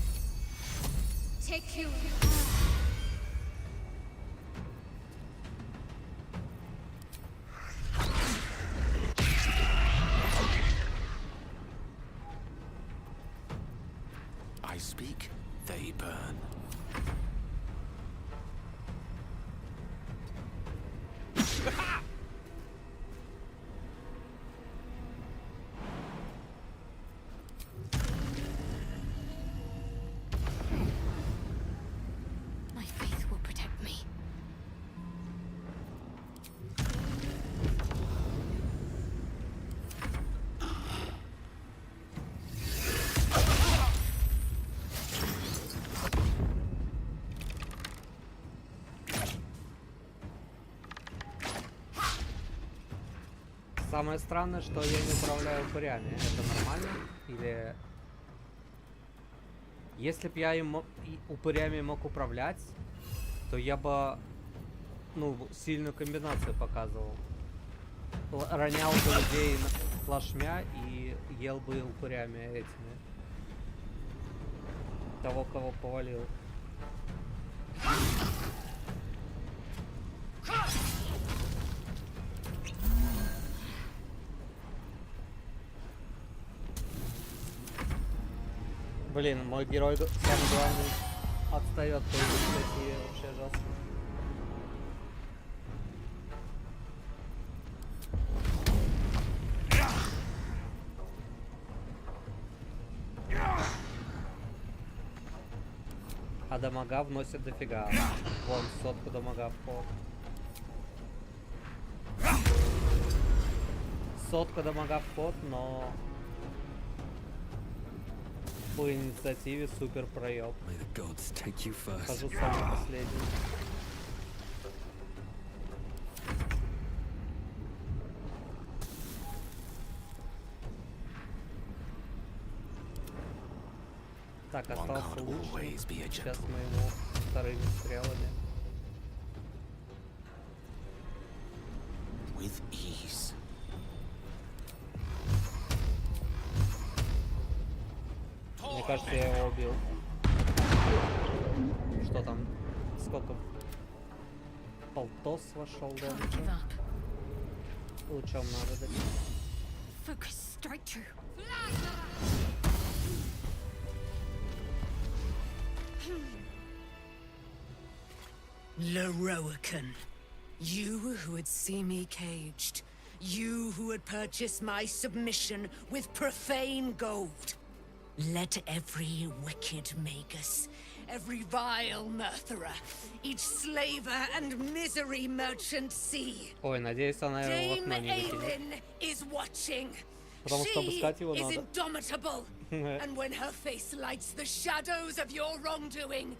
I speak, they burn. My faith will protect me. Самое странное, что я не управляю упырями. Это нормально? Или... Если бы я им упырями мог управлять, то я бы, ну, сильную комбинацию показывал. Ронял бы людей плашмя и ел бы упырями этими. Того, кого повалил. Блин, мой герой самый главный отстает по инициативе, вообще жестко. А дамага вносит дофига. Вон, 100 дамага в ход. 100 дамага в ход, но по инициативе супер проеб. Хожу самый последний. Так, остался лучший. Сейчас мы ему вторыми стрелами. With ease. Мне кажется, я его убил. Что там? Сколько? Полтос вошел, да? Лучом надо дать. Focus, straight true. Leroican, you who would see me caged, you who would purchase my submission with profane gold. Let every wicked magus, every vile murtherer, each slaver and misery merchant see. Ой, надеюсь, она его в окно не выкинет. Is watching. Потому что обыскать его She is надо. indomitable, and when her face lights the shadows of your wrongdoing,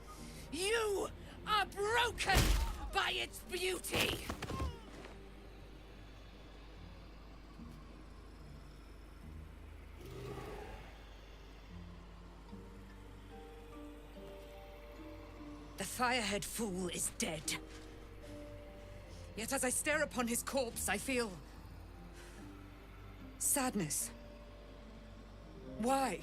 you are broken by its beauty. The firehead fool is dead. Yet as I stare upon his corpse, I feel sadness. Why?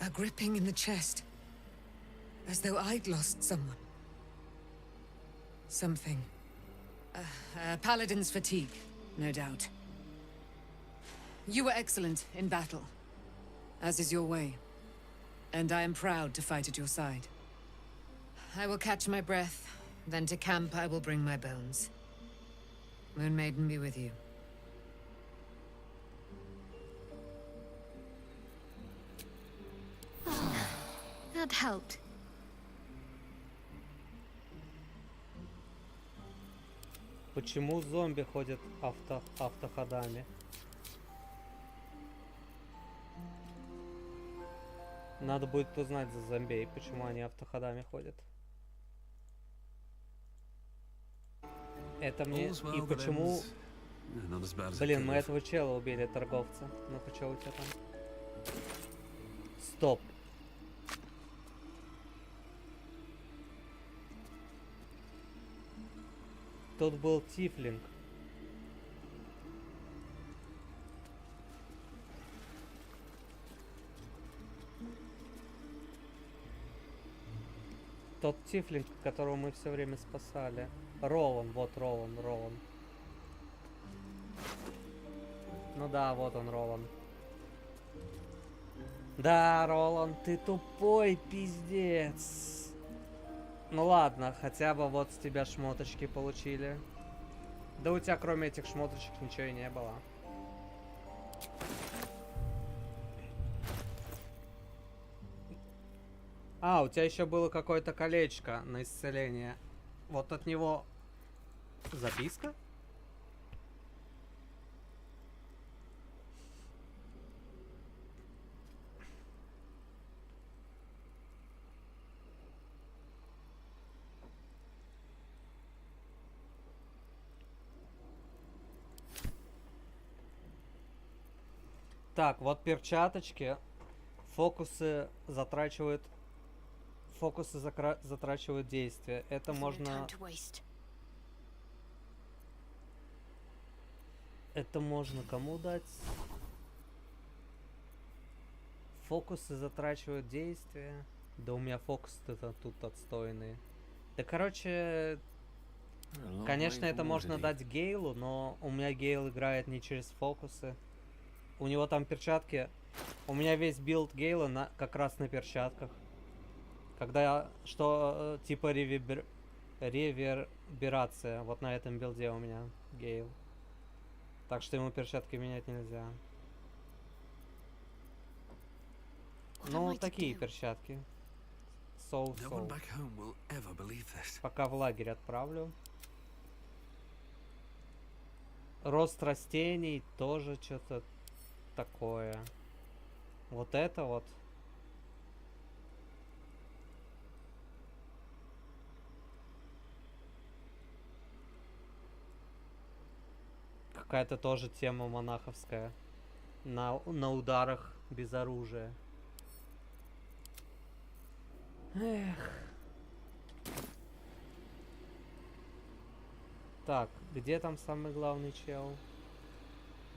A gripping in the chest, as though I'd lost someone. Something. Paladin's fatigue, no doubt. You were excellent in battle, as is your way, and I am proud to fight at your side. I will catch my breath, then to camp I will bring my bones. Moon Maiden be with you. That helped. Почему зомби ходят автоходами? Надо будет узнать за зомбей, почему они автоходами ходят. Это мне... И почему... Блин, мы этого чела убили, торговца. Ну-ка, что у тебя там? Стоп. Тут был тифлинг. Тот тифлинг, которого мы все время спасали. Ролан, вот Ролан. Ну да, вот он, Ролан. Да, Ролан, ты тупой пиздец. Ну ладно, хотя бы вот с тебя шмоточки получили. Да у тебя кроме этих шмоточек ничего и не было. А, у тебя еще было какое-то колечко на исцеление. Вот от него записка? Так, вот перчаточки. Фокусы затрачивают действия. Это можно... Это можно кому дать? Фокусы затрачивают действия. Да у меня фокусы-то тут отстойные. Да, короче, конечно, это можно дать Гейлу, но у меня Гейл играет не через фокусы. У него там перчатки. У меня весь билд Гейла как раз на перчатках. Когда что типа реверберация. Вот на этом билде у меня Гейл. Так что ему перчатки менять нельзя. Ну, такие перчатки. Соу-соу. Пока в лагерь отправлю. Рост растений тоже что-то такое. Вот это вот. Какая-то тоже тема монаховская. На ударах без оружия. Эх. Так, где там самый главный чел?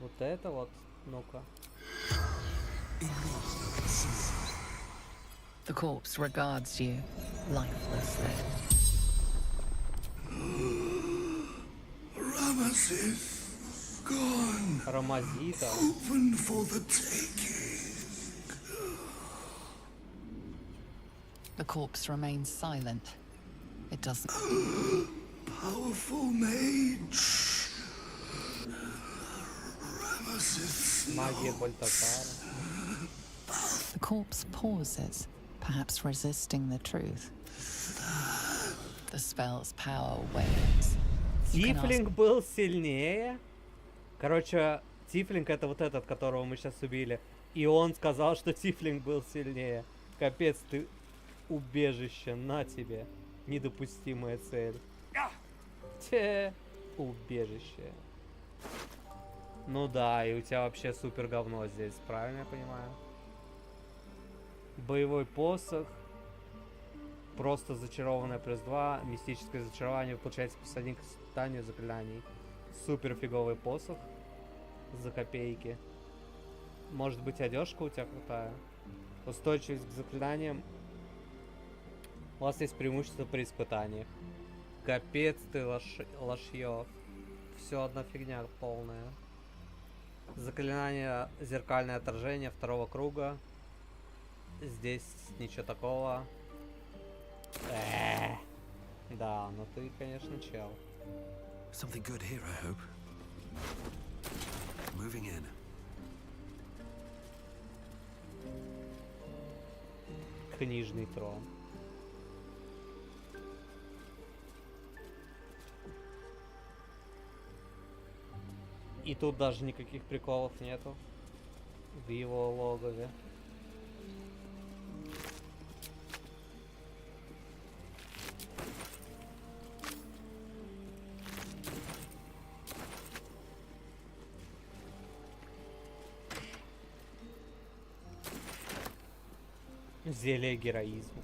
Вот это вот, ну-ка. The corpse regards you lifelessly. Ramesses gone. Рамазита. Open for the taking. The corpse remains silent. It doesn't. Powerful mage. Ramesses. Магия Бальтазара. The corpse pauses, perhaps resisting the truth. The spell's power wanes. Тифлинг был сильнее. Короче, Тифлинг это вот этот, которого мы сейчас убили. И он сказал, что Тифлинг был сильнее. Капец, ты убежище, на тебе. Недопустимая цель. Те, убежище. Ну да, и у тебя вообще супер говно здесь, правильно я понимаю? Боевой посох. Просто зачарованное +2. Мистическое зачарование. Вы получаете +1 к сочетанию заклинаний. Супер фиговый посох. За копейки. Может быть, одежка у тебя крутая. Устойчивость к заклинаниям. У вас есть преимущество при испытаниях. Капец ты лошьё. Все одна фигня полная. Заклинание зеркальное отражение 2-го круга. Здесь ничего такого. Да, ну ты, конечно, чел. Something good here, I hope. Moving in. Книжный трон. И тут даже никаких приколов нету в его логове. Зелье героизма.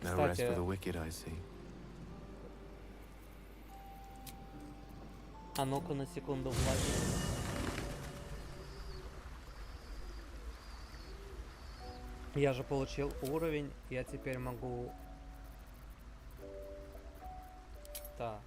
No rest for the wicked, I see. А ну-ка на секунду в лагерь. Я же получил уровень, я теперь могу... Так.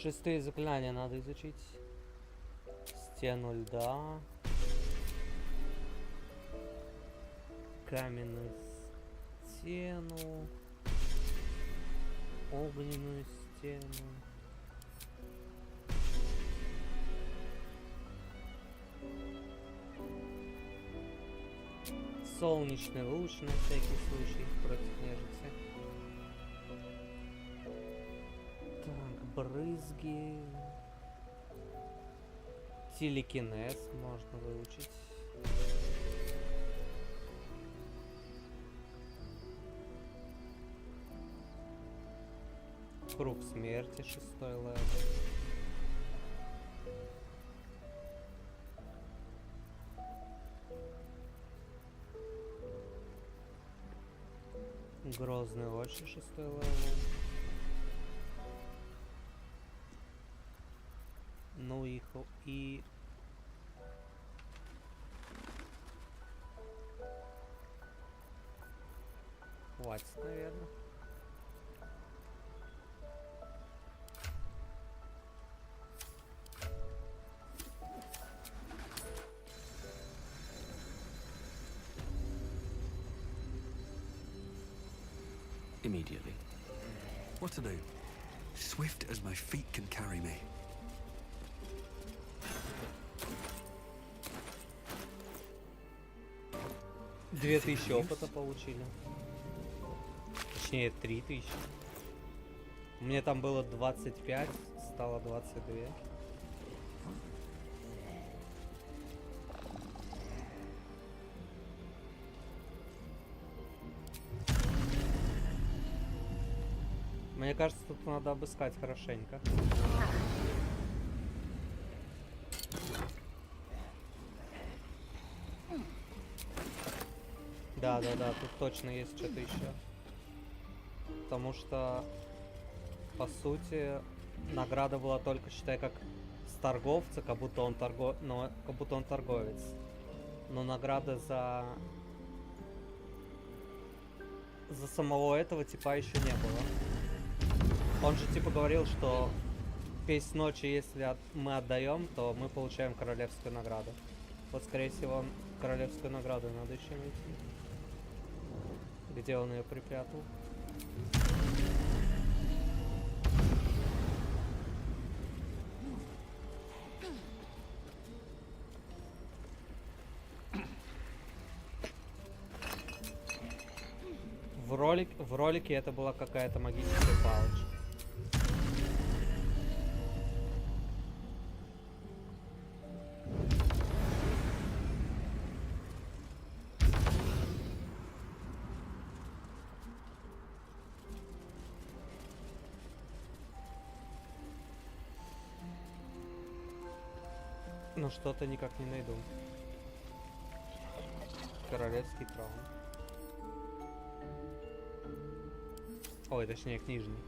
Шестые заклинания надо изучить. Стену льда. Каменную стену. Огненную стену. Солнечный луч на всякий случай против нежити. Так, брызги. Телекинез можно выучить. Круг смерти, 6-й левел. Грозные очи, 6-й левел. Ну и хватит, наверное. Immediately. What to do? Swift as my feet can carry me. Две тысячи опыта получили. Точнее, 3000. Мне там было 25, стало 22. Мне кажется, тут надо обыскать хорошенько. Да, тут точно есть что-то еще. Потому что, по сути, награда была только, считай, как с торговца, как будто он торговец. Но награда за самого этого типа еще не было. Он же типа говорил, что песнь ночи, если мы отдаем, то мы получаем королевскую награду. Вот, скорее всего, королевскую награду надо еще найти. Где он ее припрятал? В ролике это была какая-то магическая палочка. Но что-то никак не найду. Королевский трон. Ой, точнее, книжный.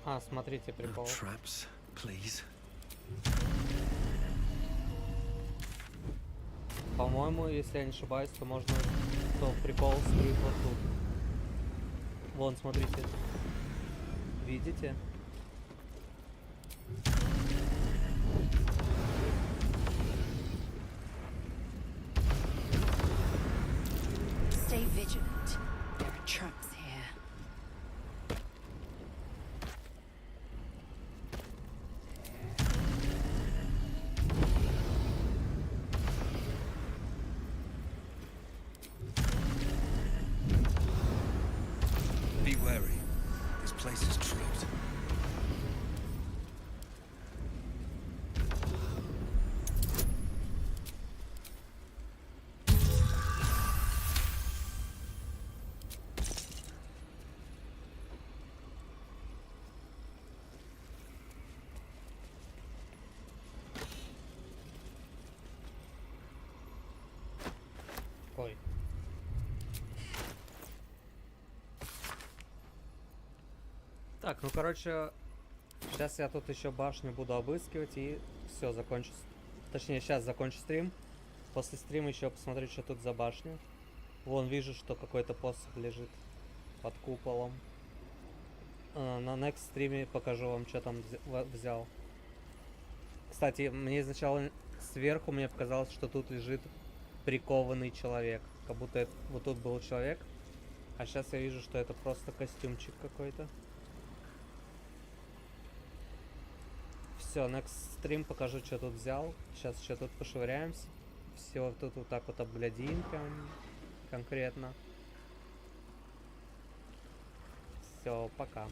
А, смотрите, прикол. Traps, please. По-моему, если я не ошибаюсь, то можно... То прикол скрыт вот тут. Вон, смотрите. Видите? Stay vigilant. There are traps here. Be wary. This place is tripped. Ой. Так, ну короче, сейчас я тут еще башню буду обыскивать и все, закончу. Точнее, сейчас закончу стрим. После стрима еще посмотрю, что тут за башня. Вон вижу, что какой-то посох лежит под куполом. На next стриме покажу вам, что там взял. Кстати, мне изначально сверху мне показалось, что тут лежит прикованный человек. Как будто вот тут был человек. А сейчас я вижу, что это просто костюмчик какой-то. Все, next стрим покажу, что тут взял. Сейчас еще тут пошвыряемся. Все тут вот так вот обглядим прям конкретно. Все, пока.